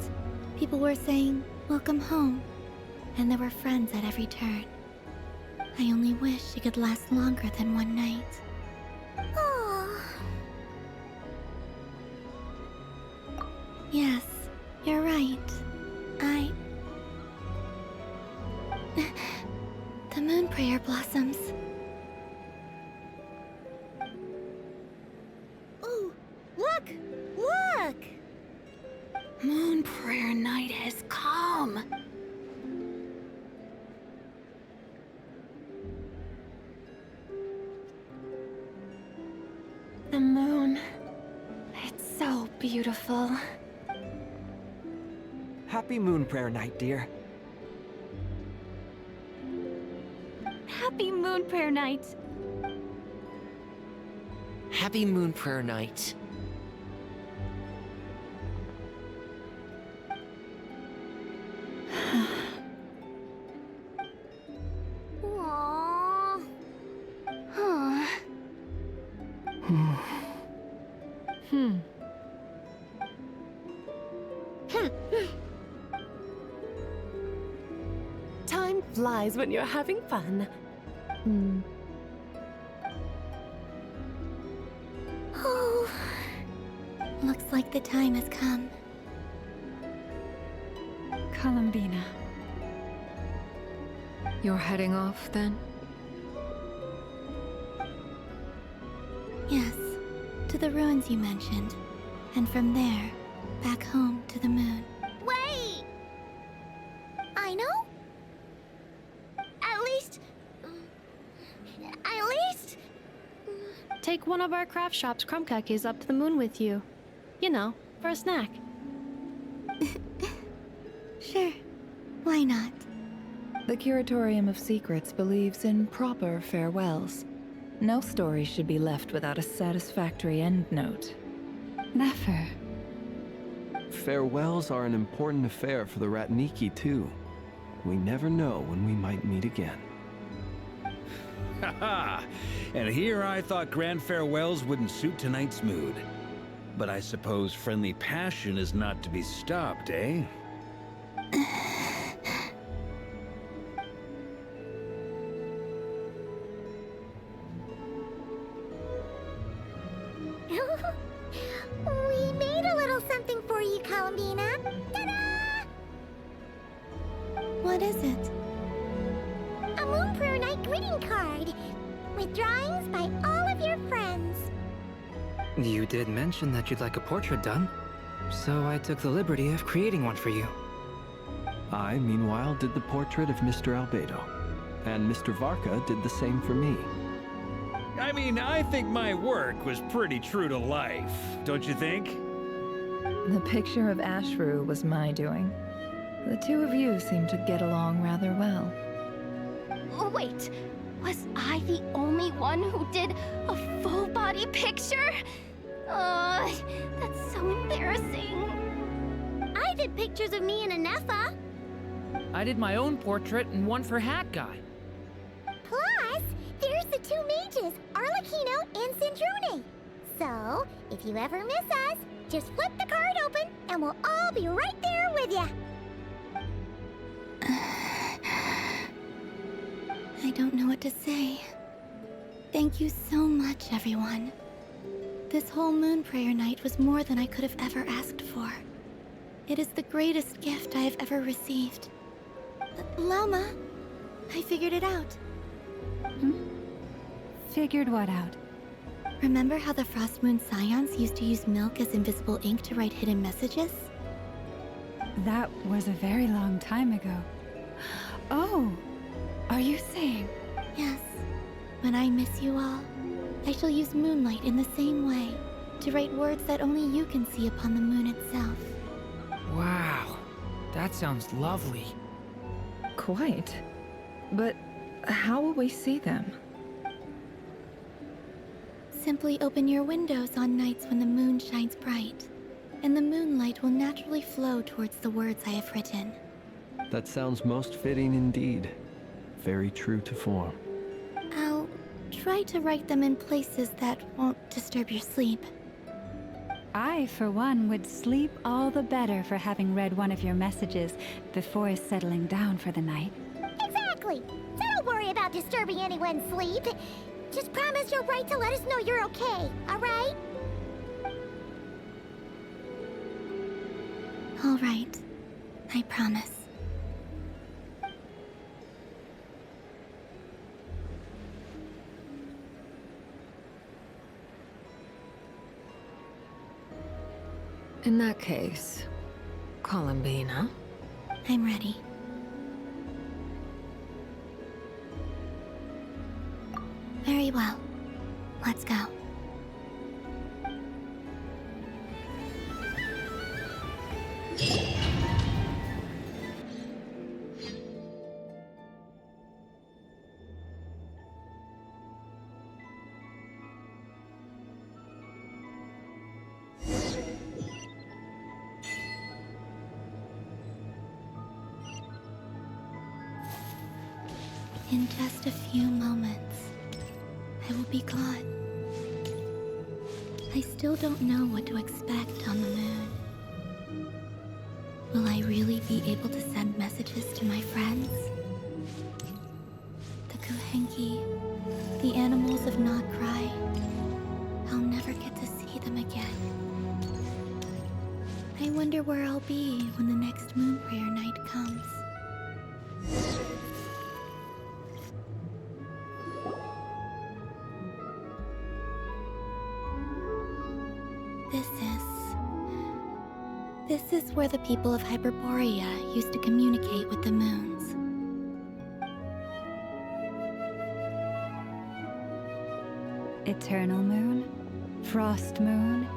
people were saying, "Welcome home," and there were friends at every turn. I only wish it could last longer than one night. Oh. Yes, you're right. The moon prayer blossoms. Ooh, look! Look! Moon prayer night has come. The moon. It's so beautiful. Happy Moon Prayer Night, dear. Happy Moon Prayer Night. Happy Moon Prayer Night. Aww. Huh. Time flies when you're having fun. Oh, looks like the time has come. Columbina. You're heading off, then? Yes, to the ruins you mentioned. And from there, back home to the moon. Wait! I know? At least... Take one of our craft shop's crumb cookies up to the moon with you. You know, for a snack. Sure, why not? The Curatorium of Secrets believes in proper farewells. No story should be left without a satisfactory endnote. Never. Farewells are an important affair for the Ratniki, too. We never know when we might meet again. Haha! And here I thought grand farewells wouldn't suit tonight's mood. But I suppose friendly passion is not to be stopped, eh? We made a little something for you, Columbina. Ta-da! What is it? A Moon Prayer Night greeting card with drawings by all of your friends. You did mention that you'd like a portrait done, so I took the liberty of creating one for you. I, meanwhile, did the portrait of Mr. Albedo, and Mr. Varka did the same for me. I mean, I think my work was pretty true to life, don't you think? The picture of Ashru was my doing. The two of you seem to get along rather well. Wait, was I the only one who did a full body picture? That's so embarrassing. I did pictures of me and Anefa. I did my own portrait and one for Hat Guy. Plus, there's the two mages, Arlecchino and Sandrone. So, if you ever miss us, just flip the card open and we'll all be right there with you. I don't know what to say. Thank you so much, everyone. This whole moon prayer night was more than I could have ever asked for. It is the greatest gift I have ever received. Lauma, I figured it out. Figured what out? Remember how the Frost Moon Scions used to use milk as invisible ink to write hidden messages? That was a very long time ago. Oh, are you saying? Yes. When I miss you all, I shall use moonlight in the same way, to write words that only you can see upon the moon itself. Wow, that sounds lovely. Quite. But how will we see them? Simply open your windows on nights when the moon shines bright, and the moonlight will naturally flow towards the words I have written. That sounds most fitting indeed. Very true to form. I'll try to write them in places that won't disturb your sleep. I, for one, would sleep all the better for having read one of your messages before settling down for the night. Exactly! So don't worry about disturbing anyone's sleep. Just promise you'll write to let us know you're okay, alright? All right. I promise. In that case, Columbina. I'm ready. Very well. Let's go. In just a few moments, I will be gone. I still don't know what to expect on the moon. Will I really be able to send messages to my friends? The Kuhenki, the animals of Notcry. I'll never get to see them again. I wonder where I'll be when the next moon prayer night comes. This is where the people of Hyperborea used to communicate with the moons. Eternal moon, frost moon,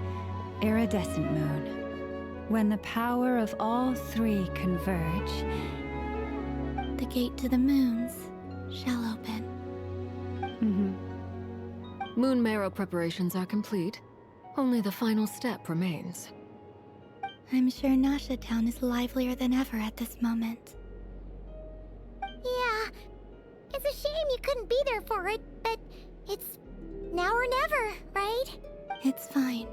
iridescent moon. When the power of all three converge, the gate to the moons shall open. Moon marrow preparations are complete. Only the final step remains. I'm sure Nasha Town is livelier than ever at this moment. Yeah, it's a shame you couldn't be there for it, but it's now or never, right? It's fine.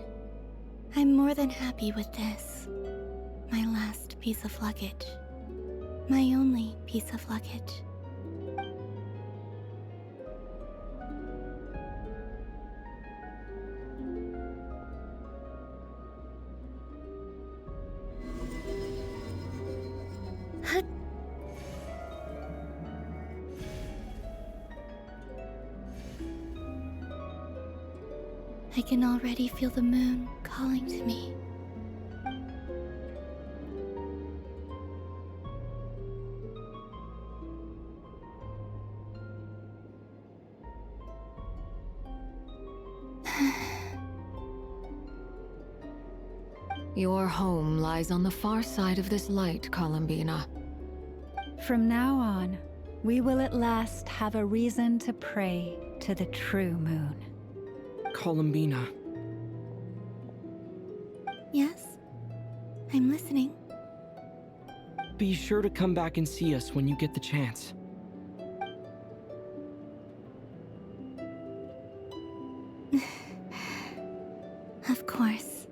I'm more than happy with this. My last piece of luggage. My only piece of luggage. I can already feel the moon calling to me. Your home lies on the far side of this light, Columbina. From now on, we will at last have a reason to pray to the true moon. Columbina. Yes? I'm listening. Be sure to come back and see us when you get the chance. Of course.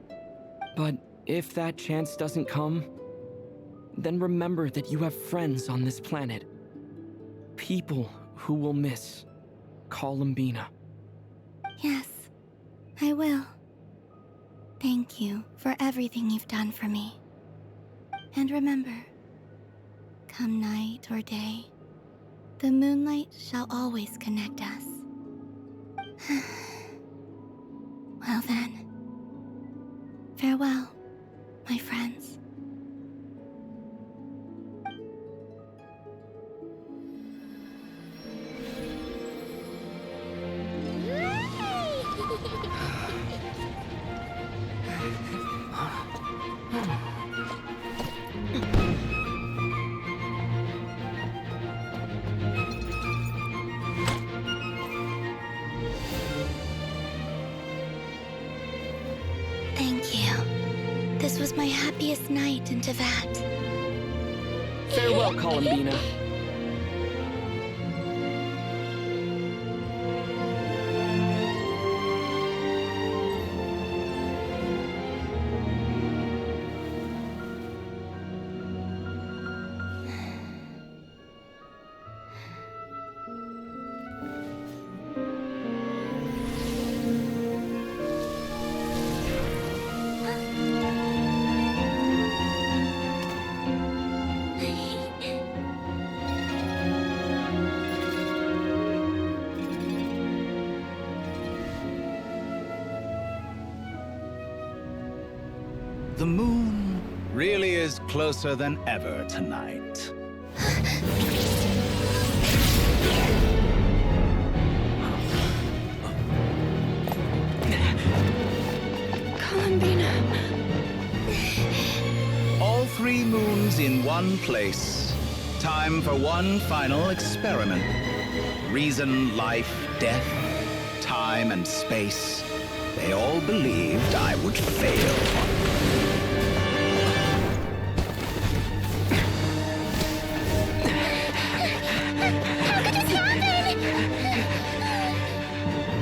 But if that chance doesn't come, then remember that you have friends on this planet. People who will miss Columbina. Yes, I will. Thank you for everything you've done for me. And remember, come night or day, the moonlight shall always connect us. Well then, farewell, my friends. Yay! happiest night in Teyvat. Farewell, Columbina. The moon really is closer than ever tonight. Columbina. All 3 moons in one place. Time for one final experiment. Reason, life, death, time, and space. They all believed I would fail.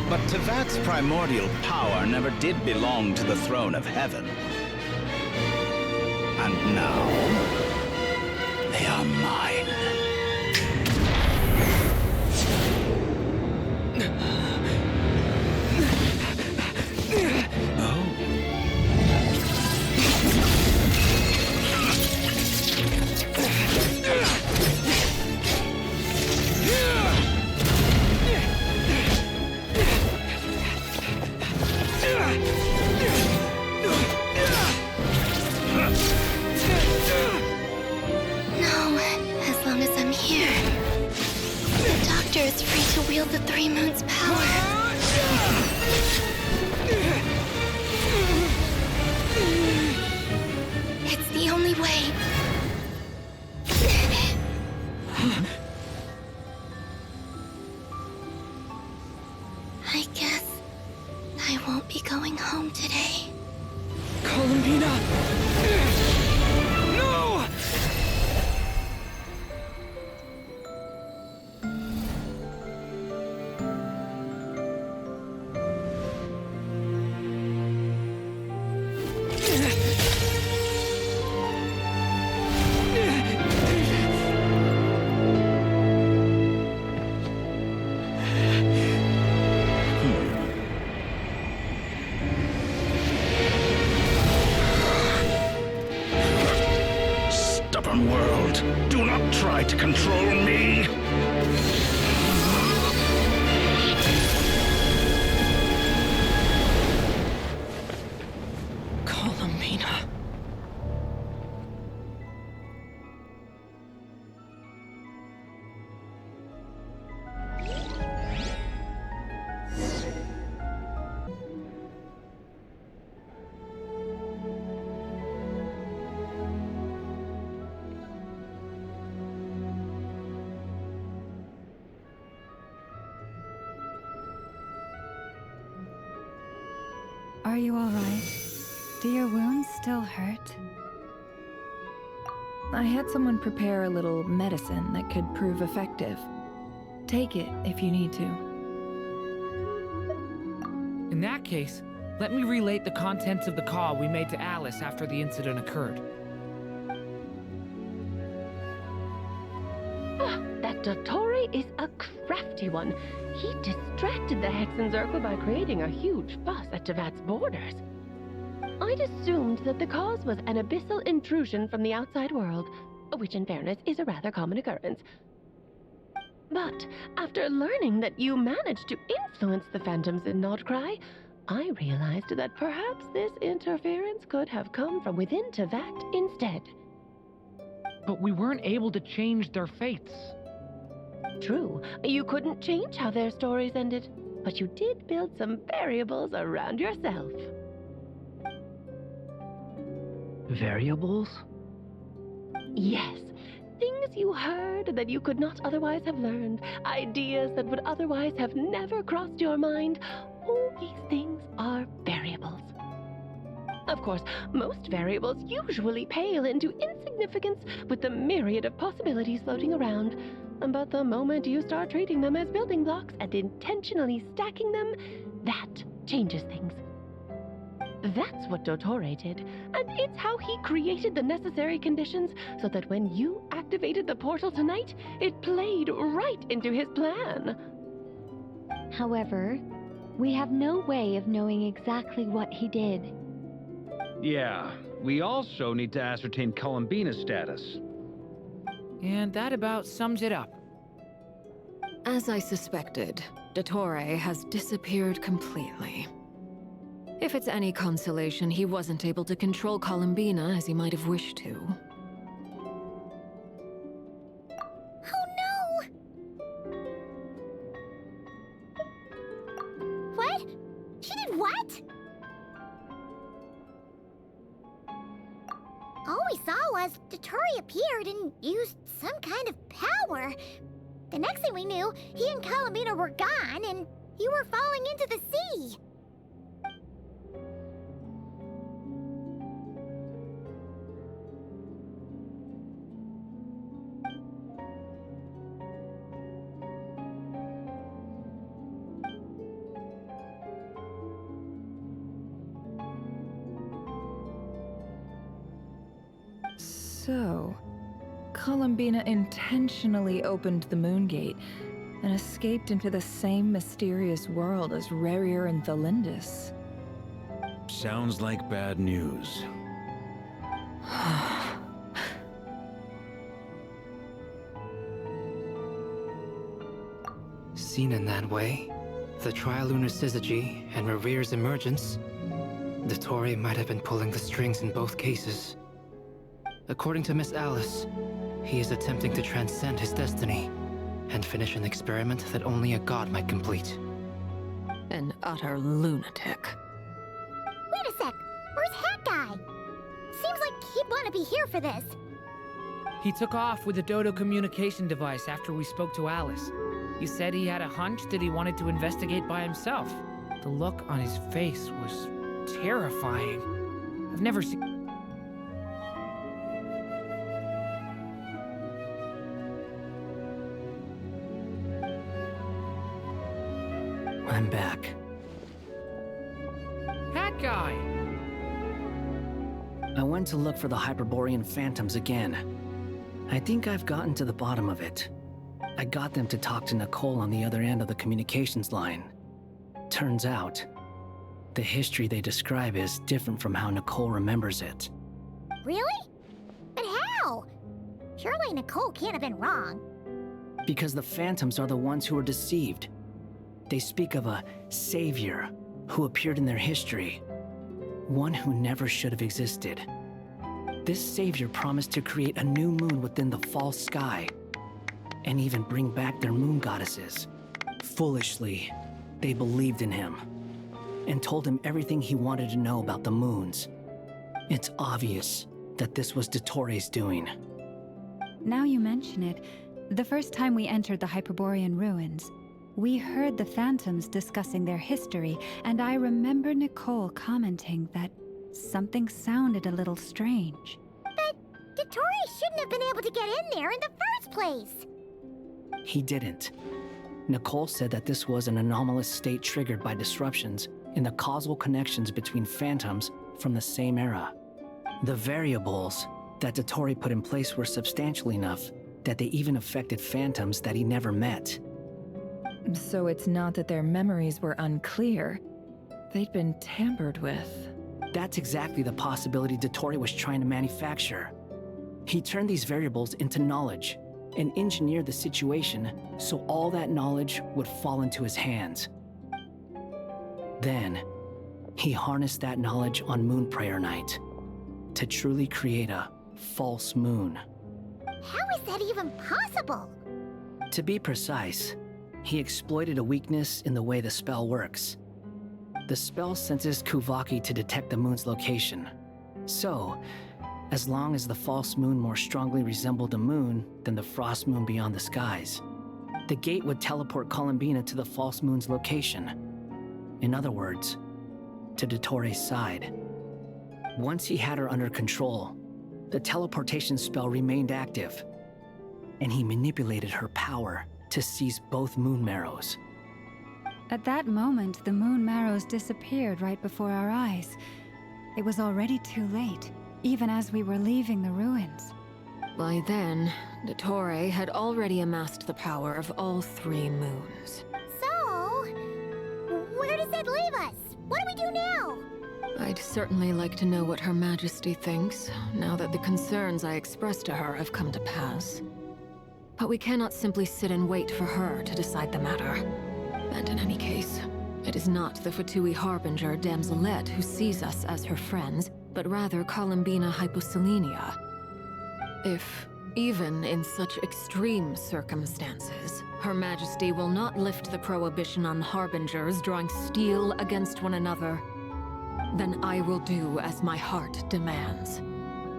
But Teyvat's primordial power never did belong to the throne of heaven. And now, they are mine. Is free to wield the 3 moons' power. It's the only way. I guess I won't be going home today. Columbina! No! World, do not try to control me. Columbina. Are you all right? Do your wounds still hurt? I had someone prepare a little medicine that could prove effective. Take it if you need to. In that case, let me relate the contents of the call we made to Alice after the incident occurred. That Dottore is a crafty one. He distracted the Hexenzirkel by creating a huge fuss at Teyvat's borders. I'd assumed that the cause was an abyssal intrusion from the outside world, which in fairness is a rather common occurrence. But after learning that you managed to influence the phantoms in Nordcry, I realized that perhaps this interference could have come from within Teyvat instead. But we weren't able to change their fates. True, you couldn't change how their stories ended, but you did build some variables around yourself. Variables? Yes, things you heard that you could not otherwise have learned, ideas that would otherwise have never crossed your mind. All these things are variables. Of course, most variables usually pale into insignificance with the myriad of possibilities floating around. But the moment you start treating them as building blocks and intentionally stacking them, that changes things. That's what Dottore did, and it's how he created the necessary conditions so that when you activated the portal tonight, it played right into his plan. However, we have no way of knowing exactly what he did. Yeah, we also need to ascertain Columbina's status. And that about sums it up. As I suspected, Dottore has disappeared completely. If it's any consolation, he wasn't able to control Columbina as he might have wished to. Oh no! What? She did what? All we saw was Dottore appeared and used some kind of power. The next thing we knew, he and Columbina were gone and you were falling into the sea. So, Columbina intentionally opened the Moon Gate and escaped into the same mysterious world as Rarier and Thelindis. Sounds like bad news. Seen in that way, the Trilunar Syzygy and Rarier's emergence, Dottore might have been pulling the strings in both cases. According to Miss Alice, he is attempting to transcend his destiny and finish an experiment that only a god might complete. An utter lunatic. Wait a sec, where's Hat Guy? Seems like he'd want to be here for this. He took off with the Dodo communication device after we spoke to Alice. He said he had a hunch that he wanted to investigate by himself. The look on his face was terrifying. I've never seen... I'm back. Hat Guy! I went to look for the Hyperborean phantoms again. I think I've gotten to the bottom of it. I got them to talk to Nicole on the other end of the communications line. Turns out, the history they describe is different from how Nicole remembers it. Really? But how? Surely Nicole can't have been wrong. Because the phantoms are the ones who were deceived. They speak of a savior who appeared in their history, one who never should have existed. This savior promised to create a new moon within the false sky, and even bring back their moon goddesses. Foolishly, they believed in him, and told him everything he wanted to know about the moons. It's obvious that this was Dottore's doing. Now you mention it, the first time we entered the Hyperborean ruins, we heard the phantoms discussing their history, and I remember Nicole commenting that something sounded a little strange. But Dottore shouldn't have been able to get in there in the first place. He didn't. Nicole said that this was an anomalous state triggered by disruptions in the causal connections between phantoms from the same era. The variables that Dottore put in place were substantial enough that they even affected phantoms that he never met. So it's not that their memories were unclear. They'd been tampered with. That's exactly the possibility Dottore was trying to manufacture. He turned these variables into knowledge and engineered the situation so all that knowledge would fall into his hands. Then, he harnessed that knowledge on Moon Prayer Night to truly create a false moon. How is that even possible? To be precise, he exploited a weakness in the way the spell works. The spell senses Kuvaki to detect the moon's location. So, as long as the false moon more strongly resembled a moon than the frost moon beyond the skies, the gate would teleport Columbina to the false moon's location. In other words, to Dottore's side. Once he had her under control, the teleportation spell remained active, and he manipulated her power to seize both moon marrows. At that moment, the moon marrows disappeared right before our eyes. It was already too late, even as we were leaving the ruins. By then, Dottore had already amassed the power of all 3 moons. So, where does that leave us? What do we do now? I'd certainly like to know what Her Majesty thinks, now that the concerns I expressed to her have come to pass. But we cannot simply sit and wait for her to decide the matter. And in any case, it is not the Fatui Harbinger Damselette who sees us as her friends, but rather Columbina Hyposelenia. If, even in such extreme circumstances, Her Majesty will not lift the prohibition on Harbingers drawing steel against one another, then I will do as my heart demands.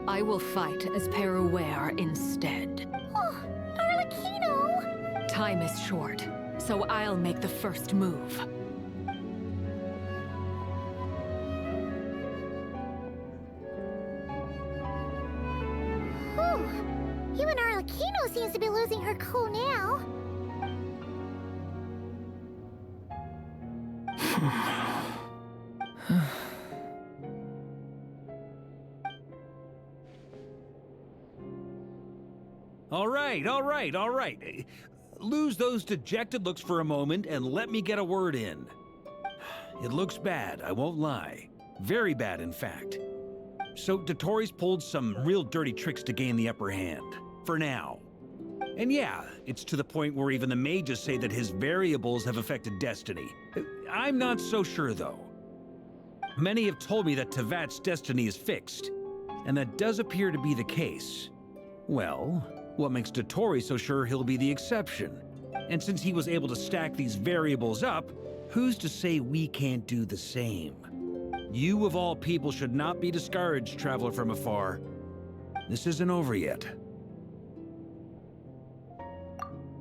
I will fight as Peruware instead. Oh, Arlecchino! Time is short, so I'll make the first move. Whew. Even Arlecchino seems to be losing her cool now. All right. Lose those dejected looks for a moment and let me get a word in. It looks bad, I won't lie. Very bad, in fact. So Dottore's pulled some real dirty tricks to gain the upper hand. For now. And yeah, it's to the point where even the mages say that his variables have affected destiny. I'm not so sure, though. Many have told me that Teyvat's destiny is fixed, and that does appear to be the case. Well, what makes Dottore so sure he'll be the exception? And since he was able to stack these variables up, who's to say we can't do the same? You of all people should not be discouraged, traveler from afar. This isn't over yet.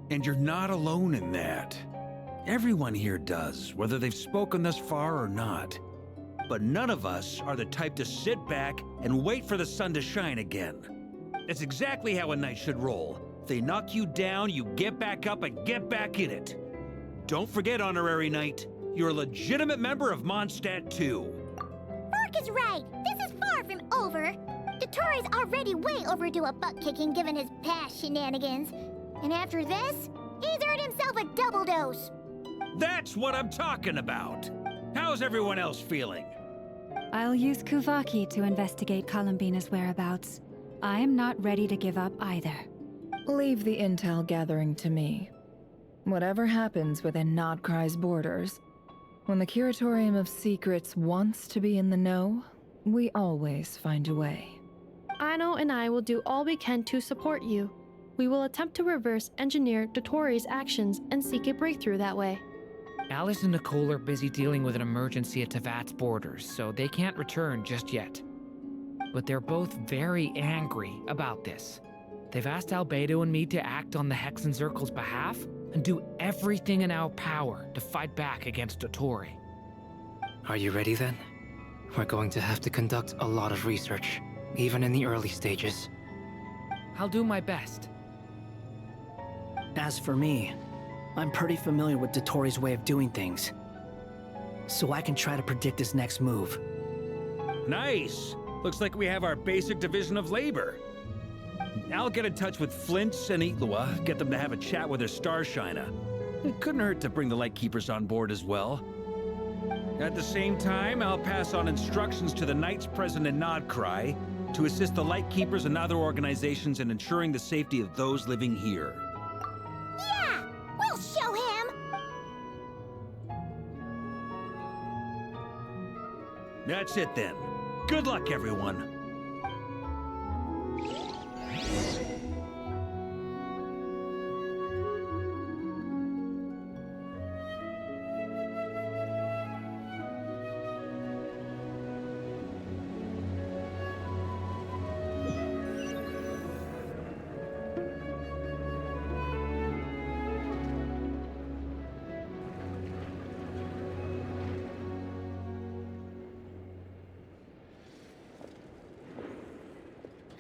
And you're not alone in that. Everyone here does, whether they've spoken thus far or not. But none of us are the type to sit back and wait for the sun to shine again. That's exactly how a knight should roll. If they knock you down, you get back up and get back in it. Don't forget, Honorary Knight, you're a legitimate member of Mondstadt too. Mark is right. This is far from over. Dottore's already way overdue a butt-kicking given his past shenanigans. And after this, he's earned himself a double dose. That's what I'm talking about. How's everyone else feeling? I'll use Kuvaki to investigate Columbina's whereabouts. I am not ready to give up either. Leave the intel gathering to me. Whatever happens within Nodcry's borders, when the Curatorium of Secrets wants to be in the know, we always find a way. Aino and I will do all we can to support you. We will attempt to reverse engineer Dottore's actions and seek a breakthrough that way. Alice and Nicole are busy dealing with an emergency at Teyvat's borders, so they can't return just yet. But they're both very angry about this. They've asked Albedo and me to act on the Hexenzirkel's behalf and do everything in our power to fight back against Dottore. Are you ready then? We're going to have to conduct a lot of research, even in the early stages. I'll do my best. As for me, I'm pretty familiar with Dottore's way of doing things, so I can try to predict his next move. Nice! Looks like we have our basic division of labor. I'll get in touch with Flint's and Itlua, get them to have a chat with their Starshiner. It couldn't hurt to bring the Lightkeepers on board as well. At the same time, I'll pass on instructions to the Knights present in Nodcry to assist the Lightkeepers and other organizations in ensuring the safety of those living here. Yeah! We'll show him! That's it then. Good luck, everyone.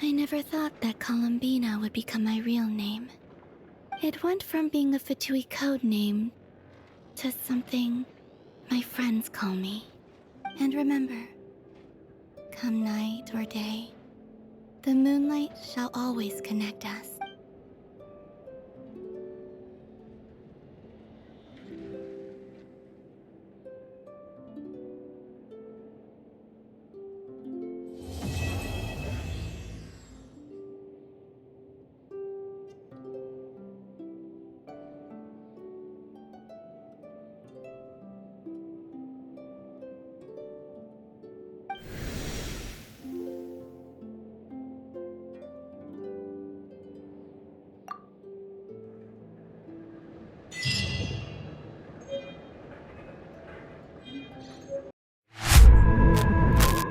I never thought that Columbina would become my real name. It went from being a Fatui code name to something my friends call me. And remember, come night or day, the moonlight shall always connect us.